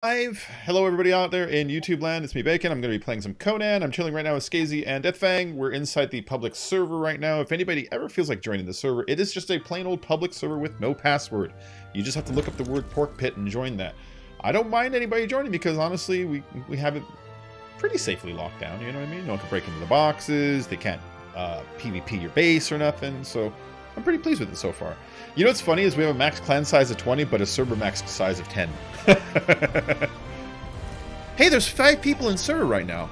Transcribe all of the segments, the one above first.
Hello everybody out there in YouTube land, it's me Bacon. I'm going to be playing some Conan. I'm chilling right now with Skazy and Deathfang. We're inside the public server right now. If anybody ever feels like joining the server, it is just a plain old public server with no password. You just have to look up the word pork pit and join that. I don't mind anybody joining because honestly, we have it pretty safely locked down, you know what I mean? No one can break into the boxes, they can't PvP your base or nothing, so I'm pretty pleased with it so far. You know what's funny is we have a max clan size of 20, but a server max size of 10. Hey, there's 5 people in server right now.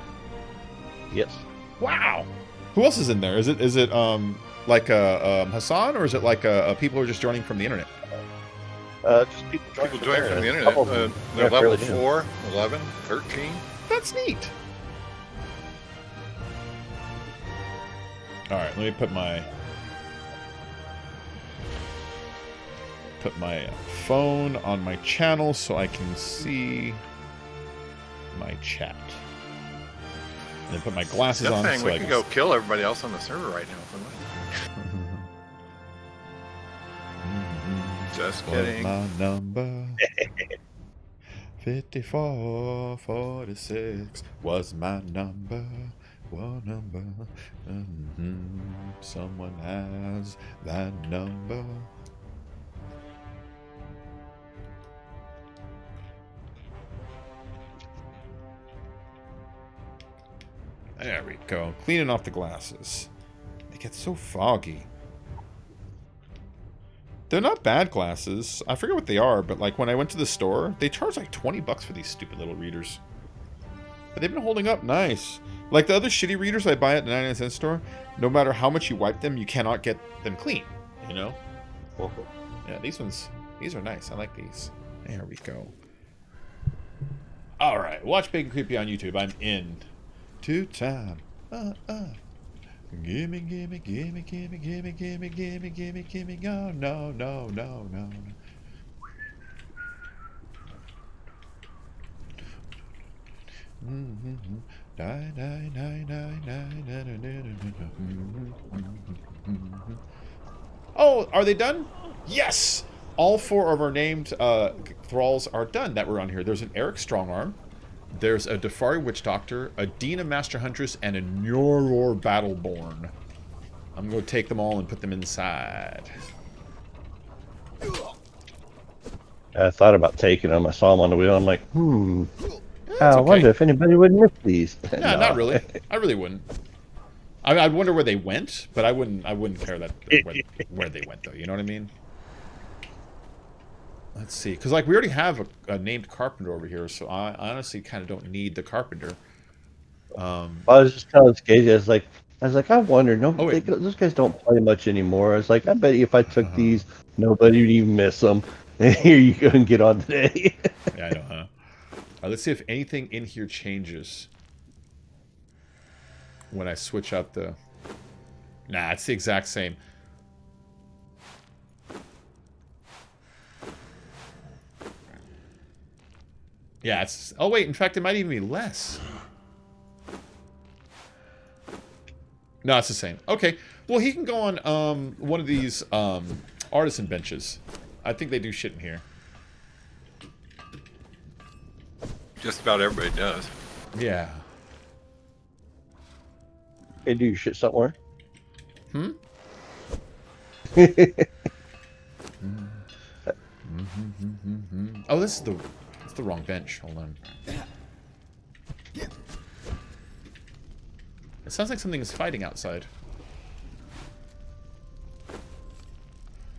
Yes. Wow. Who else is in there? Is it like Hassan, or is it like people who are just joining from the internet? Just people joining from the internet. They're level 4, 11, 13. That's neat. All right, let me put my phone on my channel so I can see my chat. And then put my glasses on. So we can go kill everybody else on the server right now. Just kidding. My number 5446 was my number. One number. Someone has that number. There we go. Cleaning off the glasses. They get so foggy. They're not bad glasses. I forget what they are, but like when I went to the store, they charge like 20 bucks for these stupid little readers. But they've been holding up nice. Like the other shitty readers I buy at the 99-cent store, no matter how much you wipe them, you cannot get them clean, you know? Yeah, these are nice. I like these. There we go. Alright, watch Bacon Creepy on YouTube. I'm in. Two-time. Gimme, gimme, gimme, gimme, gimme, gimme, gimme, gimme, gimme, go. No, no, no, no. Oh, are they done? Yes! All 4 of our named thralls are done that were on here. There's an Eric Strongarm. There's a Defari Witch Doctor, a Dina Master Huntress, and a Nyoror Battleborn. I'm going to take them all and put them inside. I thought about taking them. I saw them on the wheel. I'm like, I okay. wonder if anybody would miss these. No, not really. I really wouldn't. I'd wonder where they went, but I wouldn't care that where they went though. You know what I mean? Let's see, because like we already have a named carpenter over here, so I honestly kind of don't need the carpenter. I was just telling Skazy, I was like, I wonder. Those guys don't play much anymore. I was like, I bet if I took these, nobody would even miss them. And here you go and get on today. Yeah, I know, huh? Let's see if anything in here changes when I switch out the... Nah, it's the exact same. Yeah, it's... Oh, wait, in fact, it might even be less. No, it's the same. Okay, well, he can go on one of these artisan benches. I think they do shit in here. Just about everybody does. Yeah. They do shit somewhere. Oh, this is the wrong bench. Hold on. It sounds like something is fighting outside.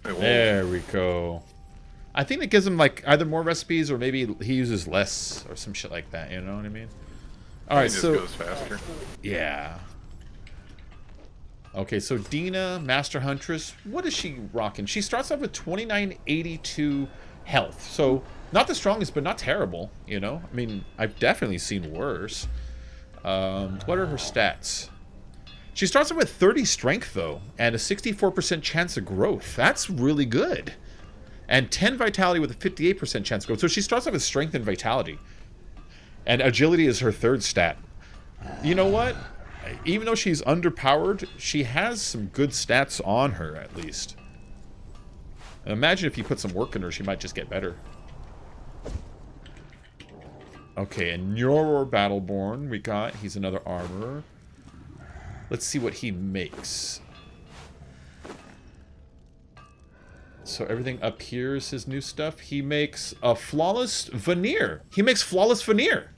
There we go. I think it gives him like either more recipes or maybe he uses less or some shit like that. You know what I mean? All right, so goes faster. Yeah. Okay, so Dina, Master Huntress, what is she rocking? She starts off with 2982 health. So, not the strongest, but not terrible, you know? I mean, I've definitely seen worse. What are her stats? She starts off with 30 strength, though, and a 64% chance of growth. That's really good. And 10 vitality with a 58% chance of growth. So she starts off with strength and vitality. And agility is her 3rd stat. You know what? Even though she's underpowered, she has some good stats on her, at least. Imagine if you put some work in her, she might just get better. Okay, and Nyoror Battleborn we got. He's another armorer. Let's see what he makes. So everything up here is his new stuff. He makes a flawless veneer. He makes flawless veneer.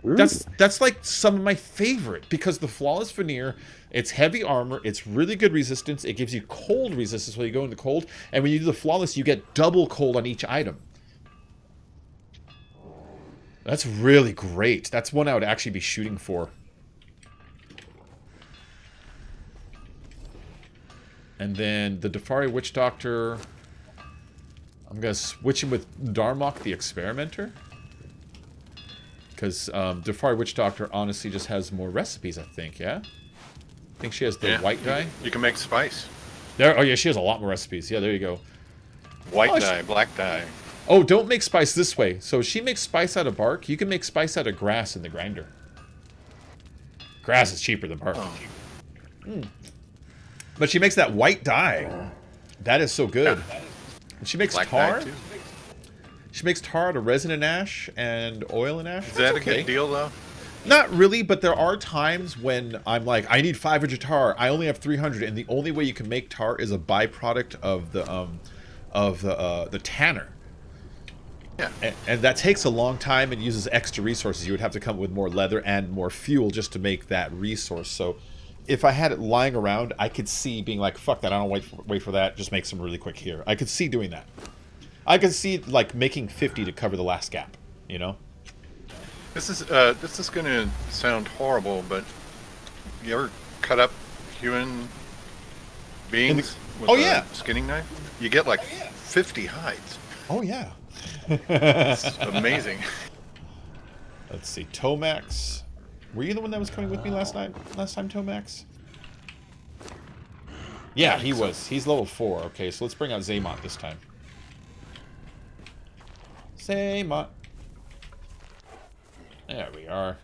Ooh. That's like some of my favorite, because the flawless veneer, it's heavy armor, it's really good resistance, it gives you cold resistance when you go into cold, and when you do the flawless, you get double cold on each item. That's really great. That's one I would actually be shooting for. And then the Dafari Witch Doctor, I'm going to switch him with Darmok the Experimenter. Because Dafari Witch Doctor honestly just has more recipes, I think, yeah? I think she has the white dye. You can make spice. There. Oh, yeah, she has a lot more recipes. Yeah, there you go. White dye, black dye. Oh, don't make spice this way. So she makes spice out of bark. You can make spice out of grass in the grinder. Grass is cheaper than bark. Oh. But she makes that white dye. That is so good. Yeah. And she makes black tar. She makes tar out of resin and ash and oil and ash. Is that a good deal, though? Not really, but there are times when I'm like, I need 500 tar. I only have 300, and the only way you can make tar is a byproduct of the tanner. Yeah. And that takes a long time and uses extra resources. You would have to come up with more leather and more fuel just to make that resource. So if I had it lying around, I could see being like, fuck that, I don't wait for that, just make some really quick here. I could see doing that. I could see like making 50 to cover the last gap, you know? This is going to sound horrible, but you ever cut up human beings with a skinning knife? You get like 50 hides. Oh yeah. It's amazing. Let's see, Tomax. Were you the one that was coming with me last time, Tomax? Yeah, he was. He's level 4. Okay, so let's bring out Zaymot this time. Zaymot. There we are.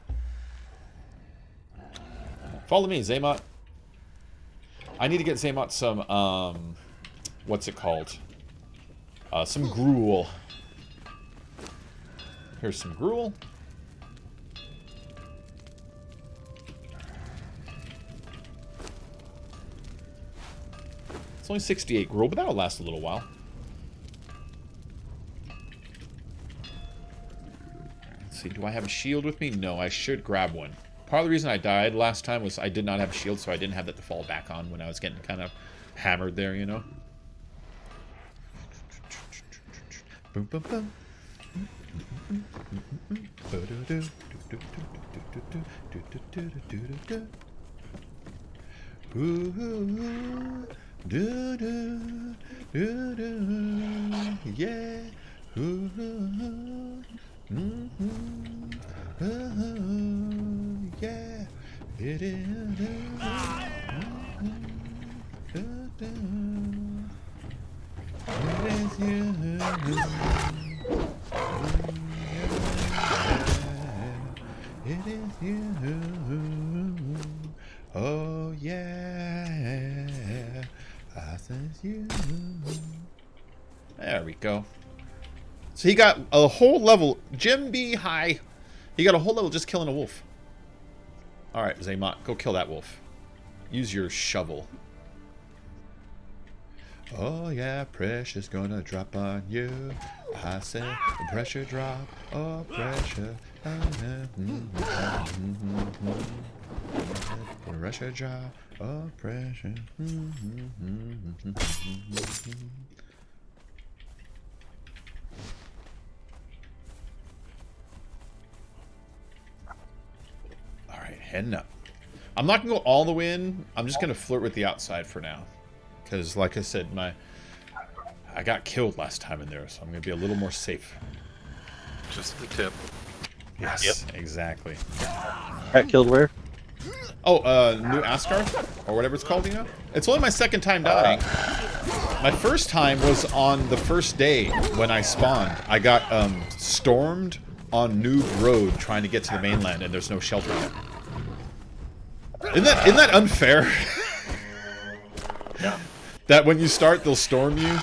Follow me, Zaymot. I need to get Zaymot some, what's it called? Some gruel. Here's some gruel. It's only 68 gruel, but that'll last a little while. Let's see, do I have a shield with me? No, I should grab one. Part of the reason I died last time was I did not have a shield, so I didn't have that to fall back on when I was getting kind of hammered there, you know? Boom, boom, boom. Yeah. Yeah. It is. It is you. Oh yeah. I sense you. There we go. So he got a whole level. Jim B. High. He got a whole level just killing a wolf. Alright, Zaymot, go kill that wolf. Use your shovel. Oh yeah, pressure's gonna drop on you. I said pressure drop, oh pressure. Pressure drop, oh pressure. Alright, heading up. I'm not gonna go all the way in. I'm just gonna flirt with the outside for now. Because, like I said, I got killed last time in there, so I'm going to be a little more safe. Just the tip. Yes, exactly. Got killed where? Oh, New Asgarth? Or whatever it's called, you know? It's only my second time dying. My first time was on the first day when I spawned. I got stormed on Noob Road trying to get to the mainland, and there's no shelter there. Isn't that unfair? Yeah. That when you start, they'll storm you.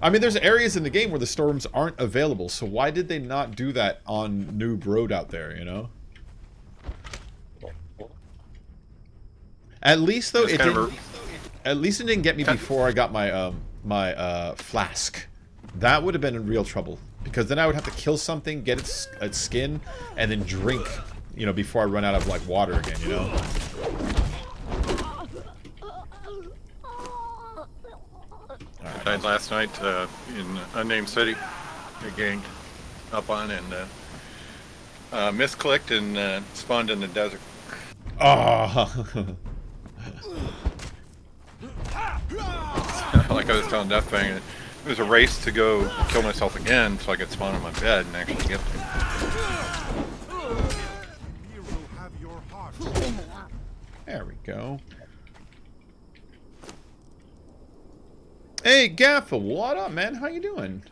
I mean, there's areas in the game where the storms aren't available, so why did they not do that on Noob Road out there, you know? At least, though, it didn't... At least it didn't get me before I got my, flask. That would have been in real trouble. Because then I would have to kill something, get its skin, and then drink, you know, before I run out of, like, water again, you know? Died last night in Unnamed City. I ganged up on and misclicked and spawned in the desert. Oh. Like I was telling Deathfang, it was a race to go kill myself again so I could spawn on my bed and actually get there. There we go. Hey, Gaffa, what up, man? How you doing?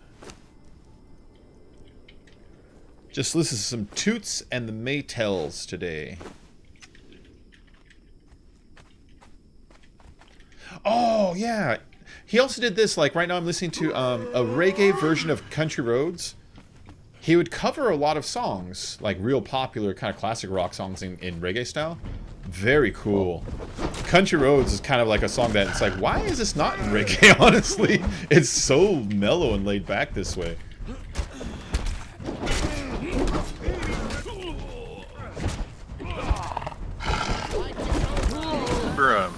Just listen to some Toots and the Maytels today. Oh, yeah. He also did this, like, right now I'm listening to a reggae version of Country Roads. He would cover a lot of songs, like real popular kind of classic rock songs in reggae style. Very cool. Country Roads is kind of like a song that it's like, why is this not in reggae, honestly? It's so mellow and laid back this way. Remember,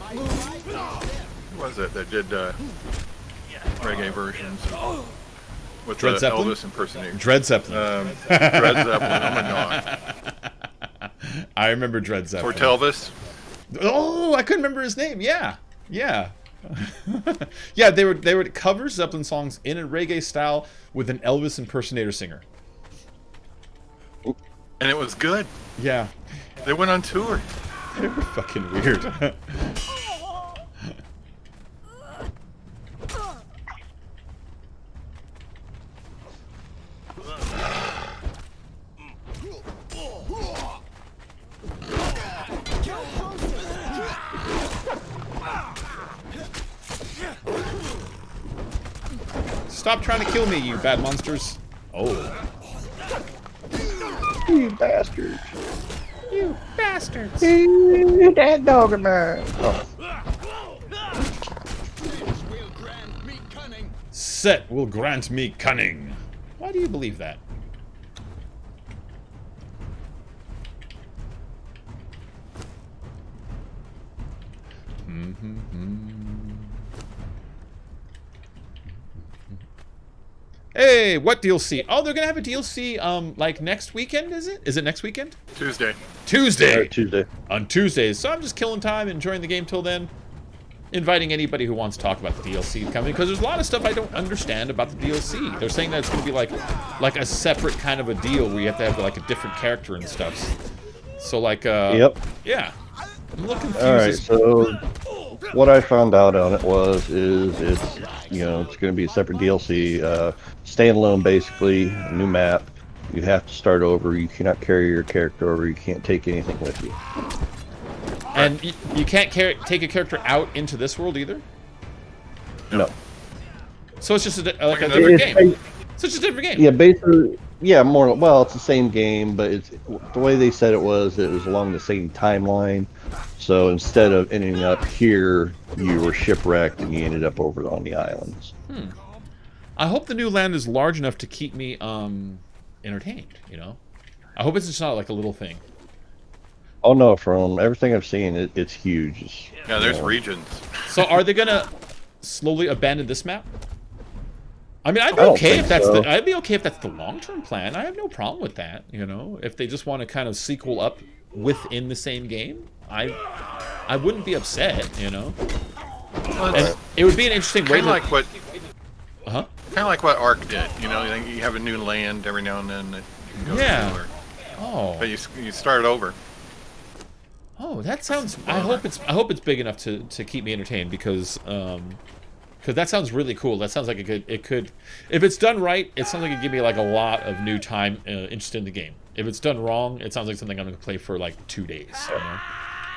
who was it that did reggae versions with Dread the Zeppelin? Elvis impersonator? Dread Zeppelin. Dread Zeppelin, oh my god. I remember Dread Zeppelin. Tortelvis? Oh, I couldn't remember his name. Yeah, yeah, yeah. They would cover Zeppelin songs in a reggae style with an Elvis impersonator singer. And it was good. Yeah, They went on tour. they were fucking weird. Stop trying to kill me, you bad monsters. Oh. You bastards. You bastards. That dog of mine. Oh. Set will grant me cunning. Why do you believe that? Hey, what DLC? Oh, they're gonna have a DLC like next weekend, is it? Is it next weekend? Tuesday. Tuesday. Tuesday. On Tuesdays. So I'm just killing time, enjoying the game till then. Inviting anybody who wants to talk about the DLC coming, because there's a lot of stuff I don't understand about the DLC. They're saying that it's gonna be like a separate kind of a deal where you have to have like a different character and stuff. So like Yep. yeah. I'm looking confused. All right, so what I found out on it is it's, you know, it's going to be a separate DLC, standalone basically, a new map. You have to start over. You cannot carry your character over. You can't take anything with you. And you can't take a character out into this world either? No. So it's just a different game. So it's just a different game. Yeah, basically, yeah, more. Well, it's the same game, but it's the way they said it was along the same timeline. So instead of ending up here, you were shipwrecked and you ended up over on the islands. I hope the new land is large enough to keep me entertained. You know, I hope it's just not like a little thing. Oh no, from everything I've seen, it's huge. Yeah, there's regions. So are they gonna slowly abandon this map? I mean, I'd be okay if that's I'd be okay if that's the long-term plan. I have no problem with that. You know, if they just want to kind of sequel up within the same game, I wouldn't be upset. You know, and it would be an interesting way. Kind of like what. Kind of like what Ark did. You know, you have a new land every now and then that you can go to. Oh. But you start over. Oh, that sounds. I hope it's big enough to keep me entertained because that sounds really cool. That sounds like it could, if it's done right, it sounds like it could give me like a lot of new time interested in the game. If it's done wrong, it sounds like something I'm gonna play for like 2 days. You know?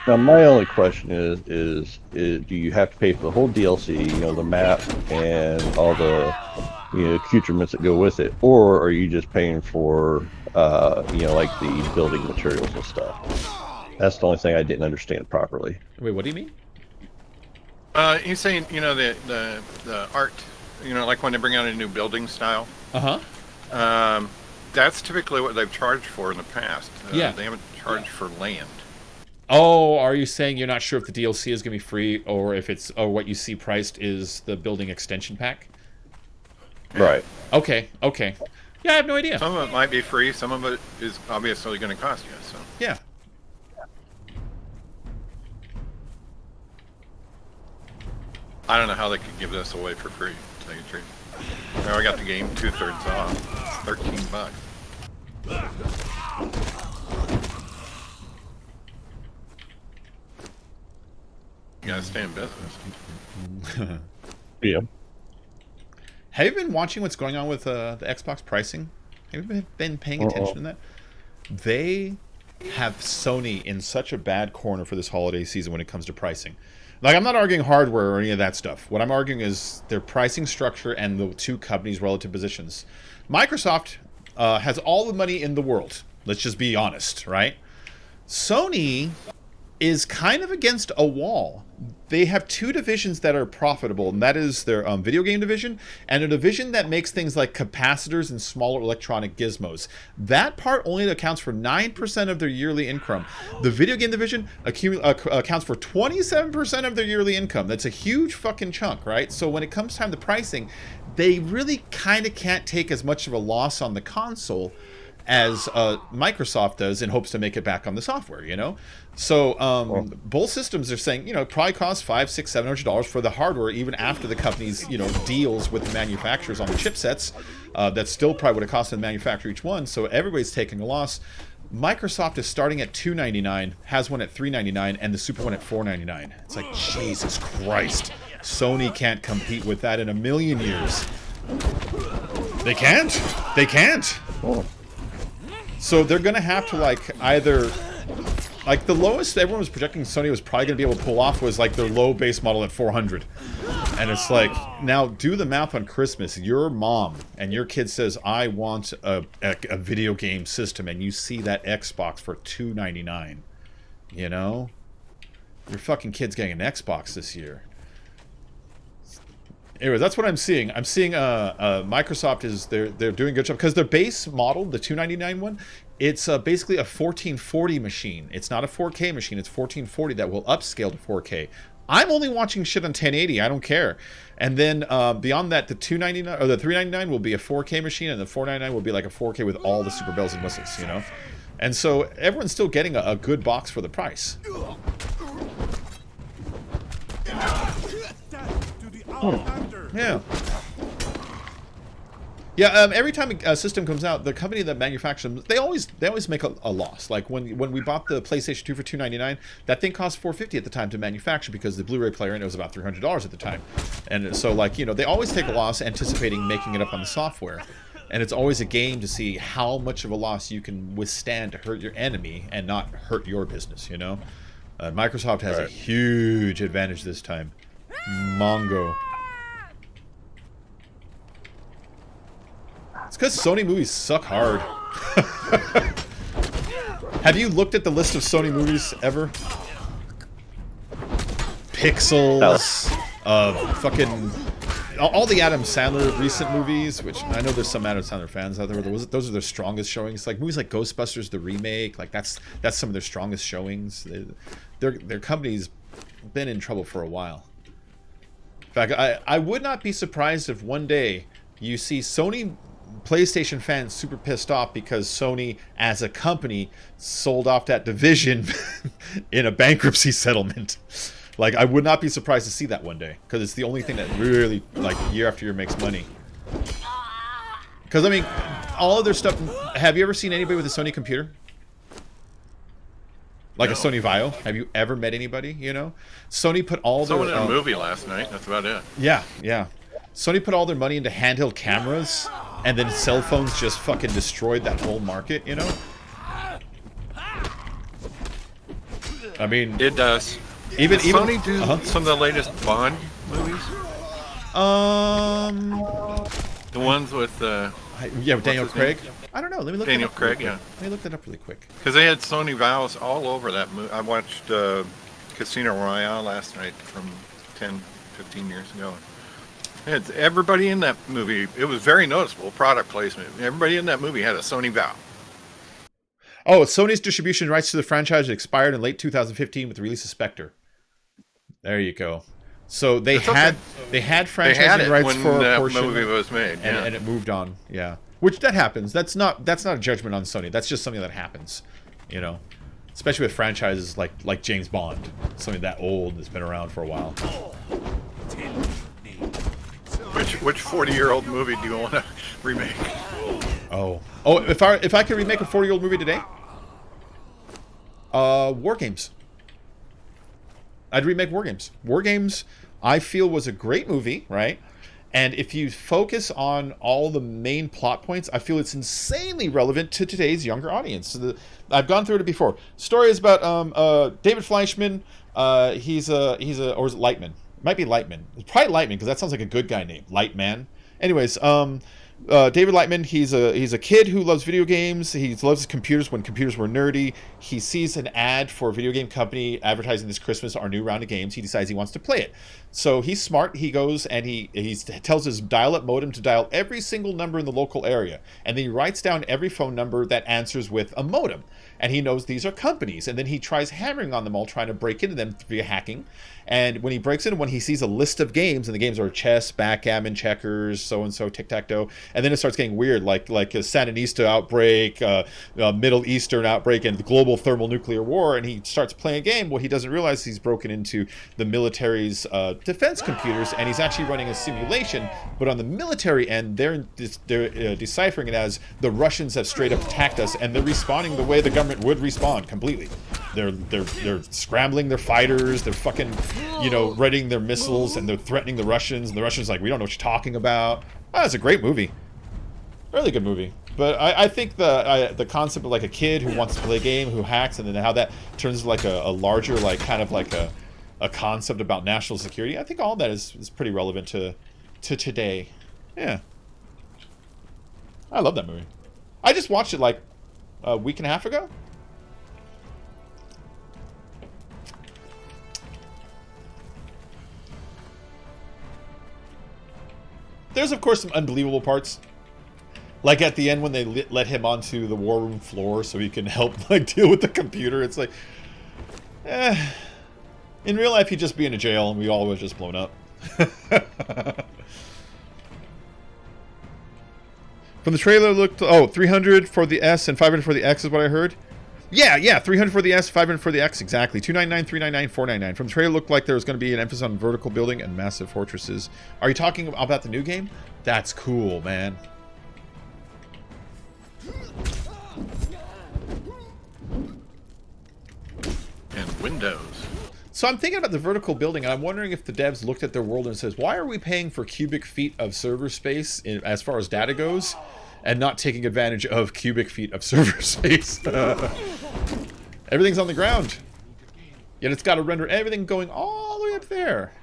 Now, my only question is do you have to pay for the whole DLC, the map and all the, accoutrements that go with it, or are you just paying for, like the building materials and stuff? That's the only thing I didn't understand properly. Wait, what do you mean? He's saying, the art, like when they bring out a new building style. That's typically what they've charged for in the past. Yeah. They haven't charged for land. Oh, are you saying you're not sure if the DLC is going to be free or if it's, or what you see priced is the building extension pack? Right. Okay. Yeah, I have no idea. Some of it might be free. Some of it is obviously going to cost you. So. Yeah. I don't know how they could give this away for free. To tell you the truth. Now I got the game 2/3 off. It's $13. You gotta stay in business. Yeah. Have you been watching what's going on with the Xbox pricing? Have you been paying attention to that? They have Sony in such a bad corner for this holiday season when it comes to pricing. Like, I'm not arguing hardware or any of that stuff. What I'm arguing is their pricing structure and the two companies' relative positions. Microsoft has all the money in the world. Let's just be honest, right? Sony is kind of against a wall. They have two divisions that are profitable, and that is their video game division and a division that makes things like capacitors and smaller electronic gizmos. That part only accounts for 9% of their yearly income. The video game division accounts for 27% of their yearly income. That's a huge fucking chunk, right? So when it comes time to pricing, they really kind of can't take as much of a loss on the console as Microsoft does in hopes to make it back on the software, So both systems are saying, it probably costs $500, $600, $700 for the hardware, even after the company's, deals with the manufacturers on the chipsets. That's still probably what it costs them to manufacture each one. So everybody's taking a loss. Microsoft is starting at $299, has one at $399, and the Super one at $499. It's like, Jesus Christ. Sony can't compete with that in a million years. They can't. They can't. Oh. So they're going to have to, either... the lowest everyone was projecting Sony was probably going to be able to pull off was, their low base model at $400. And it's like, now do the math on Christmas. Your mom and your kid says, I want a video game system, and you see that Xbox for $299. Your fucking kid's getting an Xbox this year. Anyway, that's what I'm seeing. I'm seeing Microsoft is they're doing a good job because their base model, the $299 one, it's basically a 1440 machine. It's not a 4K machine. It's 1440 that will upscale to 4K. I'm only watching shit on 1080. I don't care. And then beyond that, the $299 or the $399 will be a 4K machine, and the $499 will be like a 4K with all the super bells and whistles. And so everyone's still getting a good box for the price. Yeah. Yeah, every time a system comes out, the company that manufactures them, they always make a loss. Like when we bought the PlayStation 2 for $299, that thing cost $450 at the time to manufacture because the Blu-ray player in it was about $300 at the time. And so they always take a loss anticipating making it up on the software. And it's always a game to see how much of a loss you can withstand to hurt your enemy and not hurt your business, Microsoft has a huge advantage this time. Mongo. It's because Sony movies suck hard. Have you looked at the list of Sony movies ever? Pixels, fucking all the Adam Sandler recent movies, which I know there's some Adam Sandler fans out there. Those are their strongest showings. Like movies like Ghostbusters, the remake, that's some of their strongest showings. Their company's been in trouble for a while. In fact, I would not be surprised if one day you see Sony PlayStation fans super pissed off because Sony, as a company, sold off that division in a bankruptcy settlement. I would not be surprised to see that one day because it's the only thing that really, year after year makes money. Because, all of their stuff... Have you ever seen anybody with a Sony computer? Like no. A Sony Vaio? Have you ever met anybody, Sony put all their... Someone in a movie last night. That's about it. Yeah. Sony put all their money into handheld cameras, and then cell phones just fucking destroyed that whole market, I mean, It does. Even Sony do some of the latest Bond movies. The ones with Daniel Craig. I don't know. Let me look. Daniel that up Craig, really yeah. Let me look that up really quick. Because they had Sony vows all over that movie. I watched Casino Royale last night from 10, 15 years ago. It's everybody in that movie. It was very noticeable product placement. Everybody in that movie had a Sony vow. Oh, Sony's distribution rights to the franchise expired in late 2015 with the release of Spectre. There you go. So they had franchising rights when for a that portion, movie was made, and it moved on. Yeah, which that happens. That's not a judgment on Sony. That's just something that happens, you know. Especially with franchises like James Bond, something that old that's been around for a while. Which 40-year-old movie do you want to remake? Oh, if I could remake a 40-year-old movie today, War Games. I'd remake War Games. War Games, I feel, was a great movie, right? And if you focus on all the main plot points, I feel it's insanely relevant to today's younger audience. I've gone through it before. Story is about David Fleischman. He's a or is it Lightman? It might be Lightman. It's probably Lightman because that sounds like a good guy name, Lightman. Anyways, David Lightman, he's a kid who loves video games. He loves computers when computers were nerdy. He sees an ad for a video game company advertising this Christmas our new round of games. He decides he wants to play it. So he's smart. He goes and he tells his dial-up modem to dial every single number in the local area. And then he writes down every phone number that answers with a modem. And he knows these are companies. And then he tries hammering on them all, trying to break into them via hacking. And when he breaks in, when he sees a list of games, and the games are chess, backgammon, checkers, so-and-so, tic-tac-toe, and then it starts getting weird, like a Sandinista outbreak, Middle Eastern outbreak, and the global thermonuclear war, and he starts playing a game. What he doesn't realize, he's broken into the military's defense computers, and he's actually running a simulation, but on the military end, they're deciphering it as the Russians have straight up attacked us, and they're responding the way the government would respond completely. They're scrambling their fighters, they're fucking, readying their missiles, and they're threatening the Russians, and the Russians are like, we don't know what you're talking about. Oh, it's a great movie. Really good movie. But I think the concept of like a kid who wants to play a game, who hacks, and then how that turns into like a larger, like kind of like a concept about national security, I think all that is pretty relevant to today. Yeah. I love that movie. I just watched it like a week and a half ago. There's, of course, some unbelievable parts. Like at the end when they let him onto the war room floor so he can help like deal with the computer. It's like, in real life he'd just be in a jail and we all was just blown up. From the trailer looked, 300 for the S and 500 for the X is what I heard. Yeah, 300 for the S, 500 for the X, exactly. 299, 399, 499. From the trailer, looked like there was going to be an emphasis on vertical building and massive fortresses. Are you talking about the new game? That's cool, man. And Windows. So I'm thinking about the vertical building, and I'm wondering if the devs looked at their world and says, why are we paying for cubic feet of server space as far as data goes, and not taking advantage of cubic feet of server space? Everything's on the ground. Yet it's got to render everything going all the way up there.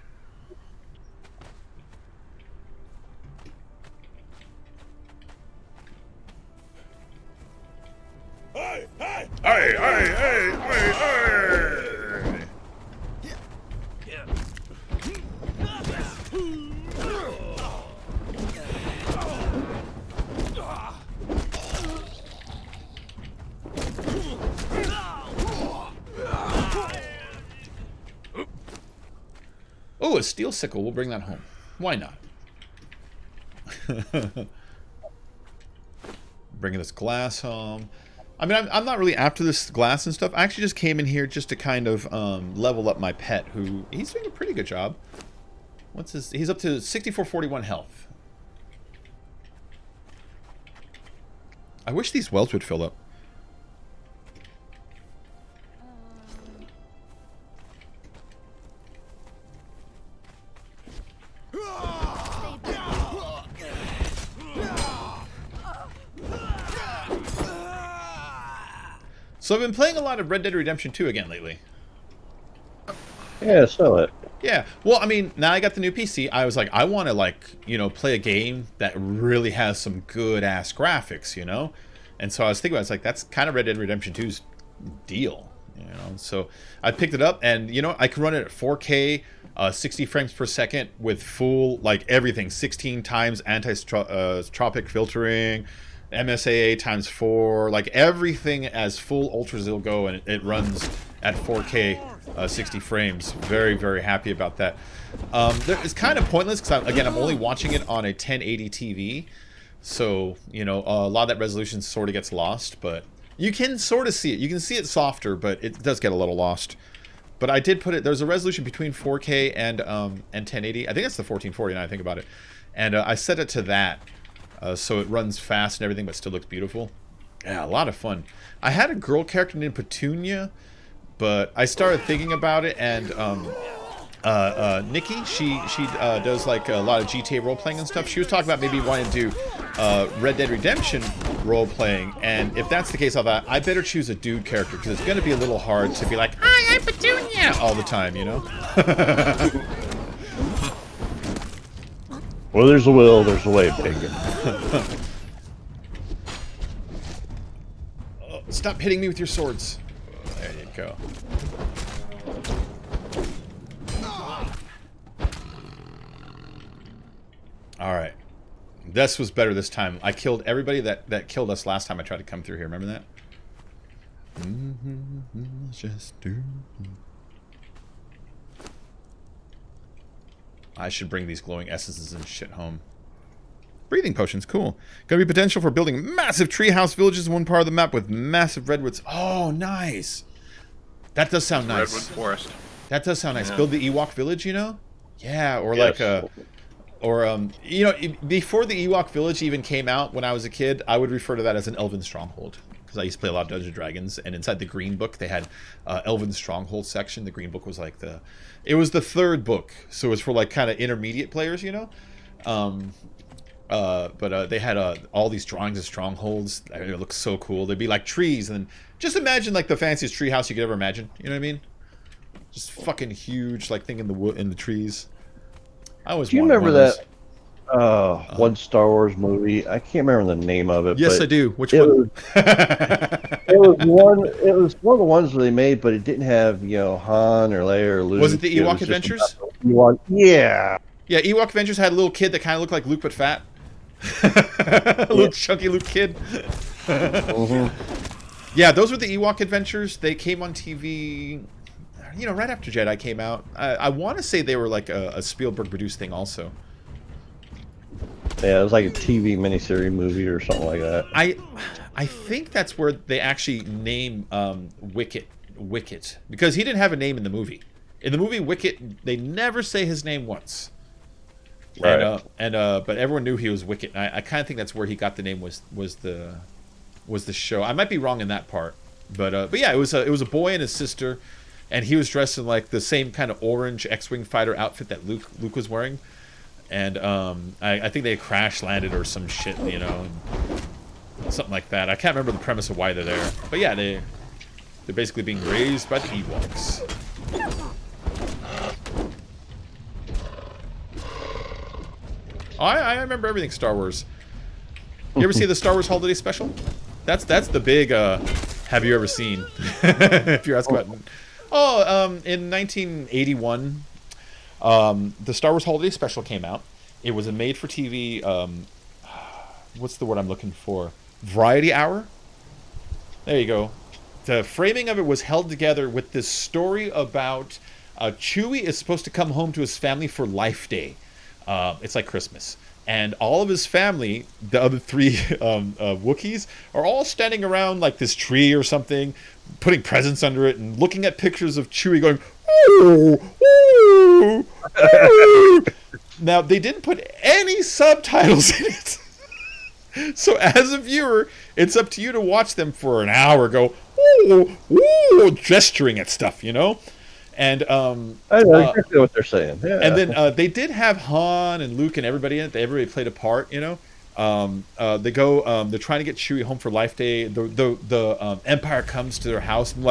Hey, hey! Hey, hey, hey, hey, hey! Oh, a steel sickle. We'll bring that home. Why not? Bringing this glass home. I mean, I'm not really after this glass and stuff. I actually just came in here just to kind of level up my pet, who he's doing a pretty good job. What's his? He's up to 6441 health. I wish these wells would fill up. So I've been playing a lot of Red Dead Redemption 2 again lately. Yeah, sell it. Yeah. Well, I mean, now I got the new PC. I was like, I want to play a game that really has some good ass graphics, And so I was thinking about it's like that's kind of Red Dead Redemption 2's deal, So I picked it up, and I can run it at 4K, 60 frames per second with full everything, 16 times anti-tropic filtering, MSAA times 4, everything as full ultra zil go, and it runs at 4K, 60 frames. Very, very happy about that. It's kind of pointless because I'm only watching it on a 1080 TV, so a lot of that resolution sort of gets lost, but you can sort of see it. You can see it softer, but it does get a little lost. But I did put it. There's a resolution between 4K and 1080. I think it's the 1440. Now I think about it, and I set it to that, so it runs fast and everything, but still looks beautiful. Yeah, a lot of fun. I had a girl character named Petunia, but I started thinking about it, and Nikki, she does a lot of GTA role playing and stuff. She was talking about maybe wanting to do Red Dead Redemption role playing, and if that's the case, I thought I better choose a dude character because it's going to be a little hard to be like, "Hi, I'm Petunia" all the time, Well, there's a will, there's a way, bacon. Oh, stop hitting me with your swords. There you go. Alright. This was better this time. I killed everybody that killed us last time I tried to come through here. Remember that? Just do. I should bring these glowing essences and shit home. Breathing potions, cool. Gonna be potential for building massive treehouse villages in one part of the map with massive redwoods. Oh, nice. That does sound nice. Redwood forest. That does sound nice. Yeah. Build the Ewok village, Yeah, or Yes. Before the Ewok village even came out when I was a kid, I would refer to that as an elven stronghold. Because I used to play a lot of Dungeons & Dragons, and inside the Green Book, they had elven stronghold section. The Green Book was it was the third book, so it was for kind of intermediate players, But they had all these drawings of strongholds. It looked so cool. They'd be like trees, and just imagine the fanciest tree house you could ever imagine. You know what I mean? Just fucking huge, thing in the wood in the trees. I always. Do you remember that one Star Wars movie? I can't remember the name of it. Yes, but I do. Which one? It was one. It was one of the ones where they made, but it didn't have Han or Leia or Luke. Was it the Ewok Adventures? Ewok, yeah. Yeah, Ewok Adventures had a little kid that kind of looked like Luke but fat. A little chunky Luke kid. Yeah, those were the Ewok Adventures. They came on TV, right after Jedi came out. I want to say they were a Spielberg-produced thing also. Yeah, it was like a TV miniseries movie or something like that. I think that's where they actually name Wicket, because he didn't have a name in the movie. In the movie Wicket, they never say his name once. Right. But everyone knew he was Wicket. I kind of think that's where he got the name was the show. I might be wrong in that part, but yeah, it was a boy and his sister, and he was dressed in the same kind of orange X-wing fighter outfit that Luke was wearing, and I think they crash landed or some shit, and something like that. I can't remember the premise of why they're there, but yeah, they're basically being raised by the Ewoks. I remember everything Star Wars. You ever see the Star Wars Holiday Special? That's the big have you ever seen? If you're asking about. In 1981, the Star Wars Holiday Special came out. It was a made-for-TV. What's the word I'm looking for? Variety hour. There you go. The framing of it was held together with this story about Chewie is supposed to come home to his family for Life Day. It's like Christmas. And all of his family, the other three Wookiees, are all standing around this tree or something, putting presents under it and looking at pictures of Chewie going, ooh, ooh, ooh. Now, they didn't put any subtitles in it. So as a viewer, it's up to you to watch them for an hour go, ooh, ooh, gesturing at stuff, And I know exactly what they're saying. Yeah. And then they did have Han and Luke and everybody in it. Everybody played a part, They go. They're trying to get Chewie home for Life Day. The Empire comes to their house and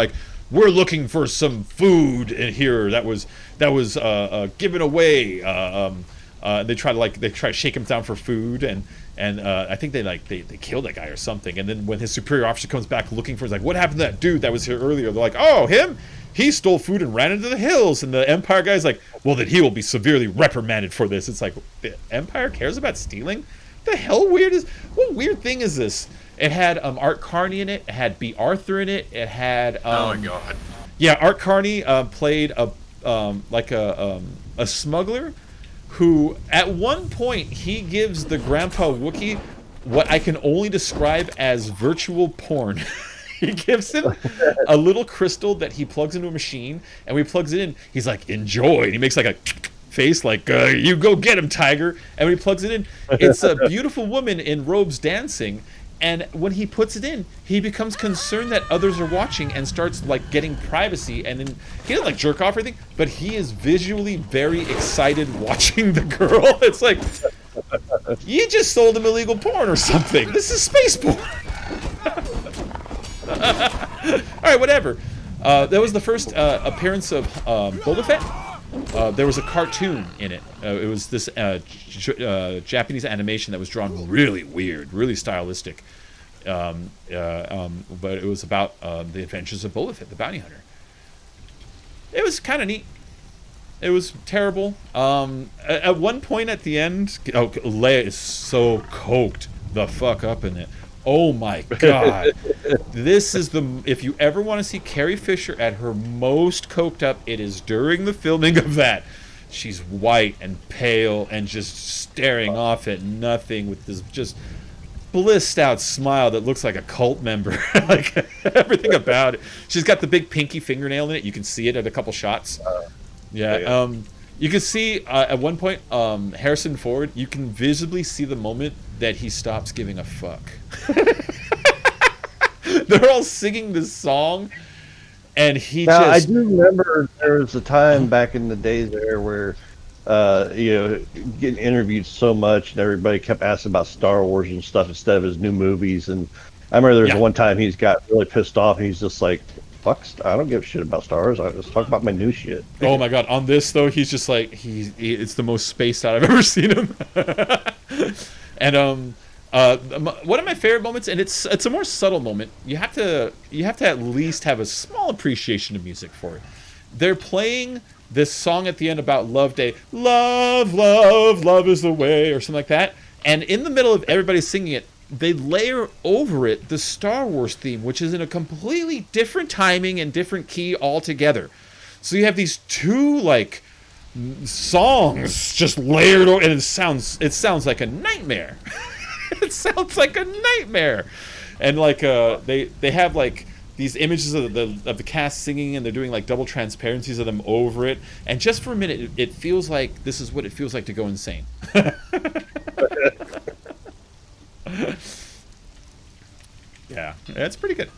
we're looking for some food in here that was given away. They try to shake him down for food, and I think they killed that guy or something. And then when his superior officer comes back looking for, he's like, what happened to that dude that was here earlier? They're like, oh, him? He stole food and ran into the hills. And the Empire guy's like, well, then he will be severely reprimanded for this. It's like, the Empire cares about stealing? The hell what weird thing is this? It had Art Carney in it. It had B. Arthur in it. It had oh my god. Yeah, Art Carney played a smuggler who at one point he gives the Grandpa Wookiee what I can only describe as virtual porn. He gives him a little crystal that he plugs into a machine, and when he plugs it in, he's like, enjoy. And he makes like a face like, you go get him, tiger. And when he plugs it in, it's a beautiful woman in robes dancing. And when he puts it in, he becomes concerned that others are watching and starts like getting privacy. And then he doesn't like jerk off or anything, but he is visually very excited watching the girl. It's like, you just sold him illegal porn or something. This is space porn. All right, whatever. That was the first appearance of Boba Fett. There was a cartoon in it. It was this Japanese animation that was drawn really weird, really stylistic. But it was about the adventures of Boba Fett, the bounty hunter. It was kind of neat. It was terrible. At one point at the end, Leia is so coked the fuck up in it. Oh my god. This is if you ever want to see Carrie Fisher at her most coked up, it is during the filming of that. She's white and pale and just staring off at nothing with this just blissed out smile that looks like a cult member. Like everything about it. She's got the big pinky fingernail in it. You can see it at a couple shots. Yeah. You can see at one point Harrison Ford, you can visibly see the moment that he stops giving a fuck. They're all singing this song, and I do remember there was a time back in the days there where, getting interviewed so much, and everybody kept asking about Star Wars and stuff instead of his new movies. And I remember there was one time he's got really pissed off, and he's just like, fuck, I don't give a shit about Star Wars. I just talk about my new shit. Oh my god, on this though, he's just like it's the most spaced out I've ever seen him. And one of my favorite moments, and it's a more subtle moment. You have to at least have a small appreciation of music for it. They're playing this song at the end about Love Day, love, love, love is the way, or something like that. And in the middle of everybody singing it, they layer over it the Star Wars theme, which is in a completely different timing and different key altogether. So you have these two like songs just layered over, and it sounds like a nightmare. It sounds like a nightmare. And like they have like these images of the cast singing, and they're doing like double transparencies of them over it. And just for a minute, it feels like this is what it feels like to go insane. Yeah, it's pretty good.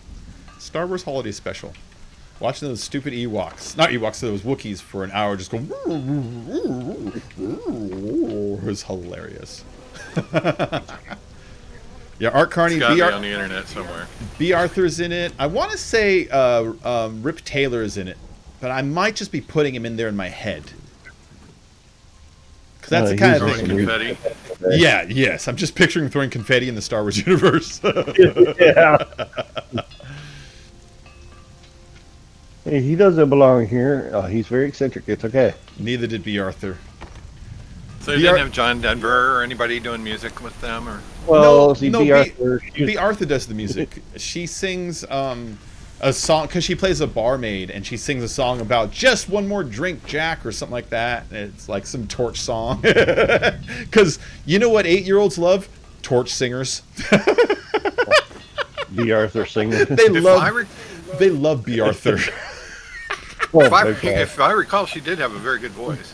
Star Wars Holiday Special. Watching those stupid not Ewoks, those Wookiees for an hour just going, it was hilarious. Yeah, Art Carney, it's gotta be on the internet somewhere. B. Arthur's in it. I want to say Rip Taylor is in it, but I might just be putting him in there in my head. Because that's the kind of thing. Confetti. Yeah, yes. I'm just picturing throwing confetti in the Star Wars universe. Yeah. Hey, he doesn't belong here. He's very eccentric. It's okay. Neither did B. Arthur. So you didn't have John Denver or anybody doing music with them, or? Well, B. Arthur does the music. She sings a song because she plays a barmaid, and she sings a song about just one more drink, Jack, or something like that. It's like some torch song. Because you know what 8-year-olds love? Torch singers. B. Arthur singing. They love B. Arthur. If I recall, she did have a very good voice.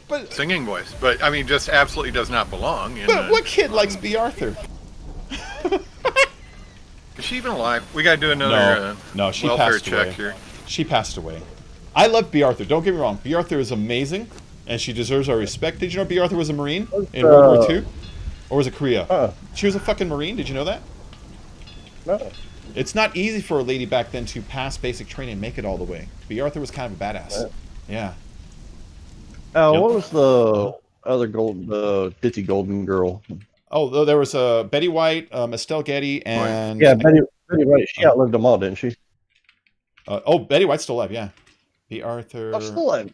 But singing voice, but I mean, just absolutely does not belong. But what kid likes B. Arthur? Is she even alive? We gotta do another no, she welfare passed check away. here. She passed away. I love B. Arthur. Don't get me wrong. B. Arthur is amazing, and she deserves our respect. Did you know B. Arthur was a Marine in World War II? Or was it Korea? She was a fucking Marine. Did you know that? No. It's not easy for a lady back then to pass basic training and make it all the way. B. Arthur was kind of a badass. Yeah. Oh, Yep. what was the other ditzy golden girl? Oh, there was Betty White, Estelle Getty, and Betty White. She outlived them all, didn't she? Betty White's still alive. Yeah. B. Arthur. I'm still alive.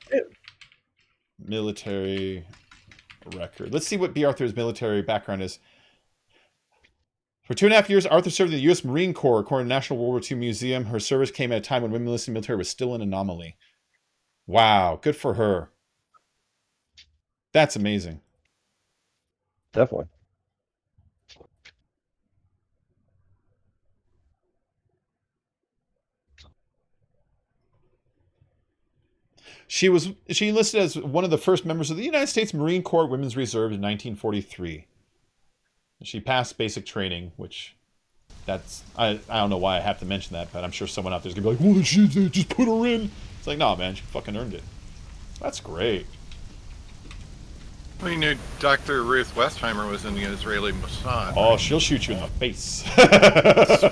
Military record. Let's see what B. Arthur's military background is. For 2.5 years, Arthur served in the U.S. Marine Corps, according to the National World War II Museum. Her service came at a time when women enlisted in the military was still an anomaly. Wow, good for her. That's amazing. Definitely. She enlisted as one of the first members of the United States Marine Corps Women's Reserve in 1943. She passed basic training, which I don't know why I have to mention that, but I'm sure someone out there's gonna be like, "Well, she just put her in." It's like, nah, man, she fucking earned it. That's great. Well, you knew Dr. Ruth Westheimer was in the Israeli Mossad. Oh, she'll shoot you in the face.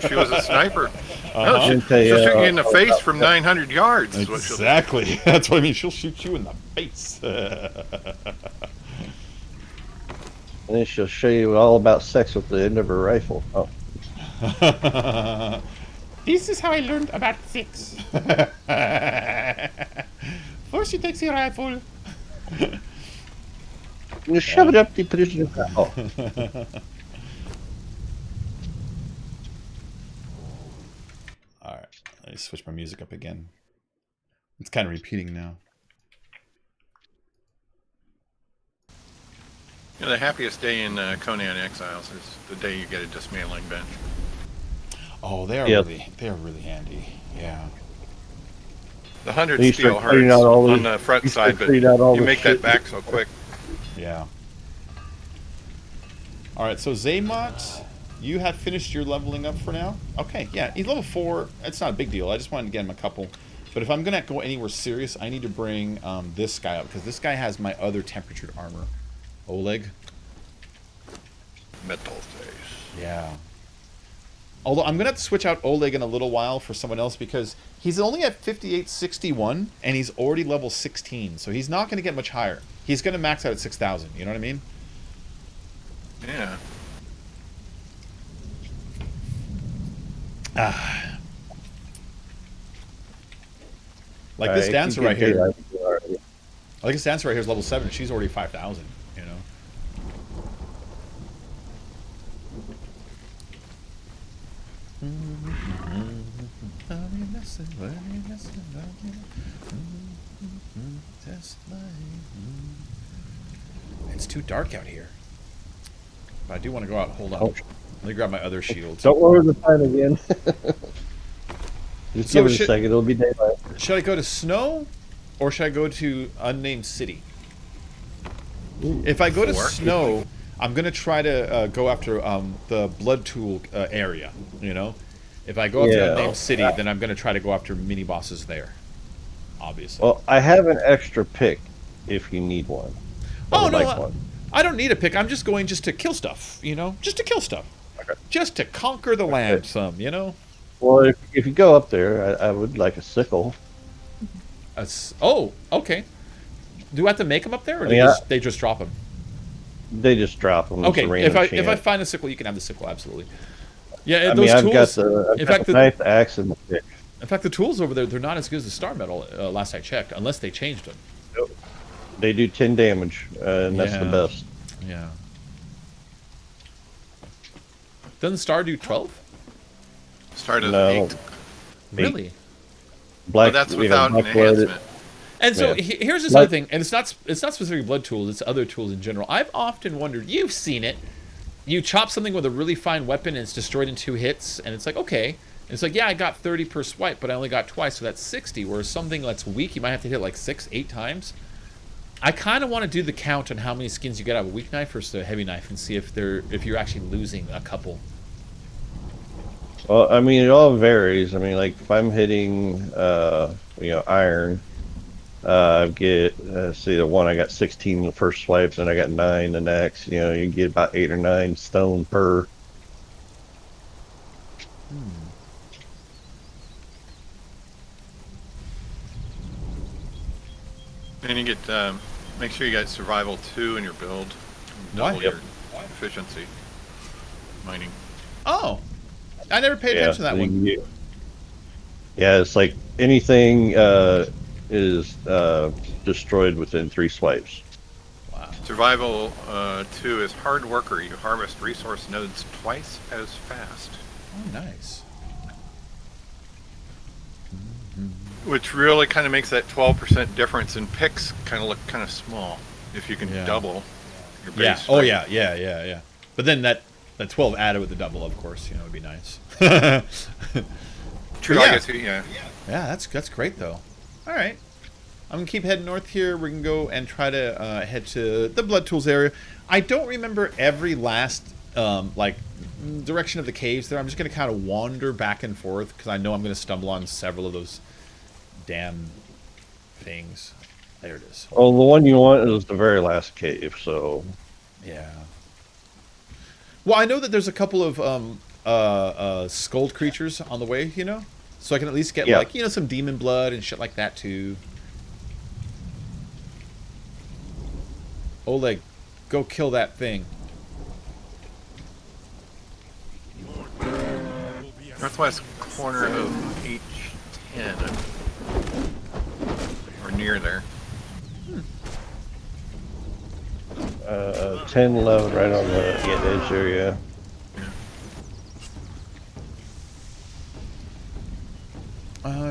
She was a sniper. No, she'll shoot you in the face from 900 yards. Exactly. That's what I mean. She'll shoot you in the face. And then she'll show you all about sex with the end of her rifle. Oh. This is how I learned about sex. First, she takes your rifle. You shove it up the position. Oh. Alright, let me switch my music up again. It's kind of repeating now. You know, the happiest day in Conan Exiles is the day you get a dismantling bench. Oh, they are really handy. Yeah. The 100 steel hurts on the front side, but you make that back so quick. Yeah. Alright, so Zaymot, you have finished your leveling up for now? Okay, yeah, he's level 4. It's not a big deal. I just wanted to get him a couple. But if I'm going to go anywhere serious, I need to bring this guy up, because this guy has my other temperatured armor. Oleg. Metal face. Yeah. Although I'm going to have to switch out Oleg in a little while for someone else, because he's only at 5861, and he's already level 16, so he's not going to get much higher. He's going to max out at 6,000, you know what I mean? Yeah. Like this dancer right here. Like this dancer right here is level 7. She's already 5,000, you know? It's too dark out here. But I do want to go out. Hold on. Let me grab my other shields. Don't lower the time again. Just give it a second. It'll be daylight. Should I go to Snow, or should I go to Unnamed City? Ooh, if I go to Snow, I'm going to try to go after the Blood Tool area, you know? If I go after Unnamed City, then I'm going to try to go after mini-bosses there, obviously. Well, I have an extra pick if you need one. I don't need a pick. I'm just going to kill stuff, you know? Just to kill stuff. Okay. Just to conquer the land some, you know? Well, if you go up there, I would like a sickle. Oh, okay. Do I have to make them up there, or they just drop them? They just drop them. Okay, if I find a sickle, you can have the sickle, absolutely. Yeah, those tools. I've got the knife, the axe, and the pick. In fact, the tools over there, they're not as good as the Star Metal, last I checked, unless they changed them. Nope. They do 10 damage, and that's the best. Yeah. Doesn't Star do 12? Star does 8. Really? Black, that's without enhancement. And so here's this other thing, and it's not specifically blood tools, it's other tools in general. I've often wondered, you've seen it, you chop something with a really fine weapon and it's destroyed in 2 hits, and it's like, okay. And it's like, yeah, I got 30 per swipe, but I only got twice, so that's 60, whereas something that's weak, you might have to hit like 6, 8 times. I kind of want to do the count on how many skins you get out of a weak knife versus a heavy knife and see if you're actually losing a couple. Well, I mean, it all varies. I mean, like if I'm hitting, iron, I get see the one I got 16 the first swipe, then I got 9 the next. You know, you get about 8 or 9 stone per. And you get make sure you got survival 2 in your build. Double your efficiency mining. Oh, I never paid attention to that one. Yeah, it's like anything is destroyed within 3 swipes. Wow. Survival 2 is hard worker. You harvest resource nodes twice as fast. Oh, nice. Which really kind of makes that 12% difference in picks kind of look kind of small if you can double your base. Yeah. Strength. Oh, yeah. But then that 12 added with the double, of course, would be nice. True, I guess, yeah. Yeah, that's great, though. All right. I'm going to keep heading north here. We're going to go and try to head to the Blood Tools area. I don't remember every last, direction of the caves there. I'm just going to kind of wander back and forth because I know I'm going to stumble on several of those damn things. There it is. Well, the one you want is the very last cave, so... Yeah. Well, I know that there's a couple of skulled creatures on the way, so I can at least get some demon blood and shit like that too. Oleg, go kill that thing. Northwest corner of H10. Or near there. 10, 11, right on the edge area.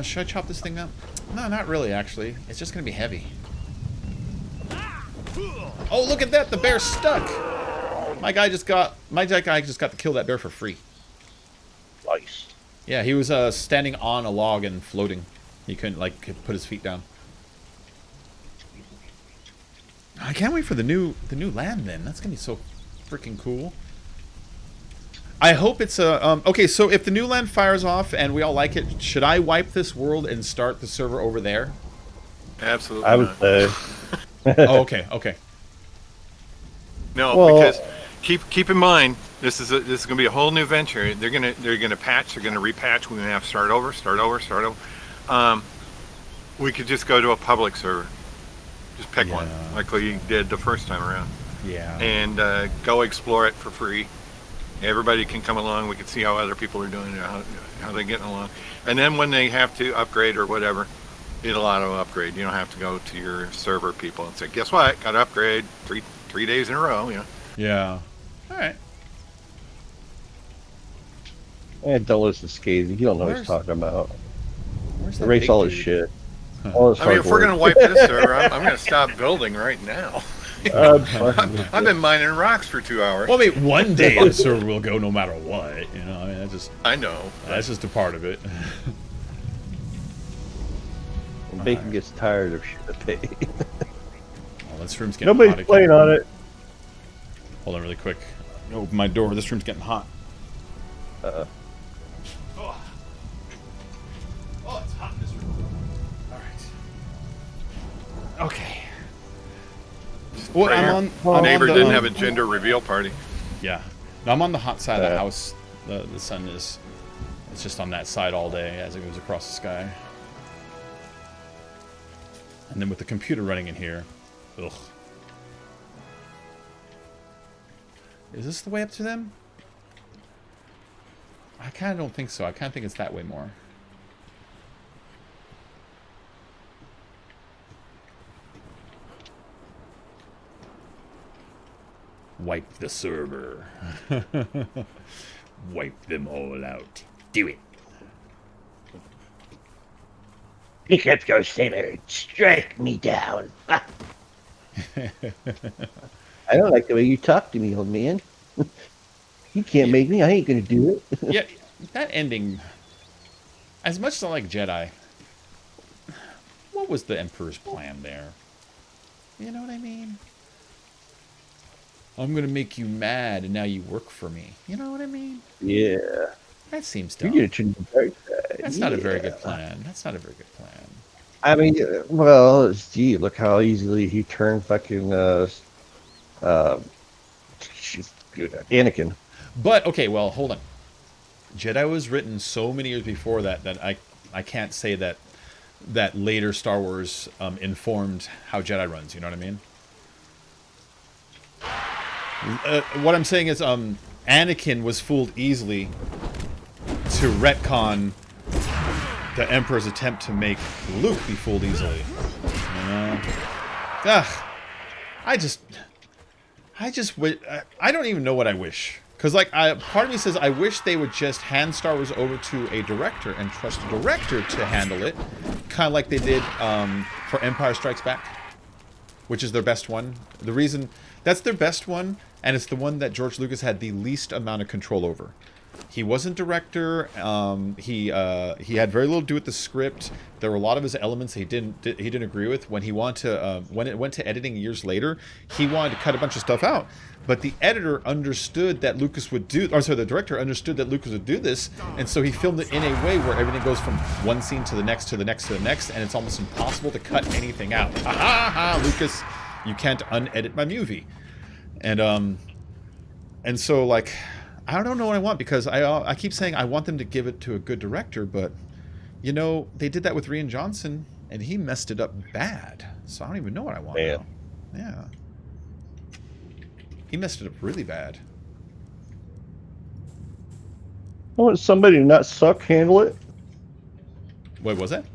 Should I chop this thing up? No, not really, actually. It's just going to be heavy. Oh, look at that! The bear's stuck! My guy just got to kill that bear for free. Nice. Yeah, he was standing on a log and floating. He couldn't, put his feet down. I can't wait for the new land, then. That's going to be so freaking cool. I hope it's a... okay, so if the new land fires off and we all like it, should I wipe this world and start the server over there? Absolutely I would say. Oh, okay. No, because keep in mind this is going to be a whole new venture. They're gonna patch. They're gonna repatch. We're gonna have to start over. We could just go to a public server. Just pick one, like we did the first time around. Yeah. And go explore it for free. Everybody can come along. We can see how other people are doing it, how they're getting along. And then when they have to upgrade or whatever, it'll auto upgrade. You don't have to go to your server people and say, "Guess what? Got to upgrade 3 days in a row." Yeah. All right. Don't listen to Scazy. You don't know what he's talking about. Erase all his shit. Huh. All his I mean, if we're going to wipe this server, I'm going to stop building right now. I've been mining rocks for 2 hours. Well, I mean, one day the server will go no matter what. I mean, I know. That's just a part of it. When Bacon gets tired of shit to pay. Well, this room's getting Nobody's hot playing on it. Hold on really quick. Open my door. This room's getting hot. Uh-oh. Oh, it's hot in this room. All right. Okay. Well, our neighbor didn't have a gender reveal party. Yeah. No, I'm on the hot side of the house. The sun is... It's just on that side all day as it goes across the sky. And then with the computer running in here... Ugh. Is this the way up to them? I kind of don't think so. I kind of think it's that way more. Wipe the server. Wipe them all out. Do it. Pick up your saber and strike me down. I don't like the way you talk to me, old man. You can't make me. I ain't gonna do it. Yeah, that ending. As much as I like Jedi, what was the Emperor's plan there? You know what I mean? I'm gonna make you mad, and now you work for me. You know what I mean? Yeah. That seems dumb. You're gonna the dark side. That's not a very good plan. That's not a very good plan. I mean, well, gee, look how easily he turned fucking Anakin. But okay, well, hold on. Jedi was written so many years before that I can't say that that later Star Wars informed how Jedi runs. You know what I mean? What I'm saying is, Anakin was fooled easily to retcon the Emperor's attempt to make Luke be fooled easily. I don't even know what I wish. Because, like, part of me says I wish they would just hand Star Wars over to a director and trust a director to handle it. Kind of like they did for Empire Strikes Back, which is their best one. The reason... That's their best one, and it's the one that George Lucas had the least amount of control over. He wasn't director. He had very little to do with the script. There were a lot of his elements he didn't agree with. When he wanted to, when it went to editing years later, he wanted to cut a bunch of stuff out. But the editor understood that Lucas would do, or sorry, the director understood that Lucas would do this, and so he filmed it in a way where everything goes from one scene to the next, to the next, to the next, and it's almost impossible to cut anything out. Ha ha ha, Lucas, you can't unedit my movie. And so, like, I don't know what I want, because I keep saying I want them to give it to a good director, but, you know, they did that with Rian Johnson, and he messed it up bad. So I don't even know what I want now. Yeah. He messed it up really bad. I want somebody to not suck handle it. What was that?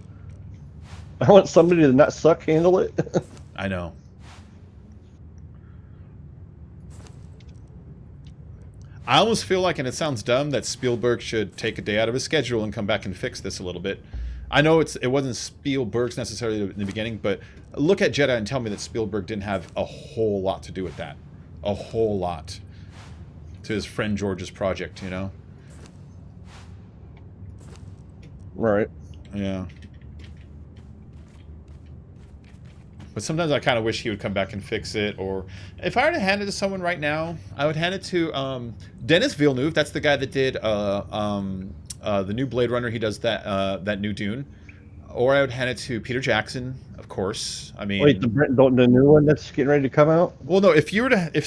I want somebody to not suck handle it. I know. I almost feel like, and it sounds dumb, that Spielberg should take a day out of his schedule and come back and fix this a little bit. I know it wasn't Spielberg's necessarily in the beginning, but look at Jedi and tell me that Spielberg didn't have a whole lot to do with that. A whole lot. To his friend George's project, you know? Right. Yeah. But sometimes I kind of wish he would come back and fix it. Or if I were to hand it to someone right now, I would hand it to Denis Villeneuve. That's the guy that did the new Blade Runner. He does that new Dune. Or I would hand it to Peter Jackson, of course. I mean, wait, the new one that's getting ready to come out? Well, no. If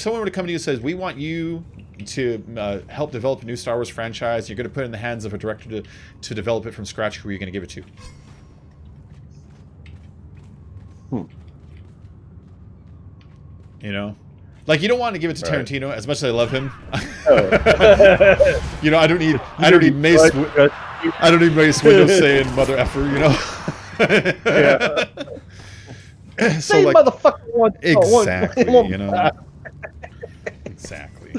someone were to come to you and says, "We want you to help develop a new Star Wars franchise. You're going to put it in the hands of a director to develop it from scratch. Who are you going to give it to?" You know, like, you don't want to give it to Tarantino, as much as I love him. You know, I don't need Mace Windu saying "mother effer," you know. Yeah. So, like, motherfucker. Exactly. You know. Exactly.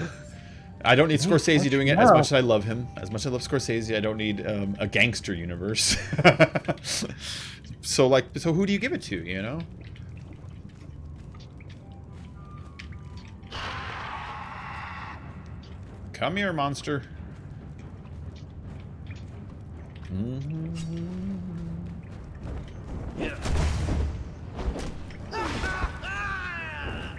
I don't need Scorsese doing it as much as I love him. As much as I love Scorsese, I don't need a gangster universe. So who do you give it to? You know. Come here, monster. Yeah. I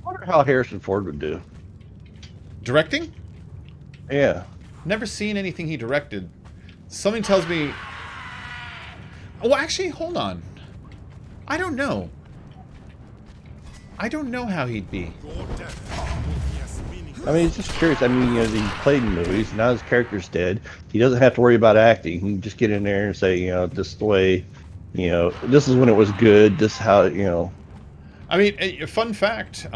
wonder how Harrison Ford would do. Directing? Yeah. Never seen anything he directed. Something tells me... Oh, actually, hold on. I don't know. I don't know how he'd be. I mean, it's just curious. I mean, you know, he played in movies. Now his character's dead. He doesn't have to worry about acting. He can just get in there and say, you know, this is the way, you know, this is when it was good. This is how, you know. I mean, a fun fact.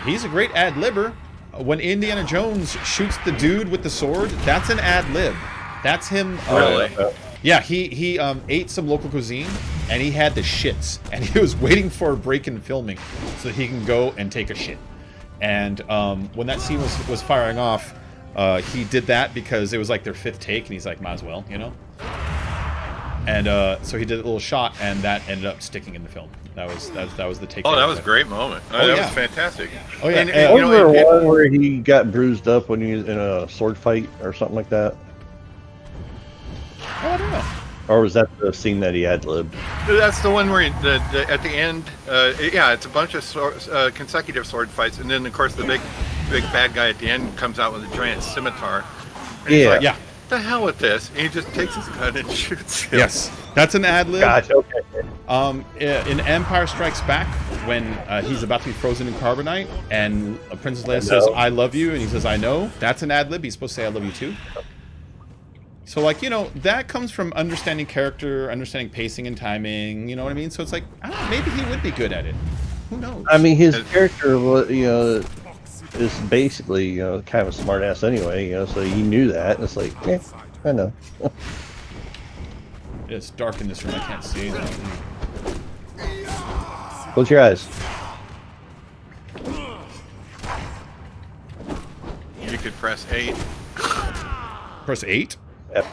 He's a great ad-libber. When Indiana Jones shoots the dude with the sword, that's an ad-lib. That's him. Really? Yeah, he ate some local cuisine, and he had the shits, and he was waiting for a break in filming so that he can go and take a shit. And when that scene was firing off, he did that because it was like their 5th take, and he's like, might as well, you know? And so he did a little shot, and that ended up sticking in the film. That was the take. Oh, that was a great moment. Oh, that yeah. was fantastic. Oh, yeah. And, Was there one where he got bruised up when he was in a sword fight or something like that? Oh, I don't know. Or was that the scene that he ad-libbed? That's the one where at the end, yeah, it's a bunch of consecutive sword fights, and then of course the big bad guy at the end comes out with a giant scimitar. And Yeah. like, Yeah. the hell with this? And he just takes his gun and shoots him. Yes, that's an ad lib. Gotcha. Okay. In Empire Strikes Back, when he's about to be frozen in carbonite, and Princess Leia says, "I love you," and he says, "I know." That's an ad lib. He's supposed to say, "I love you too." So, like, you know, that comes from understanding character, understanding pacing and timing. You know what I mean? So it's like, I don't know, maybe he would be good at it. Who knows? I mean, his character, you know, is basically, you know, kind of a smartass anyway. You know, so he knew that. It's like, yeah, I know. It's dark in this room. I can't see anything. Close your eyes. You could press 8. Press 8? Yep.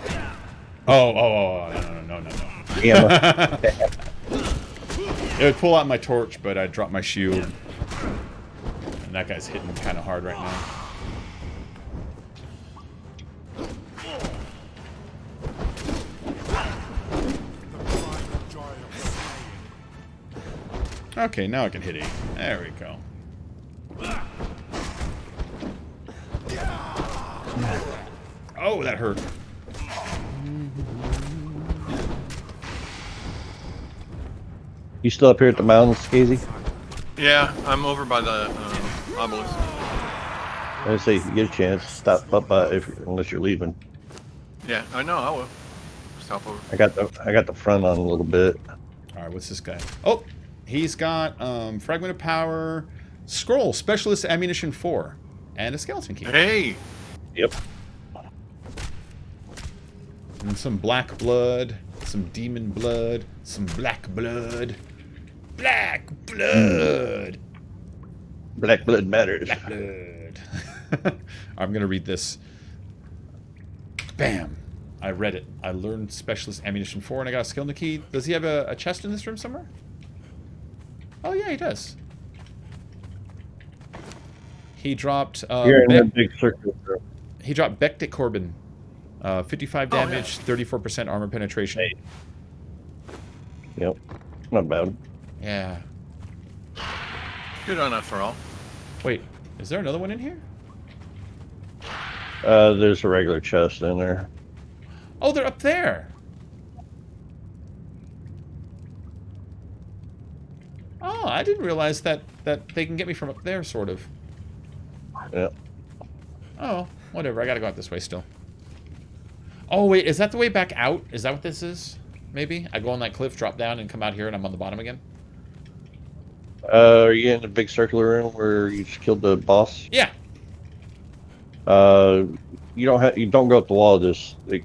Oh, no. Yeah. It would pull out my torch, but I dropped my shield. And that guy's hitting kind of hard right now. Okay, now I can hit 8. There we go. Oh, that hurt. You still up here at the mountains, Skazy? Yeah, I'm over by the obelisk. I say if you get a chance, stop up by unless you're leaving. Yeah, I know. I will stop over. I got the front on a little bit. All right, what's this guy? Oh, he's got fragment of power, scroll, specialist ammunition 4, and a skeleton key. Hey. Yep. And some black blood, some demon blood, some black blood. Black blood! Black blood matters. Black blood. I'm going to read this. Bam! I read it. I learned specialist ammunition 4 and I got a skeleton key. Does he have a chest in this room somewhere? Oh, yeah, he does. He dropped... You're in a big circle. He dropped Bectic Corbin. 55 damage, 34% armor penetration. Hey. Yep. Not bad. Yeah. Good enough for all. Wait, is there another one in here? There's a regular chest in there. Oh, they're up there. Oh, I didn't realize that they can get me from up there, sort of. Yep. Oh, whatever. I gotta go out this way still. Oh, wait, is that the way back out? Is that what this is? Maybe? I go on that cliff, drop down, and come out here, and I'm on the bottom again? Are you in the big circular room where you just killed the boss? Yeah. You don't go up the wall, just it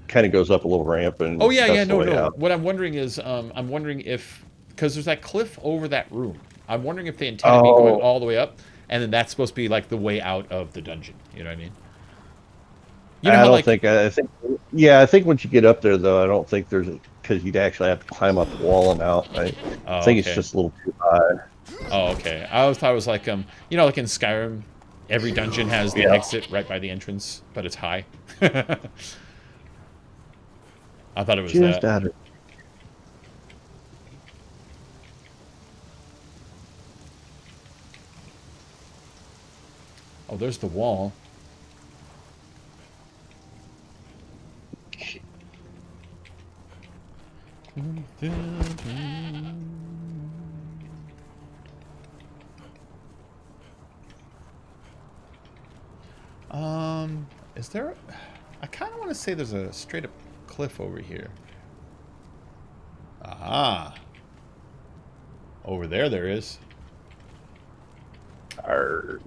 kind of goes up a little ramp and Oh, yeah, that's the no. way out. What I'm wondering is, I'm wondering if... Because there's that cliff over that room. I'm wondering if they intended me going all the way up, and then that's supposed to be, like, the way out of the dungeon. You know what I mean? You know I how, don't like, think. I think once you get up there, though, I don't think there's because you'd actually have to climb up the wall and out. I think it's just a little too high. Oh, okay. I always thought it was like, you know, like in Skyrim, every dungeon has the exit right by the entrance, but it's high. I thought it was that. Oh, there's the wall. Is there... I kind of want to say there's a straight up cliff over here. Aha. Over there is. Arrgh.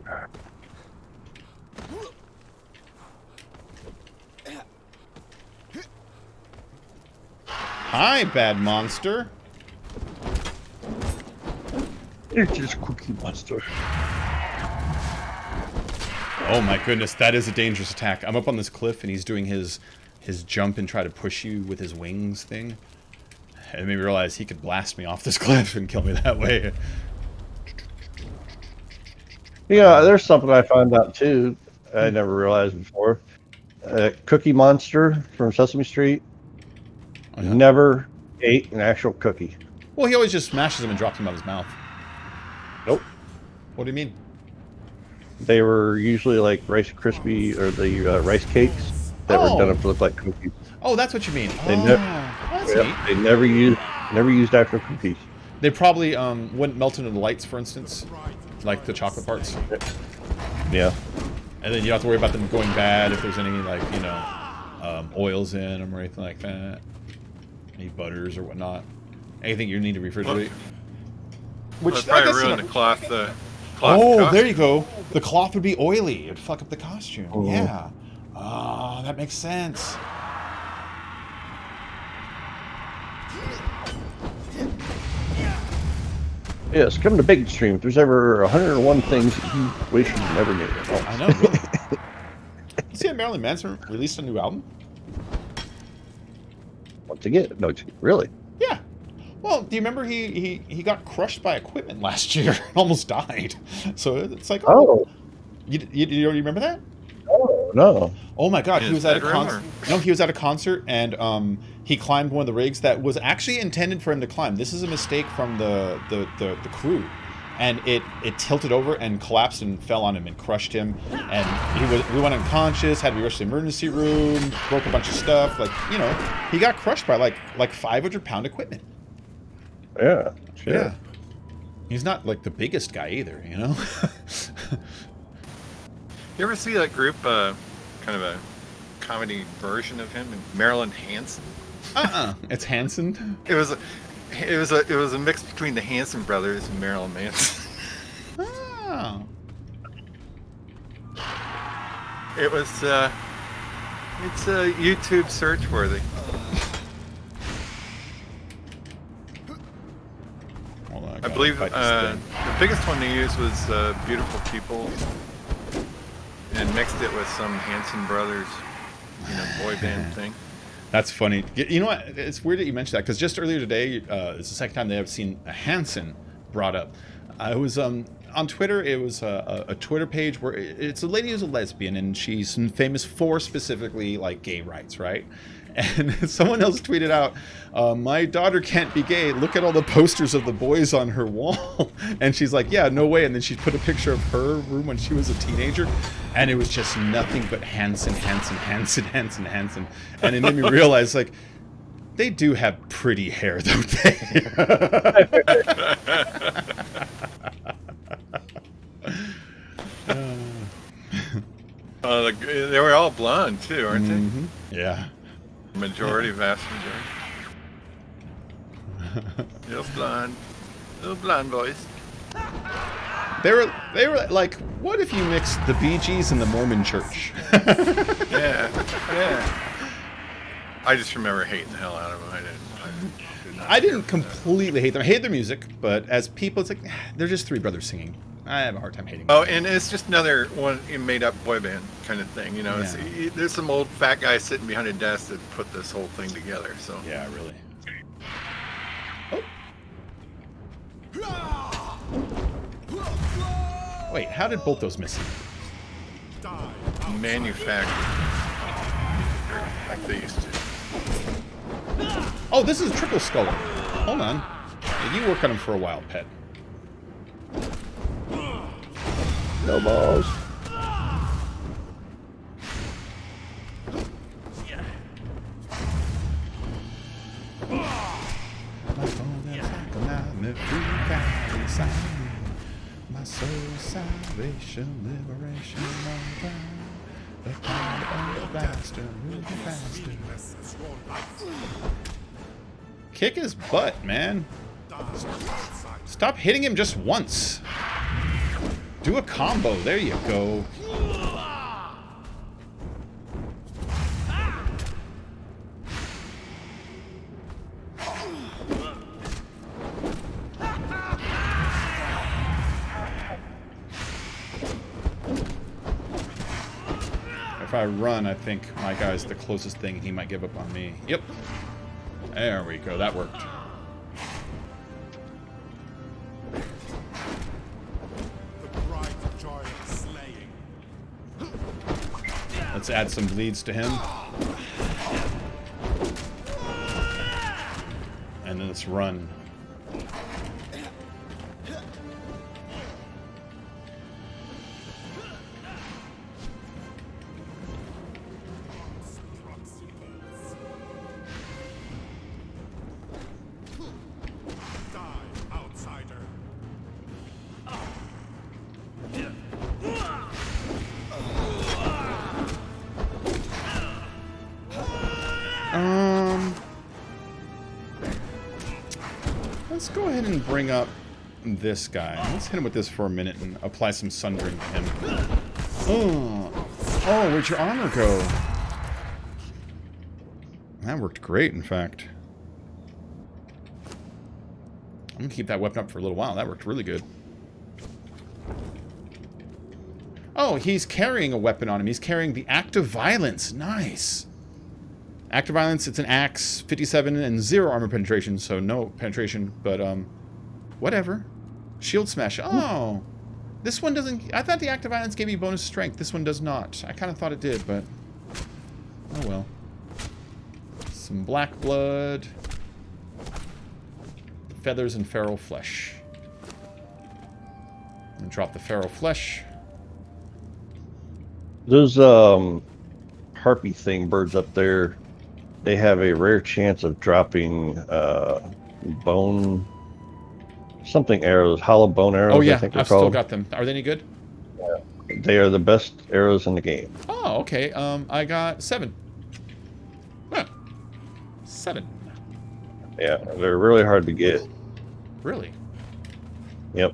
Hi, bad monster. It's just Cookie Monster. Oh my goodness, that is a dangerous attack. I'm up on this cliff and he's doing his jump and try to push you with his wings thing. And it made me realize he could blast me off this cliff and kill me that way. Yeah, there's something I found out too. I never realized before. Cookie Monster from Sesame Street never ate an actual cookie. Well, he always just smashes them and drops them out of his mouth. Nope. What do you mean? They were usually like Rice Krispie or the rice cakes. that were done to look like cookies. Oh, that's what you mean. They, That's neat. they never used actual cookies. They probably wouldn't melt into the lights, for instance, like the chocolate parts. Yeah. And then you don't have to worry about them going bad if there's any, like, you know, oils in them or anything like that. Any butters or whatnot. Anything you need to refrigerate. Which probably ruin the cloth. Oh, there you go. The cloth would be oily. It'd fuck up the costume. Oh. Yeah. Oh, that makes sense. Yes, come to Big Stream. If there's ever 101 things you wish you never knew. Oh. I know. Really. You see that Marilyn Manson released a new album? Once again, no, really? Yeah. Well, do you remember he got crushed by equipment last year and almost died? So it's like, Oh. You remember that? Oh, no. Oh my God, he was at a concert. No, he was at a concert and he climbed one of the rigs that was actually intended for him to climb. This is a mistake from the crew, and it tilted over and collapsed and fell on him and crushed him. And we went unconscious, had to be rushed to the emergency room, broke a bunch of stuff. Like, you know, he got crushed by like 500-pound equipment. Yeah. Shit. Yeah. He's not like the biggest guy either, you know. You ever see that group, kind of a comedy version of him, Marilyn Hanson? It's Hanson. It was a mix between the Hanson brothers and Marilyn Manson. Oh. It was it's a YouTube search worthy. I believe the biggest one they used was Beautiful People, and mixed it with some Hanson Brothers, you know, boy band thing. That's funny. You know what? It's weird that you mentioned that, because just earlier today, it's the second time they have seen a Hanson brought up. I was on Twitter. It was a Twitter page where it's a lady who's a lesbian, and she's famous for specifically like gay rights, right? And someone else tweeted out, my daughter can't be gay. Look at all the posters of the boys on her wall. And she's like, yeah, no way. And then she put a picture of her room when she was a teenager. And it was just nothing but Hanson. And it made me realize, like, they do have pretty hair, don't they? They were all blonde, too, aren't they? Yeah. Majority, vast majority. Little blonde boys. They were like, what if you mixed the Bee Gees and the Mormon Church? yeah. I just remember hating the hell out of them. I didn't completely hate them. I hate their music, but as people, it's like, they're just three brothers singing. I have a hard time hating them. Oh, and it's just another one made-up boy band kind of thing, you know. Yeah. There's some old fat guy sitting behind a desk that put this whole thing together. So yeah, really. Oh. Wait, how did both those miss? Manufactured, like they used to. Oh, this is Triple Skull. Hold on. Yeah, you work on him for a while, pet. No balls. My soul, salvation, liberation, the power of the bastard, moving faster. Kick his butt, man. Stop hitting him just once. Do a combo. There you go. If I run, I think my guy's the closest thing. He might give up on me. Yep. There we go. That worked. Let's add some bleeds to him. And then let's run. Let's go ahead and bring up this guy. Let's hit him with this for a minute and apply some sundering to him. Oh, where'd your armor go? That worked great, in fact. I'm gonna keep that weapon up for a little while. That worked really good. Oh, he's carrying a weapon on him. He's carrying the Act of Violence. Nice. Act of Violence, it's an axe, 57 and 0 armor penetration, so no penetration, but, whatever. Shield Smash. Oh, this one doesn't... I thought the Act of Violence gave you bonus strength. This one does not. I kind of thought it did, but... oh, well. Some black blood. Feathers and feral flesh. And drop the feral flesh. Those harpy thing birds up there, they have a rare chance of dropping bone something arrows, hollow bone arrows. Oh yeah, I think I've still got them. Are they any good? Yeah. They are the best arrows in the game. Oh, okay. I got 7. Huh. 7. Yeah, they're really hard to get. Really? Yep.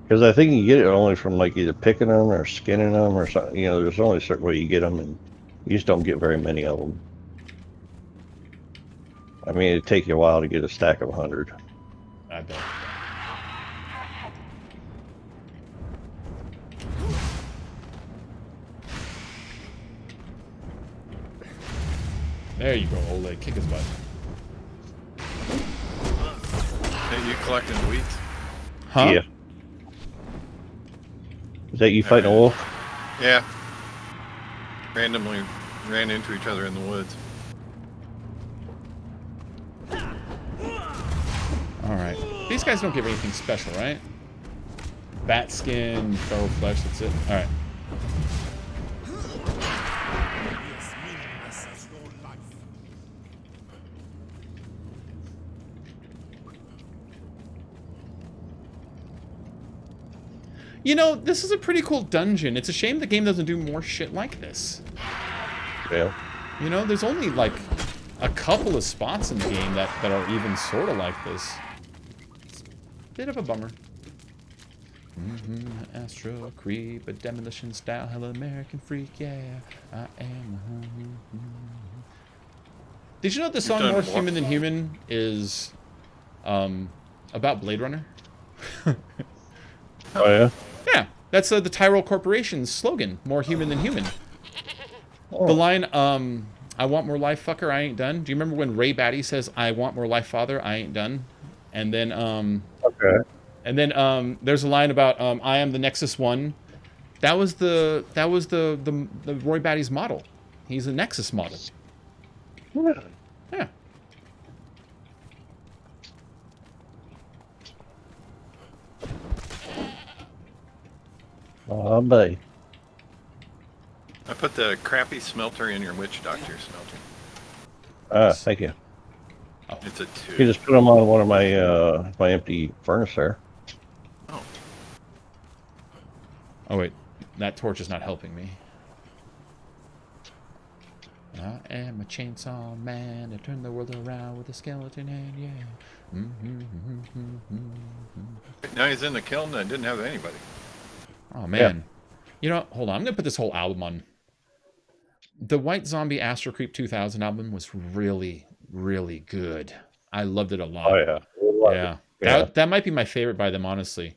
Because I think you get it only from like either picking them or skinning them or something. You know, there's only a certain way you get them, and you just don't get very many of them. I mean, it'd take you a while to get a stack of 100. I bet. There you go, Ole. Kick his butt. Hey, you collecting weeds? Huh? Yeah. Is that you fighting a wolf? Yeah. Randomly ran into each other in the woods. Alright. These guys don't give anything special, right? Bat skin, feral flesh, that's it. Alright. You know, this is a pretty cool dungeon. It's a shame the game doesn't do more shit like this. Yeah. You know, there's only like a couple of spots in the game that are even sort of like this. It's a bit of a bummer. Astro creep, a demolition style, hella American freak, yeah. I am. Did you know the song More Human Than Human is about Blade Runner? Oh yeah? Yeah, that's the Tyrell Corporation's slogan, More Human Than Human. Oh. The line, I want more life, fucker, I ain't done. Do you remember when Ray Batty says, I want more life, father, I ain't done? And then, okay. And then there's a line about I am the Nexus One. That was the Roy Batty's model. He's a Nexus model. Yeah. Yeah. Oh, buddy. I put the crappy smelter in your witch doctor smelter. Thank you. Oh. It's a 2. You just put them on one of my my empty furnace there. Oh. Oh wait, that torch is not helping me. I am a chainsaw man. I turn the world around with a skeleton hand. Yeah. Now he's in the kiln and didn't have anybody. Oh man. Yeah. You know, hold on. I'm gonna put this whole album on. The White Zombie Astro Creep 2000 album was really, really good. I loved it a lot. Oh yeah. Yeah. That might be my favorite by them, honestly.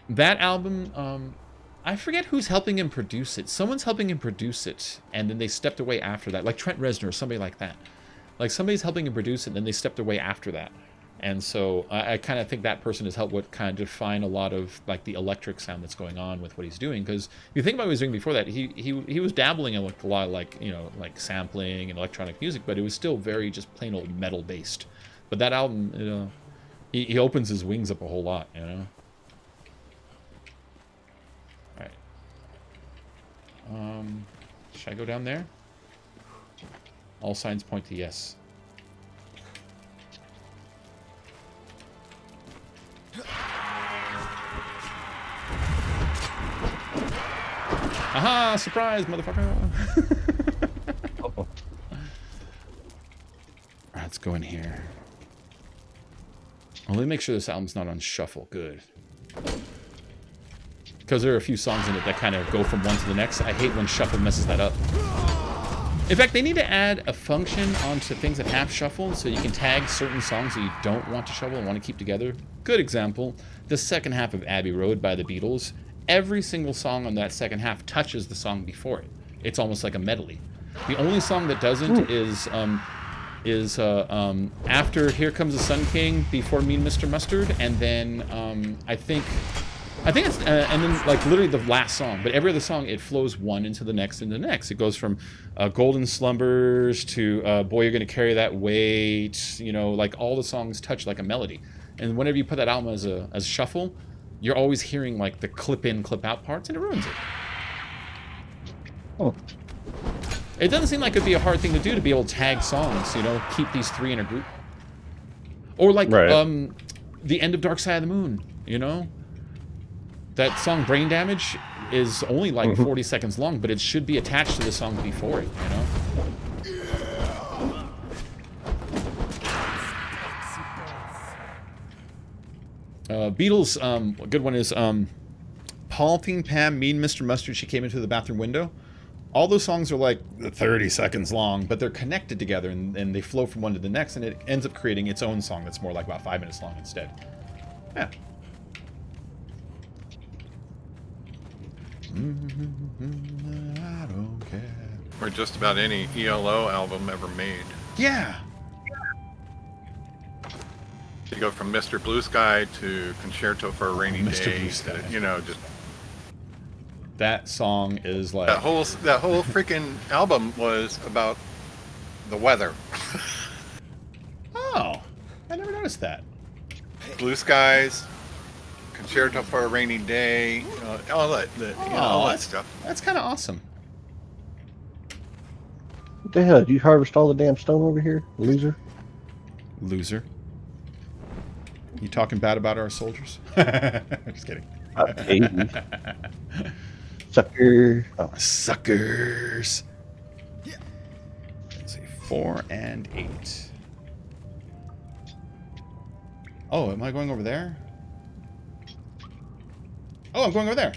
That album, I forget who's helping him produce it. Someone's helping him produce it, and then they stepped away after that. Like Trent Reznor or somebody like that. Like somebody's helping him produce it, and then they stepped away after that. And so I kind of think that person has helped what kind of define a lot of like the electric sound that's going on with what he's doing. Because if you think about what he was doing before that, he was dabbling in like a lot of like, you know, like sampling and electronic music, but it was still very just plain old metal based. But that album, you know, he opens his wings up a whole lot, you know. All right. Should I go down there? All signs point to yes. Aha! Surprise, motherfucker! Alright. go in here. Well, let me make sure this album's not on shuffle. Good. Because there are a few songs in it that kind of go from one to the next. I hate when shuffle messes that up. In fact, they need to add a function onto things that have shuffle so you can tag certain songs that you don't want to shuffle and want to keep together. Good example, the second half of Abbey Road by the Beatles. Every single song on that second half touches the song before it. It's almost like a medley. The only song that doesn't is after Here Comes the Sun King, before Me and Mr. Mustard, and then I think it's and then like literally the last song. But every other song, it flows one into the next and the next. It goes from Golden Slumbers to Boy You're Gonna Carry That Weight. You know, like all the songs touch like a melody. And whenever you put that album as a shuffle, you're always hearing like the clip in, clip out parts, and it ruins it. Oh. It doesn't seem like it'd be a hard thing to do to be able to tag songs, you know, keep these three in a group. Or like the end of Dark Side of the Moon, you know? That song Brain Damage is only like 40 seconds long, but it should be attached to the song before it, you know? Beatles, a good one is Paul, Theme, Pam, Me and Mr. Mustard, She Came Into the Bathroom Window. All those songs are like 30 seconds long, but they're connected together and they flow from one to the next, and it ends up creating its own song that's more like about 5 minutes long instead. Yeah. I don't care. Or just about any ELO album ever made. Yeah. You go from Mr. Blue Sky to Concerto for a Rainy Mr. Day. Blue Sky. You know, just that song is like that whole freaking album was about the weather. Oh, I never noticed that. Blue Skies, Concerto for a Rainy Day, all that stuff. That's kind of awesome. What the hell? Did you harvest all the damn stone over here, loser? Loser. You talking bad about our soldiers? Just kidding. Maybe. Sucker. Oh. Suckers. Let's see, 4 and 8. Oh, am I going over there? Oh, I'm going over there.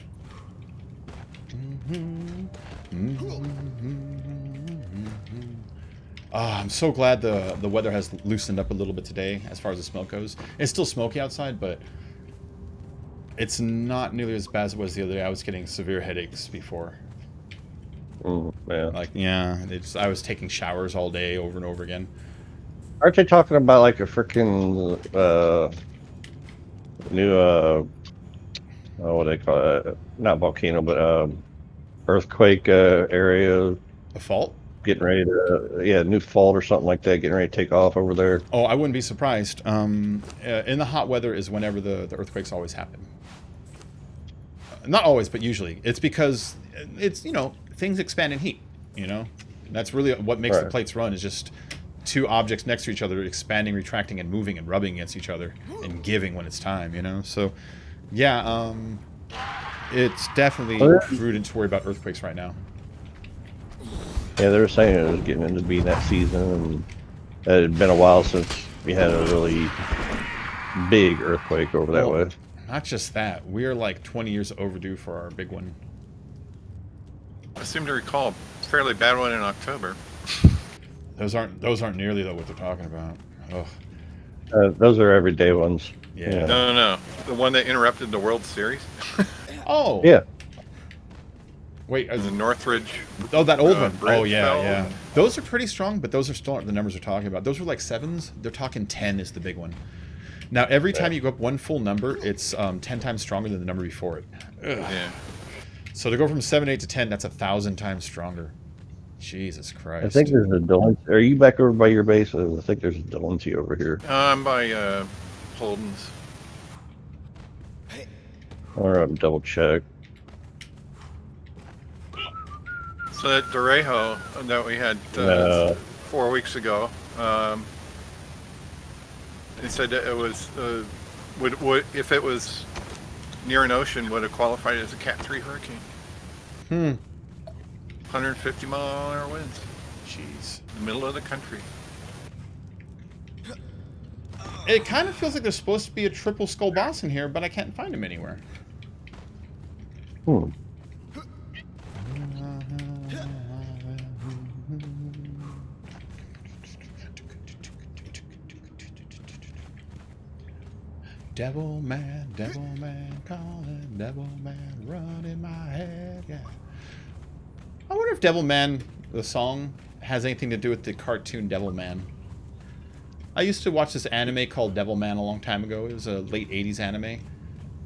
Oh, I'm so glad the weather has loosened up a little bit today as far as the smoke goes. It's still smoky outside, but it's not nearly as bad as it was the other day. I was getting severe headaches before. Yeah. Like, yeah, I was taking showers all day over and over again. Aren't they talking about like a freaking new what do they call it? Not volcano, but earthquake area. A fault? Getting ready to, new fault or something like that, getting ready to take off over there. Oh, I wouldn't be surprised. In the hot weather is whenever the earthquakes always happen. Not always, but usually. It's because it's, you know, things expand in heat, you know? That's really what makes the plates run, is just two objects next to each other expanding, retracting, and moving and rubbing against each other and giving when it's time, you know? So, yeah, it's definitely prudent to worry about earthquakes right now. Yeah, they were saying it was getting into being that season, and it had been a while since we had a really big earthquake over that way. Not just that, we are like 20 years overdue for our big one. I seem to recall a fairly bad one in October. Those aren't nearly though what they're talking about. Oh. Those are everyday ones. Yeah. No. The one that interrupted the World Series. Oh. Yeah. Wait, the Northridge. Oh, that old one. Oh, yeah, fell. yeah. Those are pretty strong, but those are still the numbers we're talking about. Those were like 7s. They're talking 10 is the big one. Now, every time you go up one full number, it's 10 times stronger than the number before it. Ugh. Yeah. So to go from 7, 8 to 10, that's 1,000 times stronger. Jesus Christ. I think there's a Delancey. Are you back over by your base? I think there's a Delancey over here. I'm by Holden's. Or double check. So that Durejo that we had 4 weeks ago, they said that it was would if it was near an ocean would have qualified as a Cat 3 hurricane. 150-mile-an-hour winds. Jeez. The middle of the country. It kind of feels like there's supposed to be a triple skull boss in here, but I can't find him anywhere. Hmm. Devil man, calling, devil man, run in my head, yeah. I wonder if Devil Man, the song, has anything to do with the cartoon Devil Man. I used to watch this anime called Devil Man a long time ago. It was a late 80s anime.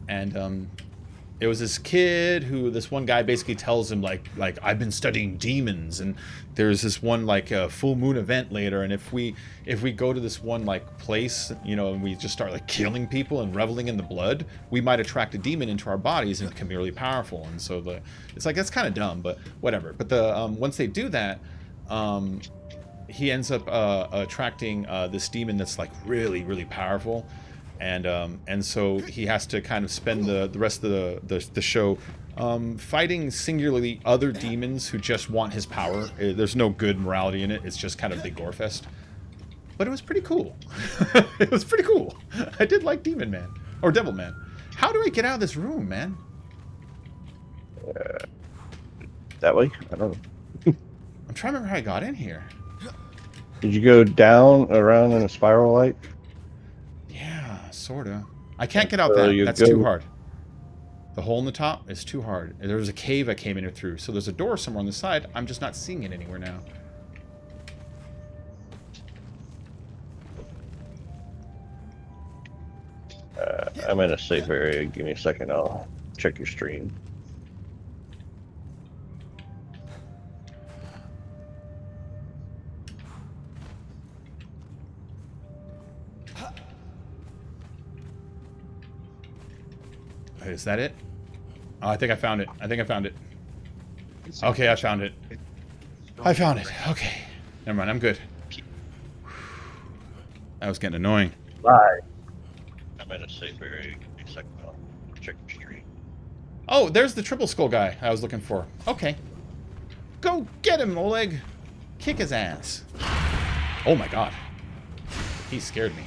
And it was this kid who, this one guy basically tells him, like I've been studying demons, and there's this one, like, full moon event later, and if we go to this one, like, place, you know, and we just start, like, killing people and reveling in the blood, we might attract a demon into our bodies and become really powerful. And so it's like, that's kind of dumb, but whatever. But once they do that, he ends up attracting this demon that's, like, really, really powerful. And so he has to kind of spend the rest of the show fighting singularly other demons who just want his power. There's no good morality in it. It's just kind of a big gore fest. But it was pretty cool. It was pretty cool. I did like Demon Man. Or Devil Man. How do I get out of this room, man? That way? I don't know. I'm trying to remember how I got in here. Did you go down around in a spiral light? Yeah, sorta. I can't get out that. That's too hard. The hole in the top is too hard. There was a cave I came in here through, so there's a door somewhere on the side. I'm just not seeing it anywhere now. I'm in a safe area. Give me a second. I'll check your stream. Is that it? Oh, I think I found it. I think I found it. Okay, I found it. I found it. Okay. Never mind, I'm good. That was getting annoying. Bye. I'm in a safe area. Give me a second. I'll check your stream. Oh, there's the triple skull guy I was looking for. Okay. Go get him, Oleg. Kick his ass. Oh my god. He scared me.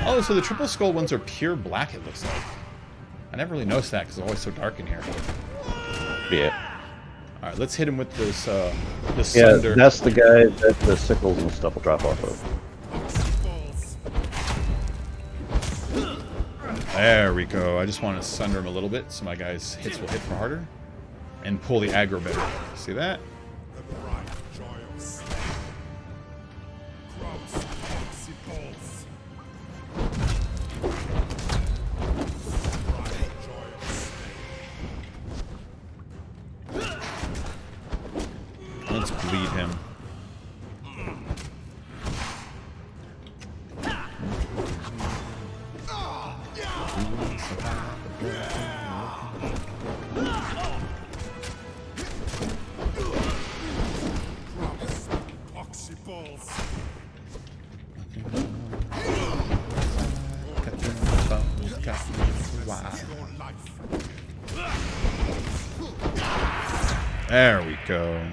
Oh, so the triple skull ones are pure black, it looks like. I never really noticed that because it's always so dark in here. Yeah. Alright, let's hit him with this, this yeah, thunder. That's the guy that the sickles and stuff will drop off of. There we go. I just want to sunder him a little bit so my guys' hits will hit for harder. And pull the aggro better. See that? Let's bleed him. There we go.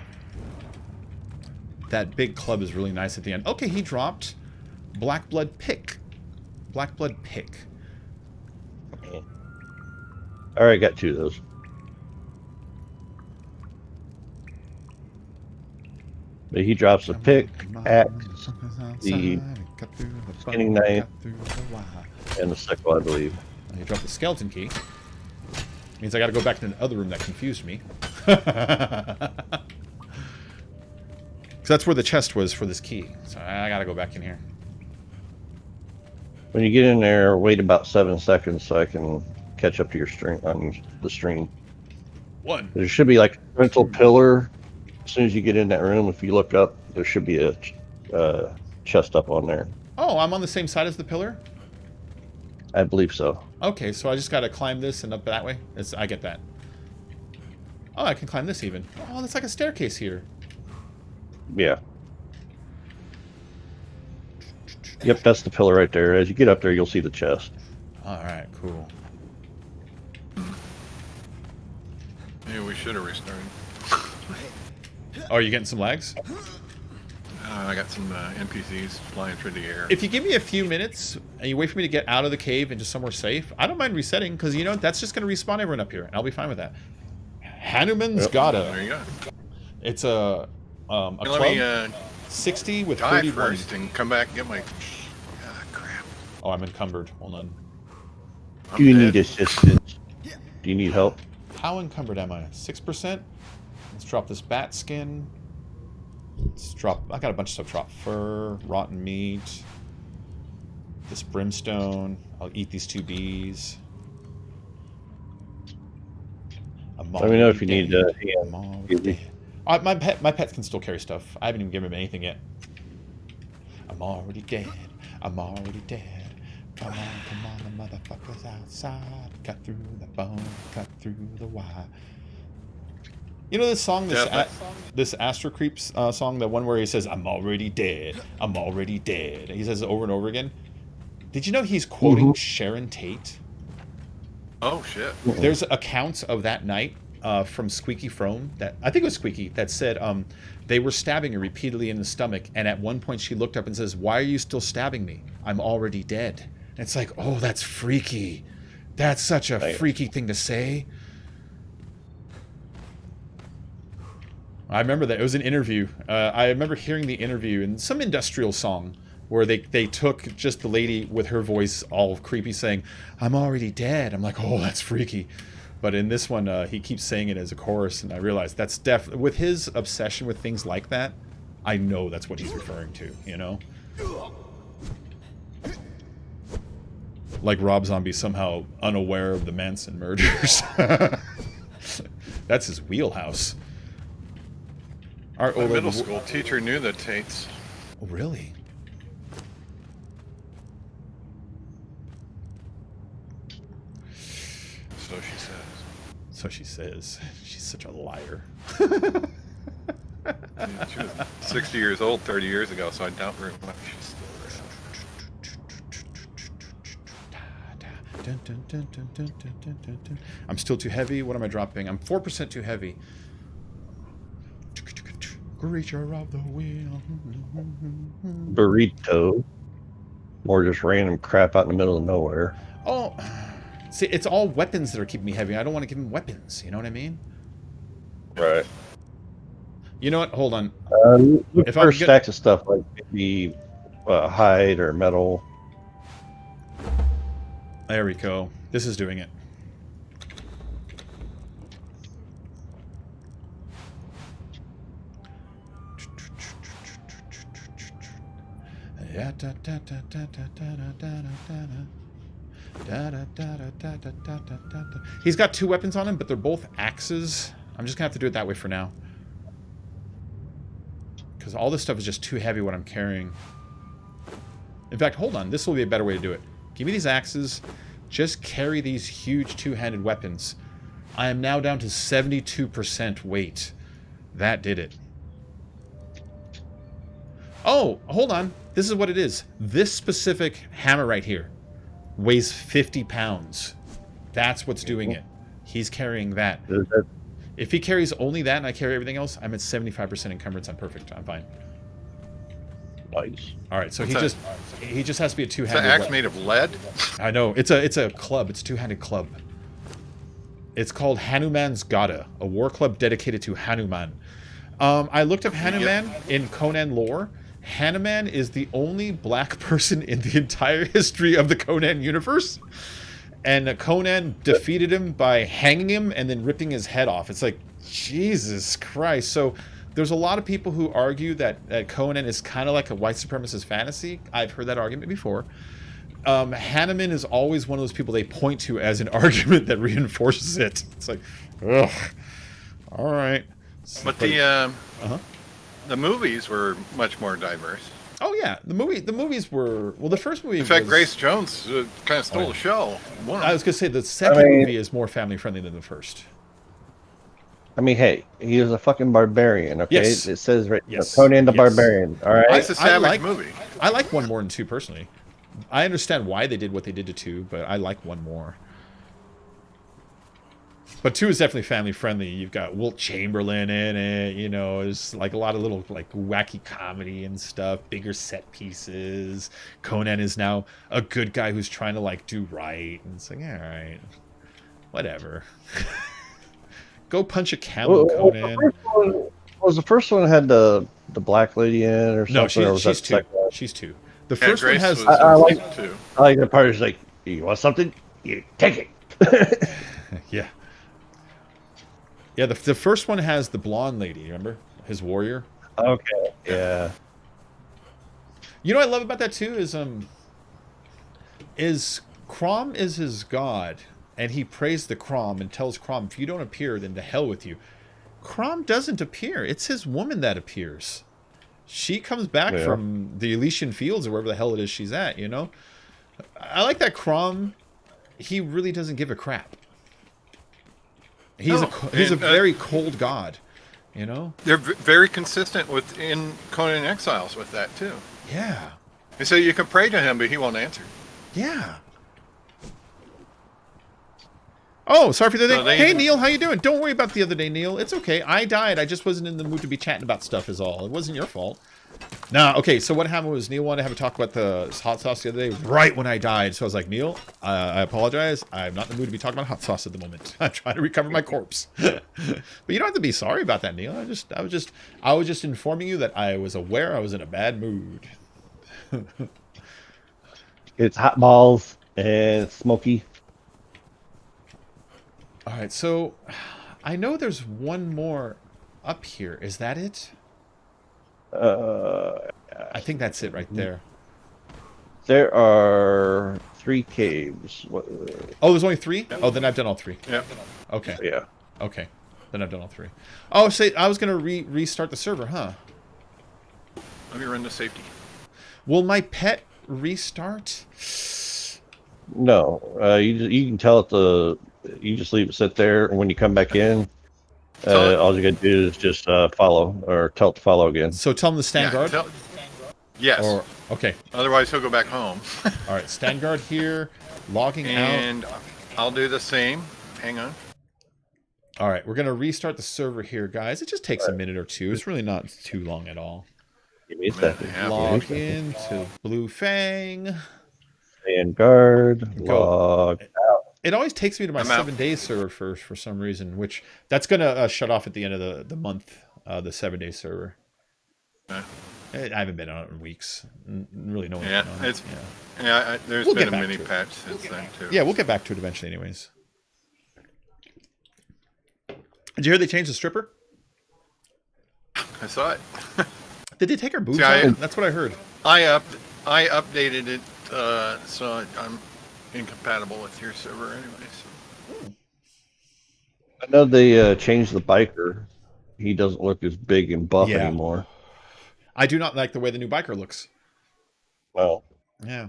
That big club is really nice at the end. Okay, he dropped Black Blood Pick. Black Blood Pick. Alright, got 2 of those. But he drops a pick, axe, the skinning knife, and the sickle, I believe. He dropped the skeleton key. Means I gotta go back to the other room that confused me. So that's where the chest was for this key. So I gotta go back in here. When you get in there, wait about 7 seconds so I can catch up to your stream on the stream. 1. There should be like a central pillar. As soon as you get in that room, if you look up, there should be a chest up on there. Oh, I'm on the same side as the pillar? I believe so. Okay, so I just gotta climb this and up that way? I get that. Oh, I can climb this even. Oh, that's like a staircase here. Yeah. Yep, that's the pillar right there. As you get up there, you'll see the chest. Alright, cool. Yeah, we should have restarted. Oh, are you getting some lags? I got some NPCs flying through the air. If you give me a few minutes and you wait for me to get out of the cave into somewhere safe, I don't mind resetting because you know that's just going to respawn everyone up here, and I'll be fine with that. Hanuman's Gata. There you go. It's a club. Let me 60 with die 31. first and come back and get my. Ah, crap. Oh, I'm encumbered. Hold on. Do you need assistance? Do you need help? How encumbered am I? 6%? Let's drop this bat skin. Let's drop... I got a bunch of stuff. Drop fur, rotten meat, this brimstone. I'll eat these 2 bees. Let me know if you need my pets can still carry stuff. I haven't even given him anything yet. I'm already dead. I'm already dead. Come on, the motherfuckers outside. Cut through the bone, cut through the wire. You know this song, this Astro Creeps song, the one where he says, I'm already dead, I'm already dead. He says it over and over again. Did you know he's quoting Sharon Tate? Oh, shit. There's accounts of that night from Squeaky Frome, that I think it was Squeaky, that said they were stabbing her repeatedly in the stomach, and at one point she looked up and says, why are you still stabbing me? I'm already dead. And it's like, oh, that's freaky. That's such a freaky thing to say. I remember that. It was an interview. I remember hearing the interview in some industrial song where they took just the lady with her voice all creepy saying, I'm already dead. I'm like, oh, that's freaky. But in this one, he keeps saying it as a chorus, and I realized that's definitely, with his obsession with things like that, I know that's what he's referring to, you know? Like Rob Zombie somehow unaware of the Manson murders. That's his wheelhouse. My middle school teacher knew the Tates. Oh, really? So she says. So she says. She's such a liar. Yeah, she was 60 years old 30 years ago, so I doubt very much she's still there. I'm still too heavy. What am I dropping? I'm 4% too heavy. Creature of the wheel. Burrito. Or just random crap out in the middle of nowhere. Oh, see, it's all weapons that are keeping me heavy. I don't want to give him weapons. You know what I mean? Right. You know what? Hold on. Look for stacks of stuff like maybe hide or metal. There we go. This is doing it. He's got 2 weapons on him, but they're both axes. I'm just gonna have to do it that way for now, because all this stuff is just too heavy what I'm carrying. In fact, hold on, this will be a better way to do it. Give me these axes, just carry these huge 2-handed weapons. I am now down to 72% weight. That did it. Oh, hold on. This is what it is. This specific hammer right here weighs 50 pounds. That's what's doing it. He's carrying that. If he carries only that and I carry everything else, I'm at 75% encumbrance. I'm perfect. I'm fine. Nice. All right, so he just has to be a 2-handed. Is that axe made of lead? I know. It's a club. It's a 2-handed club. It's called Hanuman's Gata, a war club dedicated to Hanuman. I looked up Hanuman in Conan lore. Hanuman is the only black person in the entire history of the Conan universe. And Conan defeated him by hanging him and then ripping his head off. It's like, Jesus Christ. So there's a lot of people who argue that Conan is kind of like a white supremacist fantasy. I've heard that argument before. Hanuman is always one of those people they point to as an argument that reinforces it. It's like, ugh. All right. But the movies were much more diverse. Oh yeah, the movies were, well, the first movie. In fact, Grace Jones kind of stole the show. I was gonna say the second movie is more family friendly than the first. I mean, hey, he was a fucking barbarian. Okay, yes. It says right. Yes. Conan the Barbarian. All right, it's a savage movie. I like 1 more than 2 personally. I understand why they did what they did to 2, but I like 1 more. But 2 is definitely family friendly. You've got Wilt Chamberlain in it, you know, there's like a lot of little like wacky comedy and stuff, bigger set pieces. Conan is now a good guy who's trying to like do right. And it's like, all right, whatever. Go punch a camel, Conan. Was the first one had the black lady in or something? No, or was she's that 2. She's 2. The first one has. I like the part is like, you want something? You take it. Yeah. Yeah, the first one has the blonde lady, remember? His warrior. Okay. Yeah. You know what I love about that too is Crom is his god, and he prays the Crom and tells Crom, if you don't appear, then to hell with you. Crom doesn't appear. It's his woman that appears. She comes back from the Elysian Fields or wherever the hell it is she's at, you know? I like that Crom, he really doesn't give a crap. He's a very cold god, you know? They're very consistent in Conan Exiles with that, too. Yeah. And so you can pray to him, but he won't answer. Yeah. Oh, sorry for the other day. Hey, Neil, how you doing? Don't worry about the other day, Neil. It's okay. I died. I just wasn't in the mood to be chatting about stuff is all. It wasn't your fault. Nah, okay, so what happened was Neil wanted to have a talk about the hot sauce the other day right when I died. So I was like, Neil, I apologize. I'm not in the mood to be talking about hot sauce at the moment. I'm trying to recover my corpse. But you don't have to be sorry about that, Neil. I was just informing you that I was aware I was in a bad mood. It's hot balls and smoky. All right, so I know there's one more up here. Is that it? I think that's it right there. There are 3 caves. Oh, there's only 3? Yep. Oh, then I've done all 3. Yeah. Okay. Yeah. Okay. Then I've done all 3. Oh, say I was gonna restart the server, huh? Let me run to safety. Will my pet restart? No. You can tell it you just leave it sit there, and when you come back in, all you gotta do is just follow or tell it to follow again. So tell him to stand guard? Yes. Or, okay. Otherwise, he'll go back home. All right, stand guard here, logging out. And I'll do the same. Hang on. All right, we're going to restart the server here, guys. It just takes a minute or 2. It's really not too long at all. Give me a second. Log in to Blue Fang. Stand guard. Log out. It always takes me to my 7-day server for some reason, which that's going to shut off at the end of the month, the 7-day server. Okay. I haven't been on it in weeks. Really no one. Yeah, there's been a mini patch since then, too. Yeah, we'll get back to it eventually anyways. Did you hear they changed the stripper? I saw it. Did they take her boobs out? That's what I heard. I updated it, so I'm incompatible with your server anyway. I know they changed the biker. He doesn't look as big and buff anymore. I do not like the way the new biker looks. Well, yeah.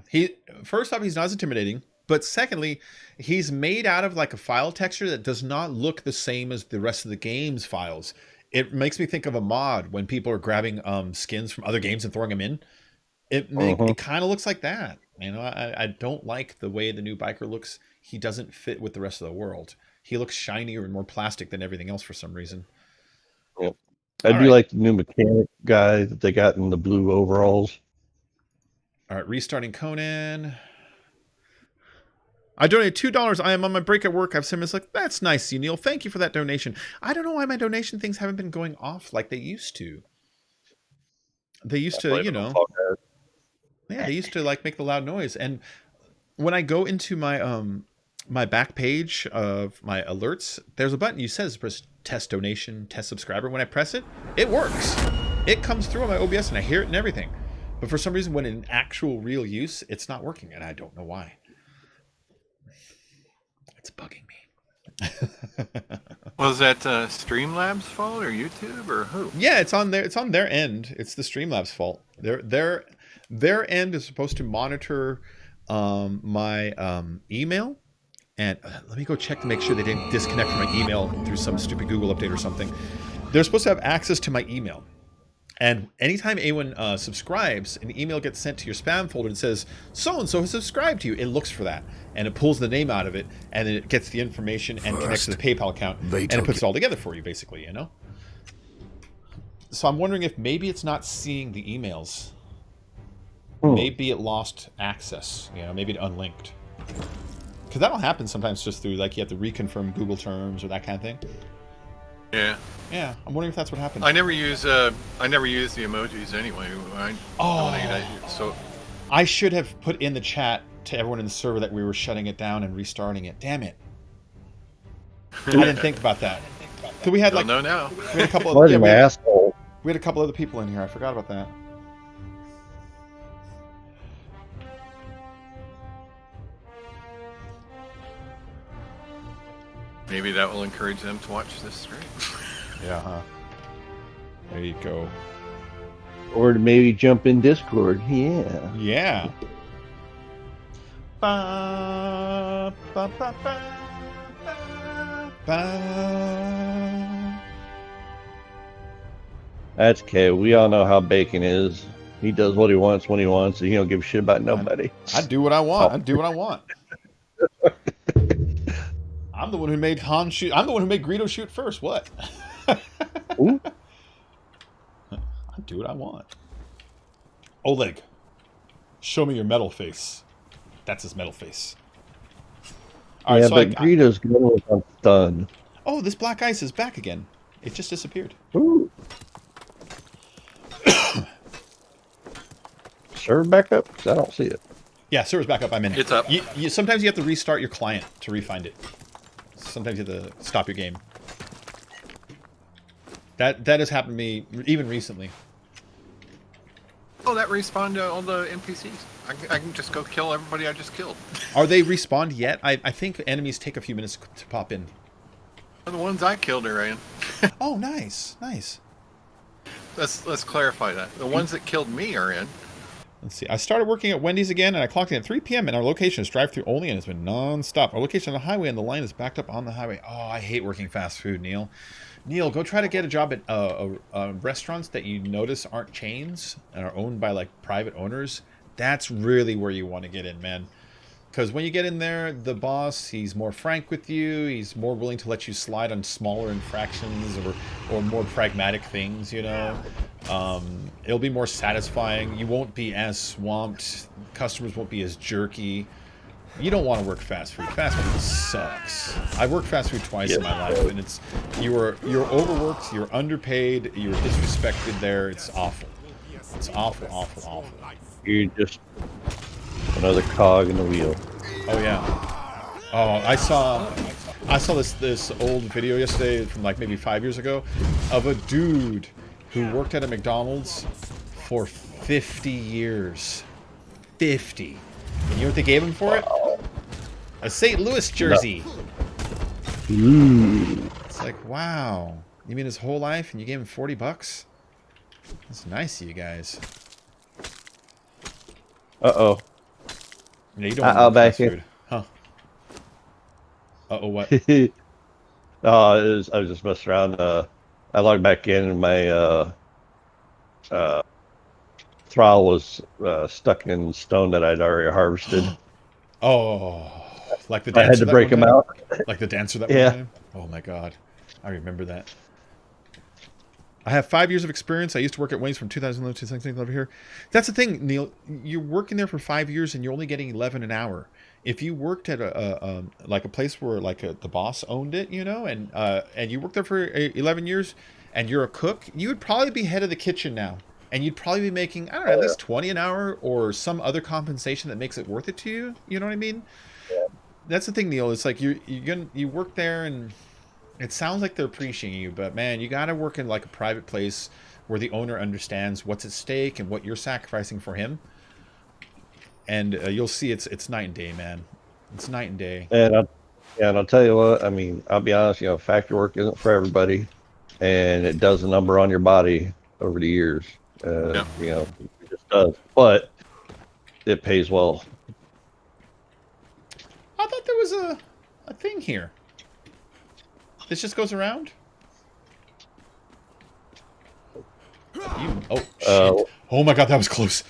First off, he's not as intimidating. But secondly, he's made out of like a file texture that does not look the same as the rest of the game's files. It makes me think of a mod when people are grabbing skins from other games and throwing them in. It kind of looks like that. You know, I don't like the way the new biker looks. He doesn't fit with the rest of the world. He looks shinier and more plastic than everything else for some reason. Yep. I do like the new mechanic guy that they got in the blue overalls. All right, restarting Conan. I donated $2. I am on my break at work. I've seen this like, that's nice, Neil. Thank you for that donation. I don't know why my donation things haven't been going off like they used to. They used to, you know. Yeah, they used to like make the loud noise. And when I go into my my back page of my alerts, there's a button you says press test donation, test subscriber. When I press it, it works. It comes through on my OBS and I hear it and everything. But for some reason, when in actual real use, it's not working, and I don't know why. It's bugging me. Was that Streamlabs' fault or YouTube or who? Yeah, it's on there. It's on their end. It's the Streamlabs' fault. Their end is supposed to monitor my email. And let me go check to make sure they didn't disconnect from my email through some stupid Google update or something. They're supposed to have access to my email. And anytime anyone subscribes, an email gets sent to your spam folder and says, so-and-so has subscribed to you. It looks for that, and it pulls the name out of it, and then it gets the information and connects to the PayPal account, and it puts it all together for you, basically, you know? So I'm wondering if maybe it's not seeing the emails. Maybe it lost access, you know, maybe it unlinked. Because that'll happen sometimes just through, like, you have to reconfirm Google terms or that kind of thing. Yeah. Yeah, I'm wondering if that's what happened. I never use the emojis anyway. So I should have put in the chat to everyone in the server that we were shutting it down and restarting it. Damn it! I didn't think about that. So we had like no now. We had a couple. We had a couple other people in here. I forgot about that. Maybe that will encourage them to watch this stream. Yeah, huh? There you go. Or to maybe jump in Discord. Yeah. Yeah. Ba, ba, ba, ba, ba, ba. That's okay. We all know how Bacon is. He does what he wants when he wants, and he don't give a shit about nobody. I do what I want. I do what I want. I'm the one who made Han shoot. I'm the one who made Greedo shoot first. What? Ooh. I do what I want. Oleg, show me your metal face. That's his metal face. All right, so but Greedo's going with on stun. Oh, this black ice is back again. It just disappeared. Ooh. Server back up? 'Cause I don't see it. Yeah, server's back up. I'm in it. It's up. Sometimes you have to restart your client to re-find it. Sometimes you have to stop your game. That has happened to me even recently. Oh, that respawned all the NPCs. I can just go kill everybody I just killed. Are they respawned yet? I think enemies take a few minutes to pop in. The ones I killed are in. Oh, nice, nice. Let's clarify that. The ones that killed me are in. Let's see. I started working at Wendy's again, and I clocked in at 3 p.m. and our location is drive-through only, and it's been non-stop. Our location on the highway, and the line is backed up on the highway. Oh, I hate working fast food, Neil. Neil, go try to get a job at restaurants that you notice aren't chains and are owned by, like, private owners. That's really where you want to get in, man. Because when you get in there, the boss, he's more frank with you. He's more willing to let you slide on smaller infractions or more pragmatic things, you know. It'll be more satisfying. You won't be as swamped. Customers won't be as jerky. You don't want to work fast food. Fast food sucks. I've worked fast food twice in my life, and you're overworked, you're underpaid, you're disrespected there. It's awful. It's awful, awful, awful. You're just another cog in the wheel. Oh yeah. Oh, I saw this old video yesterday from like maybe 5 years ago of a dude who worked at a McDonald's for 50 years. 50. And you know what they gave him for it? A St. Louis jersey. No. It's like, wow. You mean his whole life and you gave him $40? That's nice of you guys. Uh-oh. No, you don't want fast food. Huh. Uh-oh, what? I was just messing around. I logged back in and my thrall was stuck in stone that I'd already harvested. Oh, like the dancer I had to break him out. Like the dancer that one time? Oh my god. I remember that. I have 5 years of experience. I used to work at Wendy's from 2011 to 2016 over here. That's the thing, Neil. You're working there for 5 years and you're only getting 11 an hour. If you worked at a place where the boss owned it, you know, and you worked there for 11 years and you're a cook, you would probably be head of the kitchen now. And you'd probably be making, I don't know, at least 20 an hour or some other compensation that makes it worth it to you. You know what I mean? Yeah. That's the thing, Neil. It's like you work there and it sounds like they're appreciating you, but man, you got to work in like a private place where the owner understands what's at stake and what you're sacrificing for him. And you'll see it's night and day, man. It's night and day. And I'll tell you what, I mean, I'll be honest, you know, factory work isn't for everybody, and it does a number on your body over the years. You know, it just does. But it pays well. I thought there was a thing here. This just goes around? Oh, shit. Oh my god, that was close.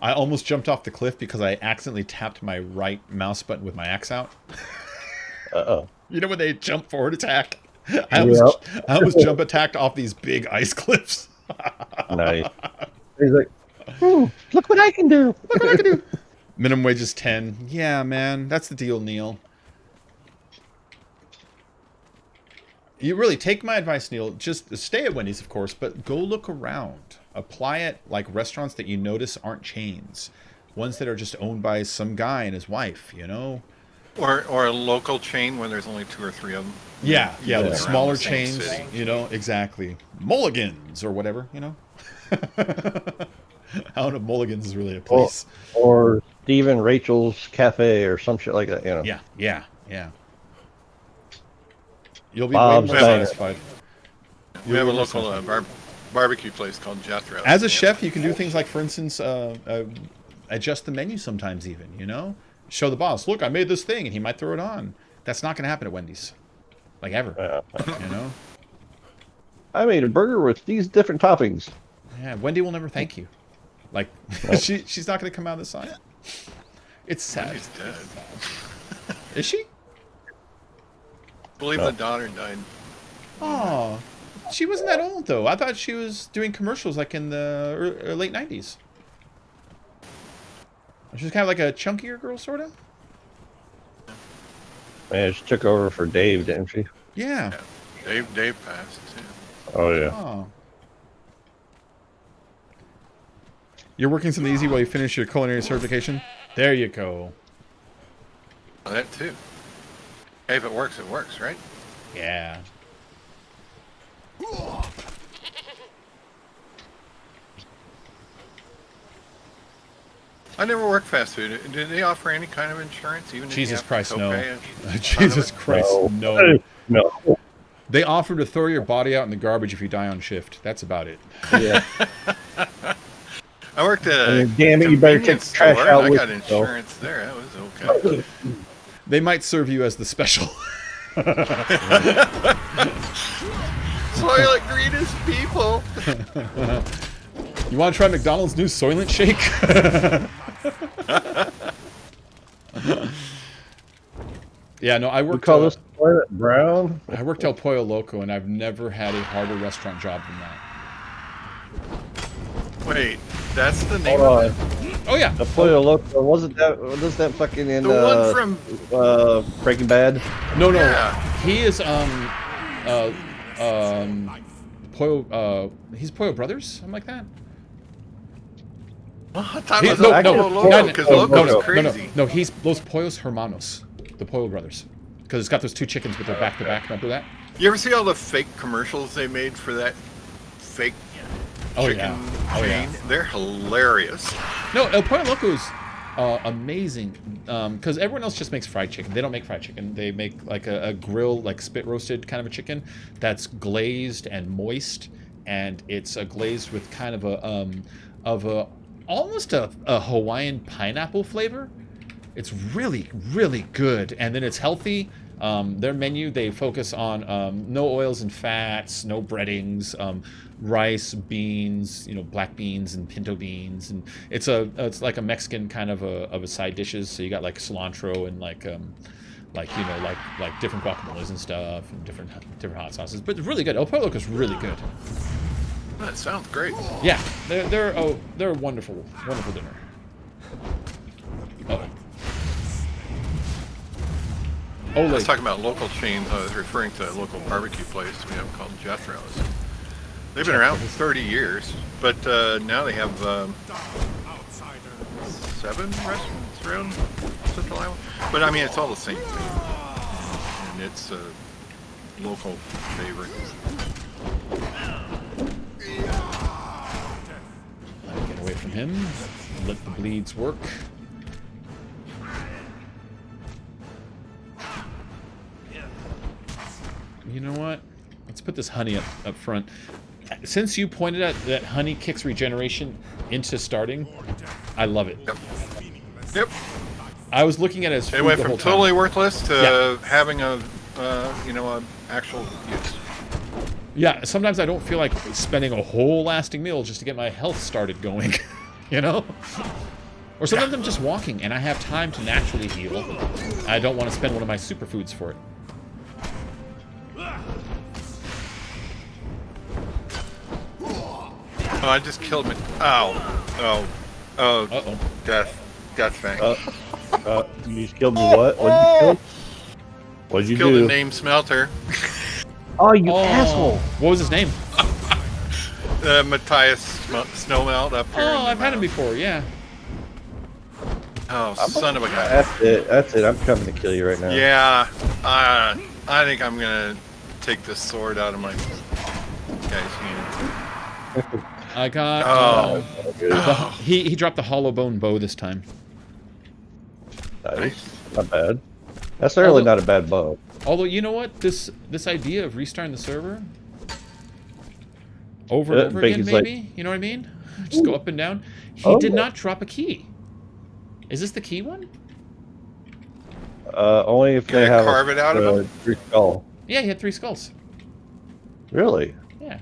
I almost jumped off the cliff because I accidentally tapped my right mouse button with my axe out. Uh-oh. You know when they jump forward attack? I almost jump attacked off these big ice cliffs. Nice. He's like, look what I can do. Look what I can do. Minimum wage is 10. Yeah, man. That's the deal, Neil. You really take my advice, Neil. Just stay at Wendy's, of course, but go look around. Apply it like restaurants that you notice aren't chains. Ones that are just owned by some guy and his wife, you know? Or a local chain when there's only 2 or 3 of them. Yeah, the smaller the same chains, city. you know, exactly. Mulligan's or whatever, you know? I don't know if Mulligan's is really a place. Or Stephen Rachel's Cafe or some shit like that, you know? Yeah. You'll be Bob's way more satisfied. We have a local barbecue place called Jethro's. As a chef, you can do things like, for instance, adjust the menu sometimes even, you know? Show the boss, look, I made this thing, and he might throw it on. That's not going to happen at Wendy's. Like, ever. You know? I made a burger with these different toppings. Yeah, Wendy will never thank you. Like, she's not going to come out of the side. It's sad. Wendy's dead. Is she? I believe the daughter died. Oh, she wasn't that old, though. I thought she was doing commercials, like, in the late 90s. She was kind of like a chunkier girl, sort of. Yeah, she took over for Dave, didn't she? Yeah. Dave passed, too. Oh, yeah. Oh. You're working something easy while you finish your culinary certification? There you go. Well, that, too. Hey, if it works, right? Yeah. I never worked fast food. Do they offer any kind of insurance? Even Jesus if you have Christ, no. copay? Jesus Christ, no. No. They offer to throw your body out in the garbage if you die on shift. That's about it. Yeah. I worked at a damn it, you better take the trash store, out and with I got you, insurance there. That was okay. They might serve you as the special. Soylent Green is people. You want to try McDonald's new Soylent Shake? Yeah, no, I worked. We call this Soylent Brown. I worked El Pollo Loco, and I've never had a harder restaurant job than that. Wait, that's the name Hold of on. it? Oh yeah, The Pollo Loco, wasn't that fucking in The one from Breaking Bad? no, Yeah. he is Pollo. He's Pollo Brothers, something like that. Oh, I thought He- it was no, Loco because Loco's crazy. No, he's Los Pollos Hermanos, the Pollo Brothers, because it's got those two chickens with their back to back. Remember that? You ever see all the fake commercials they made for that fake chicken chain? They're hilarious. No, El Pollo Loco is amazing because everyone else just makes fried chicken. They don't make fried chicken. They make like a grill, like spit roasted kind of a chicken that's glazed and moist, and it's glazed with kind of a almost a Hawaiian pineapple flavor. It's really, really good, and then it's healthy. Their menu, they focus on no oils and fats, no breadings, rice, beans, black beans and pinto beans, and it's like a Mexican kind of a side dishes. So you got like cilantro and like different guacamoles and stuff, and different hot sauces. But it's really good. El Pollo is really good. That sounds great. Yeah, they're a wonderful dinner. Uh-oh. I was talking about local chains. I was referring to a local barbecue place we have called Jethro's. They've been around for 30 years, but now they have 7 restaurants around Central Iowa. But I mean, it's all the same thing, and it's a local favorite. Get away from him. Let the bleeds work. You know what? Let's put this honey up front. Since you pointed out that honey kicks regeneration into starting, I love it. Yep. I was looking at it as food It went the from whole time. totally worthless to having a actual use. Yeah, sometimes I don't feel like spending a whole lasting meal just to get my health started going, you know? Or sometimes I'm just walking and I have time to naturally heal. I don't want to spend one of my superfoods for it. Oh, I just killed me. Ow. Oh. Oh. Uh-oh. Death fang. You just killed me what? What'd you kill? What'd you Killed do? a name smelter. Oh, you asshole! What was his name? Matthias Snowmelt up here. Oh, I've had him before, yeah. Oh, son of a gun. That's it. I'm coming to kill you right now. Yeah. I think I'm going to take this sword out of my guy's hand. I got... Oh. He dropped the hollow bone bow this time. Nice. Not bad. That's really not a bad bow. Although, you know what? This idea of restarting the server over and over again, maybe? Like, you know what I mean? Just go up and down. He did not drop a key. Is this the key one? Only if they have carve it out of him? 3 skull. Yeah, he had 3 skulls. Really? Yeah.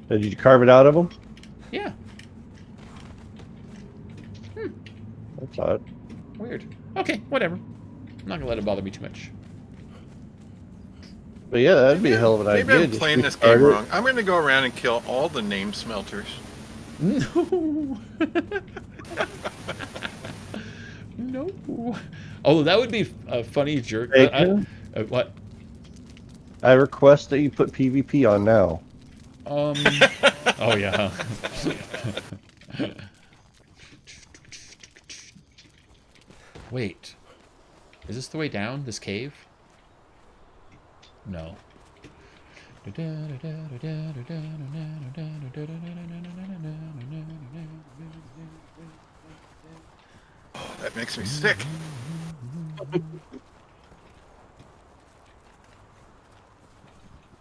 Did you carve it out of them? Yeah. That's odd. Weird. Okay, whatever. I'm not gonna let it bother me too much. But yeah, that'd be a hell of an idea. Maybe I'm playing this game wrong. I'm going to go around and kill all the name smelters. No. No. Although that would be a funny jerk. What? I request that you put PvP on now. Oh yeah. Wait. Is this the way down? This cave? No. Oh, that makes me sick.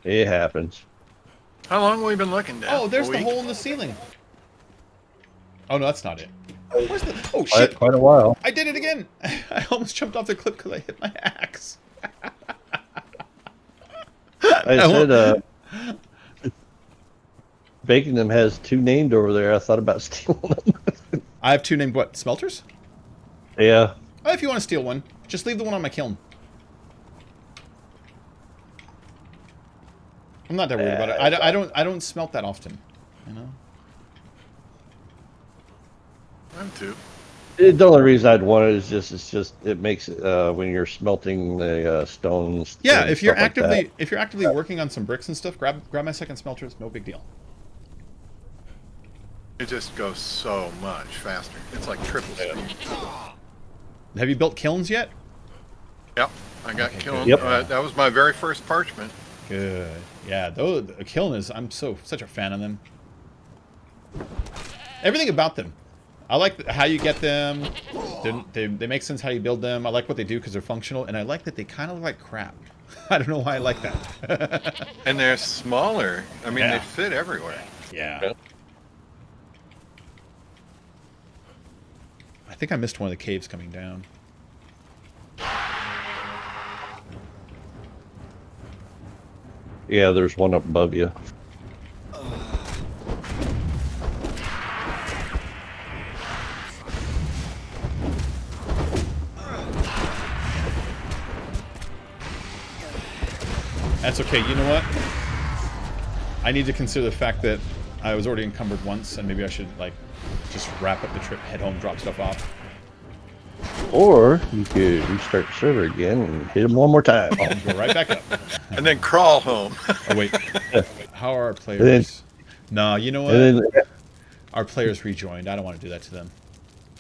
It happens. How long have we been looking down? Oh, there's the hole in the ceiling. Oh no, that's not it. Where's the... Oh shit! Quite a while. I did it again. I almost jumped off the cliff because I hit my axe. I said, Baking them has 2 named over there. I thought about stealing them. I have 2 named what? Smelters? Yeah. Oh, if you want to steal one, just leave the one on my kiln. I'm not that worried about it. I don't smelt that often, you know. I'm too. The only reason I'd want it is it makes it when you're smelting the stones. Yeah, if you're actively working on some bricks and stuff, grab my second smelter. It's no big deal. It just goes so much faster. It's like triple speed. Have you built kilns yet? Yep, I got kiln. Yep. That was my very first parchment. Good. Yeah, the kiln is. I'm such a fan of them. Everything about them. I like how you get them. They make sense how you build them. I like what they do because they're functional, and I like that they kind of look like crap. I don't know why I like that. And they're smaller. I mean, they fit everywhere. Yeah. I think I missed one of the caves coming down. Yeah, there's one up above you. That's okay. You know what? I need to consider the fact that I was already encumbered once, and maybe I should, like, just wrap up the trip, head home, drop stuff off. Or you could restart the server again and hit him one more time. Oh, go right back up. And then crawl home. Oh, wait. How are our players? No, you know what? Our players rejoined. I don't want to do that to them.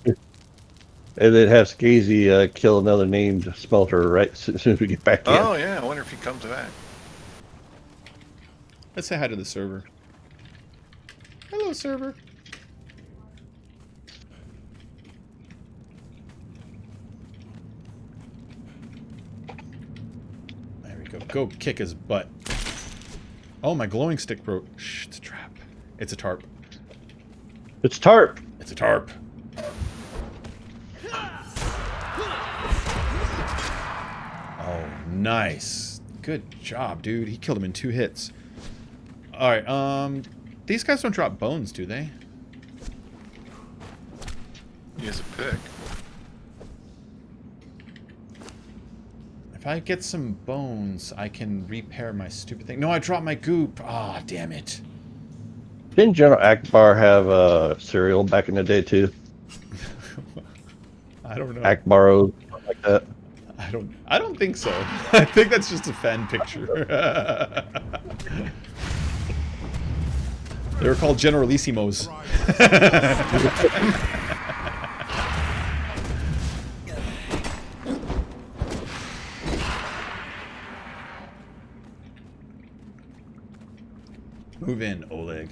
And then have Skazy kill another named smelter right as soon as we get back in. Oh, yeah. I wonder if he comes back. Let's say hi to the server. Hello, server. There we go. Go kick his butt. Oh, my glowing stick broke. Shh, it's a trap. It's a tarp. It's tarp. It's a tarp. Oh, nice. Good job, dude. He killed him in 2 hits. All right. These guys don't drop bones, do they? He has a pick. If I get some bones, I can repair my stupid thing. No, I dropped my goop. Ah, damn it. Didn't General Akbar have a cereal back in the day too? I don't know. Akbaro, something like that. I don't think so. I think that's just a fan picture. They were called Generalissimos. Move in, Oleg.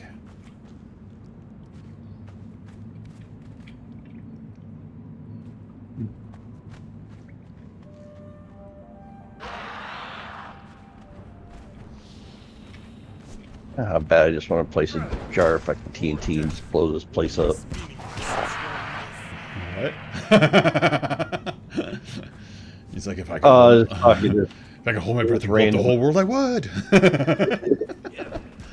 How bad I just want to place a jar of fucking TNT and just blow this place up. What? He's like, if I could hold my breath and blow up the whole world, I would.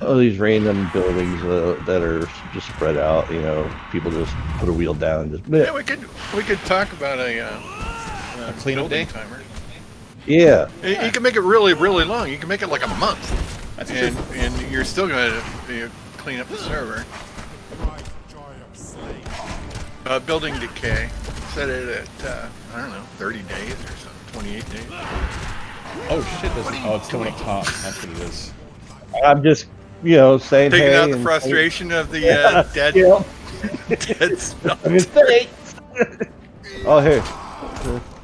All these random buildings that are just spread out, you know, people just put a wheel down and just. Yeah, we could talk about a cleanup day timer. Yeah. You can make it really, really long. You can make it like a month. That's true. And you're still going to clean up the server. Building decay. Set it at, I don't know, 30 days or something, 28 days. Oh shit, it's still up top. That's what it is. I'm just, you know, saying Taking hey out the frustration of the dead, dead spells. I mean, thanks. Oh, here.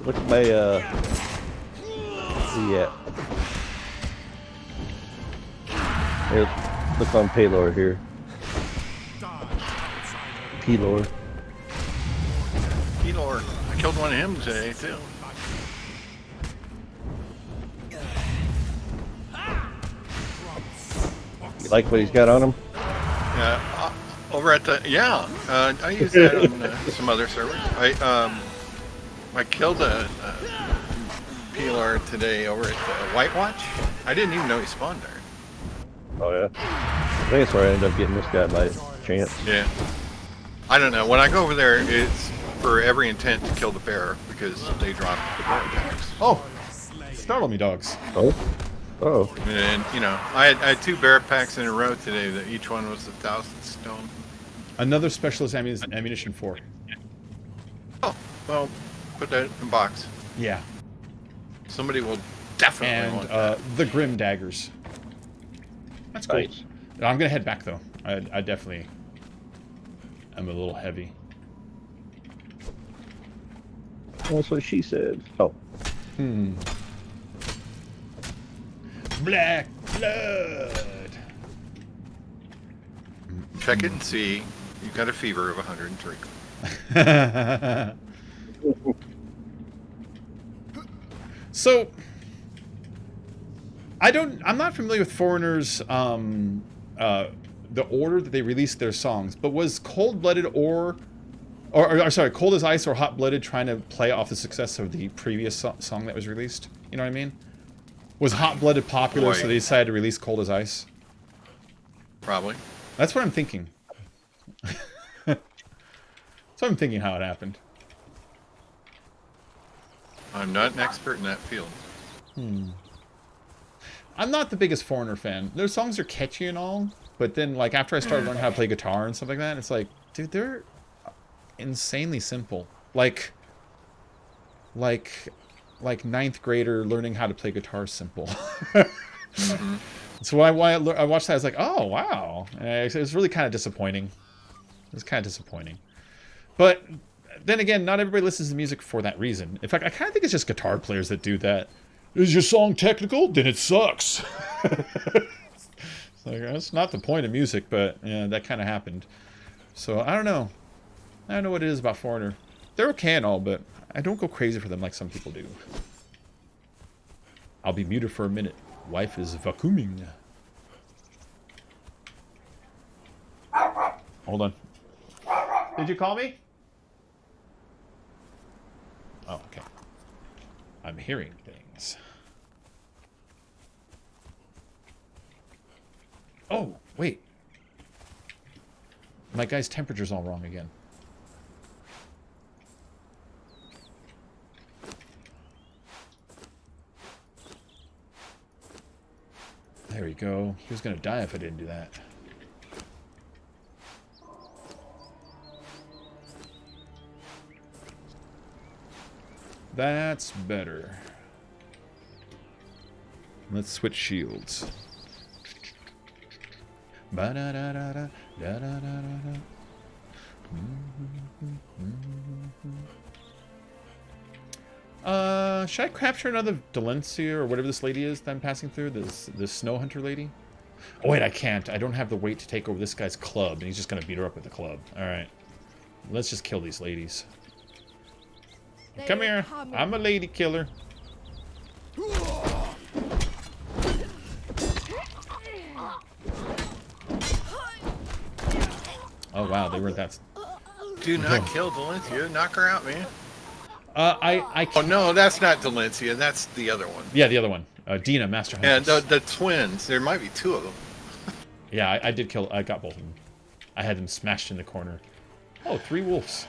Look at my, yeah. Here, look on Paylor here. Pelor. Pelor. I killed one of him today, too. You like what he's got on him? Over at the I use that on some other servers. I killed a Pelor today over at White Watch. I didn't even know he spawned there. Oh yeah. I think that's where I ended up getting this guy by chance. Yeah. I don't know. When I go over there, it's for every intent to kill the bear because they drop the bear attacks. Oh, startle me, dogs. Oh. Oh. And you know, I had 2 bear packs in a row today that each one was 1,000 stone. Another specialist ammunition 4. Oh, well, put that in a box. Yeah. Somebody will definitely want that. The Grim daggers. That's cool. Nice. I'm gonna head back though. I definitely am a little heavy. That's what she said. Oh. Black blood. Check it and see. You've got a fever of 103. So I'm not familiar with Foreigner's the order that they released their songs, but was Cold-Blooded or sorry, Cold as Ice or Hot-Blooded trying to play off the success of the previous song that was released? You know what I mean? Was Hot-Blooded popular, so they decided to release Cold as Ice? Probably. That's what I'm thinking. So I'm thinking how it happened. I'm not an expert in that field. I'm not the biggest Foreigner fan. Their songs are catchy and all, but then like after I started learning how to play guitar and stuff like that, it's like, dude, they're insanely simple. Like ninth grader learning how to play guitar is simple. Mm-hmm. So I watched that, I was like, oh wow, and it was really kind of disappointing. It was kind of disappointing, but then again, not everybody listens to music for that reason. In fact, I kind of think it's just guitar players that do that. Is your song technical? Then it sucks. It's like, that's not the point of music, but yeah, that kind of happened. So I don't know. I don't know what it is about Foreigner. They're okay and all, but I don't go crazy for them like some people do. I'll be muted for a minute. Wife is vacuuming. Hold on. Did you call me? Oh, okay. I'm hearing things. Oh, wait. My guy's temperature's all wrong again. There we go. He was going to die if I didn't do that. That's better. Let's switch shields. Ba-da-da-da-da, da-da-da-da-da. Should I capture another Delencia or whatever this lady is that I'm passing through? This snow hunter lady? Oh wait, I can't. I don't have the weight to take over this guy's club, and he's just gonna beat her up with the club. Alright. Let's just kill these ladies. Come here. I'm a lady killer. Oh wow, they weren't that. Do not kill Delencia. Knock her out, man. I Oh no, that's not Delencia. That's the other one. Yeah, the other one. Dina, Master Huntress. And the twins. There might be two of them. Yeah, I did kill. I got both of them. I had them smashed in the corner. Oh, 3 wolves.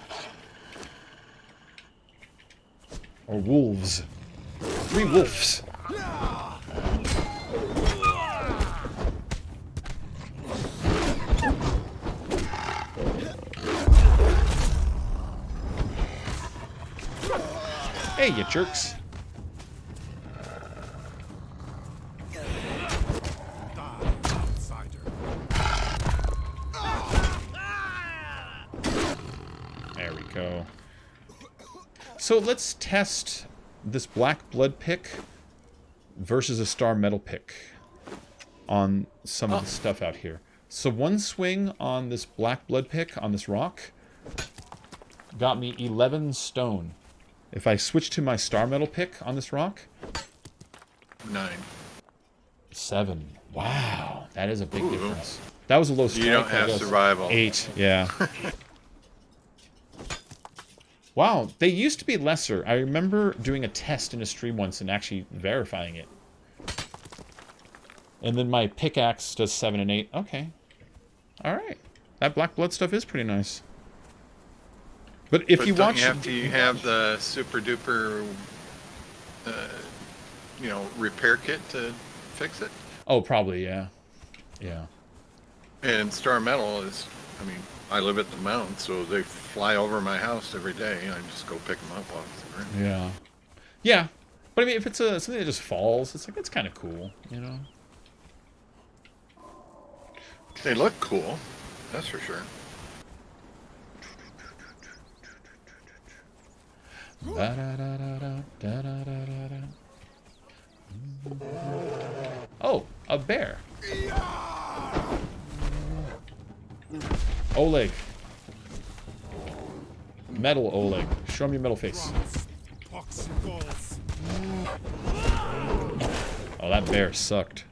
Or wolves. 3 wolves. Hey, you jerks. There we go. So let's test this black blood pick versus a star metal pick on some of the stuff out here. So one swing on this black blood pick on this rock got me 11 stone. If I switch to my star metal pick on this rock, 9. 7. Wow, that is a big difference. That was a low strike. You don't have survival. 8, yeah. Wow, they used to be lesser. I remember doing a test in a stream once and actually verifying it. And then my pickaxe does 7 and 8. Okay. Alright. That black blood stuff is pretty nice. But if you watch... you have the super duper, repair kit to fix it? Oh, probably, yeah. Yeah. And Star Metal is, I live at the mountain, so they fly over my house every day. I just go pick them up off the ground. Yeah. Yeah. But I mean, if it's something that just falls, it's like, it's kind of cool, you know? They look cool. That's for sure. Oh, a bear. Oleg. Metal Oleg. Show me your metal face. Oh, that bear sucked.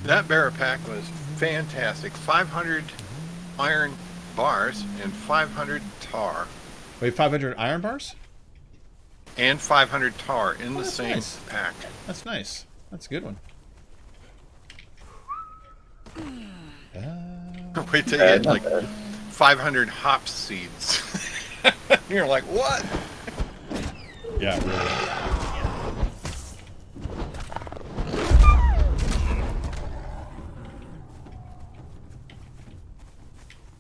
That bear pack was fantastic. 500 iron bars and 500 tar. Wait, 500 iron bars? And 500 tar in the same nice. pack. That's nice. That's a good one. Wait till you get like 500 hop seeds. You're like, what? Yeah, really.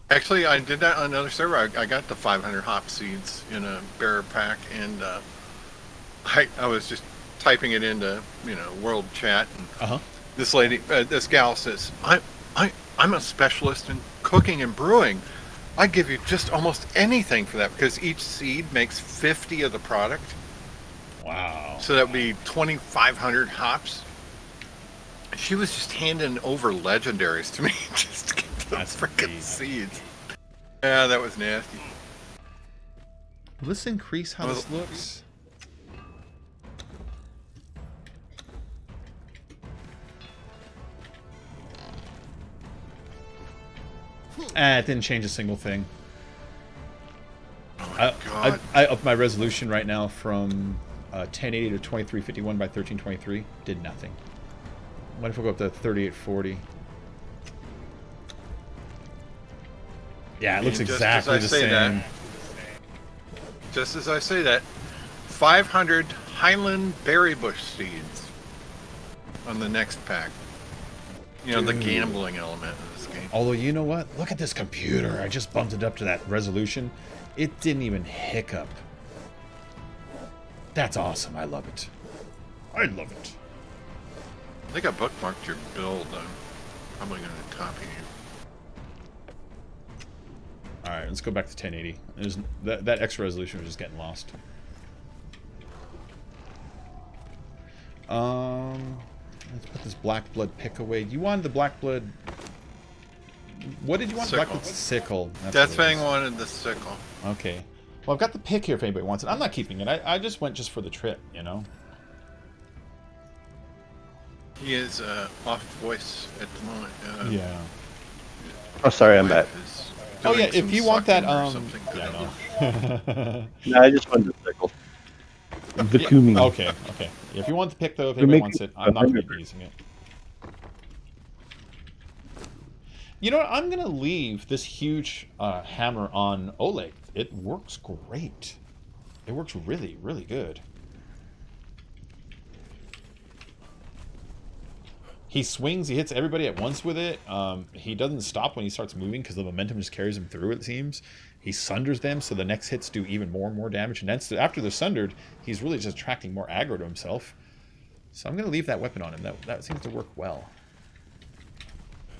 Actually, I did that on another server. I got the 500 hop seeds in a bearer pack, and I was just typing it into world chat, and this lady, this gal says, I'm a specialist in cooking and brewing. I give you just almost anything for that because each seed makes 50 of the product. Wow. So that would be 2,500 hops. She was just handing over legendaries to me just to get those freaking seeds. Yeah, that was nasty. Will this increase how this looks? It didn't change a single thing. God. I upped my resolution right now from 1080 to 2351 by 1323. Did nothing. What if we go up to 3840? Yeah, it looks exactly the same. Just as I say that, 500 Highland berry bush seeds on the next pack. You know, the gambling element of this game. Although, you know what? Look at this computer. I just bumped it up to that resolution. It didn't even hiccup. That's awesome. I love it. I love it. I think I bookmarked your build. I'm probably going to copy you. All right, let's go back to 1080. That extra resolution was just getting lost. Let's put this black blood pick away. You wanted the black blood. What did you want? Sickle. Black blood sickle. Deathfang wanted the sickle. Okay. Well, I've got the pick here if anybody wants it. I'm not keeping it. I just went just for the trip, you know. He is off voice at the moment. Yeah. Oh, sorry, I'm back. Oh yeah, if you want that, yeah, no. No, I just wanted the sickle. The Kumi. Okay. If you want the pick though, if anybody wants it, I'm not going to be using it. You know what? I'm going to leave this huge hammer on Oleg. It works great. It works really, really good. He swings, he hits everybody at once with it. He doesn't stop when he starts moving because the momentum just carries him through, it seems. He sunders them, so the next hits do even more and more damage. And then after they're sundered, he's really just attracting more aggro to himself. So I'm going to leave that weapon on him. That seems to work well.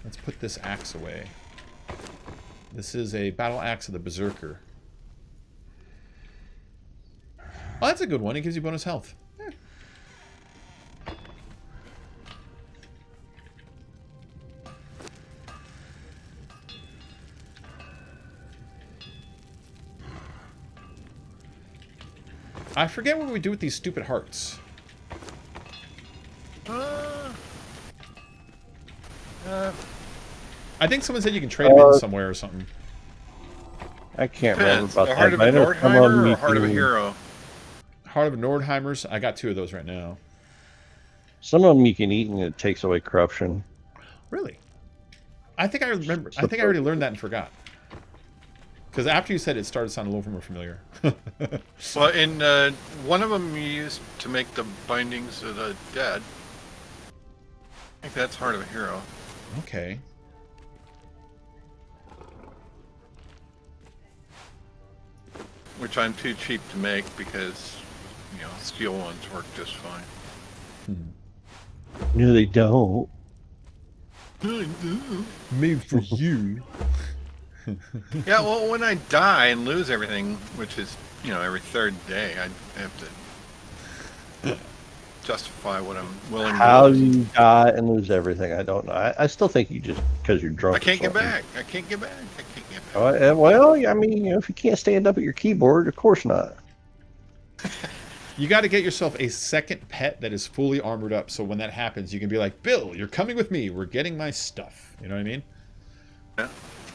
Let's put this axe away. This is a battle axe of the Berserker. Oh, that's a good one. It gives you bonus health. I forget what we do with these stupid hearts. I think someone said you can trade them in somewhere or something. I can't remember about that. Heart of a Nordheimer or Heart of a Hero? Heart of a Nordheimers. I got 2 of those right now. Some of them you can eat and it takes away corruption. Really? I think I remember. I think I already learned that and forgot. Because after you said it started sounding a little more familiar. Well, in one of them you used to make the bindings of the dead. I think that's Heart of a Hero. Okay. Which I'm too cheap to make because, you know, steel ones work just fine. No, they don't. Made for you. Yeah, well, when I die and lose everything, which is, you know, every 3rd day, I have to justify what I'm willing to do. How do you die and lose everything? I don't know. I still think you just, because you're drunk. I can't get back. I can't get back. Well, I mean, you know, if you can't stand up at your keyboard, of course not. You got to get yourself a second pet that is fully armored up, so when that happens, you can be like, Bill, you're coming with me. We're getting my stuff. You know what I mean? Yeah.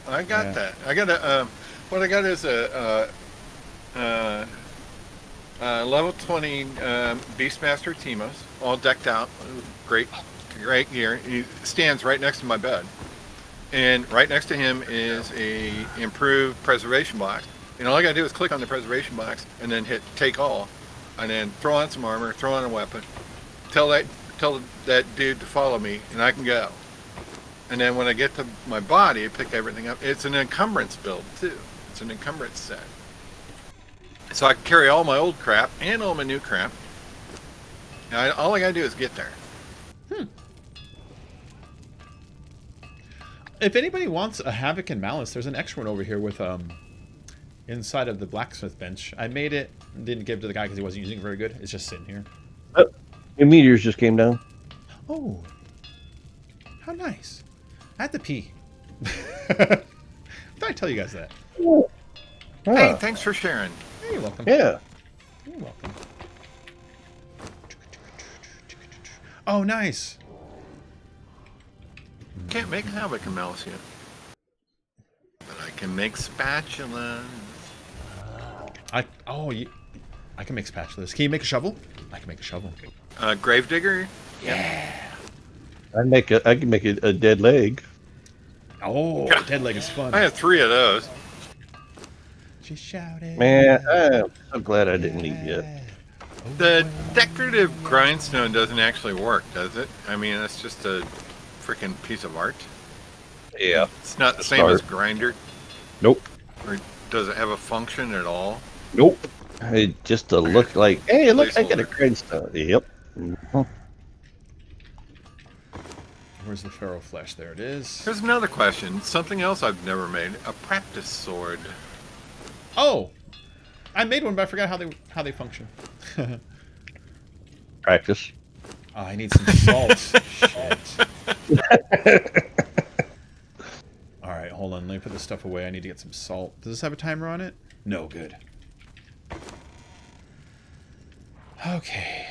I got that. I got a. What I got is a level 20 Beastmaster Timos, all decked out, great gear. He stands right next to my bed, and right next to him is a improved preservation box. And all I gotta do is click on the preservation box and then hit take all, and then throw on some armor, throw on a weapon, tell that dude to follow me, and I can go. And then when I get to my body, I pick everything up. It's an encumbrance build, too. It's an encumbrance set. So I can carry all my old crap and all my new crap. And all I gotta do is get there. If anybody wants a Havoc and Malice, there's an extra one over here with inside of the blacksmith bench. I made it, didn't give it to the guy because he wasn't using it very good. It's just sitting here. Oh, your meteors just came down. Oh, how nice. I had to pee. Did I tell you guys that? Yeah. Hey, thanks for sharing. Hey, you're welcome. Yeah. You're welcome. Oh, nice. Can't make Havoc and Malice yet. But I can make spatulas. I can make spatulas. Can you make a shovel? I can make a shovel. Gravedigger? Yeah. I can make a dead leg. Oh, dead leg is fun. I have 3 of those. She shouted. Man, I'm so glad I didn't leave yet. The decorative grindstone doesn't actually work, does it? I mean, it's just a freaking piece of art. Yeah. It's not the same as grinder. Nope. Or does it have a function at all? Nope. It just to look like, hey, look, I got a grindstone. Yep. Mm-hmm. Where's the pharaoh flesh? There it is. Here's another question. Something else I've never made. A practice sword. Oh! I made one, but I forgot how they function. Practice. Oh, I need some salt. Shit. Alright, hold on. Let me put this stuff away. I need to get some salt. Does this have a timer on it? No, good. Okay.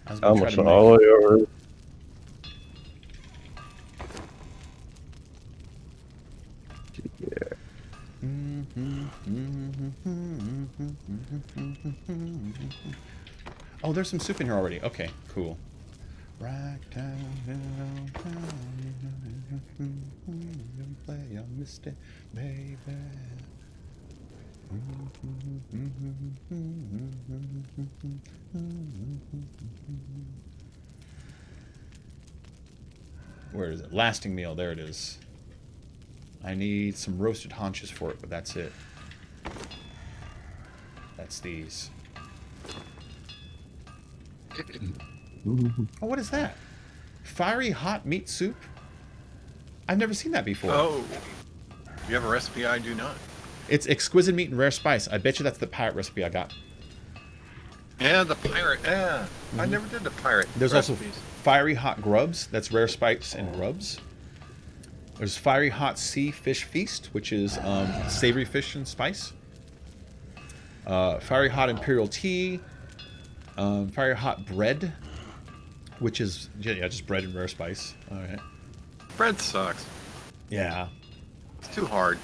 I was gonna try to all the way over. Oh, there's some soup in here already. Okay, cool. Right down, play a mistake, baby. Where is it? Lasting meal. There it is. I need some roasted haunches for it, but that's it. That's these. Oh, what is that? Fiery hot meat soup? I've never seen that before. Oh. You have a recipe? I do not. It's exquisite meat and rare spice. I bet you that's the pirate recipe I got. Yeah, the pirate. Yeah. I never did the pirate There's recipes. also fiery hot grubs. That's rare spice and grubs. There's fiery hot sea fish feast, which is savory fish and spice. Fiery hot imperial tea. Fiery hot bread, which is just bread and rare spice. All right. Bread sucks. Yeah. It's too hard.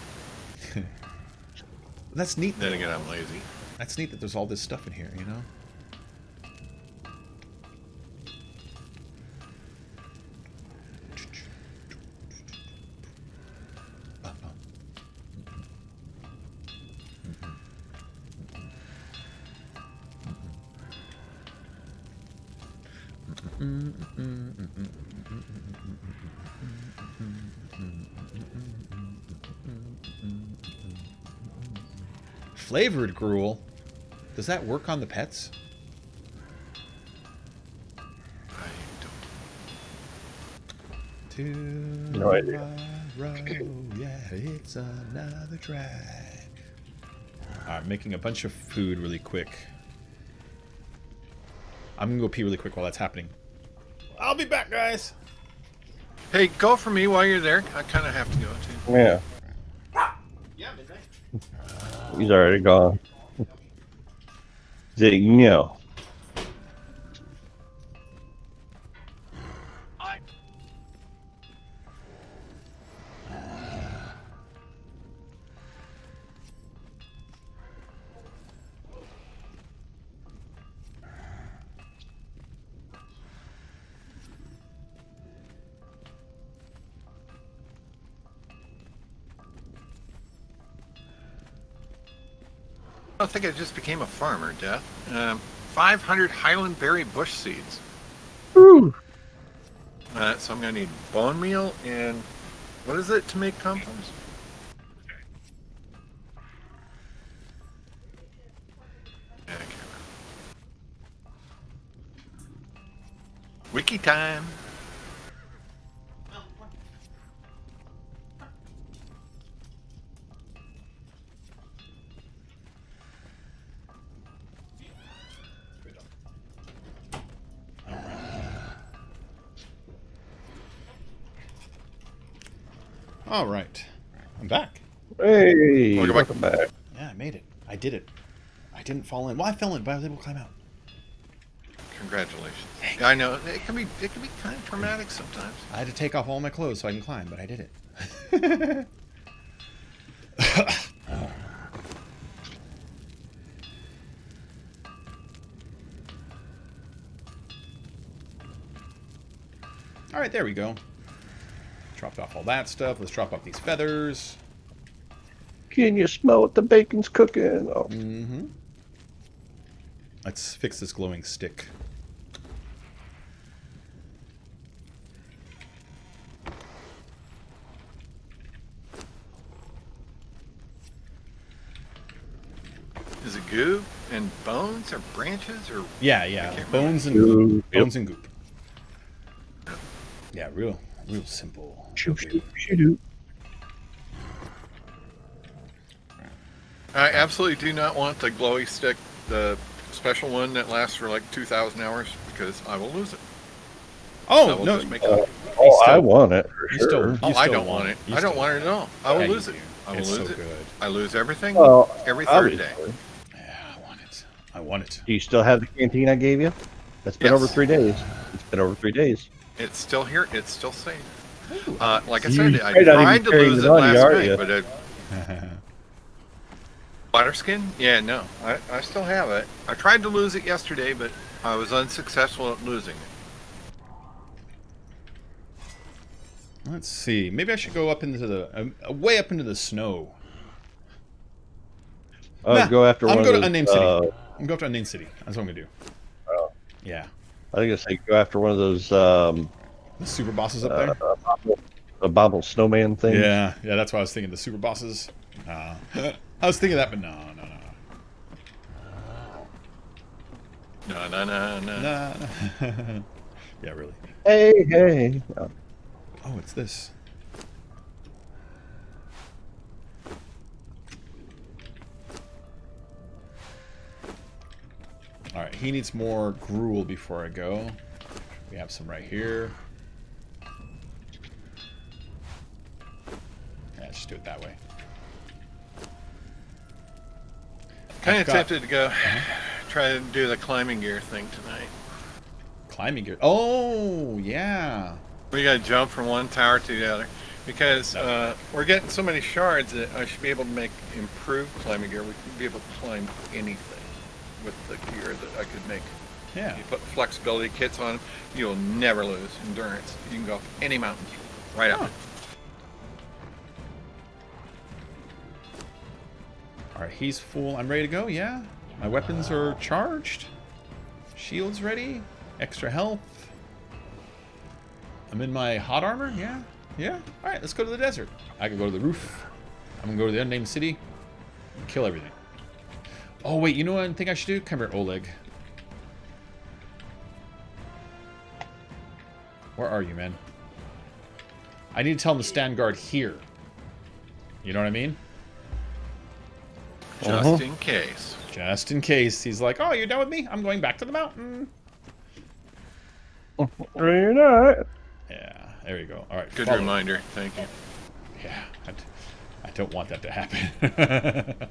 That's neat. Then again, I'm lazy. That's neat that there's all this stuff in here, you know? Flavored gruel? Does that work on the pets? I don't. No idea. Yeah, it's another drag. Alright, making a bunch of food really quick. I'm gonna go pee really quick while that's happening. I'll be back, guys. Hey, go for me while you're there. I kind of have to go too. Yeah. Yeah, midnight. He's already gone. No. I think I just became a farmer, Death. 500 Highland Berry bush seeds. Woo. So I'm going to need bone meal and what is it to make compost? Yeah, I can't remember. Wiki time. All right, I'm back. Hey, Welcome back. Yeah, I made it. I did it. I didn't fall in. Well, I fell in, but I was able to climb out. Congratulations. I know it can be kind of traumatic sometimes. I had to take off all my clothes so I can climb, but I did it. All right, there we go. Dropped off all that stuff. Let's drop off these feathers. Can you smell what the bacon's cooking? Oh. Mm-hmm. Let's fix this glowing stick. Is it goo and bones or branches or? Yeah. Bones and goop. Bones and goop. Yeah, real simple. Shoot. I absolutely do not want the glowy stick, the special one that lasts for like 2,000 hours, because I will lose it. Oh, no. I want it for sure. I don't want it. I don't want it at all. I will lose it. I will lose it. Good. I lose everything every third day. Yeah, I want it. Do you still have the canteen I gave you? That's been over 3 days. It's been over 3 days. It's still here. It's still safe. Ooh. Like I said, I tried to lose it last night, but Butterskin? Yeah, no. I still have it. I tried to lose it yesterday, but I was unsuccessful at losing it. Let's see. Maybe I should go up into the way up into the snow. Go after one of those. Unnamed City. I'm going after Unnamed City. That's what I'm gonna do. Oh. Yeah. I think I say go after one of those. The super bosses up there. Abominable snowman thing. Yeah. That's what I was thinking. The super bosses. I was thinking that, but no. No. Yeah, really. Hey. Oh, it's this. All right, he needs more gruel before I go. We have some right here. Yeah, just do it that way. Kind of tempted to go try to do the climbing gear thing tonight. Climbing gear. Oh, yeah. We got to jump from one tower to the other. Because we're getting so many shards that I should be able to make improved climbing gear. We could be able to climb anything with the gear that I could make. Yeah. You put flexibility kits on, you'll never lose endurance. You can go up any mountain, right up. Alright, he's full. I'm ready to go, yeah. My weapons are charged. Shield's ready. Extra health. I'm in my hot armor, yeah. Alright, let's go to the desert. I can go to the roof. I'm gonna go to the unnamed city. And kill everything. Oh, wait, you know what I think I should do? Come here, Oleg. Where are you, man? I need to tell him to stand guard here. You know what I mean? Just in case. Just in case. He's like, oh, you're done with me? I'm going back to the mountain. You're not. Yeah, there you go. All right. Good reminder. Thank you. Yeah, I don't want that to happen.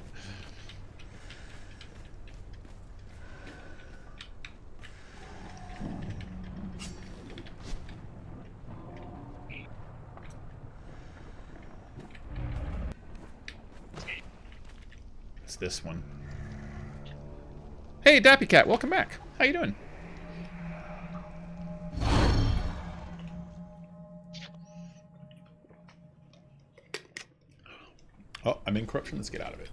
It's this one. Hey, Dappy Cat, welcome back. How you doing? Oh, I'm in corruption. Let's get out of it.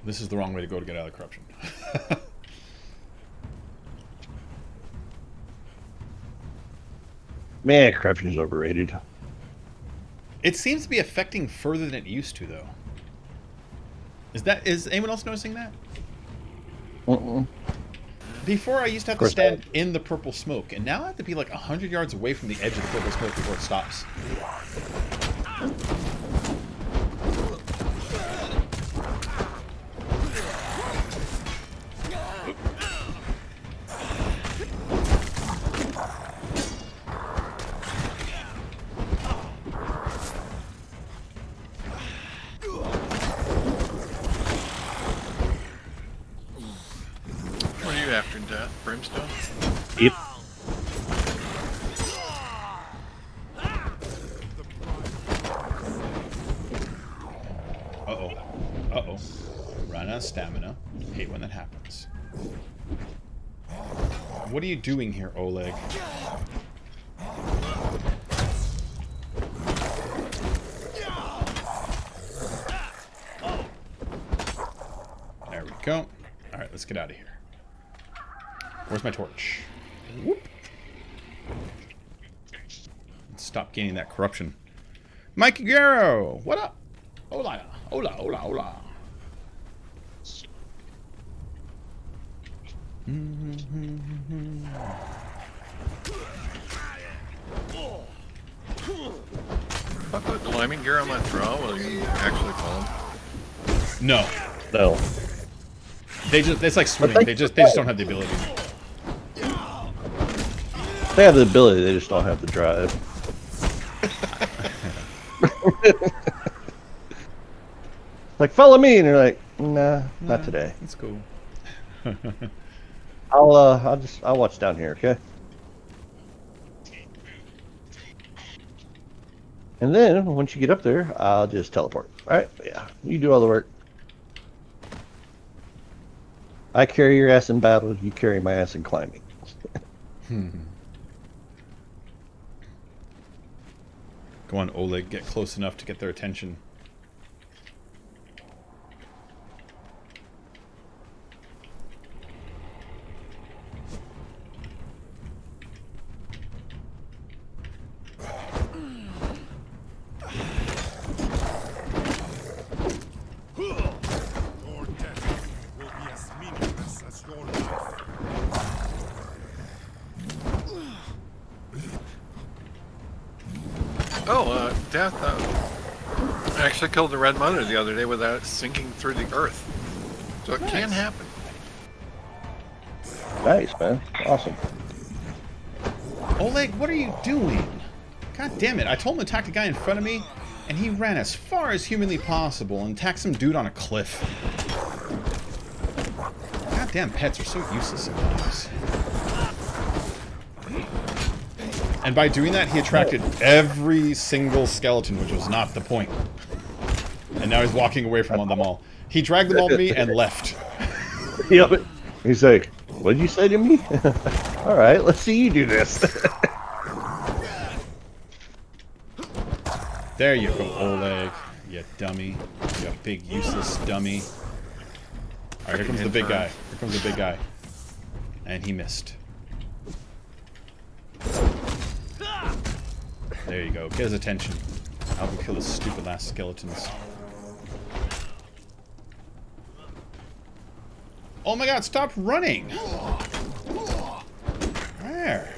This is the wrong way to go to get out of corruption. Man, corruption's overrated. It seems to be affecting further than it used to, though. Is anyone else noticing that? Before, I used to have to stand in the purple smoke, and now I have to be like 100 yards away from the edge of the purple smoke before it stops. after death, brimstone? Yep. Uh-oh. Uh-oh. Run out of stamina. Hate when that happens. What are you doing here, Oleg? There we go. Alright, let's get out of here. Where's my torch? Whoop. Let's stop gaining that corruption. Mikey Guerrero! What up? Hola, hola, hola, hola. If I put climbing gear on my throw, will you actually fall? No. No. It's like swimming. They just don't have the ability. They have the ability, they just don't have the drive. Like, follow me, and you're like, nah, not today. That's cool. I'll watch down here, okay? And then once you get up there, I'll just teleport. All right? Yeah, you do all the work. I carry your ass in battle. You carry my ass in climbing. Go on, Oleg. Get close enough to get their attention. Death actually killed the Red Mother the other day without it sinking through the earth. So it can happen. Nice, man. Awesome. Oleg, what are you doing? God damn it. I told him to attack the guy in front of me, and he ran as far as humanly possible and attacked some dude on a cliff. Goddamn pets are so useless sometimes. And by doing that, he attracted every single skeleton, which was not the point. And now he's walking away from them all. He dragged them all to me and left. Yep. He's like, what did you say to me? All right, let's see you do this. There you go, Oleg. You dummy. You big useless dummy. Alright, here comes the big guy. Here comes the big guy. And he missed. There you go. Get his attention. I'll go kill the stupid last skeletons. Oh my god, stop running! There.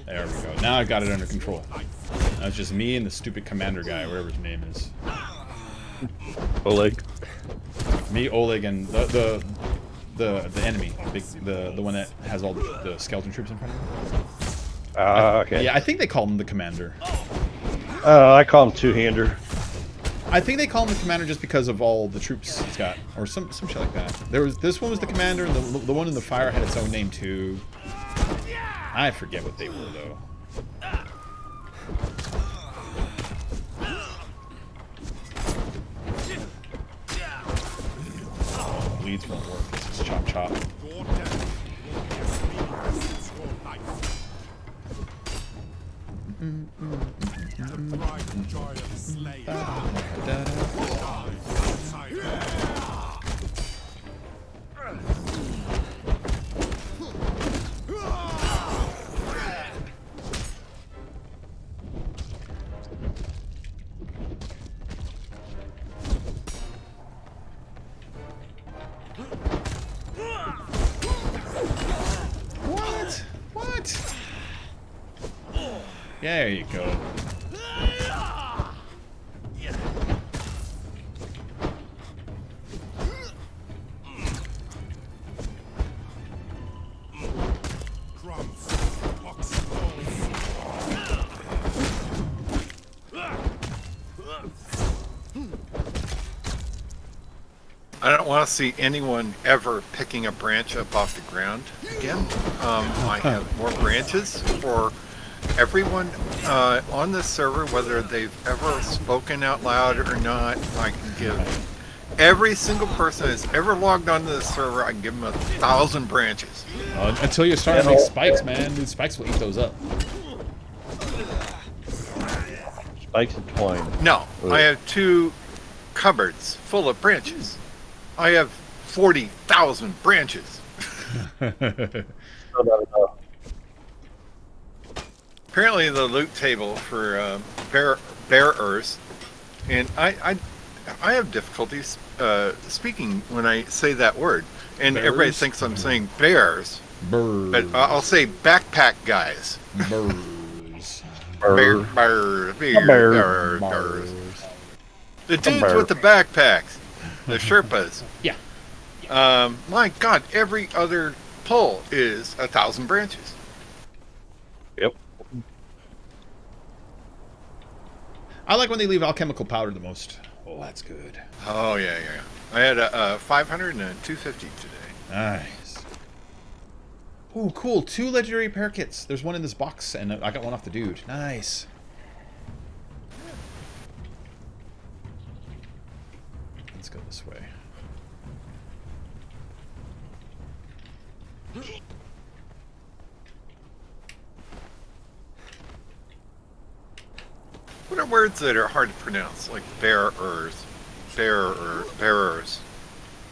There we go. Now I got it under control. Now it's just me and the stupid commander guy, whatever his name is. Oleg. Me, Oleg, and the enemy, the one that has all the skeleton troops in front of him. Okay. Yeah, I think they call him the commander. I call him two-hander. I think they call him the commander just because of all the troops he's got, or some shit like that. This one was the commander, and the one in the fire had its own name too. I forget what they were though. Bleeds won't work. It's just chop chop. What? There you go. I don't want to see anyone ever picking a branch up off the ground again. I have more branches for everyone on this server, whether they've ever spoken out loud or not. I can give every single person that's ever logged onto this server, I can give them 1,000 branches. Until you start to make spikes, man. These spikes will eat those up. Spikes and twine. No, I have 2 cupboards full of branches. I have 40,000 branches. Apparently the loot table for bearers, and I have difficulties speaking when I say that word, and Bears? Everybody thinks I'm saying bears. Birds. But I'll say backpack guys. Birds. Bears. The dudes with the backpacks. The Sherpas. Yeah. My God, every other pull is 1,000 branches. Yep. I like when they leave alchemical powder the most. Oh, that's good. Oh, yeah. I had a 500 and a 250 today. Nice. Oh, cool. 2 legendary repair kits. There's one in this box, and I got one off the dude. Nice. Let's go this way. What are words that are hard to pronounce, like bearers?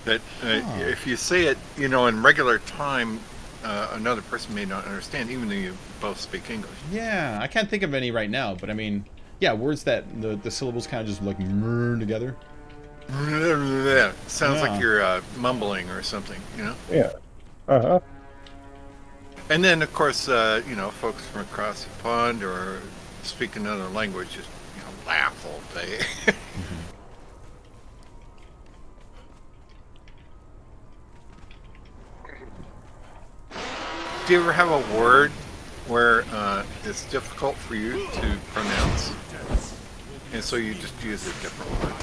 That if you say it, in regular time, another person may not understand, even though you both speak English. Yeah, I can't think of any right now, but I mean, yeah, words that the syllables kind of just like merge together. Sounds like you're mumbling or something, Yeah. Uh-huh. And then, of course, folks from across the pond or speak another language just, laugh all day. Do you ever have a word where it's difficult for you to pronounce, and so you just use a different word?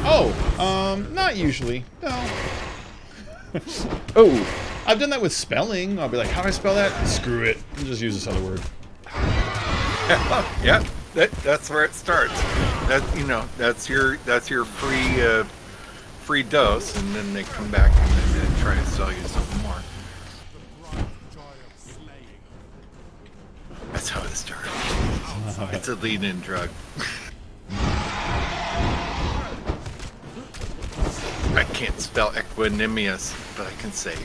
Oh, not usually. No. Oh. I've done that with spelling. I'll be like, how do I spell that? Screw it. I'll just use this other word. Yeah, that's where it starts. That's your free dose, and then they come back and then try to sell you something more. That's how it started. It's a lead-in drug. I can't spell equanimous, but I can say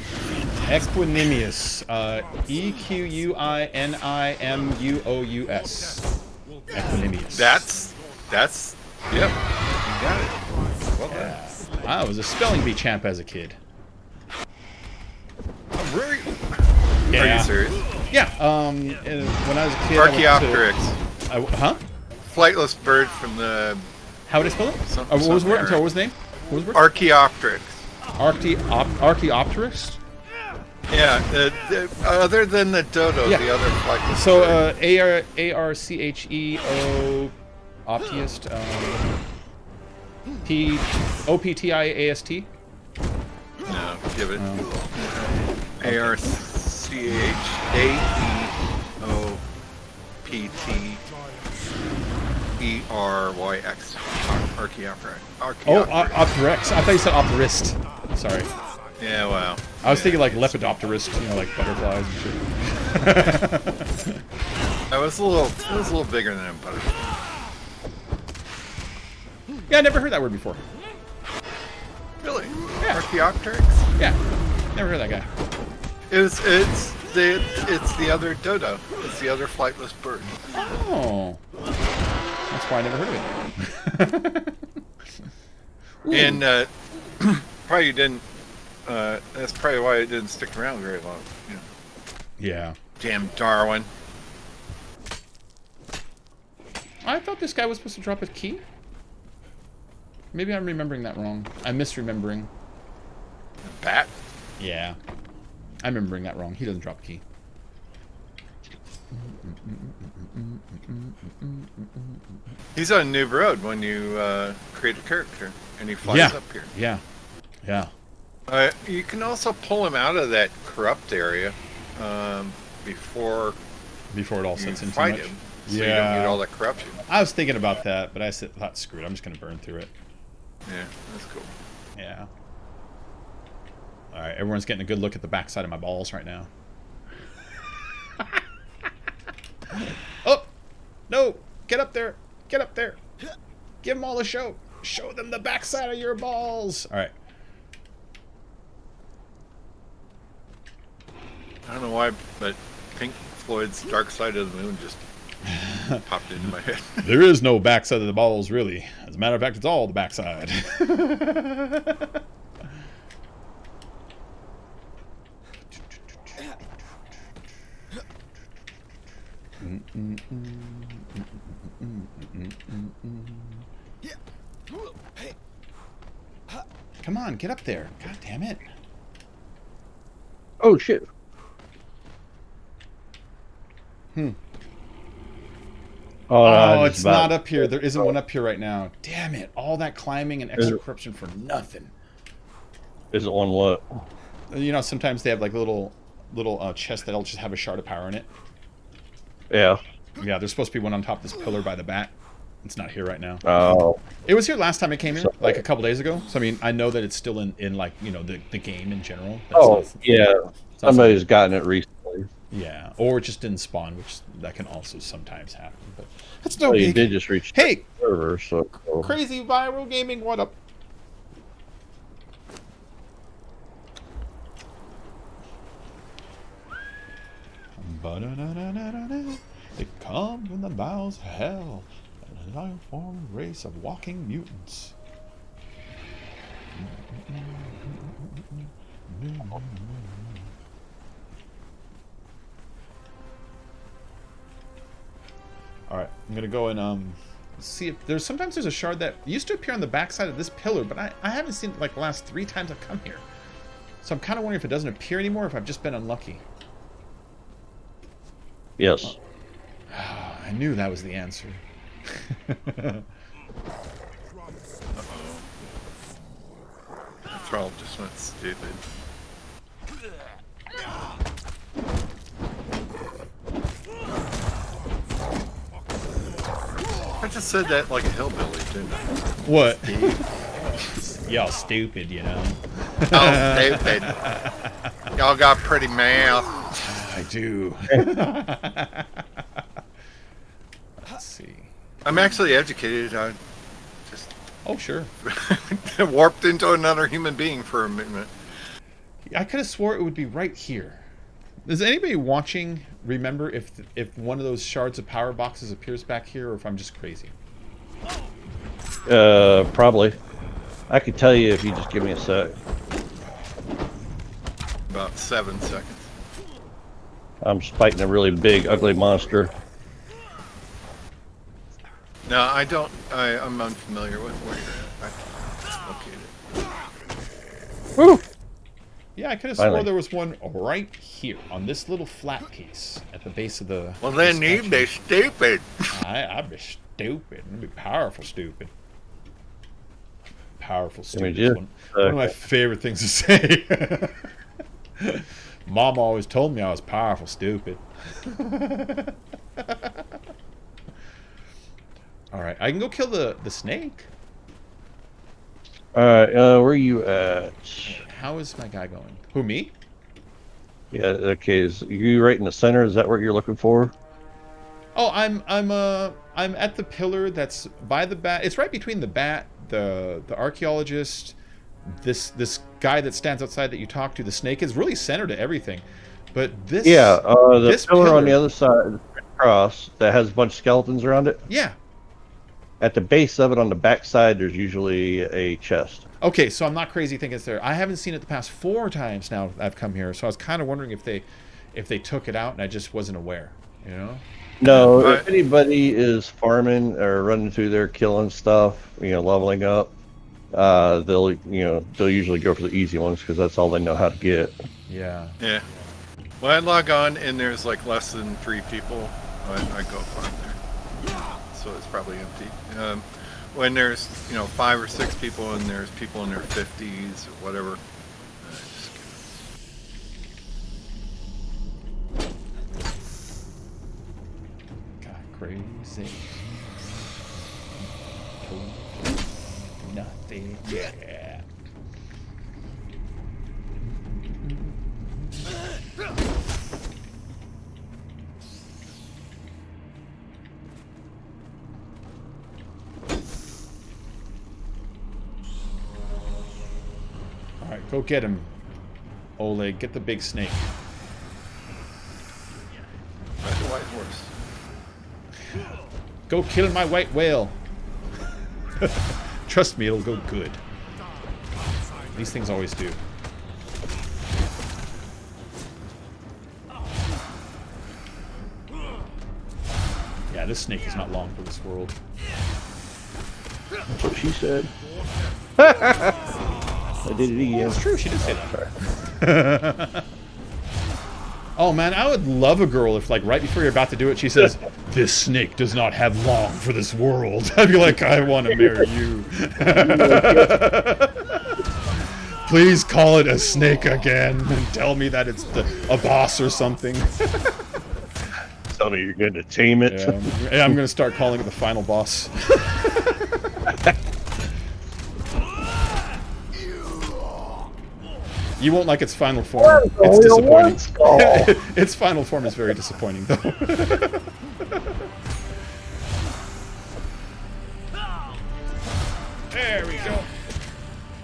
Equanimous. Equinimous. Equanimous. That's yep. You got it. Well done. I was a spelling bee champ as a kid. Oh, really? Yeah. Are you serious? Yeah. When I was a kid. Archaeopteryx. Huh? Flightless bird from the. How would I spell it? What was the word? Sorry, what was the name? What was the word? Archaeopteryx. Archaeopterist? Yeah, other than the dodo, Yeah. the other flightless So, bird. Archeo, Optiist, Optiast? No, give it. Archaeopteryx. Archaeopteryx. Oh, Opteryx. I thought you said Opterist. Sorry. Yeah, wow. I was thinking like Lepidopterist, like butterflies and shit. It was a little bigger than a butterfly. Yeah, I never heard that word before. Really? Yeah. Archaeopteryx? Yeah, never heard that guy. It's the other dodo. It's the other flightless bird. Oh. That's why I never heard of it. And probably didn't. That's probably why it didn't stick around very long. Yeah. Damn Darwin. I thought this guy was supposed to drop a key. Maybe I'm remembering that wrong. I'm misremembering. Bat? Yeah. I'm remembering that wrong. He doesn't drop a key. He's on New Road when you create a character, and he flies up here. Yeah. Yeah. You can also pull him out of that corrupt area before it all sets in too fight much. him, so you don't get all that corruption. I was thinking about that, but I thought, screw it, I'm just going to burn through it. Yeah, that's cool. Yeah. All right, everyone's getting a good look at the backside of my balls right now. Oh! No! Get up there! Get up there! Give them all a show! Show them the backside of your balls! All right. I don't know why, but Pink Floyd's Dark Side of the Moon just popped into my head. There is no backside of the balls, really. As a matter of fact, it's all the backside. Come on, get up there. God damn it. Oh, shit. Oh, it's not up here. There isn't one up here right now. Damn it. All that climbing and extra corruption for nothing. Is it on what? You know, sometimes they have like little chests that'll just have a shard of power in it. Yeah. Yeah, there's supposed to be one on top of this pillar by the bat. It's not here right now. Oh. It was here last time I came here, like a couple days ago. So, I mean, I know that it's still in like, you know, the game in general. Yeah. Somebody's gotten it recently. Yeah, or it just didn't spawn, which that can also sometimes happen. But that's no Well, you big. did just reach Hey! the server, so... Crazy viral gaming, what up? They come from the bowels of hell, an iron-formed race of walking mutants. Alright, I'm gonna go and see if sometimes there's a shard that used to appear on the backside of this pillar, but I haven't seen it like the last 3 times I've come here. So I'm kind of wondering if it doesn't appear anymore, or if I've just been unlucky. Yes. I knew that was the answer. Thrall just went stupid. I just said that like a hillbilly, didn't I? What? Y'all stupid, you know. Oh, stupid. Y'all got pretty mouth. I do. Let's see. I'm actually educated. I just Oh, sure. warped into another human being for a minute. I could have swore it would be right here. Does anybody watching remember if one of those shards of power boxes appears back here, or if I'm just crazy? Probably. I could tell you if you just give me a sec. About 7 seconds. I'm just fighting a really big, ugly monster. No, I don't. I'm unfamiliar with where you're at. Woo! Yeah, I could have swore there was one right here on this little flat piece at the base of the. Well, then you be stupid. I'd be stupid. I'd be powerful stupid. Powerful stupid. just, One of my favorite things to say. Mom always told me I was powerful stupid. All right, I can go kill the snake. All right, where are you at? How is my guy going? Who, me? Yeah, okay. Is you right in the center? Is that what you're looking for? Oh, I'm at the pillar that's by the bat. It's right between the bat, the archaeologist, this guy that stands outside that you talk to. The snake is really center to everything, but this the this pillar on the other side, across, that has a bunch of skeletons around it. Yeah. At the base of it, on the back side, there's usually a chest. Okay, so I'm not crazy thinking it's there. I haven't seen it the past 4 times now I've come here, so I was kind of wondering if they took it out and I just wasn't aware. You know? No, Yeah, if anybody is farming or running through there killing stuff, leveling up, they'll usually go for the easy ones because that's all they know how to get. Yeah. yeah. When I log on and there's like less than 3 people, I go farm there. So it's probably empty. When there's 5 or 6 people and there's people in their 50s or whatever, just God, crazy. Nothing. Yeah. All right, go get him, Oleg. Get the big snake. ride the white horse. Go kill my white whale. Trust me, it'll go good. These things always do. Yeah, this snake is not long for this world. That's what she said. I did it again. That's true, she did say that. Oh man, I would love a girl if, like, right before you're about to do it, she says, "This snake does not have long for this world." I'd be like, I want to marry you. Please call it a snake again and tell me that it's a boss or something. Tell me you're going to tame it. Yeah, I'm going to start calling it the final boss. You won't like its final form. It's disappointing. Its final form is very disappointing, though. There we go.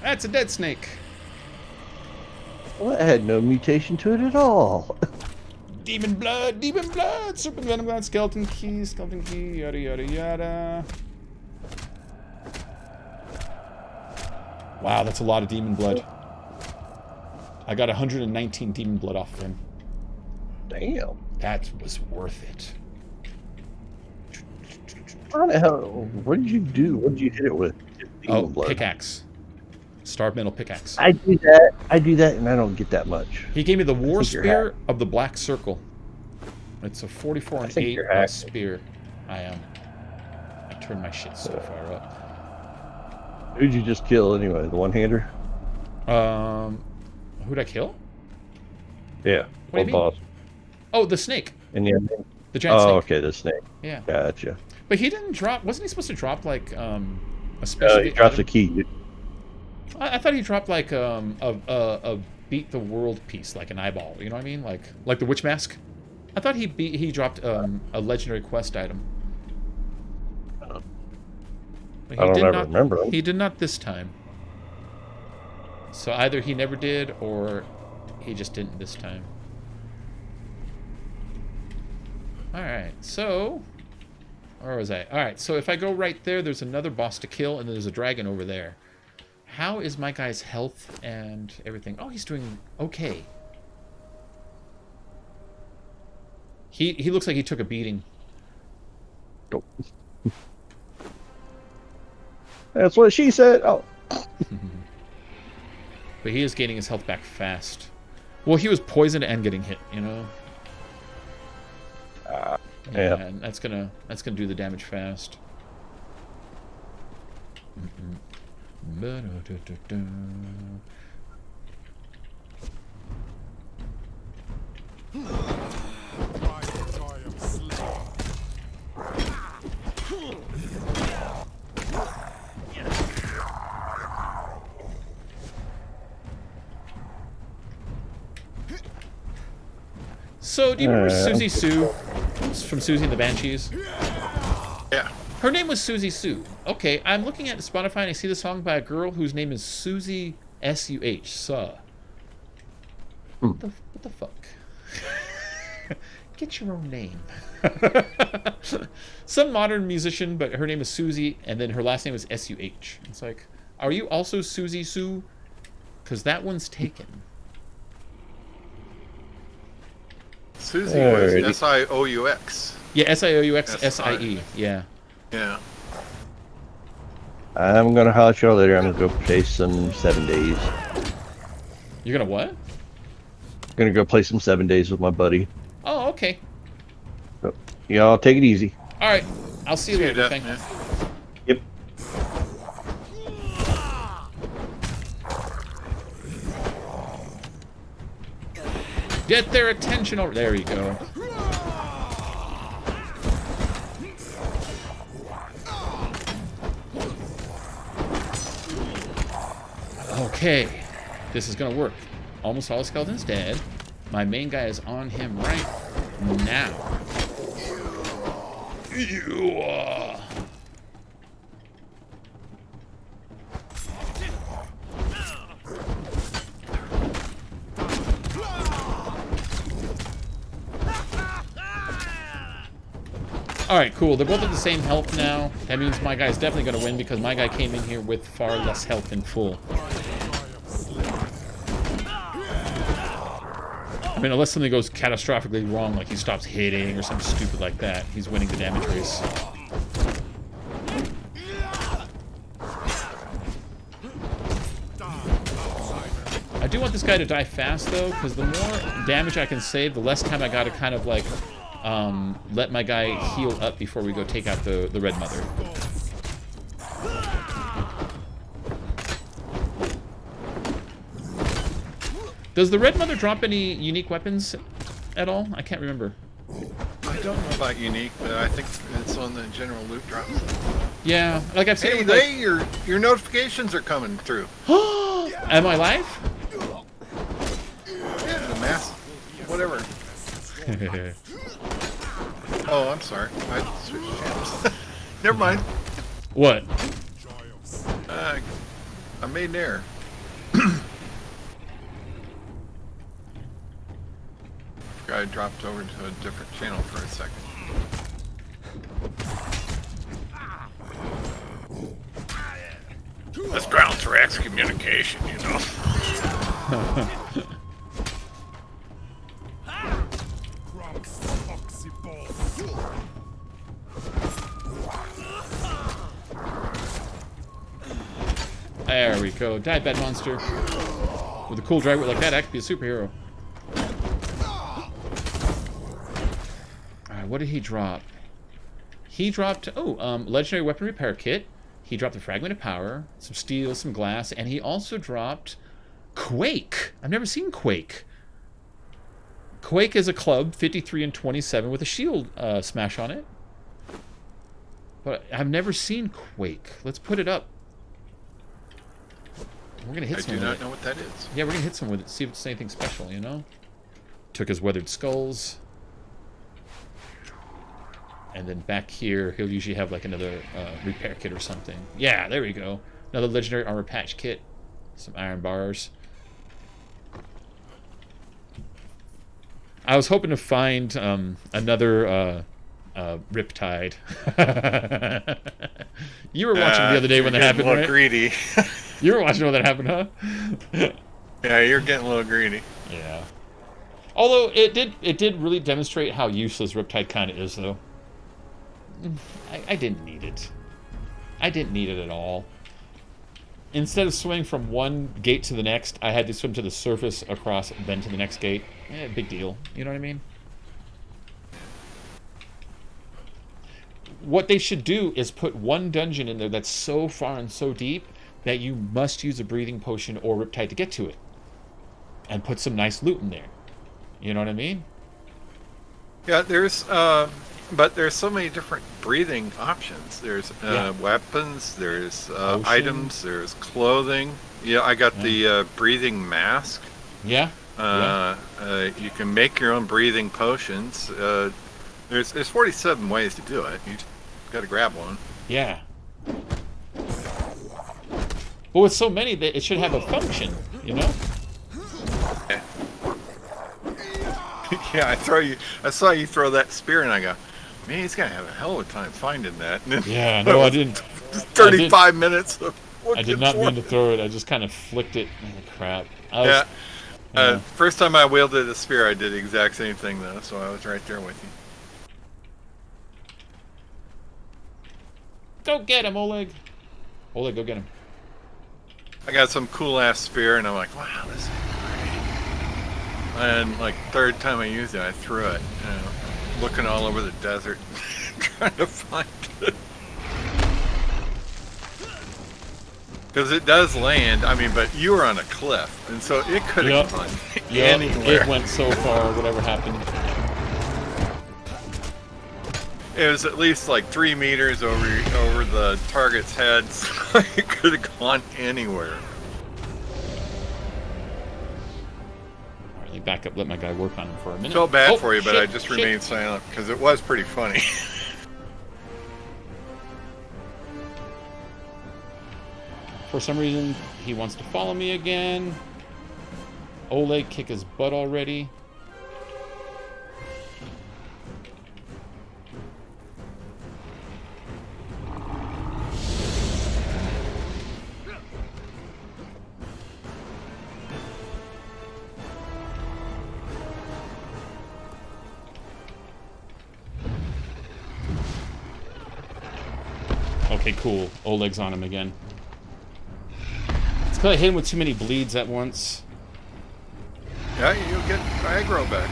That's a dead snake. Well, it had no mutation to it at all. Demon blood, serpent venom gland, skeleton key, yada yada yada. Wow, that's a lot of demon blood. I got 119 demon blood off of him. Damn. That was worth it. How the hell? What did you do? What did you hit it with? Oh, pickaxe. Starved metal pickaxe. I do that, and I don't get that much. He gave me the war spear of the black circle. It's a 44 and 8 spear. I am. I turned my shit so far up. Who'd you just kill anyway? The one-hander? Who'd I kill? Yeah. What boss? Oh, the snake. And yeah. The giant snake. Oh, okay, the snake. Yeah. Gotcha. But he didn't drop. Wasn't he supposed to drop like a special? He drops a key. I thought he dropped like a beat the world piece, like an eyeball. You know what I mean? Like the witch mask. I thought he dropped a legendary quest item. But I don't ever remember him. He did not this time. So either he never did, or he just didn't this time. Alright, so... Where was I? Alright, so if I go right there, there's another boss to kill, and there's a dragon over there. How is my guy's health and everything? Oh, he's doing okay. He looks like he took a beating. Oh. That's what she said. Oh. But he is gaining his health back fast. Well, he was poisoned and getting hit, you know. Yeah. And that's gonna do the damage fast. So, do you remember Susie Sue from Susie and the Banshees? Yeah. Her name was Susie Sue. Okay, I'm looking at Spotify and I see the song by a girl whose name is Susie S-U-H. What the fuck? Get your own name. Some modern musician, but her name is Susie, and then her last name is S-U-H. It's like, are you also Susie Sue? Because that one's taken. Susie was S-I-O-U-X. Yeah, S-I-O-U-X, S-I-E. Yeah. Yeah. I'm gonna holler at y'all later. I'm gonna go play some 7 days. You're gonna what? Gonna go play some 7 days with my buddy. Oh, okay. So, y'all take it easy. All right. I'll see you later. Thank you. Yep. Get their attention over. There you go. Okay. This is gonna work. Almost all the skeletons dead. My main guy is on him right now. Alright, cool. They're both at the same health now. That means my guy's definitely going to win because my guy came in here with far less health than full. I mean, unless something goes catastrophically wrong, like he stops hitting or something stupid like that, he's winning the damage race. I do want this guy to die fast, though, because the more damage I can save, the less time I gotta kind of, like, let my guy heal up before we go take out the Red Mother. Does the Red Mother drop any unique weapons at all? I can't remember. I don't know about unique, but I think it's on the general loot drops. Yeah, like I've seen. Hey, your notifications are coming through. Am I live? Yeah, the mass, whatever. Oh, I'm sorry. I switched channels. Never mind. What? I made an error. I dropped over to a different channel for a second. That's grounds for excommunication, you know. There we go. Die, bad monster. With a cool driver like that, I could be a superhero. Alright, what did he drop? He dropped, legendary weapon repair kit. He dropped a fragment of power, some steel, some glass, and he also dropped Quake. I've never seen Quake. Quake is a club, 53 and 27, with a shield smash on it. But I've never seen Quake. Let's put it up. We're gonna hit some with it. I do not know what that is. Yeah, we're gonna hit some with it, see if it's anything special, you know? Took his weathered skulls. And then back here, he'll usually have like another repair kit or something. Yeah, there we go. Another legendary armor patch kit. Some iron bars. I was hoping to find another Riptide. You were watching the other day when that happened, right? Greedy. You were watching when that happened, huh? Yeah, you're getting a little greedy. Yeah. Although it did really demonstrate how useless Riptide kind of is, though. I didn't need it. I didn't need it at all. Instead of swimming from one gate to the next, I had to swim to the surface, across, then to the next gate. Big deal. You know what I mean? What they should do is put one dungeon in there that's so far and so deep that you must use a breathing potion or Riptide to get to it. And put some nice loot in there. You know what I mean? Yeah, but there's so many different breathing options. There's weapons, there's items, there's clothing. Yeah, I got the breathing mask. Yeah. You can make your own breathing potions. There's 47 ways to do it. You got to grab one. Yeah. But with so many, that it should have a function, you know? Yeah, I saw you throw that spear, and I go, man, he's gonna have a hell of a time finding that. And then yeah, no, I didn't. 35 minutes. I did not mean to throw it. I just kind of flicked it. Oh, crap. First time I wielded a spear, I did the exact same thing, though, so I was right there with you. Go get him, Oleg. Oleg, go get him. I got some cool-ass spear, and I'm like, wow, this is great. And, like, third time I used it, I threw it, you know, looking all over the desert, trying to find it. Because it does land, I mean, but you were on a cliff, and so it could have gone anywhere. It went so far, whatever happened. It was at least like 3 meters over the target's head, so it could have gone anywhere. Alright, back up, let my guy work on him for a minute. Felt bad for you, but I just remained silent, because it was pretty funny. For some reason, he wants to follow me again. Oleg, kick his butt already. Okay, cool. Oleg's on him again. It's because I hit him with too many bleeds at once. Yeah, you'll get aggro back.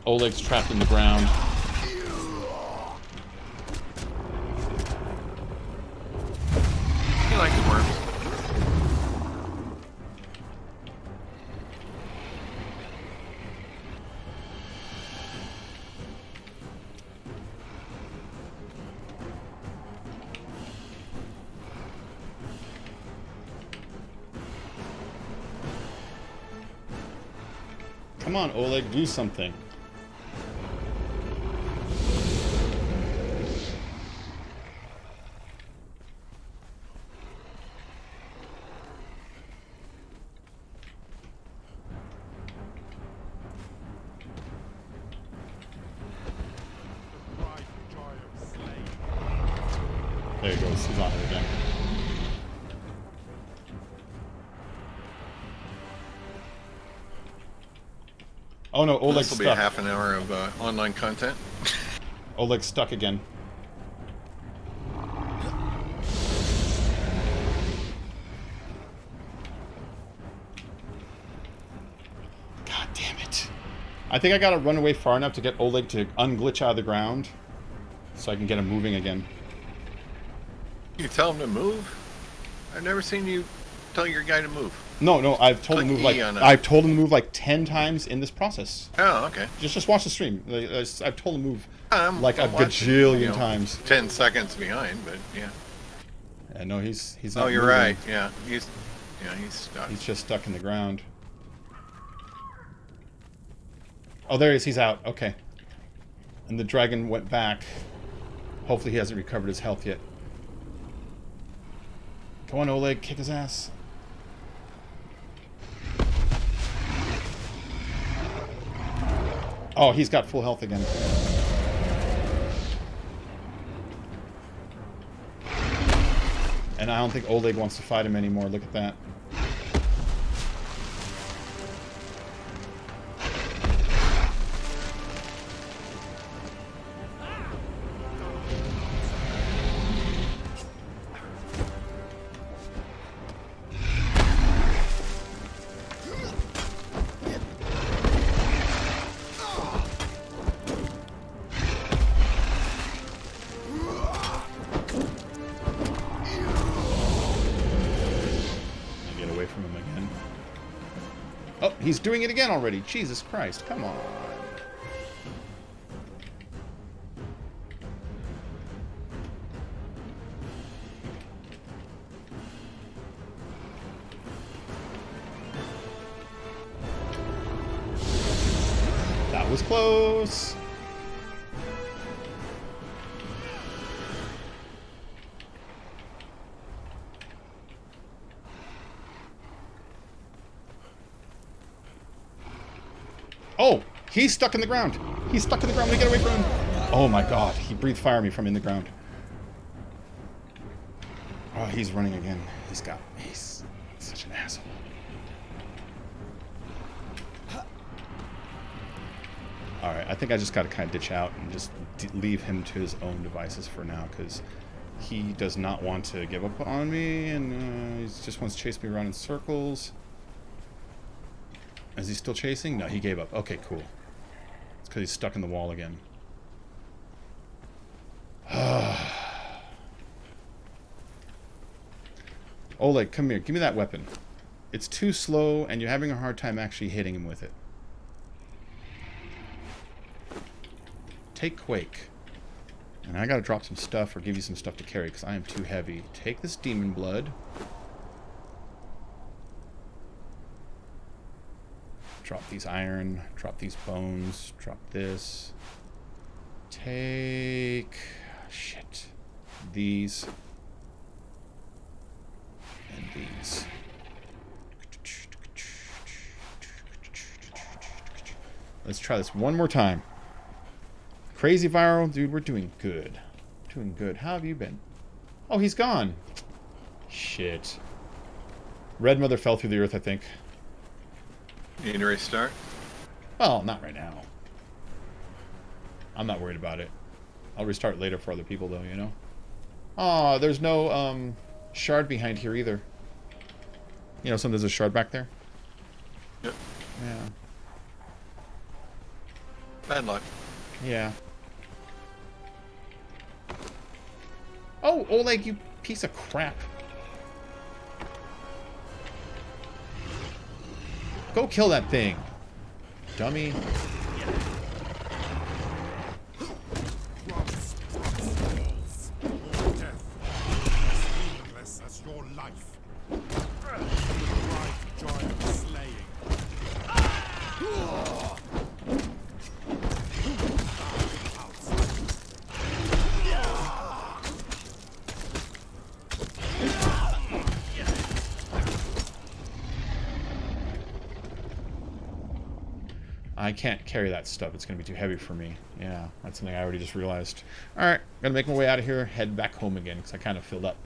Oleg's trapped in the ground. He likes worms. Come on, Oleg, do something. There he goes, he's on it again. Oh no, Oleg's stuck. This will be a half an hour of online content. Oleg's stuck again. God damn it. I think I gotta run away far enough to get Oleg to unglitch out of the ground so I can get him moving again. You tell him to move? I've never seen you tell your guy to move. No, I've told him to move like 10 times in this process. Oh, okay. Just watch the stream. I've told him to move like a watching, gajillion times. 10 seconds behind, but yeah. Yeah, no, he's not. Oh, you're moving. right. Yeah, he's stuck. He's just stuck in the ground. Oh, there he is. He's out. Okay. And the dragon went back. Hopefully, he hasn't recovered his health yet. Come on, Oleg, kick his ass. Oh, he's got full health again. And I don't think Oleg wants to fight him anymore. Look at that. He's doing it again already. Jesus Christ, come on. That was close. Oh, he's stuck in the ground. He's stuck in the ground. We get away from him. Oh my god, he breathed fire at me from in the ground. Oh, he's running again. He's such an asshole. Alright, I think I just got to kind of ditch out and just leave him to his own devices for now, because he does not want to give up on me, and he just wants to chase me around in circles. Is he still chasing? No, he gave up. Okay, cool. It's because he's stuck in the wall again. Oleg, come here. Give me that weapon. It's too slow, and you're having a hard time actually hitting him with it. Take Quake. And I gotta drop some stuff or give you some stuff to carry because I am too heavy. Take this demon blood. Drop these iron. Drop these bones. Drop this. Take... shit. These. And these. Let's try this one more time. Crazy viral, dude, we're doing good. Doing good. How have you been? Oh, he's gone. Shit. Red Mother fell through the earth, I think. You need to restart? Well, not right now. I'm not worried about it. I'll restart later for other people, though, you know? Oh, there's no, shard behind here either. You know, there's a shard back there? Yep. Yeah. Bad luck. Yeah. Oh, Oleg, you piece of crap. Go kill that thing. Dummy. I can't carry that stuff. It's going to be too heavy for me. Yeah, that's something I already just realized. Alright, gonna make my way out of here, head back home again, because I kind of filled up.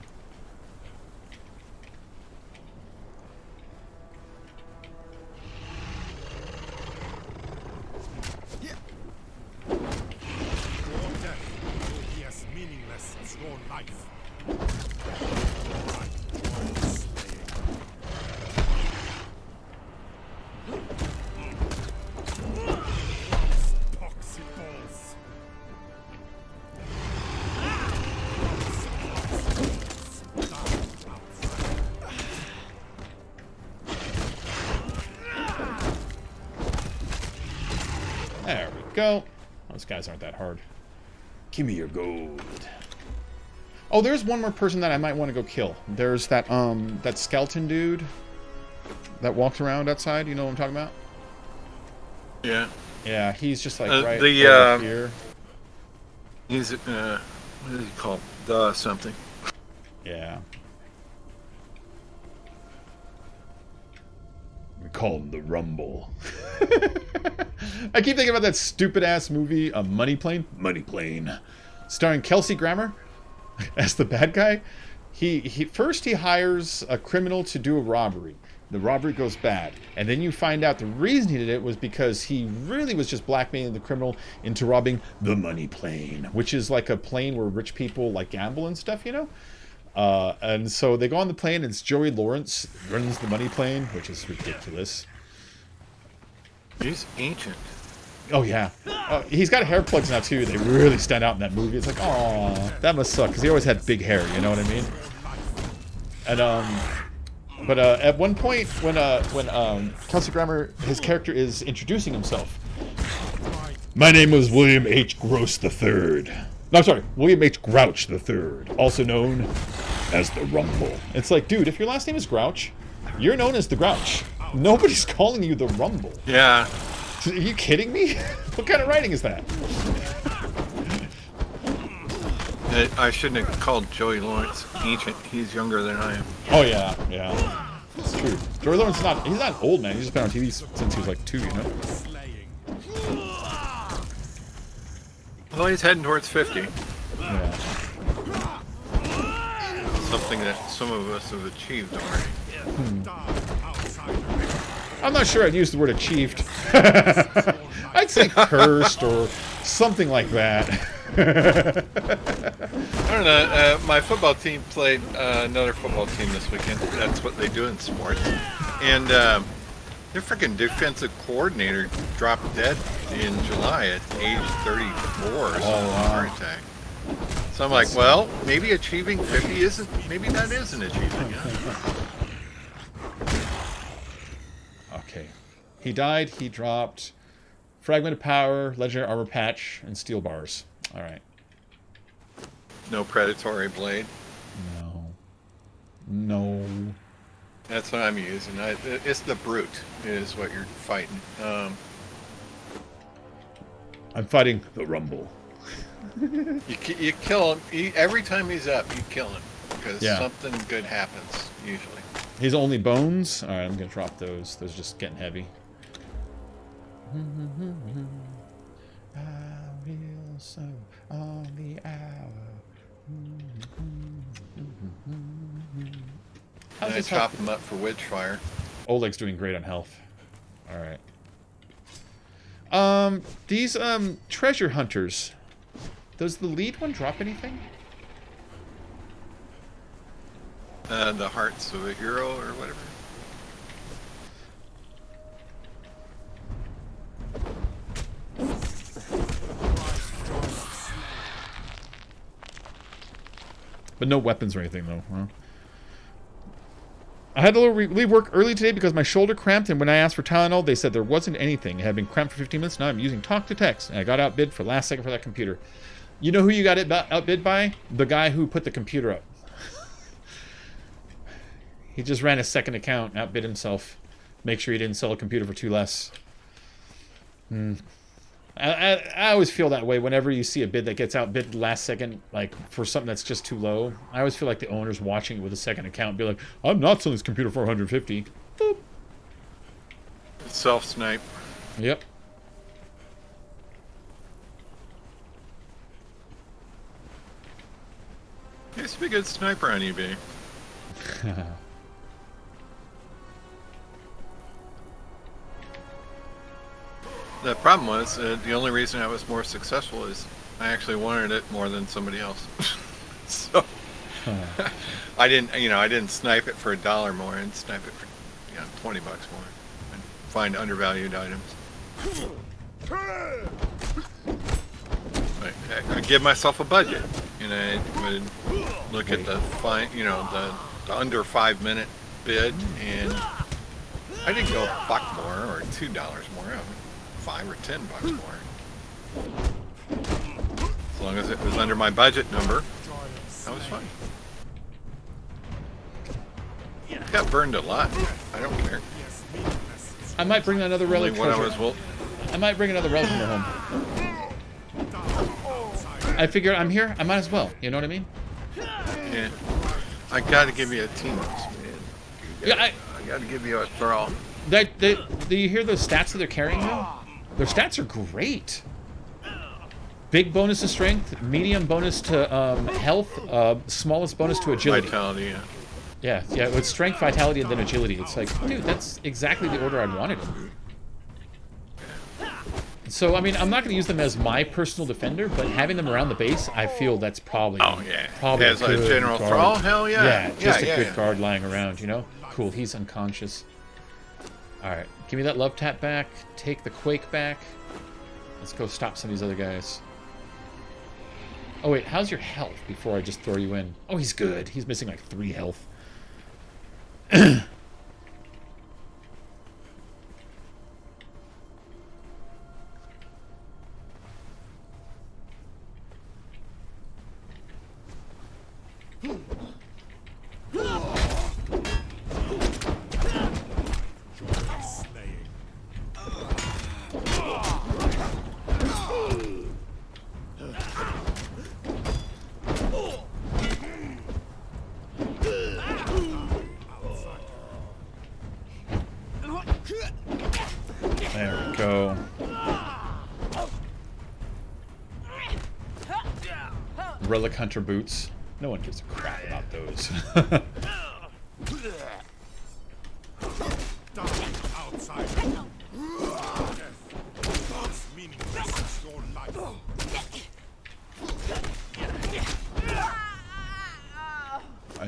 There we go. Those guys aren't that hard. Give me your gold. Oh, there's one more person that I might want to go kill. There's that that skeleton dude that walks around outside. You know what I'm talking about? Yeah. Yeah, he's just like right over here. He's what is he called? Something. Yeah. We call him the Rumble. I keep thinking about that stupid-ass movie, Money Plane. Money Plane. Starring Kelsey Grammer as the bad guy. First he hires a criminal to do a robbery. The robbery goes bad. And then you find out the reason he did it was because he really was just blackmailing the criminal into robbing the Money Plane, which is like a plane where rich people like gamble and stuff, you know? And so they go on the plane, and it's Joey Lawrence runs the Money Plane, which is ridiculous. He's ancient. Oh, yeah. He's got hair plugs now, too. They really stand out in that movie. It's like, oh, that must suck, because he always had big hair, you know what I mean? And, but at one point, when Kelsey Grammer, his character is introducing himself. My name was William H. Gross III. No, I'm sorry, William H. Grouch III, also known as the Rumble. It's like, dude, if your last name is Grouch, you're known as the Grouch. Nobody's calling you the Rumble. Yeah. Are you kidding me? What kind of writing is that? I shouldn't have called Joey Lawrence ancient. He's younger than I am. Oh, yeah, yeah. It's true. Joey Lawrence is not, he's not old, man. He's just been on TV since he was like 2, you know? Well, he's heading towards 50. Yeah. something that some of us have achieved already. I'm not sure I'd use the word achieved. I'd say cursed or something like that. I don't know. My football team played another football team this weekend. That's what they do in sports. And their freaking defensive coordinator dropped dead in July at age 34 or something, heart attack. So I'm like, well, maybe achieving 50 isn't, maybe that is an achievement. Okay. He died, he dropped Fragment of Power, Legendary Armor Patch, and Steel Bars. Alright. No Predatory Blade? No. That's what I'm using. It's the Brute is what you're fighting. I'm fighting the Rumble. You kill him. Every time he's up, you kill him. Because something good happens, usually. His only bones? Alright, I'm going to drop those. Those are just getting heavy. I will so on the hour. I chop him up for Witchfire. Oleg's doing great on health. Alright. These, treasure hunters. Does the lead one drop anything? The Hearts of a Hero or whatever. But no weapons or anything, though. Huh? I had to leave work early today because my shoulder cramped, and when I asked for Tylenol, they said there wasn't anything. It had been cramped for 15 minutes. Now I'm using talk to text, and I got outbid for last second for that computer. You know who you got outbid by? The guy who put the computer up. He just ran a second account, outbid himself. Make sure he didn't sell a computer for too less. I always feel that way whenever you see a bid that gets outbid last second, like for something that's just too low. I always feel like the owner's watching it with a second account and be like, I'm not selling this computer for 150. Boop. Self-snipe. Yep. He used to be a good sniper on eBay. The problem was, the only reason I was more successful is I actually wanted it more than somebody else. So I didn't snipe it for $1 more and snipe it for $20 more and find undervalued items. I give myself a budget, and I would look at the the under 5-minute bid, and I didn't go $1 more or $2 more. I mean, $5 or $10 more. As long as it was under my budget number, that was fine. Got burned a lot. I don't care. I might bring another relic treasure. I might bring another relic from home. I figure I'm here, I might as well. You know what I mean? Yeah. I gotta give you a team boost, man. I gotta give you a throw. Do you hear the stats that they're carrying though? Their stats are great. Big bonus to strength, medium bonus to health, smallest bonus to agility. Vitality, yeah. Yeah, with strength, vitality, and then agility. It's like, dude, that's exactly the order I'd wanted them. So, I mean, I'm not going to use them as my personal defender, but having them around the base, I feel that's probably probably as a general thrall. Hell yeah, yeah, just a good guard lying around, you know. Cool, he's unconscious. All right, give me that love tap back. Take the quake back. Let's go stop some of these other guys. Oh wait, how's your health before I just throw you in? Oh, he's good. He's missing like 3 health. There we go. Relic Hunter boots. No one gives a crap about those.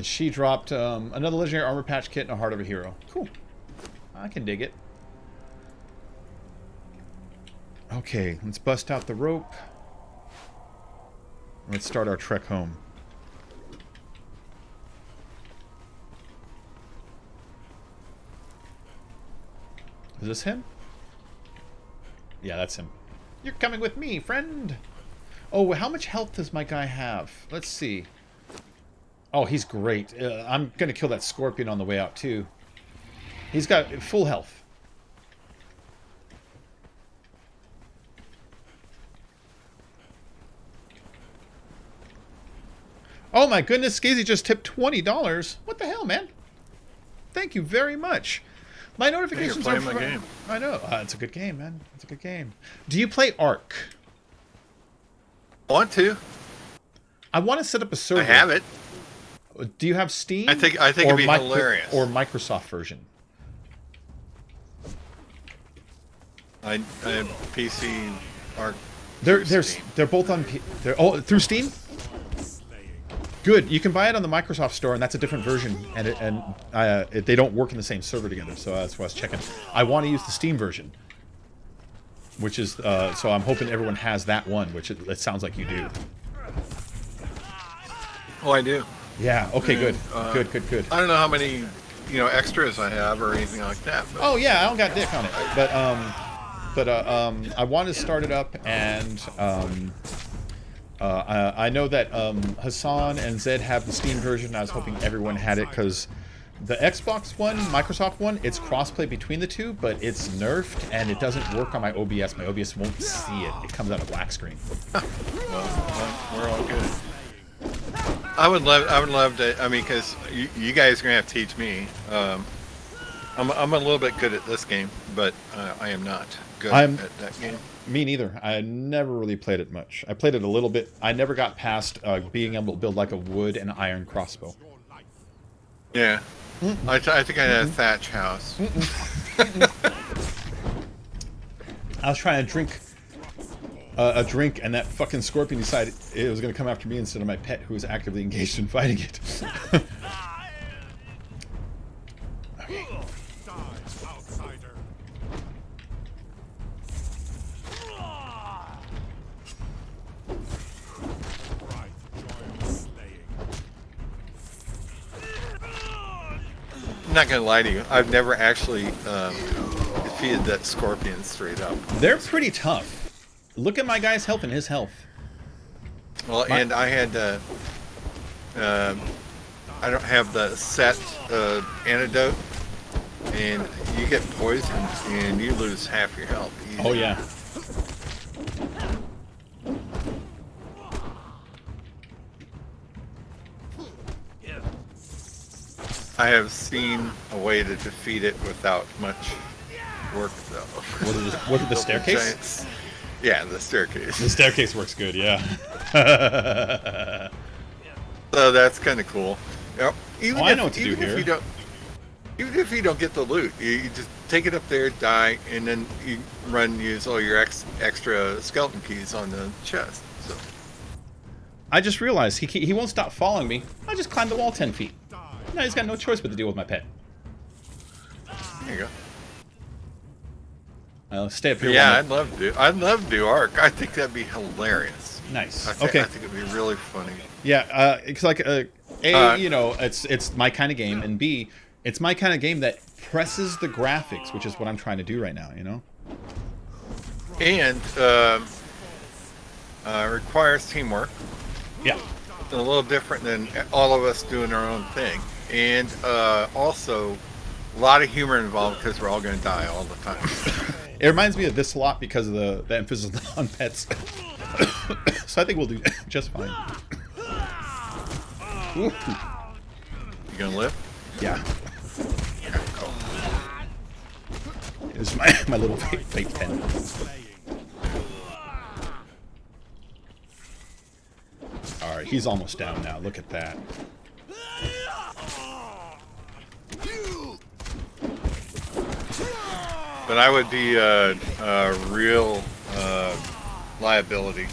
She dropped another legendary armor patch kit and a heart of a hero. Cool. I can dig it. Okay, let's bust out the rope. Let's start our trek home. Is this him? Yeah, that's him. You're coming with me, friend! Oh, how much health does my guy have? Let's see. Oh, he's great. I'm going to kill that scorpion on the way out, too. He's got full health. Oh my goodness, Scazy just tipped $20. What the hell, man? Thank you very much. My notifications are playing my game. I know. It's a good game, man. It's a good game. Do you play Ark? Want to? I want to set up a server. I have it. Do you have Steam? I think it'd be hilarious. Or Microsoft version? I have PC Ark. They're both on. Through Steam. Good. You can buy it on the Microsoft Store, and that's a different version, and they don't work in the same server together. So that's what I was checking. I want to use the Steam version, which is so I'm hoping everyone has that one, which it sounds like you do. Oh, I do. Yeah. Okay. Good. Good. I don't know how many extras I have or anything like that. But. Oh yeah, I don't got dick on it, but I want to start it up, and I know that Hassan and Zed have the Steam version. I was hoping everyone had it because the Xbox one, Microsoft one, it's crossplay between the two, but it's nerfed and it doesn't work on my OBS. My OBS won't see it. It comes out a black screen. Well, we're all good. I would love to. I mean, because you guys are gonna have to teach me. I'm a little bit good at this game, but I am not good at that game. Me neither. I never really played it much. I played it a little bit. I never got past being able to build like a wood and iron crossbow. Yeah. I think I had a thatch house. I was trying to drink a drink, and that fucking scorpion decided it was going to come after me instead of my pet, who was actively engaged in fighting it. Okay. I'm not gonna lie to you. I've never actually defeated that scorpion straight up. They're pretty tough. Look at my guy's health and his health. Well, and I had I don't have the set antidote, and you get poisoned and you lose half your health. Easy. Oh yeah. I have seen a way to defeat it without much work, though. Was it the staircase? Giants. Yeah, the staircase. The staircase works good, yeah. So that's kind of cool. Yep. I know what to do here. Even if you don't get the loot, you just take it up there, die, and then you use all your extra skeleton keys on the chest. So. I just realized he won't stop following me. I just climbed the wall 10 feet. Now he's got no choice but to deal with my pet. There you go. I'll stay up here. Yeah, I'd love to do Ark. I think that'd be hilarious. Nice. Okay. I think it'd be really funny. Yeah, it's like it's my kind of game, and B, it's my kind of game that presses the graphics, which is what I'm trying to do right now. And requires teamwork. Yeah. A little different than all of us doing our own thing, and also a lot of humor involved because we're all going to die all the time. It reminds me of this a lot because of the emphasis on pets. So I think we'll do just fine. Ooh. You gonna live? Yeah. This is my little fake pen. Are Alright, he's almost down now. Look at that. But I would be a real liability.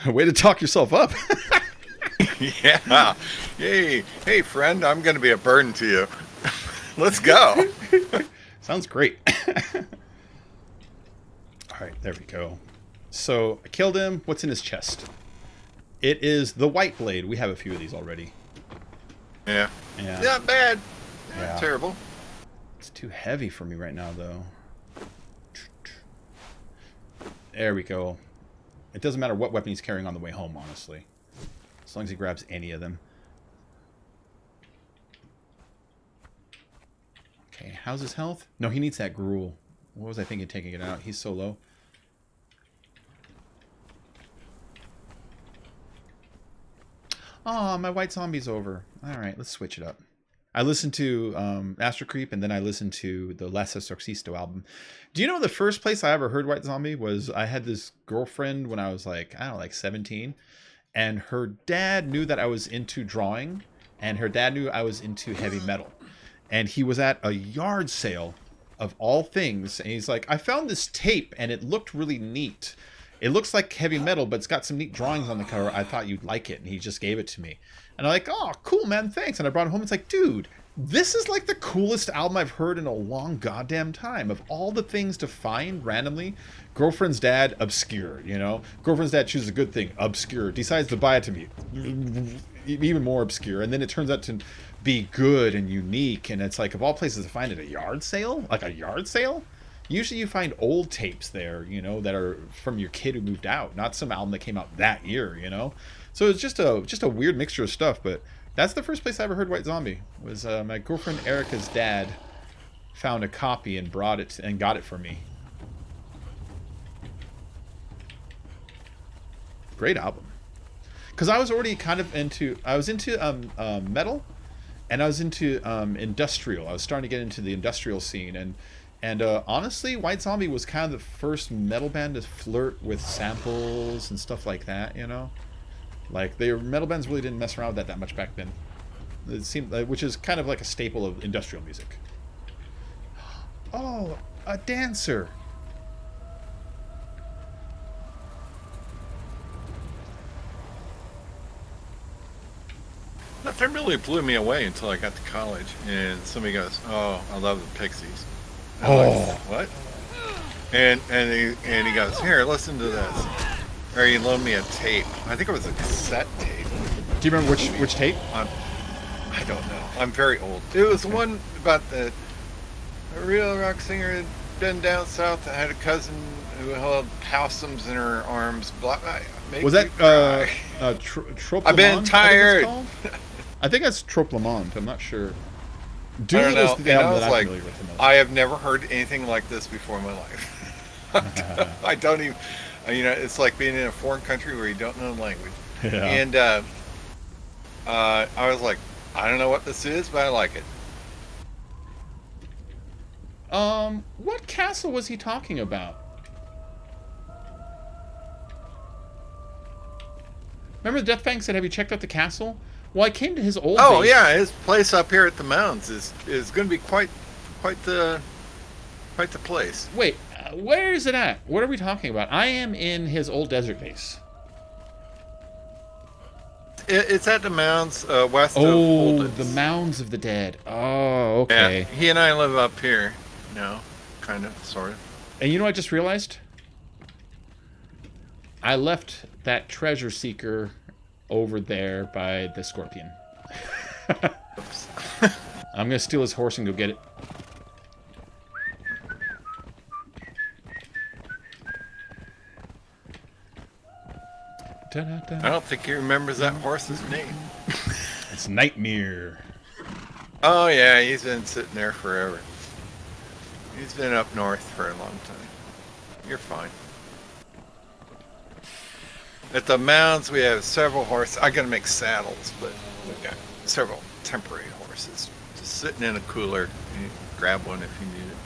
Way to talk yourself up. Yeah. Hey, friend, I'm going to be a burden to you. Let's go. Sounds great. Alright, there we go. So, I killed him. What's in his chest? It is the white blade. We have a few of these already. Yeah. Yeah. Not bad. Yeah. Terrible. It's too heavy for me right now, though. There we go. It doesn't matter what weapon he's carrying on the way home, honestly. As long as he grabs any of them. Okay, how's his health? No, he needs that gruel. What was I thinking taking it out? He's so low. Oh, my white zombie's over. Alright, let's switch it up. I listened to Astro Creep, and then I listened to the Last Exorcisto album. Do you know the first place I ever heard White Zombie was I had this girlfriend when I was like, I don't know, like 17. And her dad knew that I was into drawing, and her dad knew I was into heavy metal. And he was at a yard sale of all things, and he's like, I found this tape, and it looked really neat. It looks like heavy metal, but it's got some neat drawings on the cover. I thought you'd like it, and he just gave it to me. And I'm like, oh, cool, man, thanks. And I brought it home. It's like, dude, this is like the coolest album I've heard in a long goddamn time. Of all the things to find randomly, girlfriend's dad, obscure, you know? Girlfriend's dad chooses a good thing, obscure. Decides to buy it to me, even more obscure. And then it turns out to be good and unique. And it's like, of all places to find it, a yard sale? Like a yard sale? Usually you find old tapes there, you know, that are from your kid who moved out, not some album that came out that year, you know? So it's just a weird mixture of stuff, but that's the first place I ever heard White Zombie. Was my girlfriend Erica's dad found a copy and brought it and got it for me. Great album. Because I was already kind of into metal, and I was into industrial. I was starting to get into the industrial scene, and honestly, White Zombie was kind of the first metal band to flirt with samples and stuff like that, you know? Like, the metal bands really didn't mess around with that much back then. It seemed, which is kind of like a staple of industrial music. Oh, a dancer! Nothing really blew me away until I got to college, and somebody goes, "Oh, I love the Pixies." I'm like, what? And he goes, "Here, listen to this." Or he loaned me a tape. I think it was a cassette tape. Do you remember which tape? I don't know. I'm very old. It was one about a real rock singer had been down south that had a cousin who held possums in her arms. Was that Trope I've been tired. I think that's Trope Lemond. I'm not sure. Dude, I don't know. Was the album I was that like, really with the most. I have never heard anything like this before in my life. I don't even, you know, it's like being in a foreign country where you don't know the language. Yeah. And I was like, I don't know what this is, but I like it. What castle was he talking about? Remember the Deathfang said, have you checked out the castle? Well, I came to his old base. Yeah, his place up here at the mountains is going to be quite the place. Wait, where is it at? What are we talking about? I am in his old desert base. It's at the mounds west of Oh, Holden's. the Mounds of the Dead. Oh, okay. Yeah, he and I live up here now, kind of, sort of. And you know what I just realized? I left that treasure seeker over there by the scorpion. I'm gonna steal his horse and go get it. Da-da-da. I don't think he remembers that horse's name. It's Nightmare. Oh yeah, he's been sitting there forever. He's been up north for a long time. You're fine. At the mounds, we have several horses. I gotta make saddles, but we've got several temporary horses just sitting in a cooler. You grab one if you need it.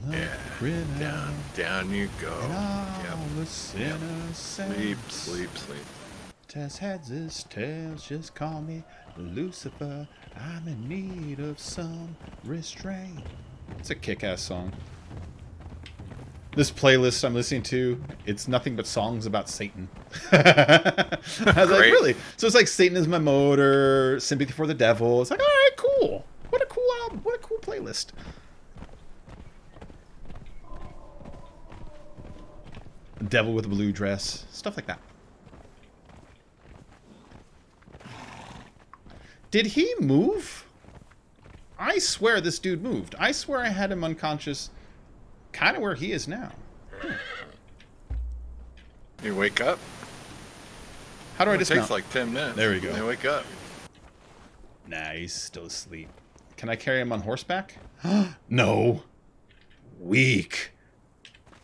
Yeah. Down you go. Yep. Sleep. Tess heads his tails, just call me Lucifer. I'm in need of some restraint. It's a kick-ass song. This playlist I'm listening to, it's nothing but songs about Satan. I was like, really? So it's like Satan is my motor, Sympathy for the Devil. It's like, all right, cool. What a cool album. What a cool playlist. Devil with a blue dress. Stuff like that. Did he move? I swear this dude moved. I swear I had him unconscious kind of where he is now. You wake up? How do I dismount? It takes like 10 minutes. There we go. They wake up. Nah, he's still asleep. Can I carry him on horseback? No. Weak.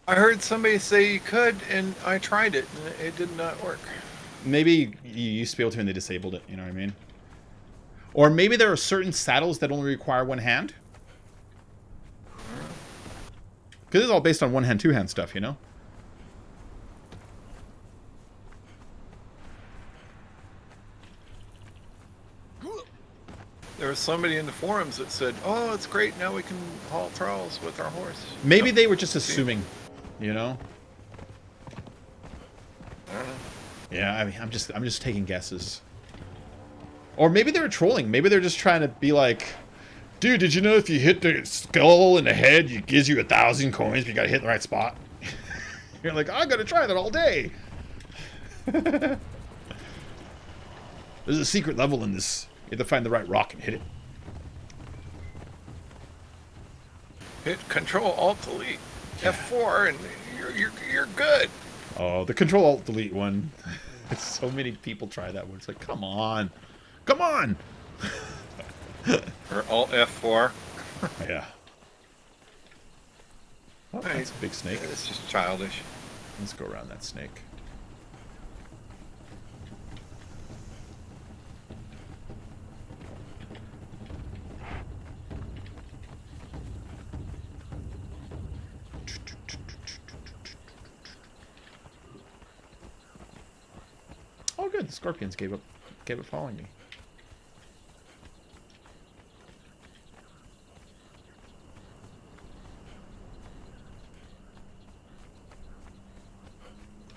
I heard somebody say you could, and I tried it, and it did not work. Maybe you used to be able to and they disabled it, you know what I mean? Or maybe there are certain saddles that only require one hand. Because it's all based on one hand, two hand stuff, you know? There was somebody in the forums that said, "Oh, it's great. Now we can haul trolls with our horse." Maybe they were just assuming, you know? I don't know. Yeah, I mean, I'm just taking guesses. Or maybe they were trolling. Maybe they're just trying to be like, dude, did you know if you hit the skull in the head, it gives you 1,000 coins, but you gotta hit the right spot? You're like, I gotta try that all day. There's a secret level in this. You have to find the right rock and hit it. Hit Control Alt Delete F4, and you're good. Oh, the Control Alt Delete one. So many people try that one. It's like, come on, come on. Or Alt F4. Yeah. Oh, that's a big snake. It's just childish. Let's go around that snake. Oh, good. The scorpions gave up following me.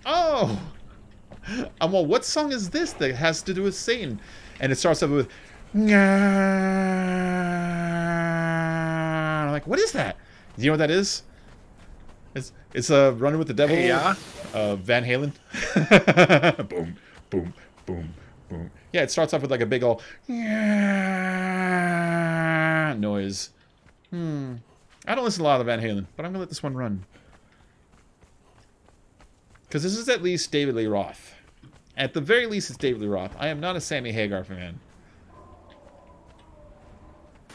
Oh! Well, what song is this that has to do with Satan? And it starts off with... I'm like, what is that? Do you know what that is? It's Running with the Devil. Yeah. Van Halen. Boom, boom, boom, boom. Yeah, it starts off with like a big old noise. I don't listen to a lot of Van Halen, but I'm gonna let this one run. Because this is at least David Lee Roth. At the very least, it's David Lee Roth. I am not a Sammy Hagar fan.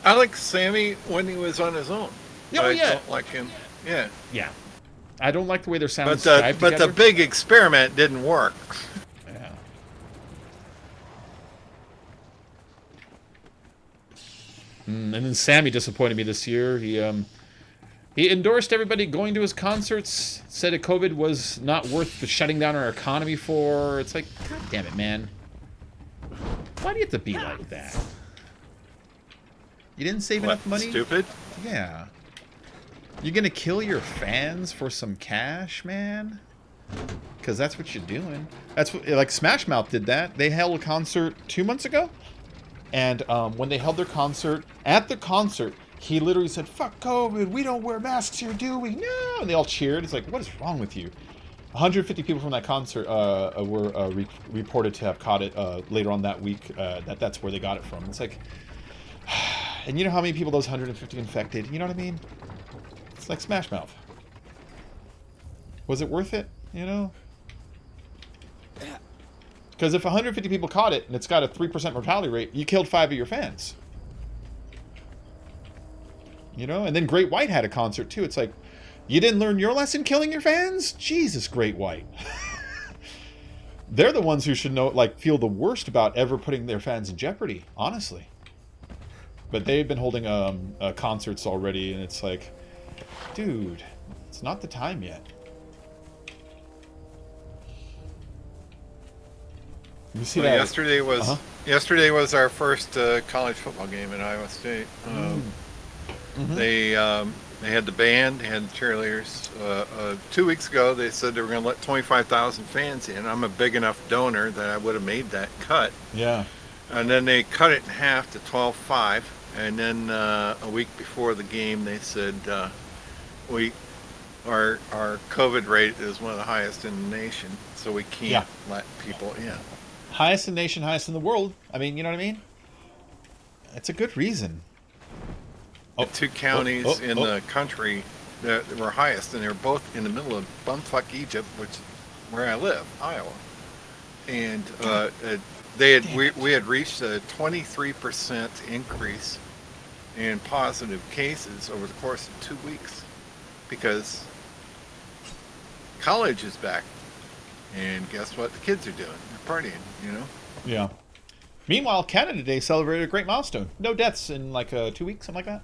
I like Sammy when he was on his own. Oh, I yeah. don't like him. Yeah. Yeah. I don't like the way their sounds But together. the big experiment didn't work. Yeah. And then Sammy disappointed me this year. He endorsed everybody going to his concerts, said that COVID was not worth the shutting down our economy for. It's like, God damn it, man. Why do you have to be like that? You didn't save enough money? Stupid? Yeah. You're gonna kill your fans for some cash, man? Because that's what you're doing. That's what, like, Smash Mouth did that. They held a concert 2 months ago. And when they held their concert, at the concert, he literally said, fuck COVID, we don't wear masks here, do we? No! And they all cheered. It's like, what is wrong with you? 150 people from that concert were reported to have caught it later on that week. That's where they got it from. It's like... And you know how many people those 150 infected? You know what I mean? It's like Smash Mouth. Was it worth it? You know? Because if 150 people caught it and it's got a 3% mortality rate, you killed 5 of your fans. You know? And then Great White had a concert too. It's like, you didn't learn your lesson killing your fans? Jesus, Great White. They're the ones who should know, like, feel the worst about ever putting their fans in jeopardy, honestly. But they've been holding concerts already, and it's like, Dude, it's not the time yet. You see Well, that? yesterday was our first college football game at Iowa State. They had the band, they had the cheerleaders. 2 weeks ago, they said they were going to let 25,000 fans in. I'm a big enough donor that I would have made that cut. Yeah. And then they cut it in half to 12.5. And then a week before the game, they said our COVID rate is one of the highest in the nation, so we can't let people in. Highest in the nation, highest in the world. I mean, you know what I mean? It's a good reason. The two counties in the country that were highest, and they were both in the middle of bumfuck Egypt, which is where I live, Iowa. And we had reached a 23% increase in positive cases over the course of 2 weeks because college is back. And guess what the kids are doing? They're partying, you know? Yeah. Meanwhile, Canada Day celebrated a great milestone. No deaths in like 2 weeks, something like that.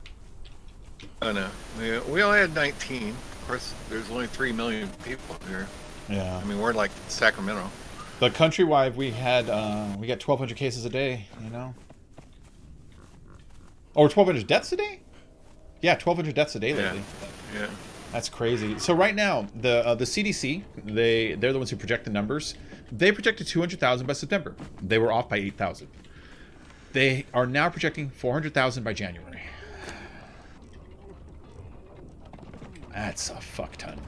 I know. We only had 19. Of course, there's only 3 million people here. Yeah. I mean, we're like Sacramento. But countrywide, we got 1,200 cases a day, you know? Or 1,200 deaths a day? Yeah, 1,200 deaths a day lately. Yeah. That's crazy. So right now, the CDC, they're the ones who project the numbers. They projected 200,000 by September. They were off by 8,000. They are now projecting 400,000 by January. That's a fuck ton.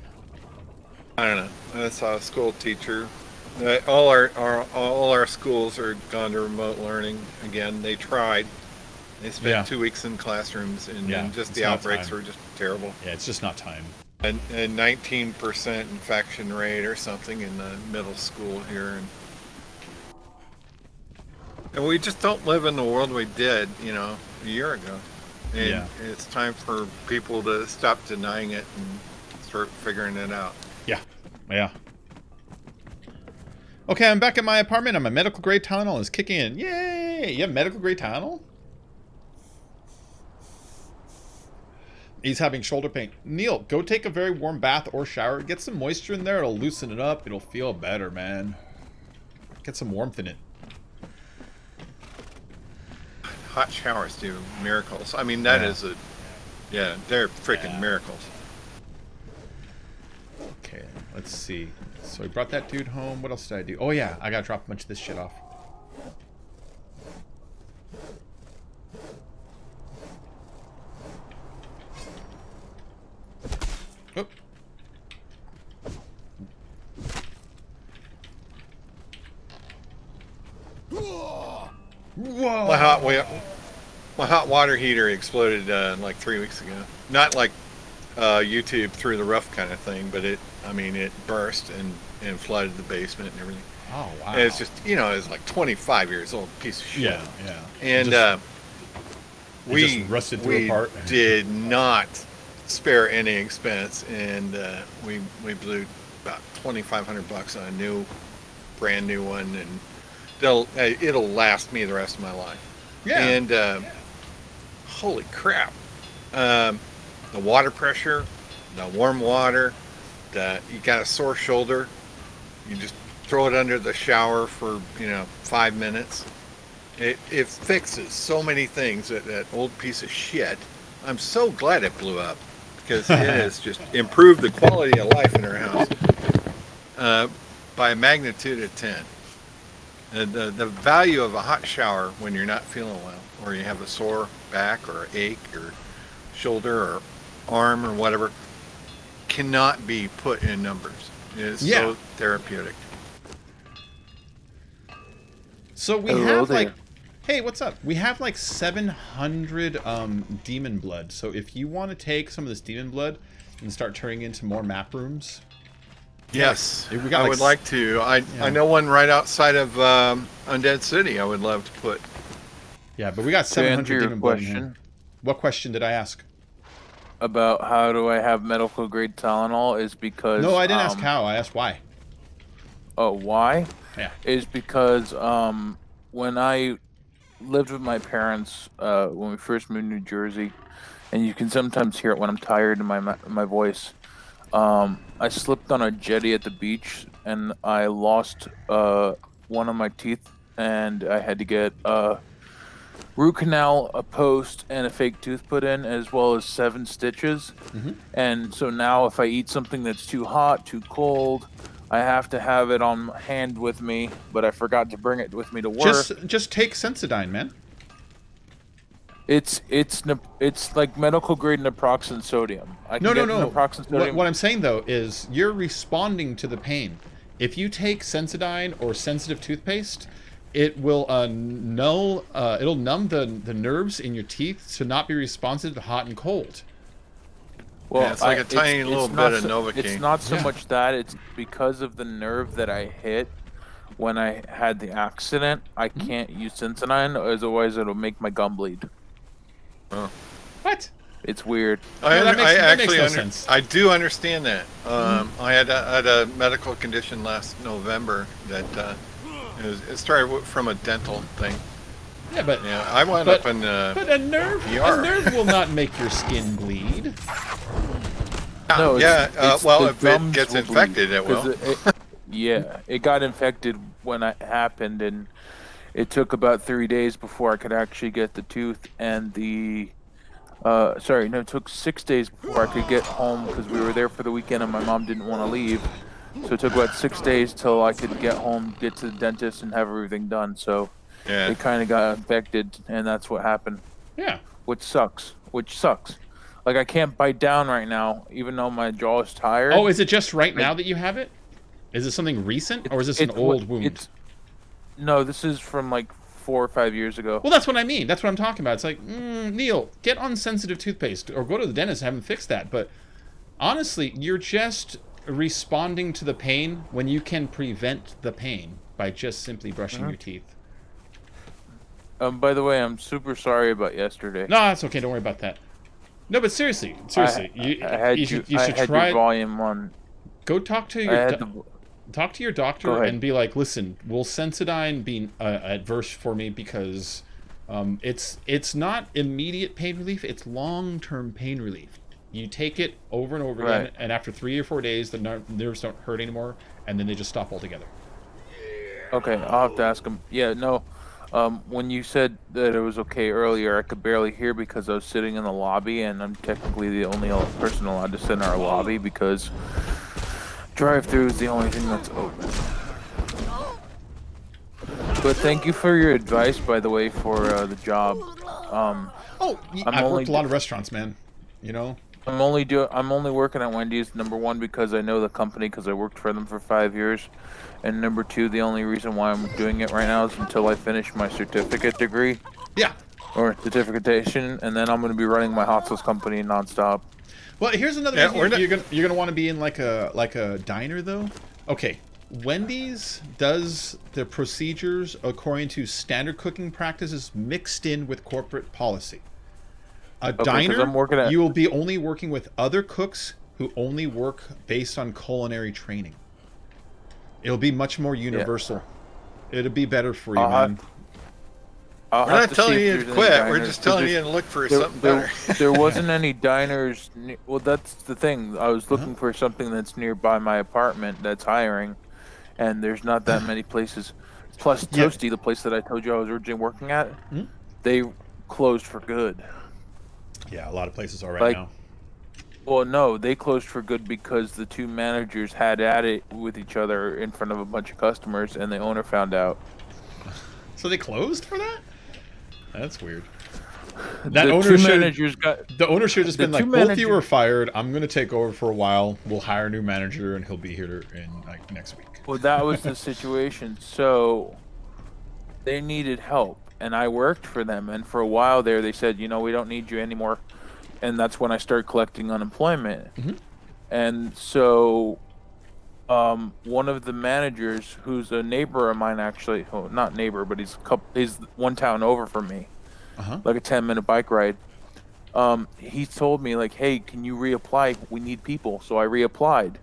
I don't know. I saw a school teacher. All our schools are gone to remote learning again. They tried. They spent 2 weeks in classrooms, and just the outbreaks were just terrible. Yeah, it's just not time. And 19% infection rate or something in the middle school here, and we just don't live in the world we did, a year ago. And it's time for people to stop denying it and start figuring it out. Yeah. Okay, I'm back at my apartment, and my medical grade Tylenol is kicking in. Yay! You have medical grade Tylenol? He's having shoulder pain. Neil, go take a very warm bath or shower. Get some moisture in there. It'll loosen it up. It'll feel better, man. Get some warmth in it. Hot showers do miracles. I mean, that is they're freaking miracles. Okay, let's see. So we brought that dude home. What else did I do? Oh, yeah. I got to drop a bunch of this shit off. Oop. Whoa! My hot water heater exploded like 3 weeks ago. Not like YouTube through the roof kind of thing, but it burst and flooded the basement and everything. Oh, wow. And it's just, it's like 25 years old, piece of shit. Yeah. And we rusted through apart. did not spare any expense, and we blew about $2,500 on a brand new one, and it'll last me the rest of my life. Yeah. And holy crap, the water pressure, the warm water, you got a sore shoulder, you just throw it under the shower for 5 minutes. It fixes so many things. That old piece of shit. I'm so glad it blew up, because it has just improved the quality of life in our house by a magnitude of 10. And the value of a hot shower when you're not feeling well, or you have a sore back or ache or shoulder or arm or whatever, cannot be put in numbers. It is so therapeutic. So we have like, hey, what's up? We have like 700 demon blood. So if you want to take some of this demon blood and start turning into more map rooms. Yes, we got I would like to. I know one right outside of Undead City I would love to put. Yeah, but we got 700 demon blood in here. What question did I ask? About how do I have medical grade Tylenol is because... No, I didn't ask how. I asked why. Oh, why? Yeah. Is because when I lived with my parents when we first moved to New Jersey, and you can sometimes hear it when I'm tired in my voice. I slipped on a jetty at the beach, and I lost one of my teeth, and I had to get root canal, a post, and a fake tooth put in, as well as 7 stitches. And so now, if I eat something that's too hot, too cold, I have to have it on hand with me. But I forgot to bring it with me to work. Just take Sensodyne, man. It's like medical grade naproxen sodium. No. Naproxen sodium. What I'm saying though is you're responding to the pain. If you take Sensodyne or sensitive toothpaste, it will it'll numb the nerves in your teeth to not be responsive to hot and cold. Well, yeah, it's like a tiny little bit of Novocaine. It's not so much that, it's because of the nerve that I hit when I had the accident. I can't use Sensodyne, otherwise it'll make my gum bleed. Oh. What? It's weird. That makes no sense. I do understand that. I had a medical condition last November that it started from a dental thing. Yeah, but I wound up in but a nerve will not make your skin bleed. No, well, if it gets infected, it will. It got infected when it happened, and it took about 3 days before I could actually get the tooth and the. It took 6 days before I could get home because we were there for the weekend and my mom didn't want to leave. So it took about 6 days till I could get home, get to the dentist, and have everything done. So it kind of got infected, and that's what happened. Yeah. Which sucks. Like, I can't bite down right now, even though my jaw is tired. Oh, is it just right now that you have it? Is it something recent, or is this an old wound? No, this is from like 4 or 5 years ago. Well, that's what I mean. That's what I'm talking about. It's like, Neil, get on sensitive toothpaste, or go to the dentist and have him fix that. But honestly, you're just responding to the pain when you can prevent the pain by just simply brushing your teeth. By the way, I'm super sorry about yesterday. No, that's okay. Don't worry about that. No, but seriously, you should try. Your volume on. Go talk to your doctor and be like, listen, will Sensodyne be adverse for me because it's not immediate pain relief, it's long-term pain relief. You take it over and over again, and after 3 or 4 days, the nerves don't hurt anymore, and then they just stop altogether. Okay, I'll have to ask him. Yeah, no. When you said that it was okay earlier, I could barely hear because I was sitting in the lobby, and I'm technically the only person allowed to sit in our lobby because drive-thru is the only thing that's open. But thank you for your advice, by the way, for the job. I've worked a lot of restaurants, man. You know. I'm only working at Wendy's. Number one, because I know the company, because I worked for them for 5 years. And number two, the only reason why I'm doing it right now is until I finish my certificate degree. Yeah. Or certification, and then I'm going to be running my hot sauce company nonstop. Well, here's another reason you're gonna want to be in like a diner though. Okay, Wendy's does the procedures according to standard cooking practices mixed in with corporate policy. A diner, you will be only working with other cooks who only work based on culinary training. It'll be much more universal. Yeah. It'll be better for you, man. We're not telling you to quit. We're just telling you to look for something better. There wasn't any diners. Well, that's the thing. I was looking for something that's nearby my apartment that's hiring, and there's not that many places. Plus, Toasty, the place that I told you I was originally working at, they closed for good. Yeah, a lot of places are right now. Well, no, they closed for good because the two managers had at it with each other in front of a bunch of customers, and the owner found out. So they closed for that? That's weird. The owner should have just been like, both of you are fired. I'm going to take over for a while. We'll hire a new manager, and he'll be here in like next week. Well, that was the situation. So they needed help, and I worked for them. And for a while there, they said, we don't need you anymore. And that's when I started collecting unemployment. And so one of the managers, who's a neighbor of mine, actually, not neighbor, but he's one town over from me, like a 10-minute bike ride. He told me, like, hey, can you reapply? We need people. So I reapplied.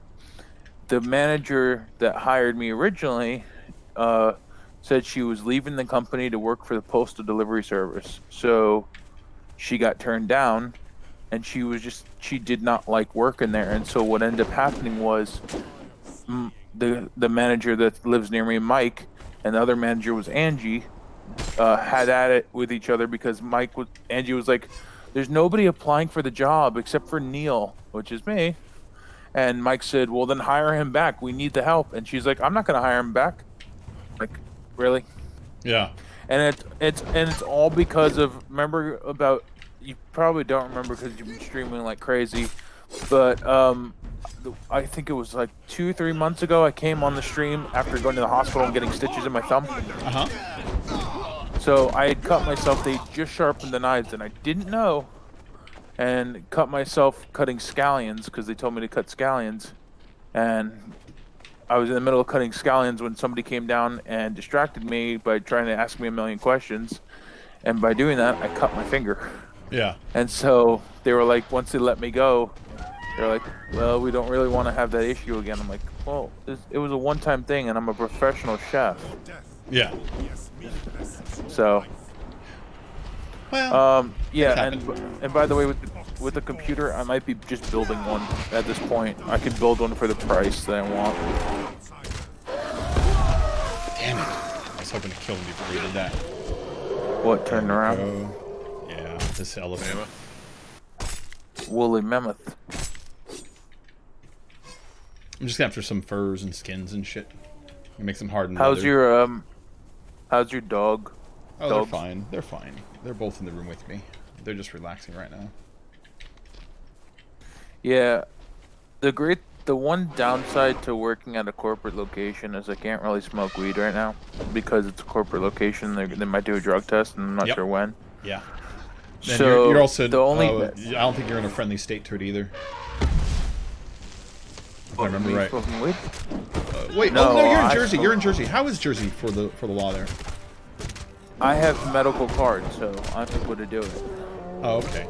The manager that hired me originally said she was leaving the company to work for the postal delivery service. So she got turned down, and she did not like working there. And so what ended up happening was the manager that lives near me, Mike, and the other manager was Angie, had at it with each other because Angie was like, there's nobody applying for the job except for Neil, which is me. And Mike said, well, then hire him back. We need the help. And she's like, I'm not going to hire him back. Like, really? Yeah. And it's all because of, remember about, you probably don't remember because you've been streaming like crazy, but I think it was like 2-3 months ago, I came on the stream after going to the hospital and getting stitches in my thumb. So I had cut myself, they just sharpened the knives and I didn't know, and cut myself cutting scallions because they told me to cut scallions. And I was in the middle of cutting scallions when somebody came down and distracted me by trying to ask me a million questions. And by doing that, I cut my finger. Yeah. And so they were like, once they let me go, they're like, well, we don't really want to have that issue again. I'm like, well, it was a one-time thing, and I'm a professional chef. Yeah. So, well, yeah, and by the way, with the computer, I might be just building one at this point. I could build one for the price that I want. Damn it! I was hoping to kill him before he did that. What, turned around? Yeah, this elephant. Woolly mammoth. I'm just after some furs and skins and shit. You make some hardened How's leather. how's your dog? Oh, Dogs? they're fine. They're fine. They're both in the room with me. They're just relaxing right now. Yeah, the one downside to working at a corporate location is I can't really smoke weed right now because it's a corporate location. They might do a drug test, and I'm not sure when. Yeah. And So you're also the only I don't think you're in a friendly state to it either. If I remember right. Smoking weed? Wait, No, no, you're in I Jersey. smoke- You're in Jersey. How is Jersey for the law there? I have medical card, so I'm able to do it. Oh, okay.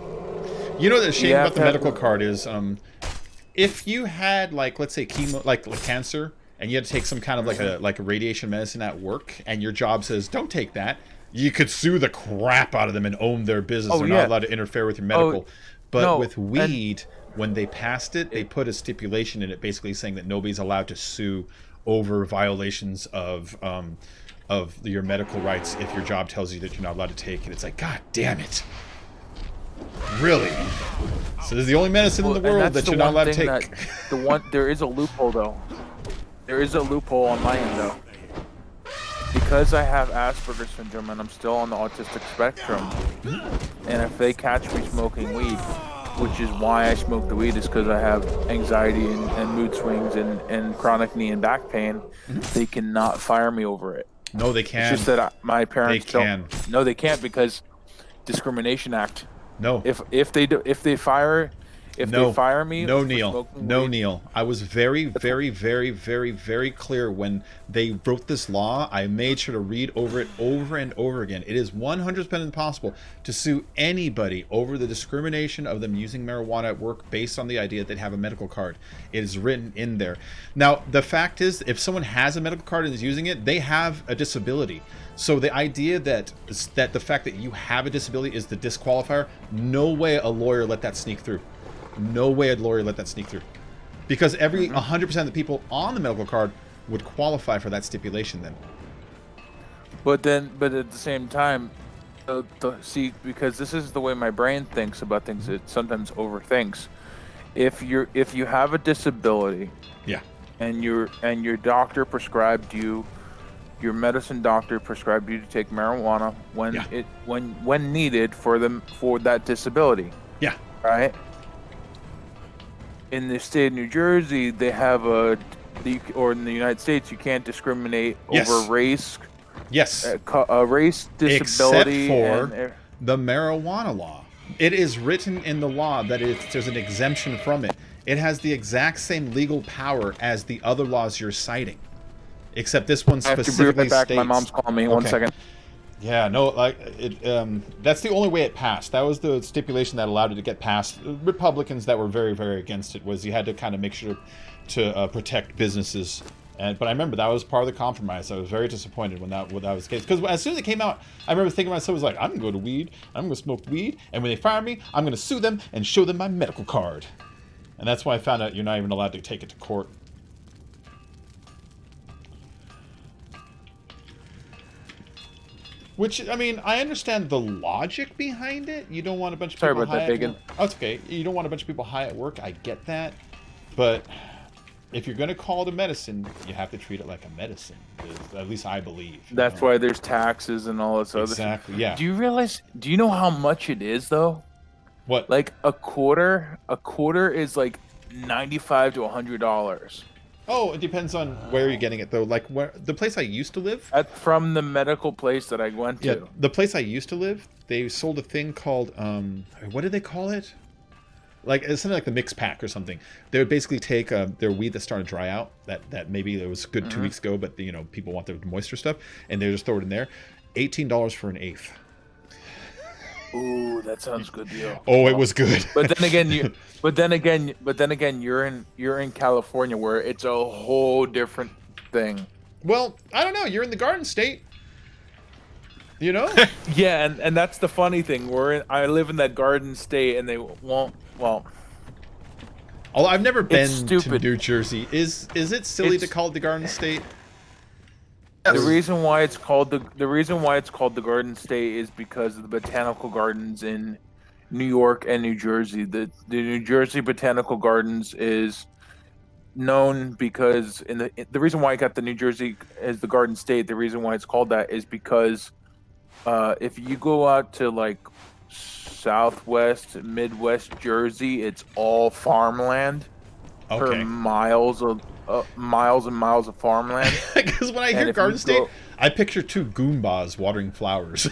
You know the shame You have about the to have medical the- card is, if you had like, let's say chemo, like cancer, and you had to take some kind of like a radiation medicine at work, and your job says don't take that, you could sue the crap out of them and own their business. Oh, They're yeah. not allowed to interfere with your medical. But no, with weed, when they passed it, they put a stipulation in it, basically saying that nobody's allowed to sue over violations of your medical rights if your job tells you that you're not allowed to take it. It's like, God damn it. Really? So this is the only medicine in the world that you're not allowed to take. There is a loophole though. There is a loophole on my end though. Because I have Asperger's syndrome and I'm still on the autistic spectrum, and if they catch me smoking weed, which is why I smoke the weed, is because I have anxiety and mood swings and chronic knee and back pain, they cannot fire me over it. No, they can. It's just that my parents They can. don't. No, they can't because Discrimination Act. No. If they fire me. No, for Neil. smoking No, weed- Neil. I was very, very, very, very, very clear when they wrote this law. I made sure to read over it over and over again. It is 100% impossible to sue anybody over the discrimination of them using marijuana at work based on the idea that they have a medical card. It is written in there. Now, the fact is, if someone has a medical card and is using it, they have a disability. So the idea that the fact that you have a disability is the disqualifier, no way a lawyer let that sneak through. No way a lawyer let that sneak through. Because 100% of the people on the medical card would qualify for that stipulation then. But at the same time, see, because this is the way my brain thinks about things, it sometimes overthinks. If you have a disability, Yeah. and your doctor prescribed you, your medicine doctor prescribed you to take marijuana when needed for that disability. Yeah. Right? In the state of New Jersey, they have or in the United States, you can't discriminate over race. Yes. Race, disability, except for the marijuana law. It is written in the law that there's an exemption from it. It has the exact same legal power as the other laws you're citing, except this one specifically I have to be right back. states. My mom's calling me. 1 second. Yeah, no, like that's the only way it passed. That was the stipulation that allowed it to get passed. Republicans that were very, very against it was you had to kind of make sure to protect businesses But I remember that was part of the compromise. I was very disappointed when that was the case. Because as soon as it came out, I remember thinking to myself, I was like, I'm going to go to weed. I'm going to smoke weed. And when they fire me, I'm going to sue them and show them my medical card. And that's why I found out you're not even allowed to take it to court. Which, I mean, I understand the logic behind it. You don't want a bunch of people high at work. Oh, it's okay. You don't want a bunch of people high at work. I get that. But if you're going to call it a medicine, you have to treat it like a medicine. At least I believe. That's why there's taxes and all this other stuff. Exactly, yeah. Do you know how much it is, though? What? Like a quarter is like $95 to $100. Oh, it depends on where you're getting it, though. Like, where the place I used to live... From the medical place that I went to. Yeah, the place I used to live, they sold a thing called, what did they call it? Like, it's something like the mix pack or something. They would basically take their weed that started to dry out, that maybe it was good 2 weeks ago, but, you know, people want the moisture stuff, and they just throw it in there. $18 for an eighth. Ooh, that sounds good deal. Oh, it was good. But then again, you're in California where it's a whole different thing. Well, I don't know. You're in the Garden State. You know? Yeah, and that's the funny thing. I live in that Garden State, and they won't. Well, although I've never been to New Jersey. Is it silly to call it the Garden State? The reason why it's called the Garden State is because of the botanical gardens in New York and New Jersey. The New Jersey Botanical Gardens is known because the reason why I got the New Jersey as the Garden State. The reason why it's called that is because if you go out to like Southwest, Midwest Jersey, it's all farmland for miles and miles of farmland. Because when I hear Garden State, I picture two Goombas watering flowers.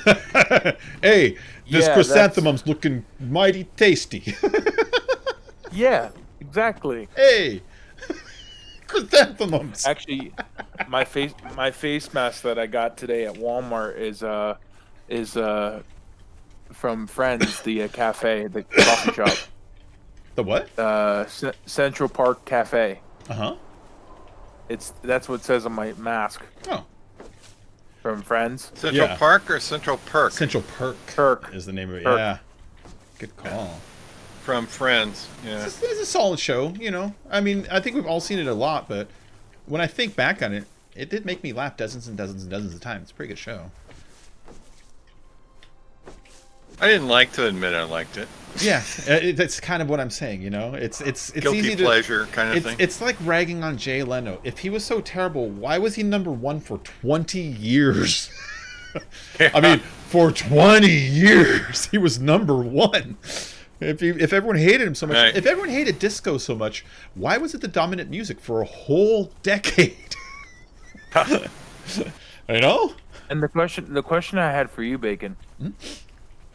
Hey, this chrysanthemum's looking mighty tasty. Yeah, exactly. Hey, chrysanthemums. Actually, my face mask that I got today at Walmart is from Friends, the cafe, the coffee shop. The what? Central Park Cafe. Uh-huh. That's what it says on my mask. Oh. From Friends. Central Park or Central Perk? Central Perk. Perk is the name of it. Perk. Yeah. Good call. From Friends. Yeah. It's a solid show, you know. I mean, I think we've all seen it a lot, but when I think back on it, it did make me laugh dozens and dozens and dozens of times. It's a pretty good show. I didn't like to admit I liked it. Yeah, that's kind of what I'm saying, you know? It's guilty easy pleasure kind of thing. It's like ragging on Jay Leno. If he was so terrible, why was he #1 for 20 years? I mean, for 20 years, he was #1. If everyone hated him so much, if everyone hated disco so much, why was it the dominant music for a whole decade? You know? And the question I had for you, Bacon.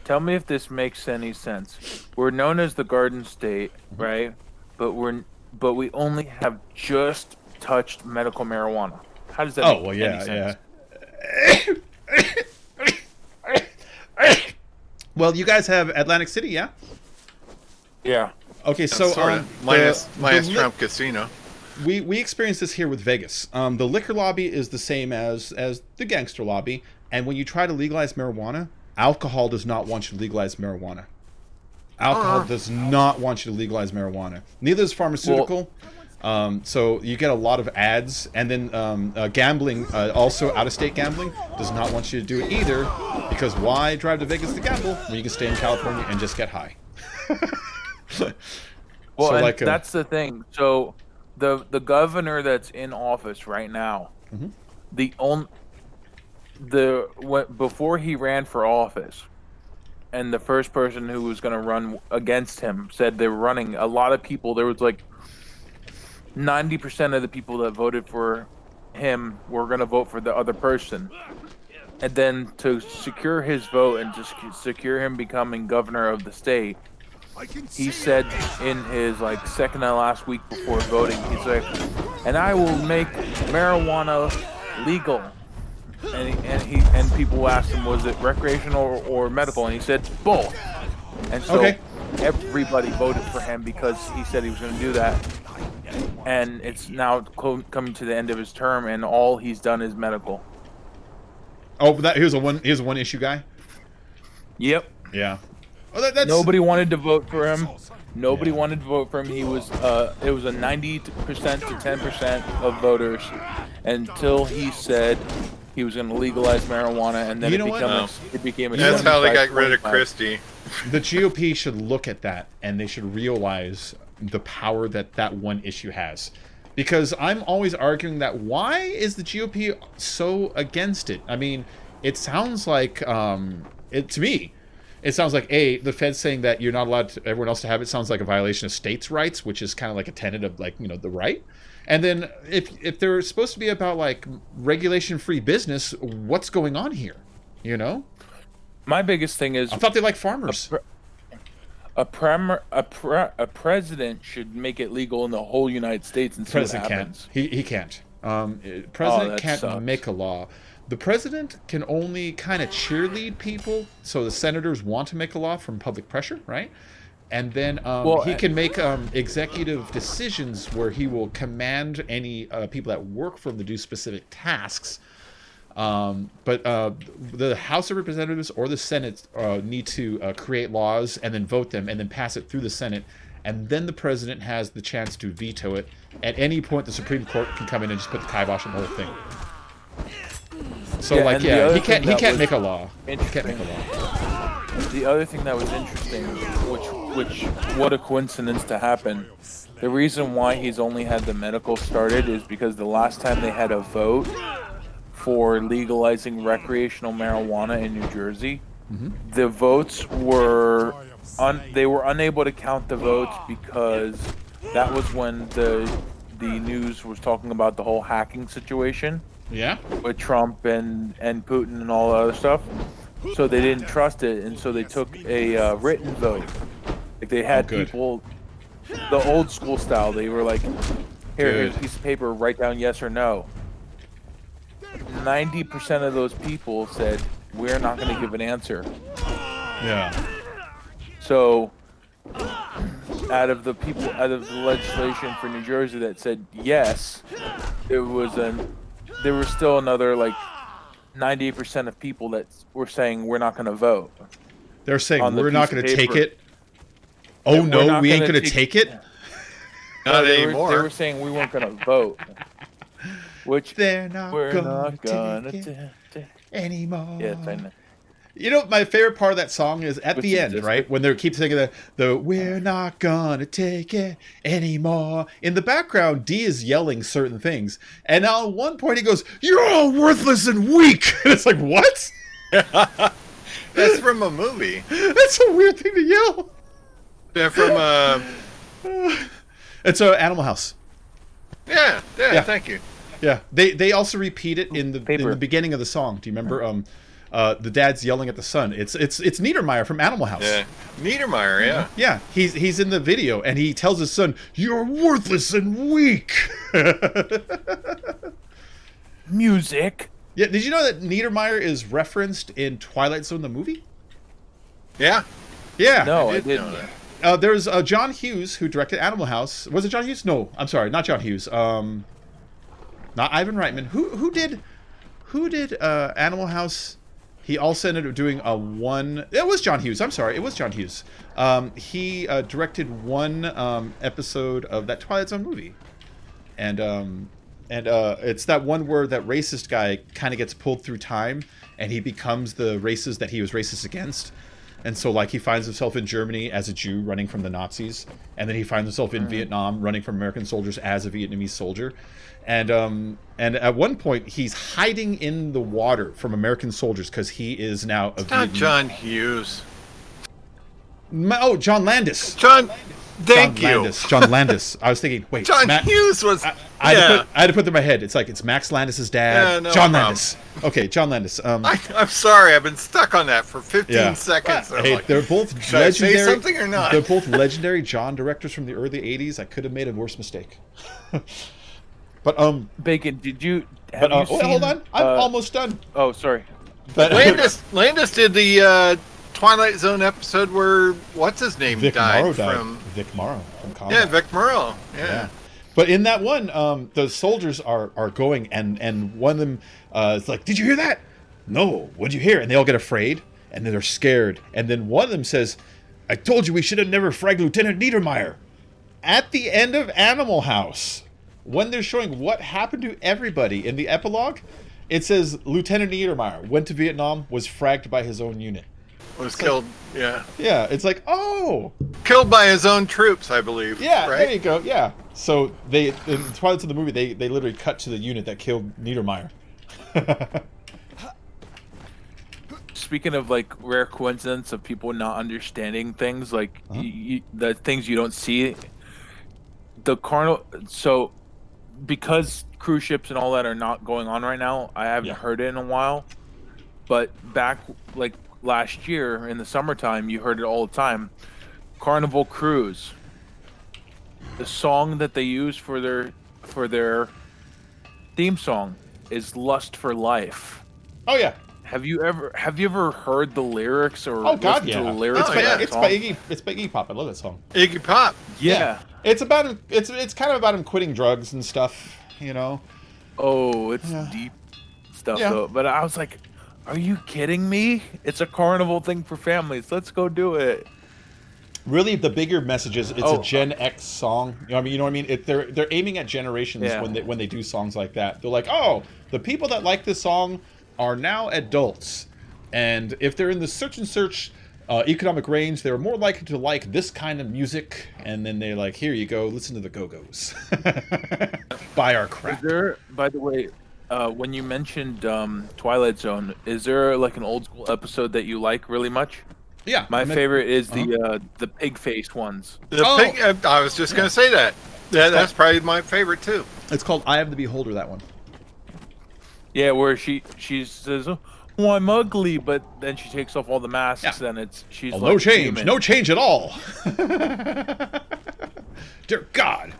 Tell me if this makes any sense. We're known as the Garden State, right? But we only have just touched medical marijuana. How does that make any sense? Well, you guys have Atlantic City, yeah? Yeah. Okay, so minus Trump Casino. We experienced this here with Vegas. The liquor lobby is the same as the gangster lobby, and when you try to legalize marijuana, alcohol does not want you to legalize marijuana. Alcohol does not want you to legalize marijuana. Neither does pharmaceutical. So you get a lot of ads, and then gambling, also out-of-state gambling, does not want you to do it either, because why drive to Vegas to gamble when you can stay in California and just get high? Well, so that's the thing. So the governor that's in office right now, before he ran for office, and the first person who was going to run against him said they were running. A lot of people, there was like 90% of the people that voted for him were going to vote for the other person. And then to secure his vote and to secure him becoming governor of the state, he said in his second to last week before voting, he's like, and I will make marijuana legal. And people asked him, was it recreational or medical? And he said both. And so everybody voted for him because he said he was going to do that. and it's now coming to the end of his term, and all he's done is medical. Oh, he was a one issue guy. Yep. Yeah. Oh, that's... Nobody wanted to vote for him. Nobody wanted to vote for him. He was it was a 90% to 10% of voters until he said he was going to legalize marijuana, and then it became a. That's how they got rid of Christie. The GOP should look at that, and they should realize the power that one issue has. Because I'm always arguing that why is the GOP so against it? I mean, it sounds like to me. It sounds like the Fed's saying that you're not allowed everyone else to have it sounds like a violation of states' rights, which is kind of like a tenet of the right. And then if they're supposed to be about like regulation-free business, what's going on here? My biggest thing is I thought they liked farmers. A president should make it legal in the whole United States and see what happens. He can't. President can't sucks. make a law. The president can only kind of cheerlead people, so the senators want to make a law from public pressure, right? And then he can make executive decisions where he will command any people that work for him to do specific tasks. But the House of Representatives or the Senate need to create laws and then vote them and then pass it through the Senate. And then the president has the chance to veto it. At any point, the Supreme Court can come in and just put the kibosh on the whole thing. So he can't make a law. He can't make a law. The other thing that was interesting, which what a coincidence to happen. The reason why he's only had the medical started is because the last time they had a vote for legalizing recreational marijuana in New Jersey, the votes were they were unable to count the votes because that was when the news was talking about the whole hacking situation. Yeah. With Trump and Putin and all the other stuff. So they didn't trust it, and so they took a written vote. Like they had people, the old school style. They were like, here's a piece of paper, write down yes or no. 90% of those people said, we're not going to give an answer. Yeah. So out of the legislation for New Jersey that said yes, there was still another like 98% of people that were saying we're not going to vote. They're saying we're not going to take it. Oh no, we ain't going to take it. Not anymore. They were saying we weren't going to vote. Which we're not gonna take it anymore. Yes, I know. My favorite part of that song is at the end, right? When they keep singing the "We're not gonna take it anymore." In the background, D is yelling certain things, and now at one point he goes, "You're all worthless and weak." And it's like, what? That's from a movie. That's a weird thing to yell. They're from It's Animal House. Yeah. Thank you. Yeah, they also repeat it in the beginning of the song. Do you remember? The dad's yelling at the son. It's Niedermeyer from Animal House. Yeah, Niedermeyer. Yeah. Yeah, he's in the video and he tells his son, "You're worthless and weak." Music. Yeah. Did you know that Niedermeyer is referenced in Twilight Zone the movie? Yeah. Yeah. No, I didn't. There's John Hughes who directed Animal House. Was it John Hughes? No, I'm sorry, not John Hughes. Not Ivan Reitman. Who did Animal House? He also ended up doing it was John Hughes. I'm sorry, it was John Hughes. He directed one episode of that Twilight Zone movie, and it's that one where that racist guy kind of gets pulled through time, and he becomes the races that he was racist against. And so, like, he finds himself in Germany as a Jew running from the Nazis, and then he finds himself in Vietnam running from American soldiers as a Vietnamese soldier, and at one point he's hiding in the water from American soldiers because he is now a Vietnamese. Not John Hughes. John Landis. Thank you. John Landis. I was thinking, wait. John Hughes was. I had to put them in my head. It's Max Landis' dad. Yeah, no John problem. Landis. Okay, John Landis. I'm sorry. I've been stuck on that for 15 seconds. Hey, they're both should legendary. I say something or not? They're both legendary John directors from the early '80s. I could have made a worse mistake. But Bacon, did you? Have you seen, hold on. I'm almost done. Oh, sorry. But Landis did the Twilight Zone episode where what's his name Vic died Morrow from Vic Morrow from Conan. Yeah, Vic Morrow. Yeah. But in that one, the soldiers are going, and one of them is like, "Did you hear that? No. What'd you hear?" And they all get afraid, and then they're scared. And then one of them says, "I told you we should have never fragged Lieutenant Niedermeyer." At the end of Animal House, when they're showing what happened to everybody in the epilogue, it says Lieutenant Niedermeyer went to Vietnam, was fragged by his own unit. Was killed, yeah. Yeah, it's like, oh! Killed by his own troops, I believe. Yeah, right? There you go, yeah. So, in the Twilight of the movie, they literally cut to the unit that killed Niedermeyer. Speaking of, like, rare coincidence of people not understanding things, like, the things you don't see, the Carnival... So, because cruise ships and all that are not going on right now, I haven't heard it in a while. But back, like, last year in the summertime, you heard it all the time. Carnival Cruise. The song that they use for their theme song is "Lust for Life." Oh yeah. Have you ever heard the lyrics or God, listened to the lyrics? It's by Iggy Pop. I love that song. Iggy Pop. Yeah. It's about him. It's kind of about him quitting drugs and stuff. You know. Oh, it's deep stuff though. But I was like, are you kidding me? It's a carnival thing for families. Let's go do it. Really, the bigger message is it's a Gen X song. You know what I mean? They're aiming at generations when they do songs like that. They're like, oh, the people that like this song are now adults, and if they're in the search economic range, they're more likely to like this kind of music. And then they're like, here you go, listen to the Go-Go's. Buy our crap. Is there, by the way, when you mentioned Twilight Zone, is there like an old school episode that you like really much? Yeah, my favorite is the pig-faced ones. Pig. I was just gonna say that. That's probably my favorite too. It's called "Eye of the Beholder." That one. Yeah, where she says, "Oh, I'm ugly," but then she takes off all the masks, and she's like, no change, human. no change at all. Dear God,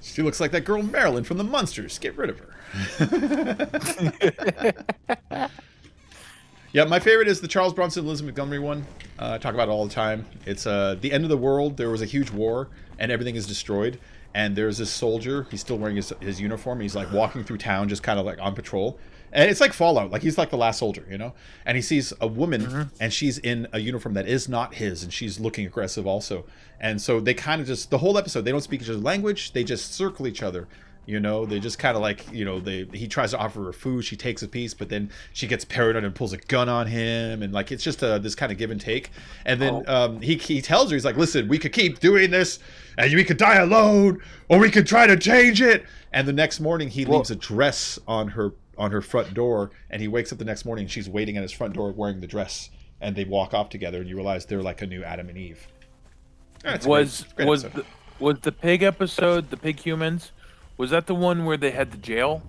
she looks like that girl Marilyn from the Munsters. Get rid of her. Yeah, my favorite is the Charles Bronson Liz Montgomery one. I talk about it all the time. It's the end of the world. There was a huge war, and everything is destroyed. And there's this soldier. He's still wearing his uniform. He's like walking through town, just kind of like on patrol. And it's like Fallout. Like he's like the last soldier, you know. And he sees a woman, and she's in a uniform that is not his, and she's looking aggressive also. And so they kind of just the whole episode. They don't speak each other's language. They just circle each other. You know, they just kind of like, you know, he tries to offer her food, she takes a piece, but then she gets paranoid and pulls a gun on him, and like it's just this kind of give and take. And then he tells her, he's like, listen, we could keep doing this, and we could die alone, or we could try to change it. And the next morning, he leaves a dress on her front door, and he wakes up the next morning, and she's waiting at his front door wearing the dress, and they walk off together, and you realize they're like a new Adam and Eve. Was the pig episode, the pig humans? Was that the one where they had the jail?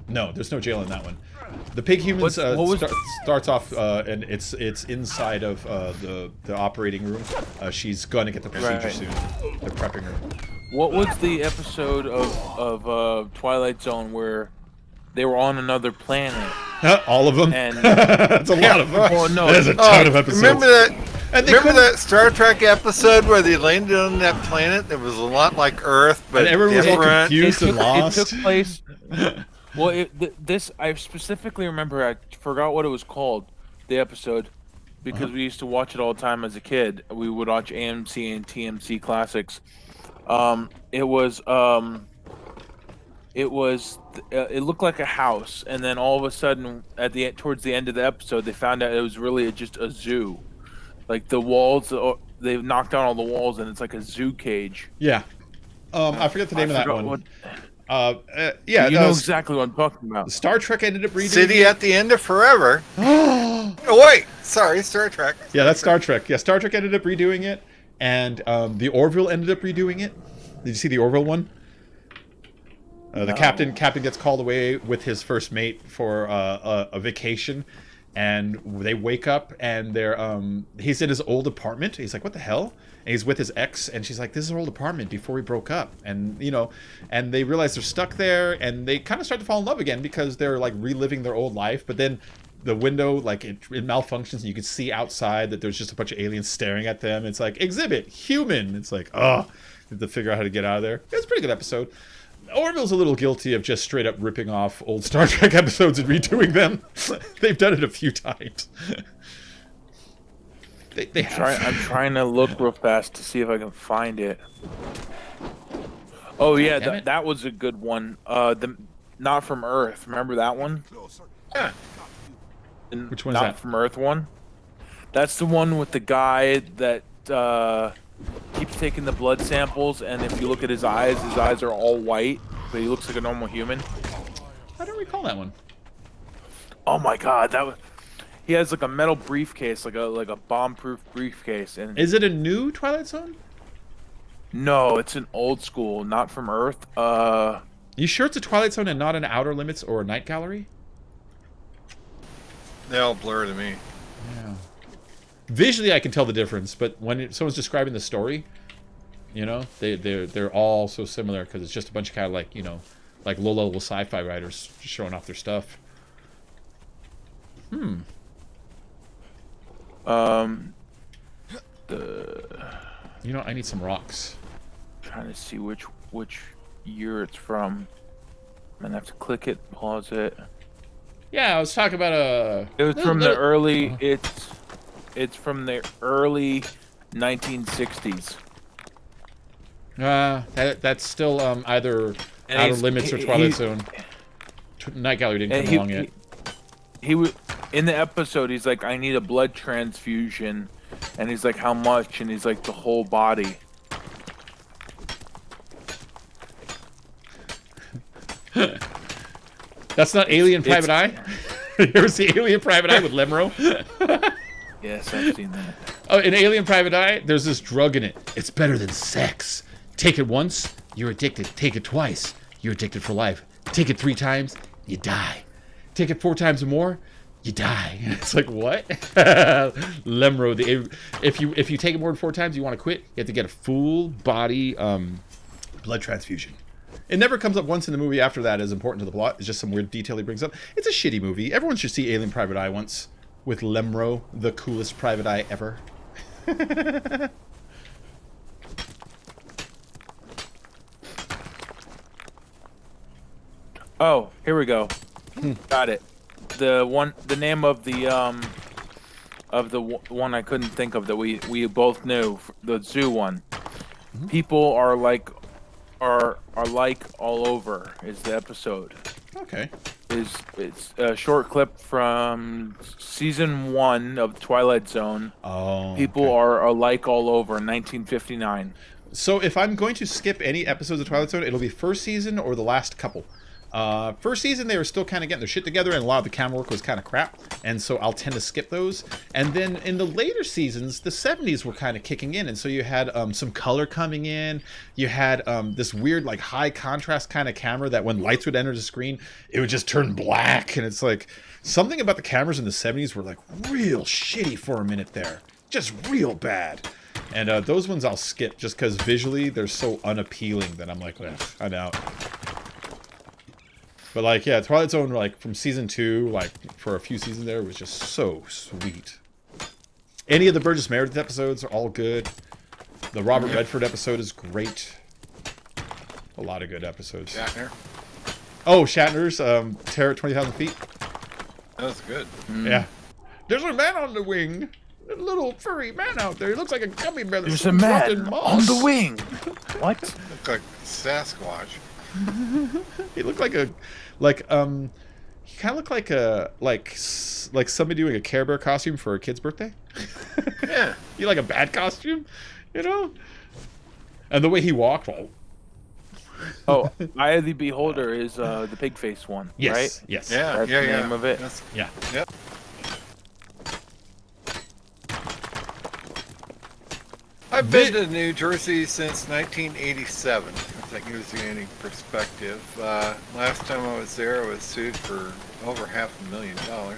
No, there's no jail in that one. The pig humans starts off, and it's inside of the operating room. She's going to get the procedure soon. They're prepping her. What was the episode of Twilight Zone where they were on another planet? All of them. And that's a lot of them. Well, no. There's a ton of episodes. Remember that? Remember that Star Trek episode where they landed on that planet that was a lot like Earth, but and everyone was all confused and lost? It took place. Well, I specifically remember. I forgot what it was called. The episode, because we used to watch it all the time as a kid. We would watch AMC and TMC classics. It looked like a house, and then all of a sudden, towards the end of the episode, they found out it was really just a zoo. Like the walls, they've knocked down all the walls, and it's like a zoo cage. Yeah. I forget the name of that one. Yeah, you know exactly what I'm talking about. Star Trek ended up redoing City at the End of Forever. Oh wait, sorry, Star Trek. Yeah, that's Star Trek. Yeah, Star Trek ended up redoing it, and the Orville ended up redoing it. Did you see the Orville one? The captain gets called away with his first mate for a vacation, and they wake up and he's in his old apartment. He's like, what the hell? And he's with his ex, and she's like, this is our old apartment before we broke up. And and they realize they're stuck there, and they kind of start to fall in love again because they're like reliving their old life. But then the window, like it malfunctions, and you can see outside that there's just a bunch of aliens staring at them. It's like, exhibit human. It's like, oh, to figure out how to get out of there. It's a pretty good episode. Orville's a little guilty of just straight up ripping off old Star Trek episodes and redoing them. They've done it a few times. I'm trying to look real fast to see if I can find it. Oh yeah, that was a good one. The Not From Earth. Remember that one? Yeah. Which one is that? Not From Earth one. That's the one with the guy that keeps taking the blood samples, and if you look at his eyes are all white, but he looks like a normal human. I don't recall that one. Oh my god, he has like a metal briefcase, like a bomb-proof briefcase. And is it a new Twilight Zone? No, it's an old school, Not From Earth. You sure it's a Twilight Zone and not an Outer Limits or a Night Gallery? They all blur to me. Yeah. Visually, I can tell the difference, but when someone's describing the story, you know, they're all so similar because it's just a bunch of kind of like, you know, like low-level sci-fi writers just showing off their stuff. You know, I need some rocks. Trying to see which year it's from. I'm gonna have to click it, pause it. Yeah, I was talking about It was from the early. It's from the early 1960s. That's still either Outer Limits or Twilight Zone. Night Gallery didn't come along yet. He was in the episode. He's like, I need a blood transfusion, and he's like, how much? And he's like, the whole body. That's not Alien Private Eye? You ever see Alien Private Eye with Lemro? Yes, I've seen that. Oh, in Alien Private Eye, there's this drug in it. It's better than sex. Take it once, you're addicted. Take it twice, you're addicted for life. Take it 3 times, you die. Take it 4 times or more, you die. It's like, what? Lemro, if you take it more than 4 times, you want to quit, you have to get a full body blood transfusion. It never comes up once in the movie after that as important to the plot. It's just some weird detail he brings up. It's a shitty movie. Everyone should see Alien Private Eye once. With Lemro, the coolest private eye ever. Oh, here we go. Got it. The name of the one I couldn't think of that we both knew, the zoo one. Mm-hmm. People are like all over is the episode. Okay. It's a short clip from season 1 of Twilight Zone. Oh. People are alike all over in 1959. So if I'm going to skip any episodes of Twilight Zone, it'll be first season or the last couple. First season, they were still kind of getting their shit together, and a lot of the camera work was kind of crap, and so I'll tend to skip those. And then in the later seasons, the 70s were kind of kicking in, and so you had some color coming in. You had this weird, like, high contrast kind of camera that when lights would enter the screen, it would just turn black, and it's like something about the cameras in the 70s were like real shitty for a minute there, just real bad. And those ones I'll skip just because visually they're so unappealing that I'm like, I'm out. But like, yeah, Twilight Zone, like from season 2, like for a few seasons there, was just so sweet. Any of the Burgess Meredith episodes are all good. The Robert Redford episode is great. A lot of good episodes. Shatner. Oh, Shatner's Terror at 20,000 Feet. That was good. Yeah. There's a man on the wing. A little furry man out there. He looks like a gummy bear. There's a man on the wing. What? Looked like Sasquatch. He looked like he kind of looked like somebody doing a Care Bear costume for a kid's birthday. Yeah. You like a bad costume, you know? And the way he walked, Oh, Eye of the Beholder is the pig face one, yes, right? Yes. Yeah, That's the name of it. Yeah. Yep. I've been to New Jersey since 1987. If that gives you any perspective. Last time I was there, I was sued for over $500,000.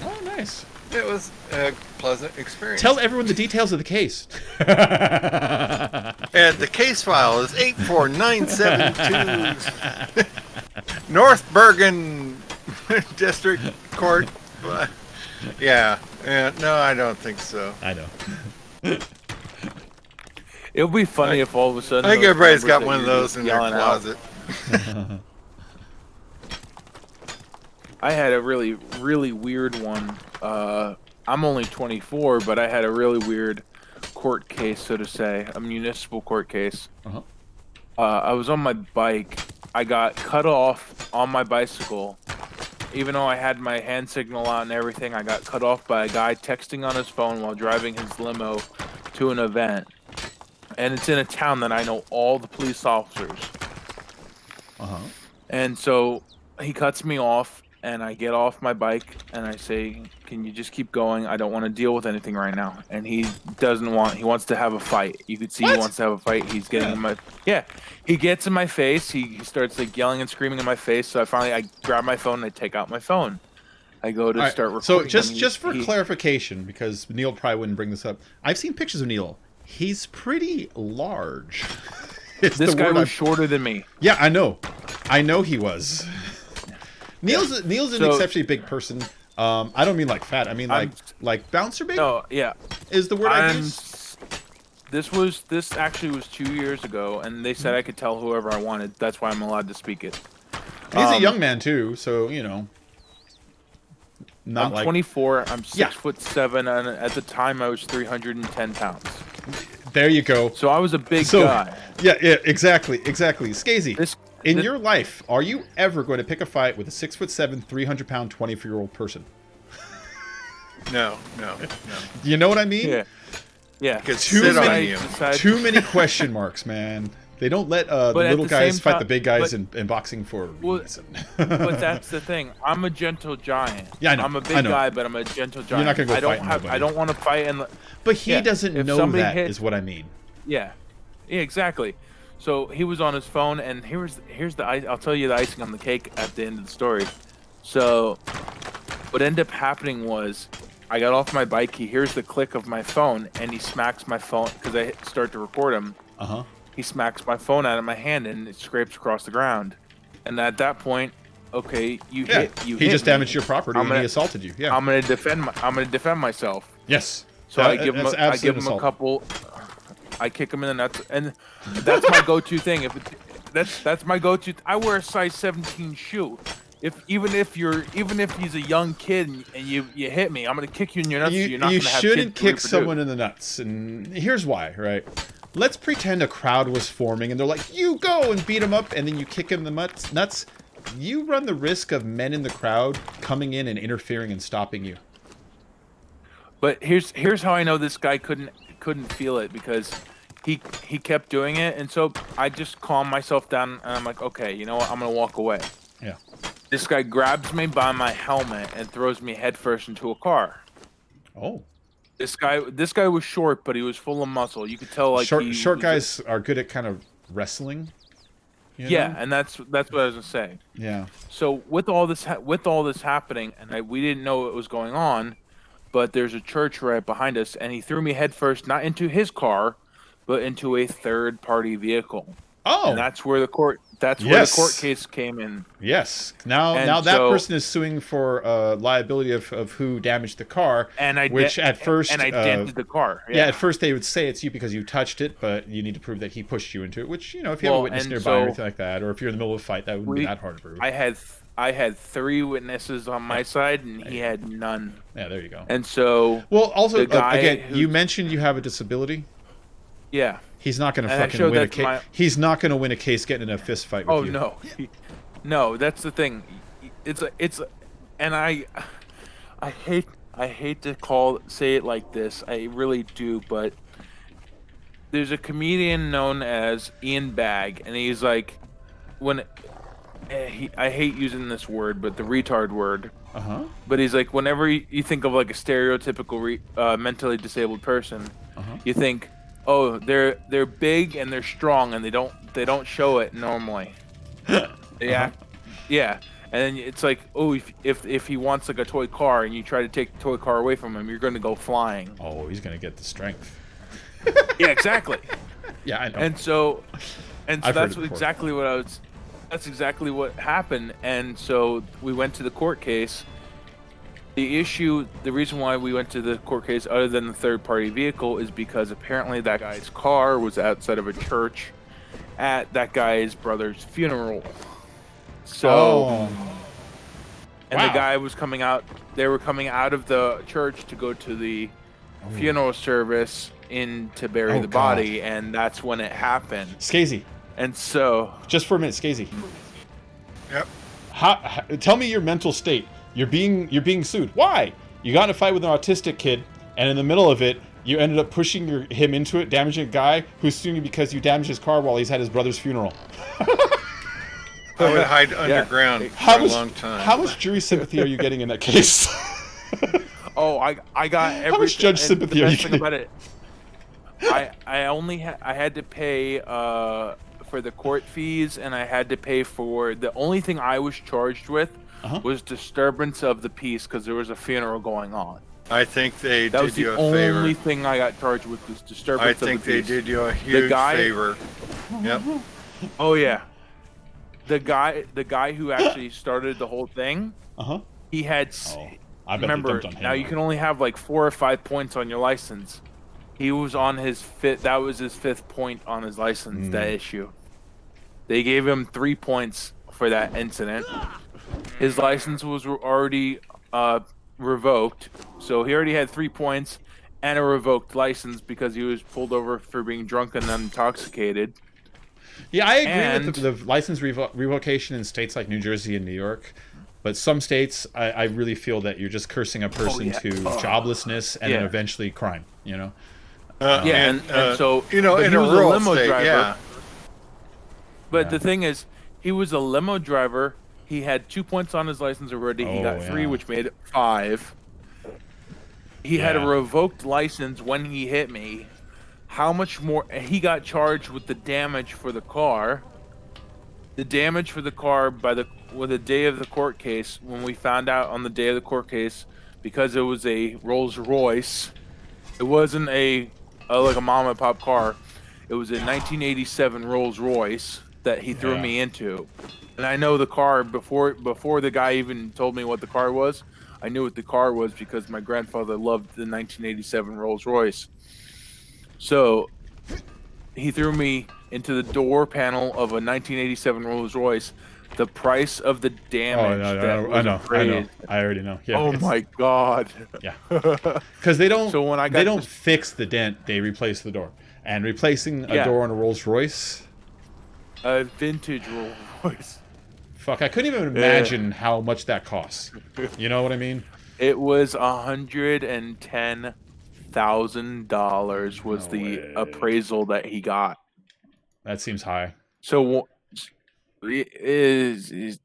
Oh, nice. It was a pleasant experience. Tell everyone the details of the case. And the case file is 84972 North Bergen District Court. Yeah. No, I don't think so. I know. It would be funny if all of a sudden. I think those everybody's got numbers one that of you're those just in their yelling out- closet. I had a really, really weird one. I'm only 24, but I had a really weird court case, so to say, a municipal court case. Uh-huh. I was on my bike. I got cut off on my bicycle. Even though I had my hand signal out and everything, I got cut off by a guy texting on his phone while driving his limo to an event. And it's in a town that I know all the police officers. Uh-huh. And so he cuts me off, and I get off my bike, and I say, can you just keep going? I don't want to deal with anything right now. And he wants to have a fight. You could see What? he wants to have a fight. He's getting in my, he gets in my face. He starts like yelling and screaming in my face. So I grab my phone and I take out my phone. I go to start recording. So just for clarification, because Neil probably wouldn't bring this up, I've seen pictures of Neil. He's pretty large. This guy was shorter than me. Yeah, I know he was. Neil's an exceptionally big person. I don't mean like fat. I mean like bouncer big. No, yeah, is the word I use. This actually was 2 years ago, and they said I could tell whoever I wanted. That's why I'm allowed to speak it. He's a young man too, so you know. I'm 24. I'm 6'7", and at the time I was 310 pounds. There you go. So I was a big guy. Yeah, exactly. Skazy, in your life, are you ever going to pick a fight with a 6'7", 300-pound, 24-year-old person? No. You know what I mean? Yeah. Too many question marks, man. They don't let the little guys fight the big guys in boxing for a reason. But that's the thing. I'm a gentle giant. Yeah, I know. I'm a big guy, but I'm a gentle giant. You're not going to go fight nobody. I don't want to fight. But he doesn't know that, is what I mean. Yeah, exactly. So he was on his phone, and here's the I'll tell you the icing on the cake at the end of the story. So what ended up happening was I got off my bike. He hears the click of my phone, and he smacks my phone because I start to record him. Uh-huh. He smacks my phone out of my hand, and it scrapes across the ground. And at that point, okay, he just damaged your property and he assaulted you. Yeah. I'm gonna defend myself. Yes. So I give him a couple. I kick him in the nuts, and that's my go-to thing. That's my go-to. I wear a size 17 shoe. Even if he's a young kid and you hit me, I'm gonna kick you in your nuts. So you're not gonna have shouldn't kick someone in the nuts, and here's why. Right? Let's pretend a crowd was forming, and they're like, "You go and beat him up," and then you kick him in the nuts. You run the risk of men in the crowd coming in and interfering and stopping you. But here's how I know this guy couldn't feel it, because he kept doing it, and so I just calmed myself down, and I'm like, okay, you know what, I'm gonna walk away. Yeah. This guy grabs me by my helmet and throws me headfirst into a car. Oh. This guy was short, but he was full of muscle. You could tell, like, short guys are good at kind of wrestling. Yeah, and that's what I was gonna say. Yeah. So with all this happening, and we didn't know what was going on, but there's a church right behind us, and he threw me headfirst, not into his car, but into a third-party vehicle. Oh. And that's where the court case came in. Yes. Now that person is suing for liability of who damaged the car, and I dented the car. Yeah. At first they would say it's you because you touched it, but you need to prove that he pushed you into it. Which, you know, if you have a witness nearby or anything like that, or if you're in the middle of a fight, that wouldn't be that hard to prove. I had 3 witnesses on my side, and he had none. Yeah, there you go. And so, also, again, you mentioned you have a disability. Yeah. He's not going to fucking win a case. He's not going to win a case getting in a fist fight with you. Oh no, no, that's the thing. And I hate to say it like this. I really do, but there's a comedian known as Ian Bagg, and he's like, I hate using this word, but the retard word. Uh-huh. But he's like, whenever you think of like a stereotypical mentally disabled person, you think, oh, they're big and they're strong and they don't show it normally. Yeah, yeah. And then it's like, oh, if he wants like a toy car and you try to take the toy car away from him, you're going to go flying. Oh, he's going to get the strength. Yeah, exactly. Yeah, I know. And so that's exactly what That's exactly what happened. And so we went to the court case, The reason why we went to the court case, other than the third-party vehicle, is because apparently that guy's car was outside of a church at that guy's brother's funeral. So, and the guy was coming out. They were coming out of the church to go to the funeral service to bury the body, and that's when it happened. Skazy. And so, just for a minute, Skazy. Yep. Tell me your mental state. You're being sued. Why? You got in a fight with an autistic kid, and in the middle of it, you ended up pushing him into it, damaging a guy who's suing you because you damaged his car while he's had his brother's funeral. I would hide underground for a long time. How much jury sympathy are you getting in that case? I got everything. How much judge sympathy are you getting? About it, I had to pay for the court fees, and I had to pay for the only thing I was charged with was disturbance of the peace because there was a funeral going on. I think they did you a favor. That was the only thing I got charged with was disturbance of the peace. I think they did you a huge favor. Yep. Oh yeah. The guy who actually started the whole thing. He had. Remember, now you can only have like 4 or 5 points on your license. He was on his fifth. That was his 5th point on his license. That issue. They gave him 3 points for that incident. His license was already revoked, so he already had 3 points and a revoked license because he was pulled over for being drunk and intoxicated. Yeah, I agree with the license revocation in states like New Jersey and New York. But some states, I really feel that you're just cursing a person to joblessness and then eventually crime, you know? And so, you know, in a rural state, driver. But the thing is, he was a limo driver. He had 2 points on his license already. He got 3, which made it 5. He had a revoked license when he hit me. How much more? He got charged with the damage for the car. The damage for the car with the day of the court case, when we found out on the day of the court case, because it was a Rolls Royce, it wasn't like a mom and pop car. It was a 1987 Rolls Royce that he threw me into. And I know the car before the guy even told me what the car was. I knew what the car was because my grandfather loved the 1987 Rolls Royce. So he threw me into the door panel of a 1987 Rolls Royce. The price of the damage. I know. I already know. Yeah. Oh my God. Yeah. Because they don't. So when they don't fix the dent, they replace the door. And replacing a door on a Rolls Royce. A vintage Rolls Royce. Fuck! I couldn't even imagine how much that costs. You know what I mean? It was $110,000 was the appraisal that he got. That seems high. So the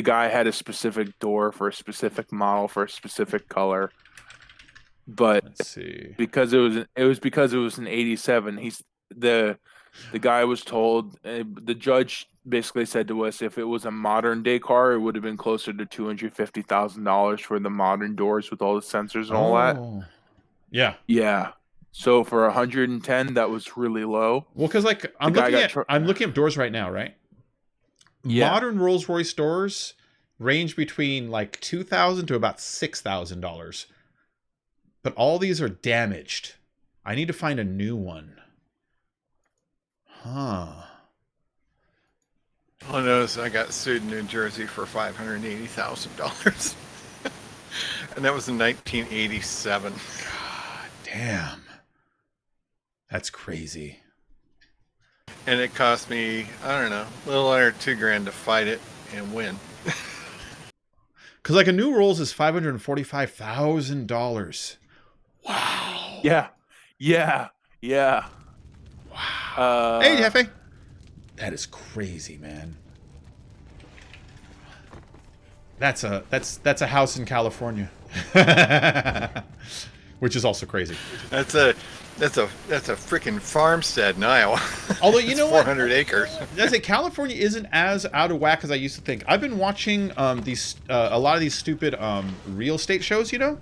guy had a specific door for a specific model for a specific color, but let's see, because it was an 87. The guy was told, the judge basically said to us, if it was a modern day car, it would have been closer to $250,000 for the modern doors with all the sensors and all that. Yeah. So for 110, that was really low. Well, because like I'm looking at doors right now, right? Yeah. Modern Rolls-Royce doors range between like $2,000 to about $6,000, but all these are damaged. I need to find a new one. Huh. All I know is I got sued in New Jersey for $580,000, and that was in 1987. God damn. That's crazy. And it cost me, I don't know, a little under $2,000 to fight it and win. Because like a new Rolls is $545,000. Wow. Yeah. Wow. Hey, Jefe. That is crazy, man. That's a house in California, which is also crazy. That's a freaking farmstead in Iowa. Although you know 400 acres. I say California isn't as out of whack as I used to think. I've been watching these a lot of these stupid real estate shows, you know.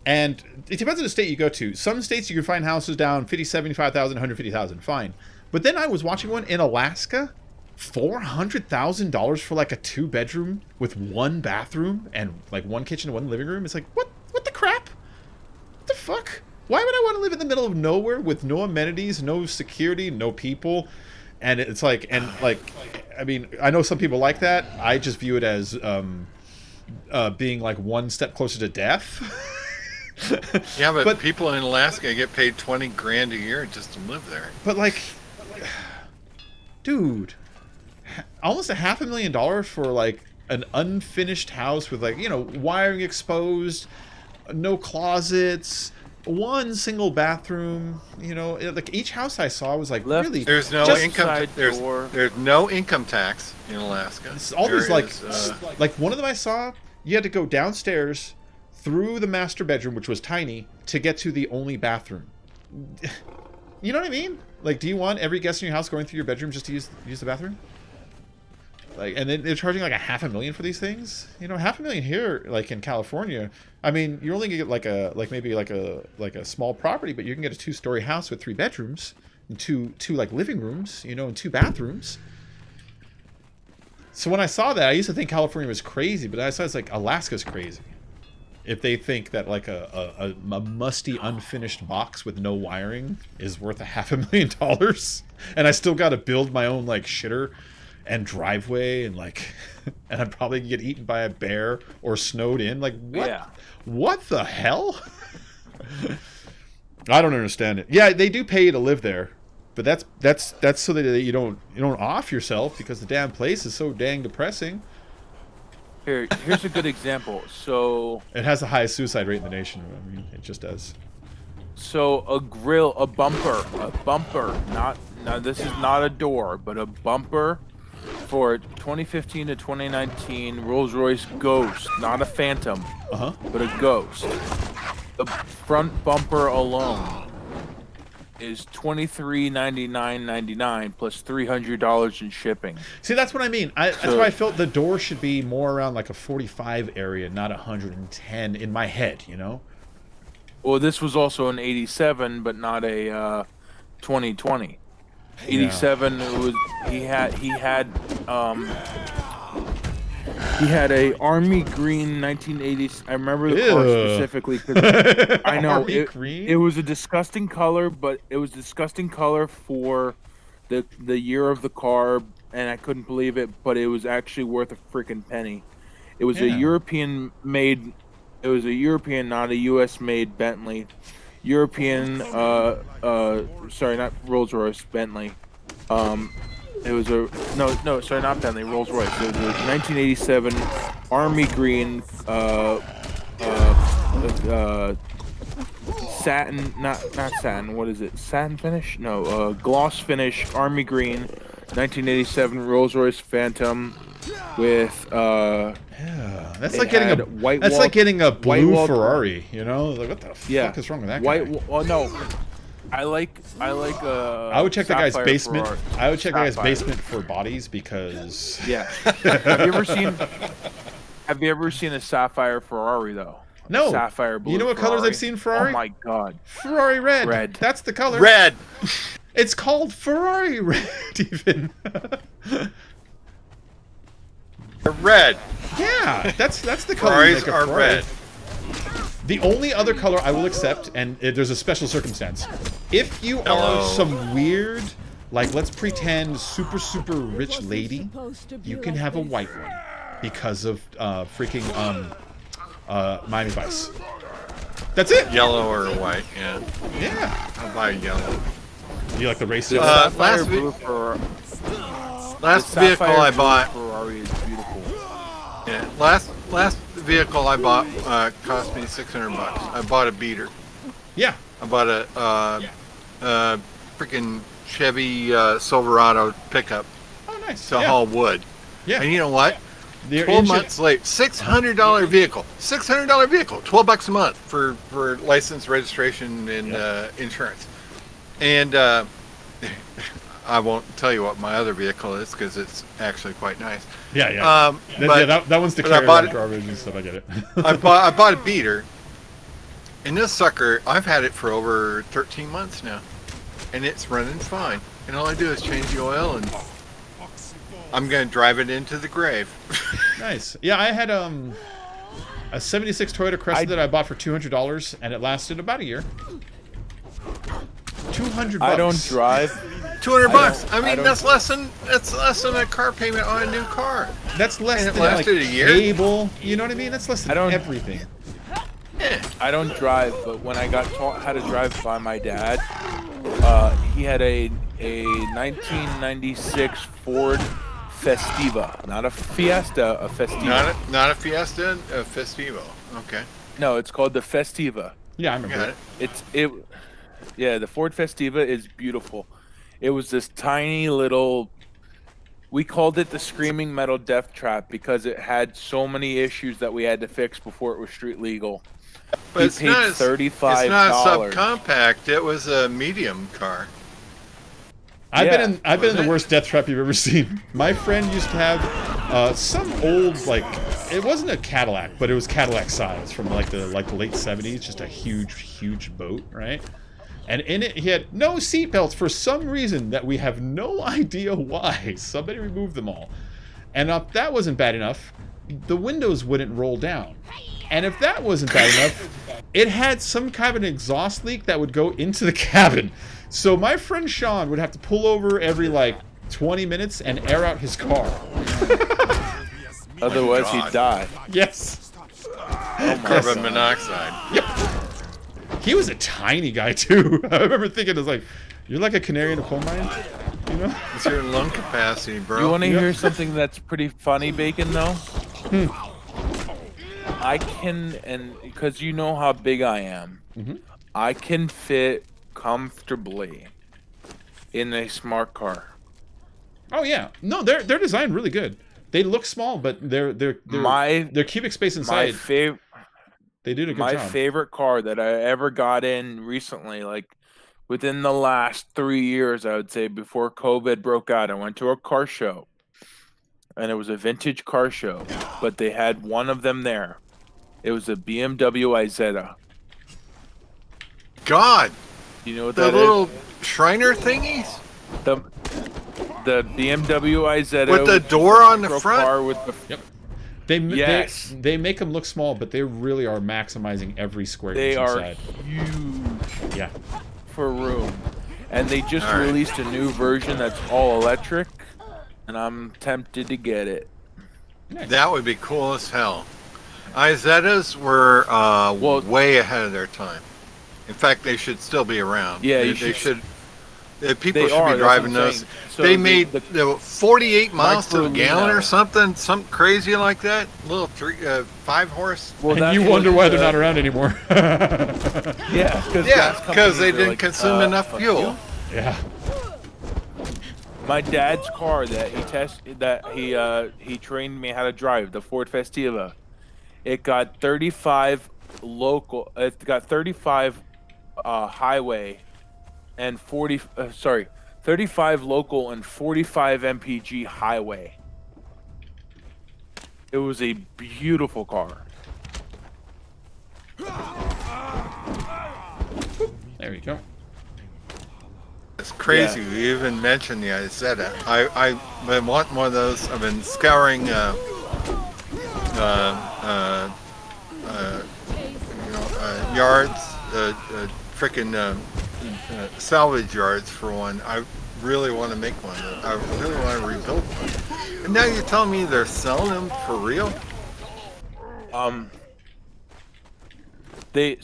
And it depends on the state you go to. Some states you can find houses down 50, 75,000, 150,000, fine. But then I was watching one in Alaska $400,000 for like a 2-bedroom with 1 bathroom and like 1 kitchen and 1 living room. It's like, what the crap? What the fuck? Why would I want to live in the middle of nowhere with no amenities, no security, no people? And it's like, I mean, I know some people like that. I just view it as being like 1 step closer to death. Yeah, but people in Alaska get paid $20,000 a year just to live there. But like, dude, almost $500,000 for like an unfinished house with like, you know, wiring exposed, no closets, 1 single bathroom. You know, like each house I saw was like really. There's no income. There's no income tax in Alaska. All these like one of them I saw, you had to go downstairs through the master bedroom, which was tiny, to get to the only bathroom. You know what I mean? Like, do you want every guest in your house going through your bedroom just to use the bathroom? Like, and then they're charging like $500,000 for these things. You know, $500,000 here, like in California. I mean, you're only gonna get maybe a small property, but you can get a 2-story house with 3 bedrooms and two like living rooms, you know, and 2 bathrooms. So when I saw that, I used to think California was crazy, but I saw it's like Alaska's crazy. If they think that like a musty, unfinished box with no wiring is worth $500,000, and I still got to build my own like shitter and driveway, and like, and I'm probably gonna get eaten by a bear or snowed in. Like, what? Yeah. What the hell? I don't understand it. Yeah, they do pay you to live there, but that's so that you don't off yourself because the damn place is so dang depressing. Here's a good example. So it has the highest suicide rate in the nation. I mean, it just does. So a bumper, not this is not a door, but a bumper for 2015 to 2019 Rolls-Royce Ghost, not a Phantom, but a Ghost. The front bumper alone is $2399.99 plus $300 in shipping. See, that's what I mean. That's why I felt the door should be more around like a 45 area, not 110 in my head. You know. Well, this was also an 87, but not a 2020. 87 was he had a army green 1980s. I remember the car specifically because I know it was a disgusting color, but it was disgusting color for the year of the car, and I couldn't believe it. But it was actually worth a freaking penny. It was a European made. It was a European, not a U.S. made Bentley. European. Sorry, not Rolls Royce. Bentley. It was a sorry, not Bentley, Rolls Royce. It was a 1987 army green, satin, not satin. What is it? Satin finish? No, gloss finish, army green, 1987 Rolls Royce Phantom, with that's like getting a white. That's like getting a blue Ferrari. You know, like what the fuck is wrong with that guy? Well, no. I like. I would check that guy's basement. Ferrari. I would check that guy's basement for bodies because. Yeah. Have you ever seen a sapphire Ferrari though? No. Sapphire blue. You know what Ferrari? colors I've seen Ferrari? Oh my god. Ferrari red. Red. That's the color. Red. It's called Ferrari red even. Red. Yeah, that's the color. Ferraris are red. The only other color I will accept, and there's a special circumstance, if you are some weird, like let's pretend super rich lady, you can have a white one because of freaking Miami Vice. That's it. Yellow or white, yeah. Yeah. I'll buy yellow. You like the race? Last vehicle I bought. Ferrari is beautiful. Yeah. Last vehicle I bought cost me $600. I bought a beater. Yeah. I bought a freaking Chevy Silverado pickup. Oh, nice. To haul wood. Yeah. And you know what? 12 months late, $600 vehicle. $600 vehicle. $12 a month for license, registration, and insurance. And I won't tell you what my other vehicle is because it's actually quite nice. Yeah. That one's to carry around garbage and stuff. I get it. I bought a beater, and this sucker, I've had it for over 13 months now, and it's running fine. And all I do is change the oil and I'm going to drive it into the grave. Nice. Yeah, I had a '76 Toyota Cresta that I bought for $200, and it lasted about a year. $200. I don't drive. $200. I mean, that's less than a car payment on a new car. That's less And it than like lasted a year? cable. You know what I mean? That's less than everything. Yeah. I don't drive, but when I got taught how to drive by my dad, he had a 1996 Ford Festiva, not a Fiesta, a Festiva. Not a Fiesta, a Festivo. Okay. No, it's called the Festiva. Yeah, I remember it. Yeah, the Ford Festiva is beautiful. It was this tiny little. We called it the Screaming Metal Death Trap because it had so many issues that we had to fix before it was street legal. But it's not $35. It's not a subcompact. It was a medium car. I've been in the worst death trap you've ever seen. My friend used to have some old, like, it wasn't a Cadillac, but it was Cadillac size from like the late '70s, just a huge boat, right? And in it, he had no seatbelts for some reason that we have no idea why. Somebody removed them all. And if that wasn't bad enough, the windows wouldn't roll down. And if that wasn't bad enough, it had some kind of an exhaust leak that would go into the cabin. So my friend Sean would have to pull over every like 20 minutes and air out his car. Otherwise he'd die. Yes. Carbon monoxide. Yep. He was a tiny guy too. I remember thinking, I was like, you're like a canary in a coal mine, you know? It's your lung capacity, bro. You want to hear something that's pretty funny, Bacon, though? I can, and because you know how big I am, I can fit comfortably in a smart car. Oh yeah, no, they're designed really good. They look small, but their cubic space inside. They did a good job. My favorite car that I ever got in recently, like within the last 3 years, I would say, before COVID broke out, I went to a car show, and it was a vintage car show, but they had one of them there. It was a BMW Isetta. God. You know what the that little is? Shriner thingies? The BMW Isetta with the door on the front. Car with the, yep. They make them look small, but they really are maximizing every square inch inside. They are huge. Yeah. For room, and they just released a new version that's all electric, and I'm tempted to get it. Nice. That would be cool as hell. Izettas were way ahead of their time. In fact, they should still be around. Yeah, they should. People should be driving those. So they made 48 miles to the gallon or something crazy like that. Little 5 horse. Well, and you wonder why they're not around anymore. Yeah, because they didn't consume enough fuel. Yeah. My dad's car that he trained me how to drive, the Ford Festiva. It got 35 local. It got 35 highway. And 35 local and 45 mpg highway. It was a beautiful car. There you go. It's crazy. Yeah. We even mentioned the Isetta. I want one of those. I've been scouring yards, frickin' salvage yards for one. I really want to make one. I really want to rebuild one. And now you're telling me they're selling them for real? They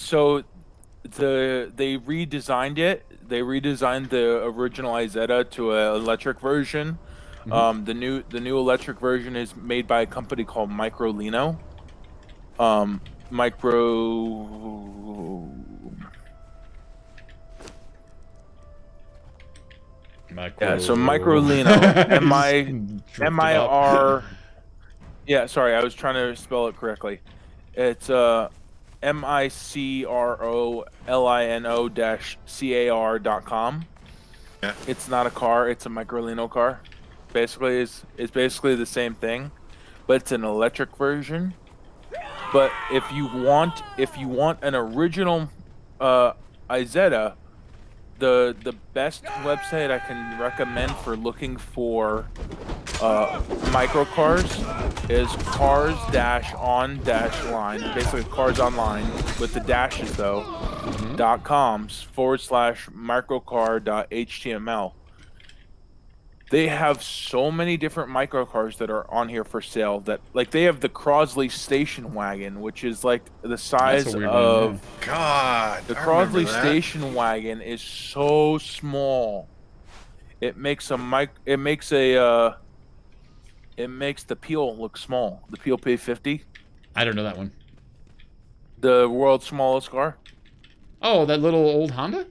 redesigned it. They redesigned the original Isetta to an electric version. The new electric version is made by a company called Microlino. Yeah, so Microlino, M-I-R. Yeah, sorry, I was trying to spell it correctly. It's MICROLINO-CAR.com. Yeah. It's not a car; it's a Microlino car. Basically, it's basically the same thing, but it's an electric version. But if you want an original Isetta, the best website I can recommend for looking for microcars is cars dash on dash line, basically cars online with the dashes though, .coms /microcar.html. They have so many different microcars that are on here for sale that like they have the Crosley station wagon, which is like the size of one, yeah. God, the Crosley station wagon is so small. It makes it makes the Peel look small. The Peel P50. I don't know that one. The world's smallest car. Oh, that little old Honda?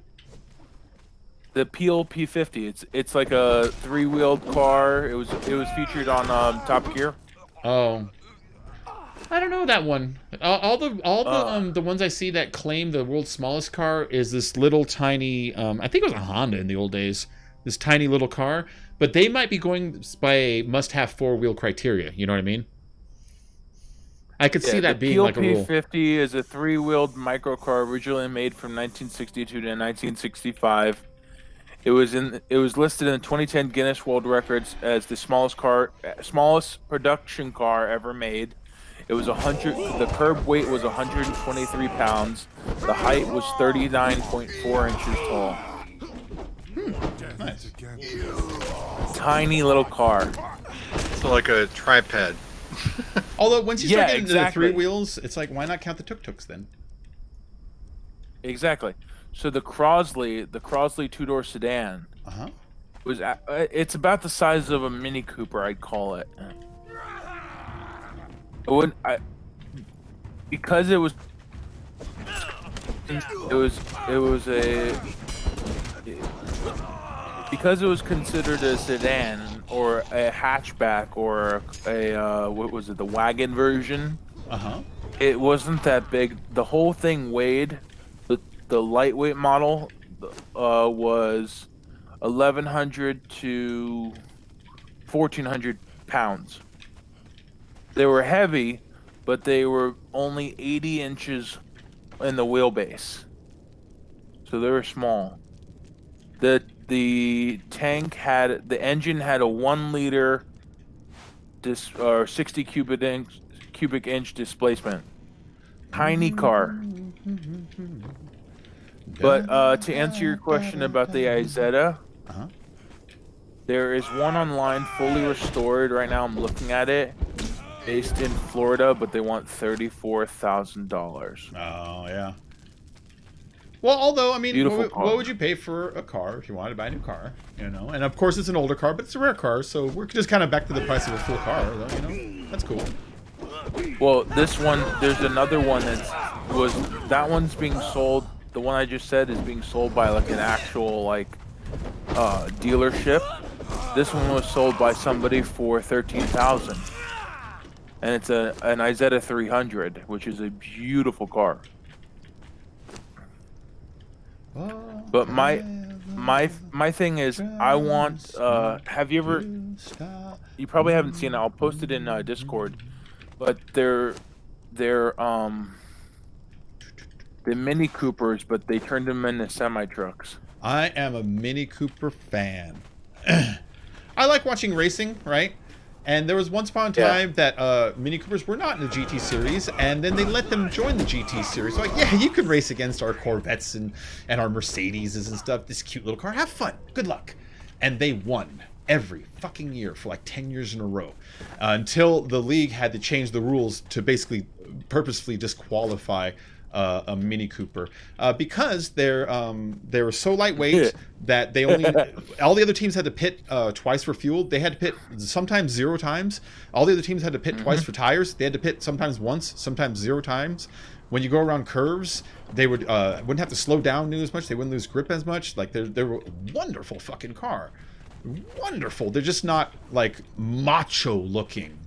The Peel P50. It's like a 3-wheeled car. It was featured on Top Gear. Oh, I don't know that one. All the ones I see that claim the world's smallest car is this little tiny. I think it was a Honda in the old days. This tiny little car, but they might be going by a must-have 4-wheel criteria. You know what I mean? I could see that being like a rule. The P50 is a 3-wheeled microcar originally made from 1962 to 1965. It was listed in the 2010 Guinness World Records as the smallest production car ever made. It was the curb weight was 123 pounds. The height was 39.4 inches tall. Nice. Tiny little car. So like a tripod. Although once you start getting into the exactly. 3 wheels, it's like, why not count the tuk-tuks then? Exactly. So the Crosley 2-door sedan was it's about the size of a Mini Cooper, I'd call it. Because it was considered a sedan or a hatchback or the wagon version. It wasn't that big. The whole thing weighed. The lightweight model was 1,100 to 1,400 pounds. They were heavy, but they were only 80 inches in the wheelbase, so they were small. The engine had a 1-liter 60 cubic inch displacement. Tiny car. But to answer your question about the Isetta, there is one online fully restored right now. I'm looking at it, based in Florida, but they want $34,000. Oh yeah. Well, although I mean, what would you pay for a car if you wanted to buy a new car? You know, and of course it's an older car, but it's a rare car, so we're just kind of back to the price of a full car. Though, you know, that's cool. Well, this one, there's another one that one's being sold. The one I just said is being sold by like an actual dealership. This one was sold by somebody for $13,000, and it's an Isetta 300, which is a beautiful car. But my thing is, I want. Have you ever? You probably haven't seen it. I'll post it in Discord. But they're Mini Coopers, but they turned them into semi-trucks. I am a Mini Cooper fan. I like watching racing, right? And there was once upon a time that Mini Coopers were not in the GT series, and then they let them join the GT series. So like, yeah, you could race against our Corvettes and our Mercedeses and stuff. This cute little car. Have fun. Good luck. And they won every fucking year for like 10 years in a row, until the league had to change the rules to basically purposefully disqualify a Mini Cooper because they were so lightweight that they only all the other teams had to pit twice for fuel. They had to pit sometimes 0 times. All the other teams had to pit twice for tires. They had to pit sometimes once, sometimes 0 times. When you go around curves, they wouldn't have to slow down near as much. They wouldn't lose grip as much. Like they're a wonderful fucking car. Wonderful. They're just not like macho looking,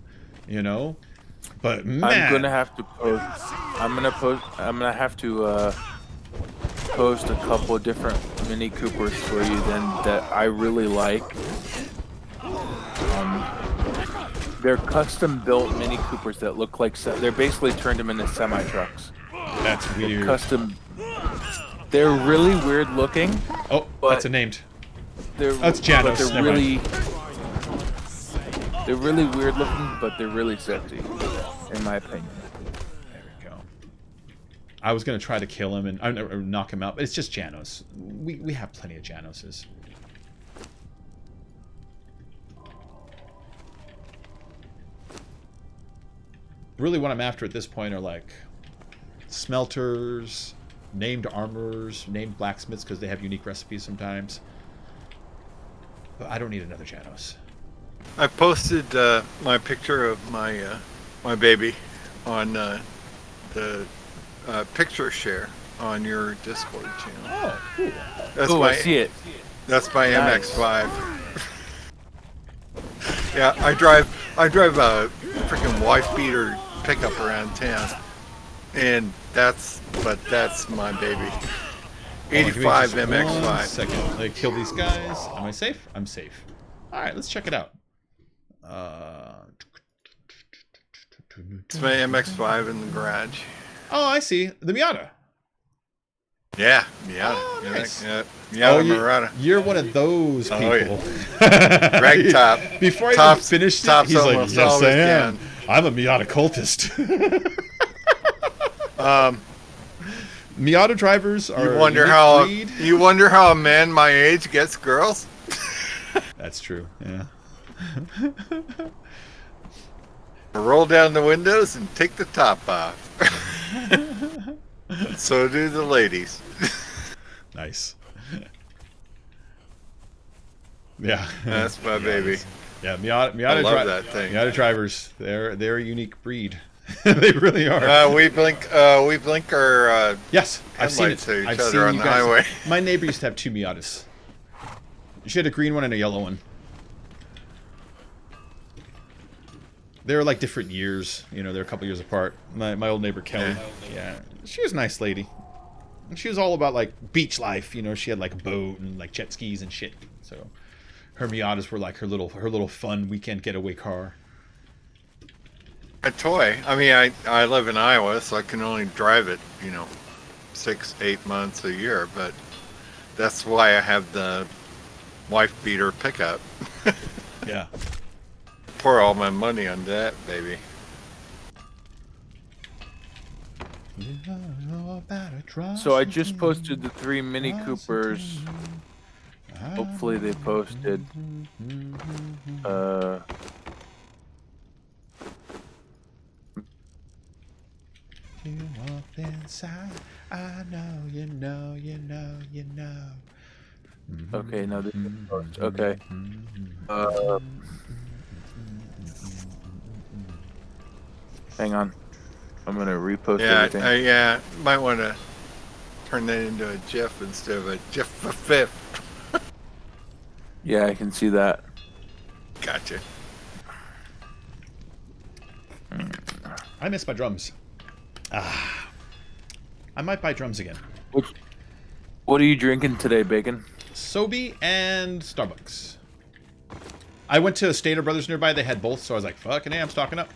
you know. But man, I'm gonna have to post. I'm gonna have to post a couple of different Mini Coopers for you then that I really like. They're custom built Mini Coopers that look like they're basically turned them into semi trucks. That's weird. They're really weird looking. Oh, that's a named. That's Janos. They're really. They're really weird looking, but they're really sexy, in my opinion. There we go. I was gonna try to kill him and or knock him out, but it's just Janos. We have plenty of Janoses. Really, what I'm after at this point are like smelters, named armorers, named blacksmiths because they have unique recipes sometimes. But I don't need another Janos. I posted my picture of my my baby on the picture share on your Discord channel. Oh, cool. That's Oh, my, I see it. That's my Nice. MX-5. Yeah, I drive a freaking wife beater pickup around town, and that's my baby. 85 MX-5. 1 second. Like, kill these guys. Am I safe? I'm safe. All right, let's check it out. It's my MX-5 in the garage. Oh, I see. The Miata. Yeah, Oh, yeah, nice. yeah, Murata. You're one of those people. Oh, yeah. Rag top. Before I even Tops- finished it, tops he's like, almost yes, I always am. down. I'm a Miata cultist. Um, Miata drivers are you wonder how a man my age gets girls? That's true, yeah. Roll down the windows and take the top off. So do the ladies. Nice. Yeah. That's my baby. Yeah, Miata I love that thing. Miata drivers, they're a unique breed. They really are. We blink our Yes, I've seen it. headlights at each I've other seen on you the guys. highway. My neighbor used to have 2 Miatas. She had a green one and a yellow one. They were like different years. You know, they're a couple years apart. My old neighbor Kelly. Yeah, she was a nice lady. And she was all about like beach life. You know, she had like a boat and like jet skis and shit. So her Miatas were like her little fun weekend getaway car. A toy. I mean, I live in Iowa, so I can only drive it, 6-8 months a year. But that's why I have the wife beater pickup. Yeah. Pour all my money on that, baby. So I just posted the 3 Mini Coopers. Hopefully they posted. You up inside, I know, you know. Okay, now this is post. Okay. Hang on. I'm gonna repost everything. Yeah, might want to turn that into a GIF instead of a GIF a fifth. Yeah, I can see that. Gotcha. I miss my drums. I might buy drums again. What are you drinking today, Bacon? Sobe and Starbucks. I went to Stater Brothers nearby. They had both, so I was like, "Fucking hey, I'm stocking up."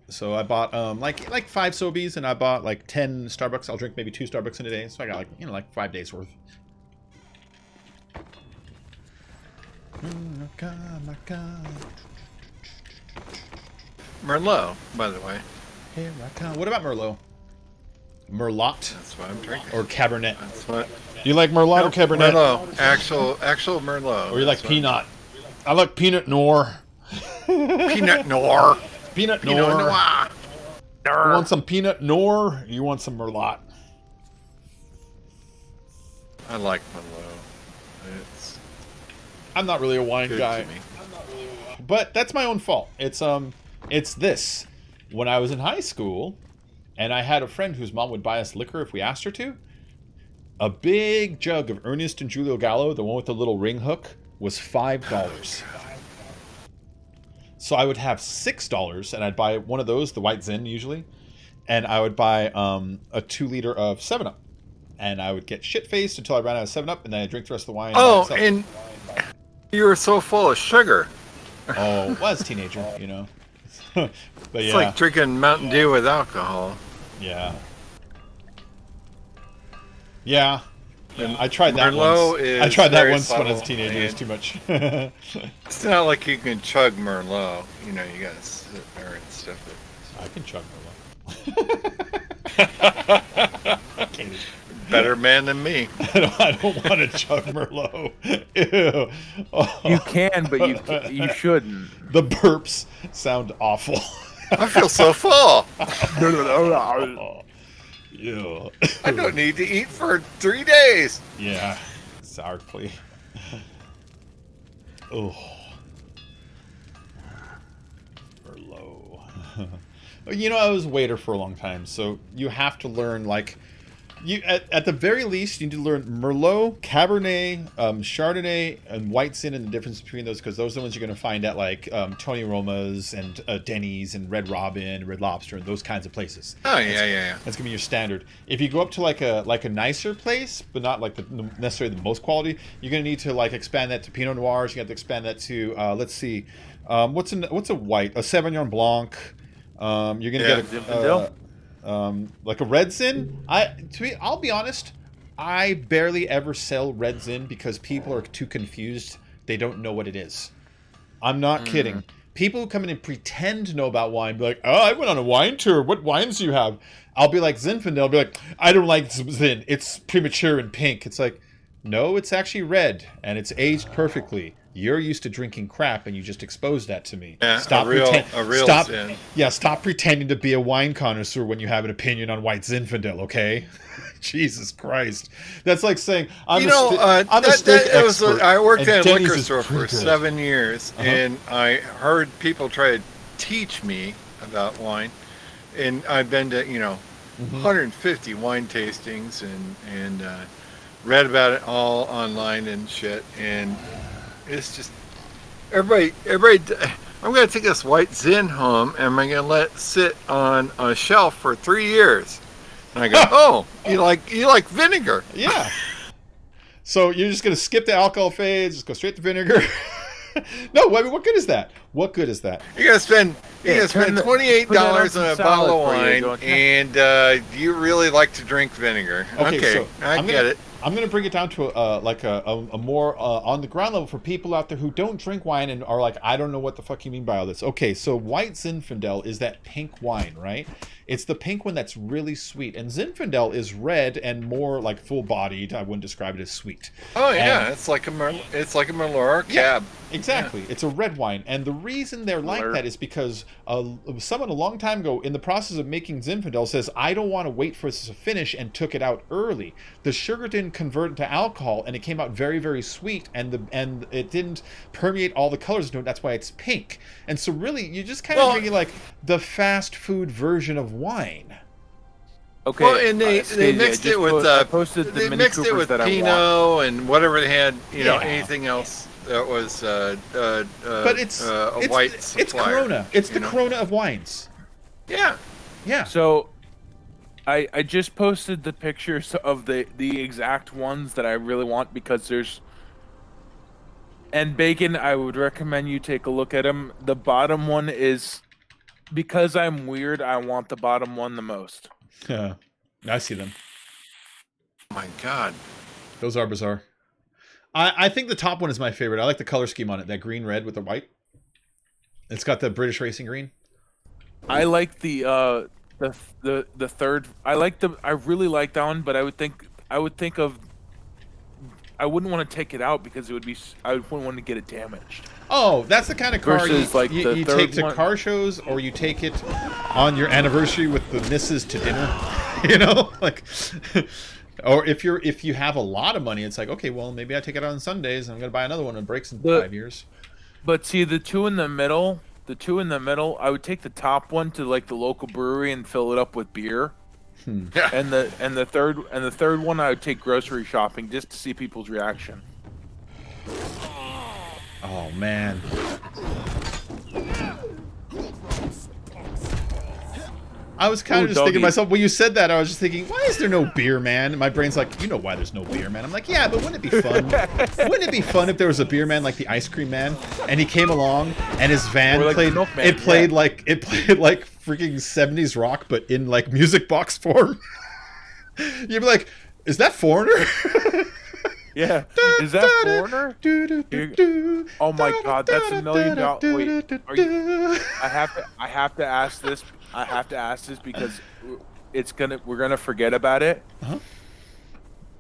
So I bought like 5 Sobeys and I bought like 10 Starbucks. I'll drink maybe 2 Starbucks in a day, so I got like 5 days worth. Merlot, by the way. Here I come. What about Merlot? Merlot That's what I'm drinking. or Cabernet? That's what. Do you like Merlot or Cabernet? Merlot, actual Merlot. Or you like Peanut? I like Peanut Noir. Peanut Noir. Peanut Pinot Noir. Noir. You want some Peanut Noir? You want some Merlot? I like Merlot. It's I'm not really a wine good guy, to me. but that's my own fault. It's this. When I was in high school, and I had a friend whose mom would buy us liquor if we asked her to, a big jug of Ernest and Julio Gallo, the one with the little ring hook, was $5. So I would have $6, and I'd buy one of those, the White Zen usually, and I would buy a 2 liter of 7-Up, and I would get shit-faced until I ran out of 7-Up, and then I'd drink the rest of the wine. Oh, by myself. and you were so full of sugar. Oh, well, as a teenager, but It's yeah, like drinking Mountain Dew with alcohol. yeah. And I tried that Merlot once. is I tried that very once when I was a subtle, teenager. It was and too much. it's not like you can chug Merlot. You know, you gotta sit there and stuff it. I can chug Merlot. Better man than me. I don't want to chug Merlot. Ew. Oh. You can, but you shouldn't. The burps sound awful. I feel so full. Yeah. I don't need to eat for 3 days. Yeah, exactly. Oh, Merlot. You know, I was a waiter for a long time, so you have to learn, like, at the very least, you need to learn Merlot, Cabernet, Chardonnay, and White Zin, and the difference between those, because those are the ones you're going to find at, like, Tony Roma's and Denny's and Red Robin, Red Lobster, and those kinds of places. Oh, yeah. That's going to be your standard. If you go up to, like a nicer place, but not, like, necessarily the most quality, you're going to need to, like, expand that to Pinot Noirs. You have to expand that to, let's see, what's a white? A Sauvignon Blanc. You're going to get a... like a red zin. I'll be honest, I barely ever sell red zin because people are too confused. They don't know what it is. I'm not kidding. People who come in and pretend to know about wine, be like, "Oh, I went on a wine tour. What wines do you have?" I'll be like, Zinfandel. I'll be like, "I don't like zin. It's premature and pink." It's like, no, it's actually red and it's aged perfectly. You're used to drinking crap, and you just exposed that to me. Yeah, Stop Zin. Yeah, stop pretending to be a wine connoisseur when you have an opinion on white Zinfandel, okay? Jesus Christ, that's like saying I'm a steak expert. I worked at a Denny's liquor is store for pretty good. 7 years, and I heard people try to teach me about wine, and I've been to 150 wine tastings and read about it all online and shit, and it's just everybody. I'm gonna take this white Zin home and I'm gonna let it sit on a shelf for 3 years. And I go, oh, you like vinegar? Yeah. So you're just gonna skip the alcohol phase, just go straight to vinegar? No, I mean, what good is that? What good is that? You're gonna spend $28 on a bottle of wine, and you really like to drink vinegar. Okay, so I get it. I'm going to bring it down to a more on the ground level for people out there who don't drink wine and are like, I don't know what the fuck you mean by all this. Okay, so white Zinfandel is that pink wine, right? It's the pink one that's really sweet. And Zinfandel is red and more like full-bodied. I wouldn't describe it as sweet. Oh, yeah. It's like a Merlot or Cab. Yeah, exactly. Yeah. It's a red wine. And the reason they're like that is because someone a long time ago in the process of making Zinfandel says, I don't want to wait for this to finish, and took it out early. The sugar didn't convert into alcohol, and it came out very, very sweet, and it didn't permeate all the colors into it. That's why it's pink. And so really, you're just kind of drinking like the fast food version of wine. Okay. Well, and they mixed it with Pinot and whatever they had, anything else that was but it's a white supplier. It's Corona. It's the Corona of wines. Yeah. Yeah. So I just posted the pictures of the exact ones that I really want, because there's... And Bacon, I would recommend you take a look at them. The bottom one is... Because I'm weird, I want the bottom one the most. Yeah, I see them. Oh my God. Those are bizarre. I think the top one is my favorite. I like the color scheme on it. That green red with the white. It's got the British racing green. I like the third. I really like that one, but I wouldn't want to take it out because I wouldn't want to get it damaged. Oh, that's the kind of car Versus, you take to car shows, or you take it on your anniversary with the missus to dinner. Like, or if you have a lot of money, it's like, okay, well, maybe I take it on Sundays and I'm gonna buy another one and breaks in 5 years. But see, the two in the middle, I would take the top one to like the local brewery and fill it up with beer. And the third one I would take grocery shopping just to see people's reaction. Oh man. I was kind of just thinking to myself, when you said that, I was just thinking, why is there no beer, man? And my brain's like, you know why there's no beer, man. I'm like, yeah, but wouldn't it be fun? Wouldn't it be fun if there was a beer man like the Ice Cream Man, and he came along and his van played like freaking 70s rock, but in like music box form? You'd be like, Is that Foreigner? Yeah, is that Foreigner? Oh my God, that's $1 million. Wait, are you? I have to ask this. I have to ask this because we're gonna forget about it. Uh-huh.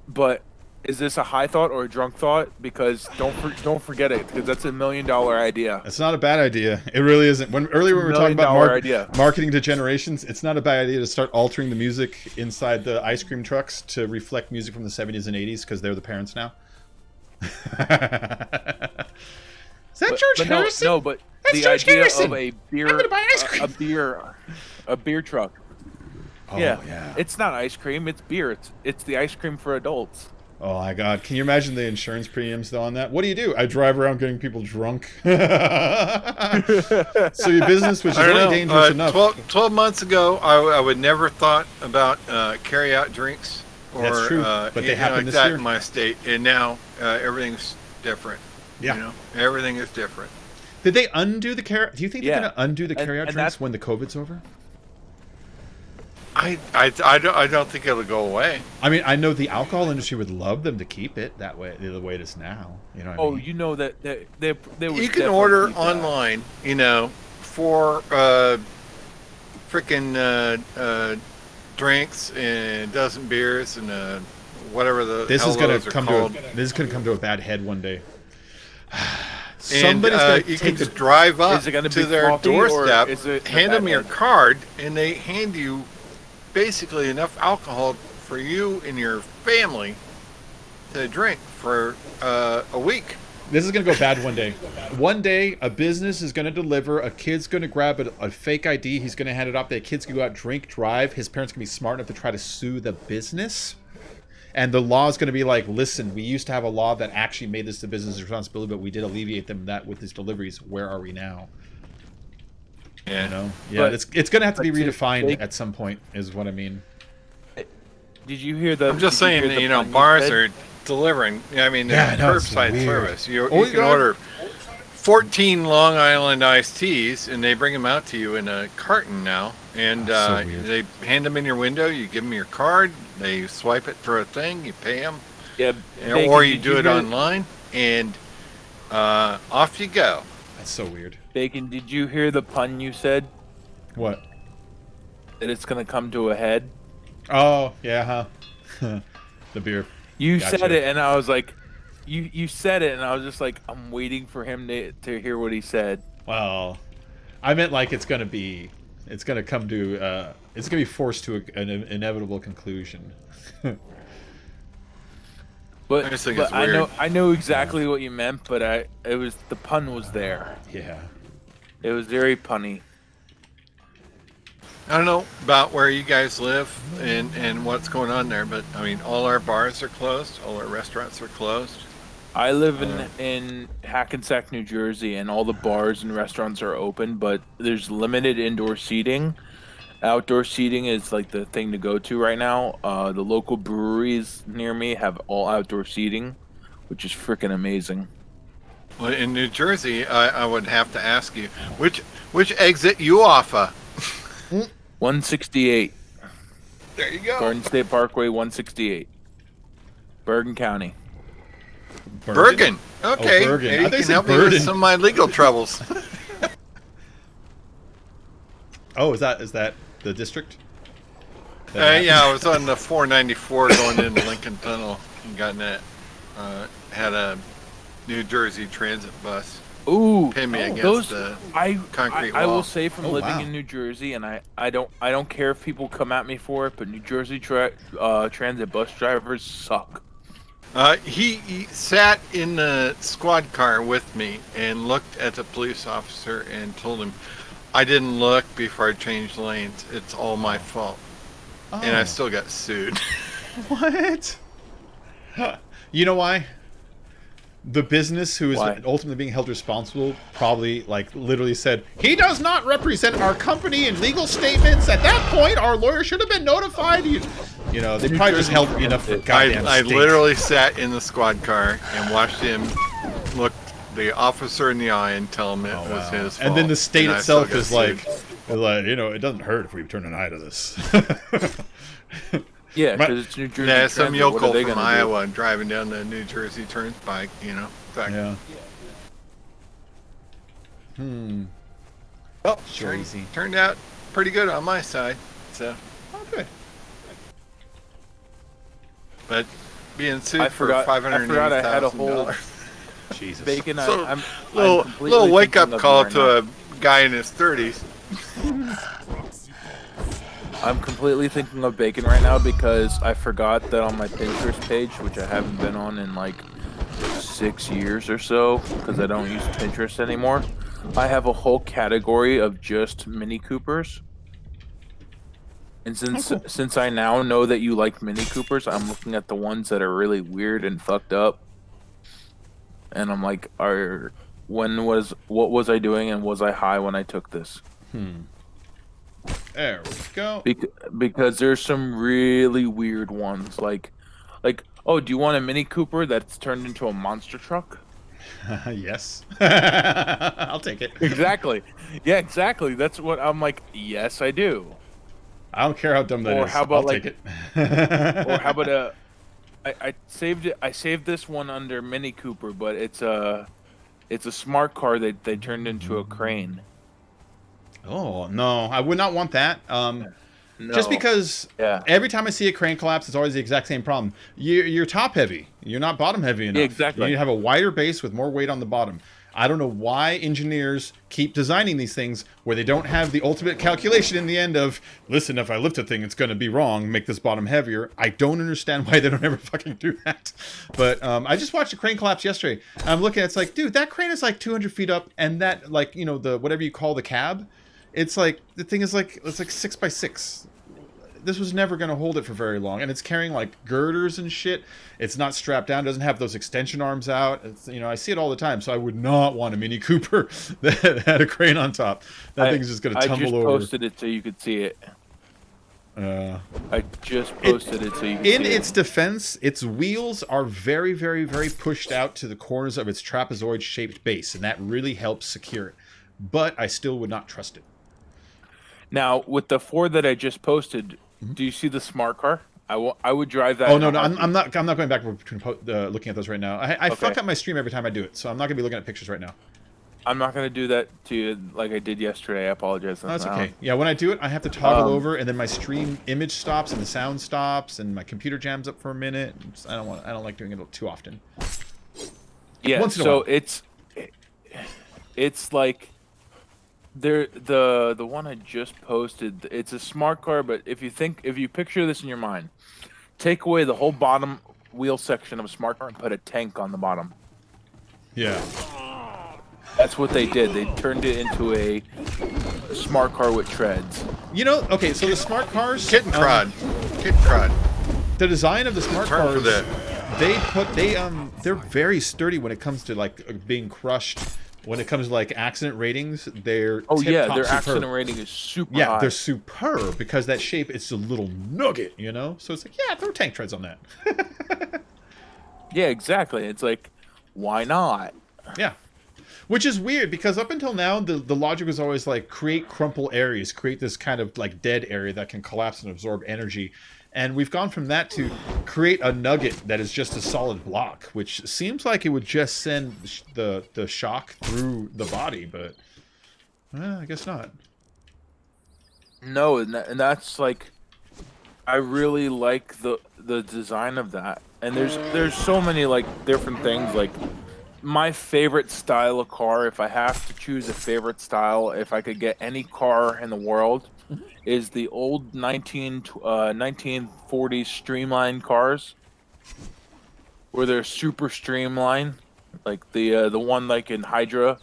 But is this a high thought or a drunk thought? Because don't forget it, because that's $1 million idea. It's not a bad idea. It really isn't. Earlier we were talking about marketing to generations, it's not a bad idea to start altering the music inside the ice cream trucks to reflect music from the 70s and 80s because they're the parents now. Is that George Harrison? No, but that's the George idea Harrison. of a beer, I'm gonna buy ice cream. a beer truck. Oh, yeah, it's not ice cream; it's beer. It's the ice cream for adults. Oh my God! Can you imagine the insurance premiums though on that? What do? I drive around getting people drunk. So your business, which is already dangerous enough. 12 months ago, I would never thought about carry out drinks or that's true, but they happen like this that year in my state, and now everything's different. Yeah, you know, everything is different. Did they undo the carry? Do you think they're going to undo the carry out drinks when the COVID's over? I don't think it'll go away. I mean, I know the alcohol industry would love them to keep it that way, the way it is now. You know what I mean? You know that they you can order online, you know, for freaking drinks and a dozen beers and whatever the this hell is gonna those are come called. this is gonna come to a bad head one day. And you can just drive up to their doorstep, hand them your card, and they hand you basically enough alcohol for you and your family to drink for a week. This is going to go bad one day. One day, a business is going to deliver. A kid's going to grab a fake ID. He's going to hand it off. The kid's going to go out, drink, drive. His parents going to be smart enough to try to sue the business. And the law is going to be like, listen, we used to have a law that actually made this the business responsibility, but we did alleviate them that with these deliveries. Where are we now? Yeah. You know? Yeah, it's going to have to be redefined at some point, is what I mean. Did you hear the? I'm just saying, you know, bars are delivering. I mean, curbside service. You can order 14 Long Island iced teas, and they bring them out to you in a carton now. And they hand them in your window. You give them your card. They swipe it for a thing. You pay them. Yeah. Or you do it online, and off you go. That's so weird. Bacon, did you hear the pun you said? What? That it's going to come to a head? Oh, yeah, huh? The beer. You said it, and I was like, you said it, and I was just like, I'm waiting for him to hear what he said. Well, I meant like it's going to come to, it's going to be forced to an inevitable conclusion. But I know exactly what you meant, but the pun was there. Yeah. It was very punny. I don't know about where you guys live and what's going on there, but I mean, all our bars are closed, all our restaurants are closed. I live in Hackensack, New Jersey, and all the bars and restaurants are open, but there's limited indoor seating. Outdoor seating is like the thing to go to right now. The local breweries near me have all outdoor seating, which is freaking amazing. Well, in New Jersey, I would have to ask you, which exit you off of? 168. There you go. Garden State Parkway, 168. Bergen County. Bergen. Okay. Oh, Bergen. Maybe you can help me with some of my legal troubles. Oh, is that the district? Yeah, I was on the 494 going into Lincoln Tunnel and had a New Jersey transit bus. Ooh, pin me against the concrete wall. I will say from living in New Jersey, and I don't care if people come at me for it, but New Jersey transit bus drivers suck. He sat in the squad car with me and looked at the police officer and told him, I didn't look before I changed lanes. It's all my fault. Oh. And I still got sued. What? You know why? The business who is ultimately being held responsible probably literally said, he does not represent our company in legal statements. At that point, our lawyer should have been notified. You know, they probably just held enough for goddamn I literally sat in the squad car and watched him look the officer in the eye and tell him it was his fault. And then the state itself is like, you know, it doesn't hurt if we turn an eye to this. Yeah, But- because it's New Jersey. Yeah, some Transit. What are yokel they from gonna do? Iowa driving down the New Jersey Turnpike, you know. Fact. Yeah. Well, Jersey. turned out pretty good on my side. So, Oh, good. but being sued I for forgot I had a whole $580,000. Jesus. bacon. So, I'm little completely wake up thinking of call you right now. to a guy in his 30s. I'm completely thinking of bacon right now because I forgot that on my Pinterest page, which I haven't been on in like 6 years or so, because I don't use Pinterest anymore. I have a whole category of just Mini Coopers. And since I now know that you like Mini Coopers, I'm looking at the ones that are really weird and fucked up. And I'm like, what was I doing, and was I high when I took this? There we go. Because there's some really weird ones, like, oh, do you want a Mini Cooper that's turned into a monster truck? Yes. I'll take it. Exactly. Yeah, exactly. That's what I'm like. Yes, I do. I don't care how dumb that is. Or how about, I'll like- take it. Or how about I saved it. I saved this one under Mini Cooper, but it's a smart car that they turned into a crane. Oh, no. I would not want that. No. Just because Yeah. every time I see a crane collapse, it's always the exact same problem. You're top heavy. You're not bottom heavy enough. Yeah, exactly. You need to have a wider base with more weight on the bottom. I don't know why engineers keep designing these things where they don't have the ultimate calculation in the end of, listen, if I lift a thing, it's going to be wrong, make this bottom heavier. I don't understand why they don't ever fucking do that. But I just watched a crane collapse yesterday. I'm looking, it's like, dude, that crane is like 200 feet up, and that, like, you know, the whatever you call the cab, it's like, the thing is like, it's like 6x6. This was never going to hold it for very long, and it's carrying like girders and shit. It's not strapped down, doesn't have those extension arms out. It's, you know, I see it all the time, so I would not want a Mini Cooper that had a crane on top. That thing's just going to tumble over. I just posted it so you could see it. I just posted it so you could In see it. its defense, its wheels are very, very, very pushed out to the corners of its trapezoid-shaped base, and that really helps secure it. But I still would not trust it. Now, with the Ford that I just posted, do you see the smart car? I would drive that. Oh in no, a no, I'm heartbeat. not going back between looking at those right now. I Okay. fuck up my stream every time I do it, so I'm not gonna be looking at pictures right now. I'm not going to do that to you like I did yesterday. I apologize. No, that's okay. Yeah, when I do it, I have to toggle over, and then my stream image stops and the sound stops, and my computer jams up for a minute. I don't like doing it too often. Yeah. Once in a So while. it's like the one I just posted. It's a smart car, but if you picture this in your mind, take away the whole bottom wheel section of a smart car and put a tank on the bottom. Yeah. That's what they did. They turned it into a smart car with treads. You know, okay, so the smart cars, Kitten crud. Kitten crud. the design of the smart Turn for cars, that. they're very sturdy when it comes to like being crushed. When it comes to like accident ratings, they're Oh yeah, tip-top their superb. accident rating is super Yeah, high. they're superb because that shape, it's a little nugget, you know? So it's like, yeah, throw tank treads on that. Yeah, exactly. It's like, why not? Yeah. Which is weird because up until now, the logic was always like create crumple areas, create this kind of like dead area that can collapse and absorb energy. And we've gone from that to create a nugget that is just a solid block, which seems like it would just send the shock through the body, but I guess not. No, and that's like, I really like the design of that. And there's so many like different things. Like my favorite style of car, if I have to choose a favorite style, if I could get any car in the world, is the old 1940s streamlined cars, where they're super streamlined, like the one like in Hydra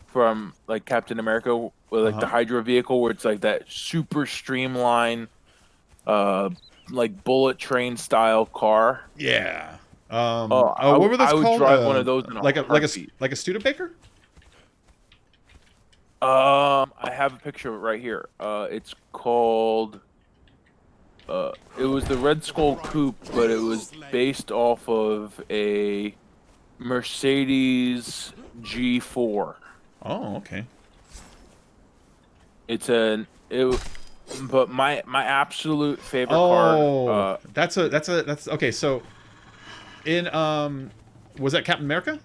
from like Captain America, with like the Hydra vehicle, where it's like that super streamlined, like bullet train style car. Yeah. I what were those I would called? drive one of those in a like heartbeat. a Studebaker? I have a picture of it right here. It's called. It was the Red Skull Coupe, but it was based off of a Mercedes G4. Oh, okay. It's an But my absolute favorite Oh, card. that's okay. So, in was that Captain America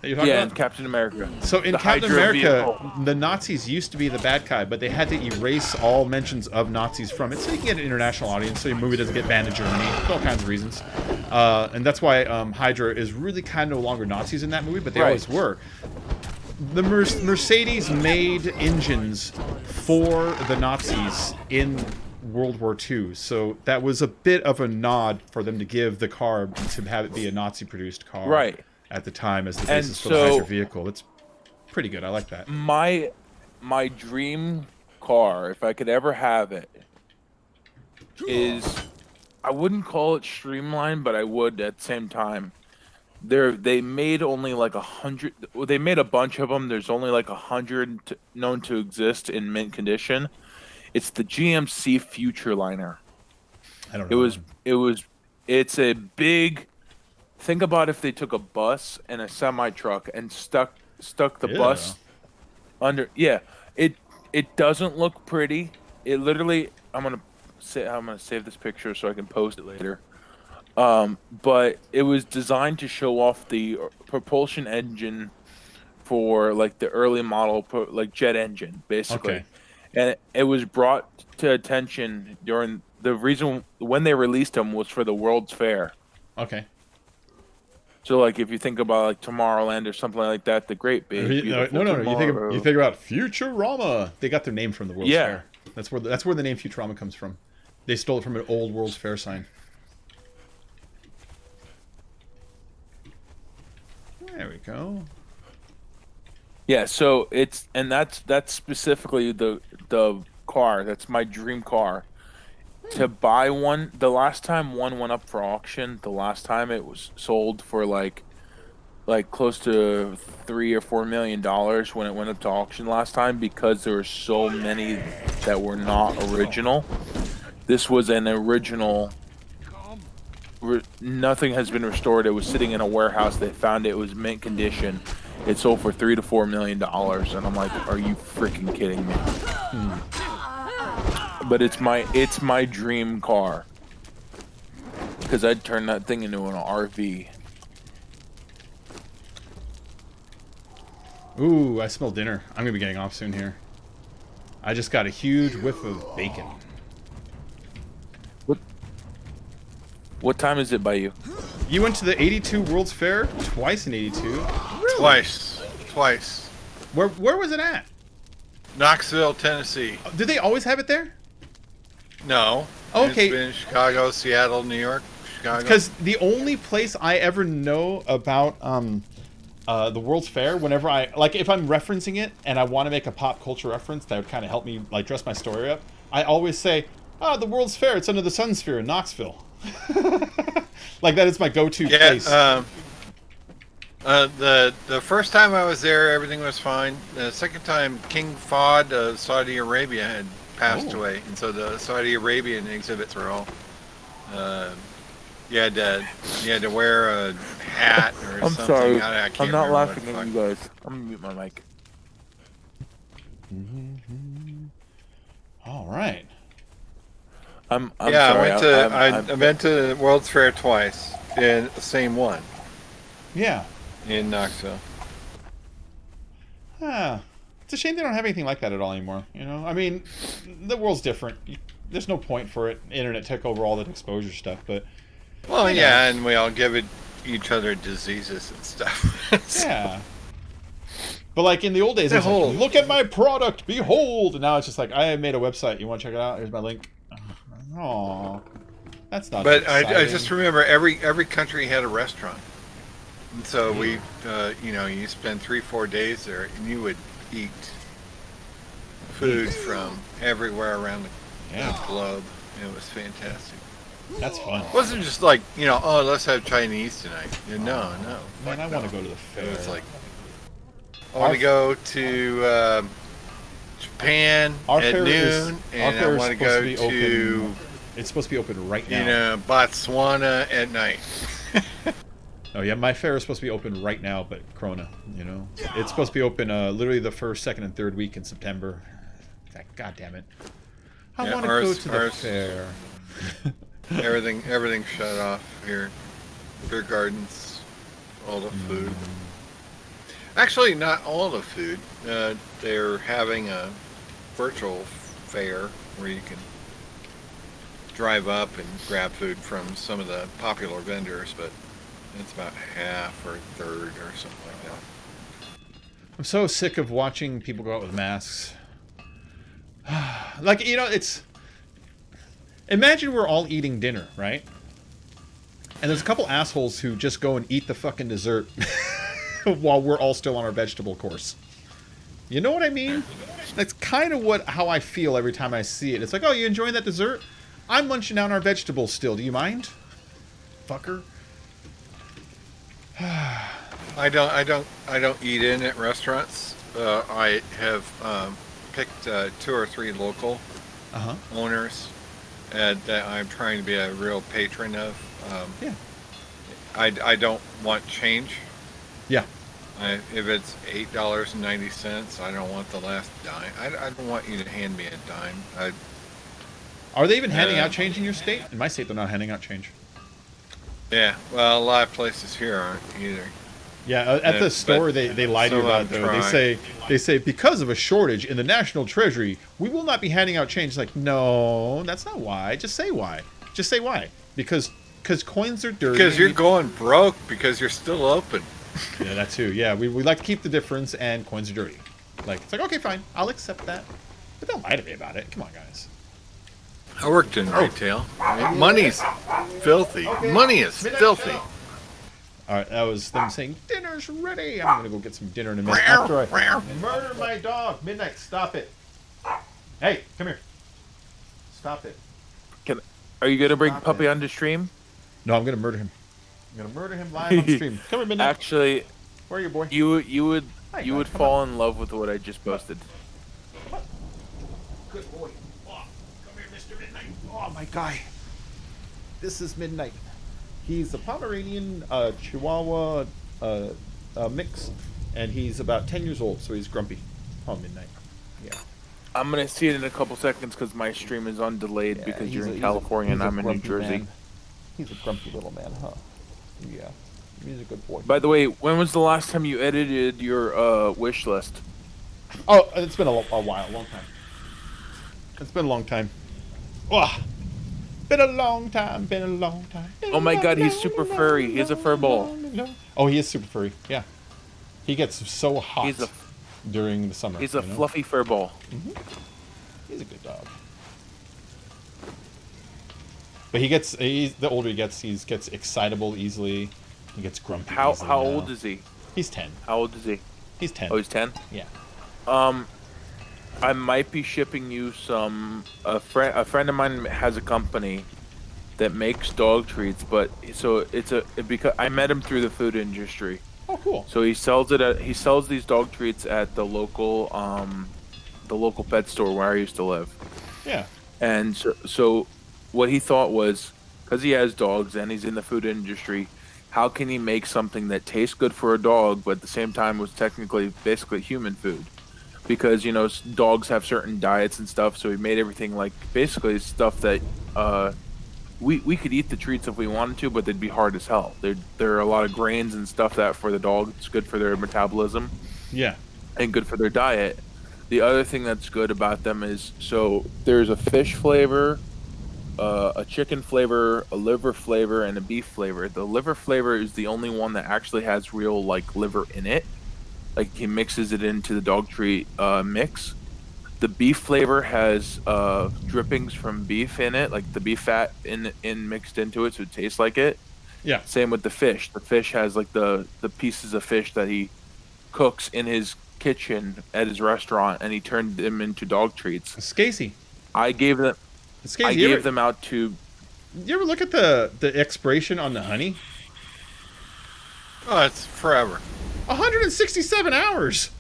that you're talking Yeah, about? in Captain America. So in The Captain Hydra America, vehicle. the Nazis used to be the bad guy, but they had to erase all mentions of Nazis from it, so you can get an international audience, so your movie doesn't get banned in Germany, for all kinds of reasons. And that's why Hydra is really kind of no longer Nazis in that movie, but they always were. The Mercedes made engines for the Nazis in World War II, so that was a bit of a nod for them to give the car to have it be a Nazi-produced car. Right. At the time as the basis for the Hydra vehicle. It's pretty good. I like that. My dream car, if I could ever have it, is, I wouldn't call it streamlined, but I would at the same time. They made only like 100. Well, they made a bunch of them. There's only like 100 known to exist in mint condition. It's the GMC Futureliner. I don't know. It's a big. Think about if they took a bus and a semi truck and stuck the bus under. Yeah, it doesn't look pretty. It literally. I'm gonna save this picture so I can post it later. But it was designed to show off the propulsion engine for like the early model, like jet engine, basically. Okay. And it was brought to attention during the reason when they released them was for the World's Fair. Okay. So, like, if you think about like Tomorrowland or something like that, the Great Big Beautiful No. You think about Futurama. They got their name from the World's Fair. That's where the name Futurama comes from. They stole it from an old World's Fair sign. There we go. Yeah, so that's specifically the car. That's my dream car. To buy one, the last time one went up for auction, the last time it was sold for like close to $3 or $4 million when it went up to auction last time, because there were so many that were not original. This was an original. Nothing has been restored. It was sitting in a warehouse. They found it was mint condition. It sold for $3 to $4 million, and I'm like, are you freaking kidding me? But it's my dream car, because I'd turn that thing into an RV. Ooh, I smell dinner. I'm gonna be getting off soon here. I just got a huge whiff of bacon. What time is it by you? You went to the 82 World's Fair twice in 82. Really? Twice. Where was it at? Knoxville, Tennessee. Did they always have it there? No. Okay. It's been in Chicago, Seattle, New York, Chicago. Because the only place I ever know about the World's Fair, whenever if I'm referencing it and I want to make a pop culture reference that would kind of help me like dress my story up, I always say, the World's Fair, it's under the Sun Sphere in Knoxville. Like that is my go-to place. The first time I was there, everything was fine. The second time, King Fahd of Saudi Arabia had passed away, and so the Saudi Arabian exhibits were all. You had to wear a hat or I'm something. sorry. I can't I'm not remember laughing what at the you guys. I'm gonna mute my mic. All right. I'm yeah, sorry. I went to World's Fair twice, in the same one. Yeah. In Knoxville. It's a shame they don't have anything like that at all anymore. You know, I mean, the world's different. There's no point for it. Internet took over all that exposure stuff, but. Well, yeah, and we all give each other diseases and stuff. Yeah. But like in the old days, it's like, look at my product, behold! And now it's just like, I made a website. You want to check it out? Here's my link. Oh, that's not. But I just remember every country had a restaurant, and so we, you spend 3-4 days there, and you would eat food from everywhere around the globe. It was fantastic. That's fun. It wasn't just like, let's have Chinese tonight. No. Man, I want to go to the fair. It was like, I want to go to Japan at noon, and I want to go to. It's supposed to be open right now. Botswana at night. Oh yeah, my fair is supposed to be open right now, but Corona, it's supposed to be open literally the first, second, and third week in September. God damn it! I want to go to the fair. everything shut off here. Beer gardens, all the food. Actually, not all the food. They're having a virtual fair where you can drive up and grab food from some of the popular vendors, but it's about half or a third or something like that. I'm so sick of watching people go out with masks. Like, you know, it's... Imagine we're all eating dinner, right? And there's a couple assholes who just go and eat the fucking dessert while we're all still on our vegetable course. You know what I mean? That's kind of how I feel every time I see it. It's like, oh, you enjoying that dessert? I'm munching down our vegetables still. Do you mind? Fucker. I don't eat in at restaurants. I have picked 2 or 3 local owners that I'm trying to be a real patron of. Yeah. I don't want change. Yeah. If it's $8.90, I don't want the last dime. I don't want you to hand me a dime. Are they even handing out change in your state? In my state, they're not handing out change. Yeah, well, a lot of places here aren't either. Yeah, at the store, they lie to you about it, though. They say, because of a shortage in the national treasury, we will not be handing out change. It's like, no, that's not why. Just say why. Just say why. Because coins are dirty. Because you're going broke because you're still open. Yeah, that too. Yeah, we like to keep the difference, and coins are dirty. Like, it's like, okay, fine, I'll accept that. But don't lie to me about it. Come on, guys. I worked in retail. Money's filthy. Money is filthy. All right, that was them saying, dinner's ready. I'm going to go get some dinner in a minute. After I murder my dog. Midnight, stop it. Hey, come here. Stop it. Are you going to bring Puppy on the stream? No, I'm going to murder him. I'm going to murder him live on stream. Come here, Midnight. Actually, where are you, boy? You would fall in love with what I just posted. Good boy. Oh, my guy. This is Midnight. He's a Pomeranian Chihuahua mix, and he's about 10 years old, so he's grumpy. Oh, Midnight. Yeah. I'm going to see it in a couple seconds because my stream is on delayed because you're in California and I'm in New Jersey. Man. He's a grumpy little man, huh? Yeah. He's a good boy. By the way, when was the last time you edited your wish list? Oh, it's been a while, a long time. It's been a long time. Oh, been a long time, been a long time. Oh my god, he's super furry. He's a furball. Oh, he is super furry, yeah. He gets so hot during the summer. He's a fluffy furball. Mm-hmm. He's a good dog. But the older he gets excitable easily. He gets grumpy. How old is he? He's 10. How old is he? He's 10. Oh, he's 10? Yeah. I might be shipping you some. A friend of mine has a company that makes dog treats, but because I met him through the food industry. Oh, cool. So he sells these dog treats at the local pet store where I used to live. Yeah. And so what he thought was, because he has dogs and he's in the food industry, how can he make something that tastes good for a dog, but at the same time was basically human food? Because, dogs have certain diets and stuff, so he made everything like basically stuff that we could eat the treats if we wanted to, but they'd be hard as hell. There are a lot of grains and stuff that for the dog, it's good for their metabolism. Yeah. And good for their diet. The other thing that's good about them is, so there's a fish flavor, a chicken flavor, a liver flavor, and a beef flavor. The liver flavor is the only one that actually has real, liver in it. Like, he mixes it into the dog treat mix. The beef flavor has drippings from beef in it, like the beef fat in mixed into it, so it tastes like it. Yeah. Same with the fish. The fish has like the pieces of fish that he cooks in his kitchen at his restaurant, and he turned them into dog treats. Scasey. I gave them out to. You ever look at the expiration on the honey? Oh, it's forever. 167 hours.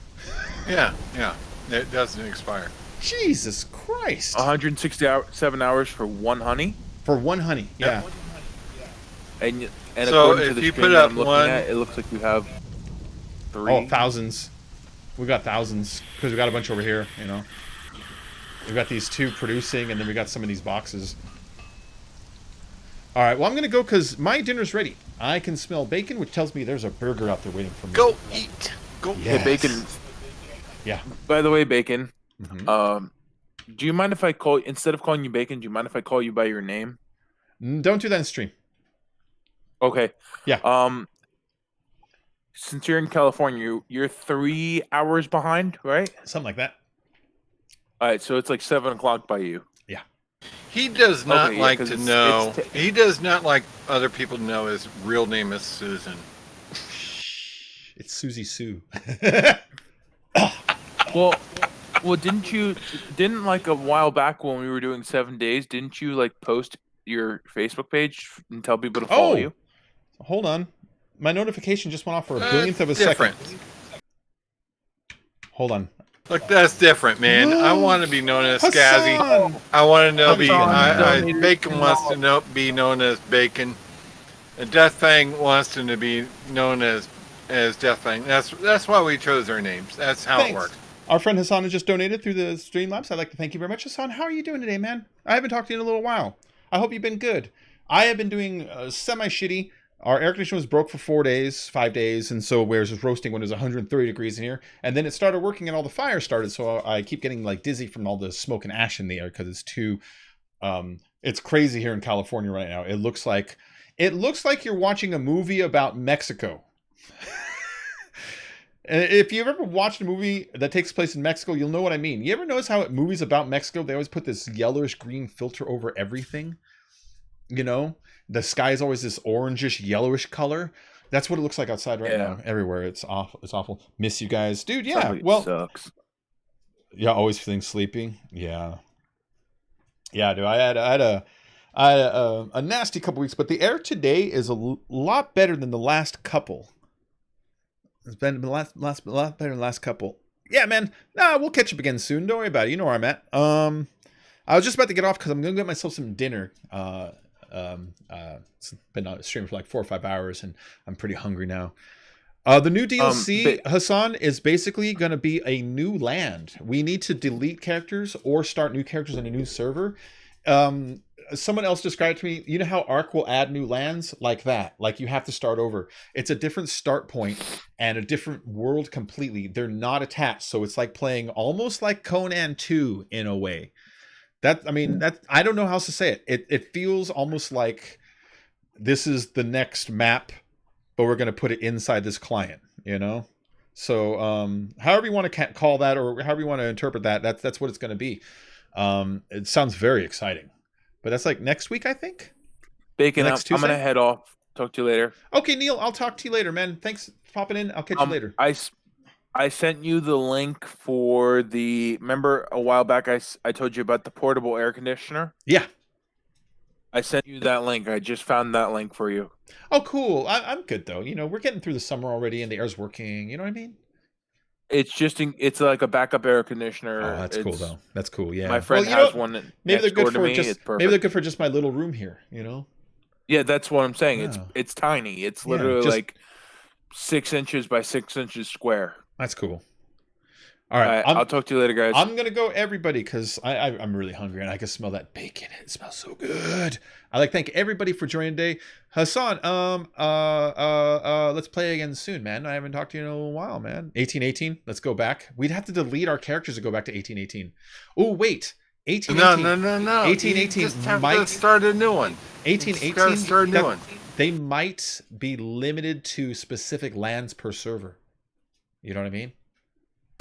Yeah. It doesn't expire. Jesus Christ. 167 hours for one honey? For one honey, yeah. And so according to the if you screen put that up I'm looking one, at, it looks like you have 3. Oh, thousands. We got thousands because we got a bunch over here, We've got these 2 producing, and then we got some of these boxes. All right, well, I'm going to go because my dinner's ready. I can smell bacon, which tells me there's a burger out there waiting for me. Go eat. Go. Yes. Hey, Bacon. Yeah. By the way, Bacon, Mm-hmm. do you mind if I call, instead of calling you Bacon, do you mind if I call you by your name? Don't do that in stream. Okay. Yeah. Since you're in California, you're 3 hours behind, right? Something like that. All right, so it's like 7 o'clock by you. Yeah. He does not Okay, yeah, like 'cause to it's- know. He does not like other people to know his real name is Susan. It's Susie Sue. Well, didn't like a while back when we were doing 7 days, didn't you like post your Facebook page and tell people to follow you? Hold on. My notification just went off for a billionth of a second. Hold on. Look, that's different, man. I want to be known as Scazzy. Hassan! I want to know Hassan, Bacon wants to be known as Bacon. And Deathfang wants him to be known as Deathfang. That's why we chose our names. That's how it works. Our friend Hassan has just donated through the Streamlabs. I'd like to thank you very much, Hassan. How are you doing today, man? I haven't talked to you in a little while. I hope you've been good. I have been doing semi-shitty. Our air conditioner was broke for 5 days, and so we're just roasting when it was 130 degrees in here. And then it started working and all the fires started, so I keep getting like dizzy from all the smoke and ash in the air because it's too... it's crazy here in California right now. It looks like you're watching a movie about Mexico. And if you've ever watched a movie that takes place in Mexico, you'll know what I mean. You ever notice how movies about Mexico, they always put this yellowish green filter over everything? You know? The sky is always this orangish, yellowish color. That's what it looks like outside right now. Everywhere. It's awful. It's awful. Miss you guys. Dude, yeah. Well, sucks. Yeah, always feeling sleepy. Yeah. Yeah, dude. I had a nasty couple weeks, but the air today is a lot better than the last couple. It's been a lot better than the last couple. Yeah, man. Nah, we'll catch up again soon. Don't worry about it. You know where I'm at. I was just about to get off because I'm gonna get myself some dinner. It's been on stream for like 4 or 5 hours, and I'm pretty hungry now. The new DLC, Hassan, is basically going to be a new land. We need to delete characters or start new characters in a new server. Someone else described to me, you know how Ark will add new lands? Like that. Like you have to start over. It's a different start point and a different world completely. They're not attached. So it's like playing almost like Conan 2 in a way. I don't know how else to say it. It feels almost like this is the next map, but we're going to put it inside this client, you know? So however you want to call that or however you want to interpret that, that's what it's going to be. It sounds very exciting. But that's like next week, I think. Bacon, I'm going to head off. Talk to you later. Okay, Neil, I'll talk to you later, man. Thanks for popping in. I'll catch you later. I sent you the link for remember a while back I told you about the portable air conditioner? Yeah. I sent you that link. I just found that link for you. Oh, cool. I'm good, though. You know, we're getting through the summer already and the air's working. You know what I mean? It's like a backup air conditioner. Oh, that's cool, though. That's cool, yeah. My friend has one maybe they're good to me. Maybe they're good for just my little room here, you know? Yeah, that's what I'm saying. Yeah. It's tiny. It's literally like 6 inches by 6 inches square. That's cool. All right, I'll talk to you later, guys. I'm gonna go, everybody, because I'm really hungry and I can smell that bacon. It smells so good. I like thank everybody for joining today. Hassan, let's play again soon, man. I haven't talked to you in a little while, man. 1818. Let's go back. We'd have to delete our characters to go back to 1818. Oh wait, 1818. No. 1818 might start a new one. 1818. Start a new one. They might be limited to specific lands per server. You know what I mean?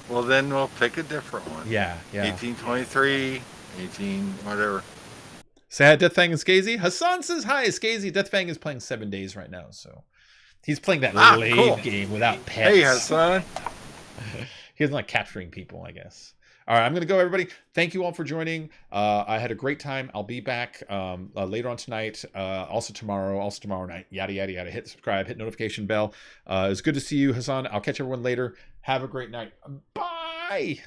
Well, then we'll pick a different one. Yeah. 1823, 18 whatever. Say hi, Deathfang and Skazy. Hassan says hi, Skazy. Deathfang is playing 7 days right now, so he's playing that late game without pets. Hey, Hassan. He doesn't like capturing people, I guess. All right, I'm going to go, everybody. Thank you all for joining. I had a great time. I'll be back later on tonight, also tomorrow night. Yada, yada, yada. Hit subscribe, hit notification bell. It's good to see you, Hassan. I'll catch everyone later. Have a great night. Bye.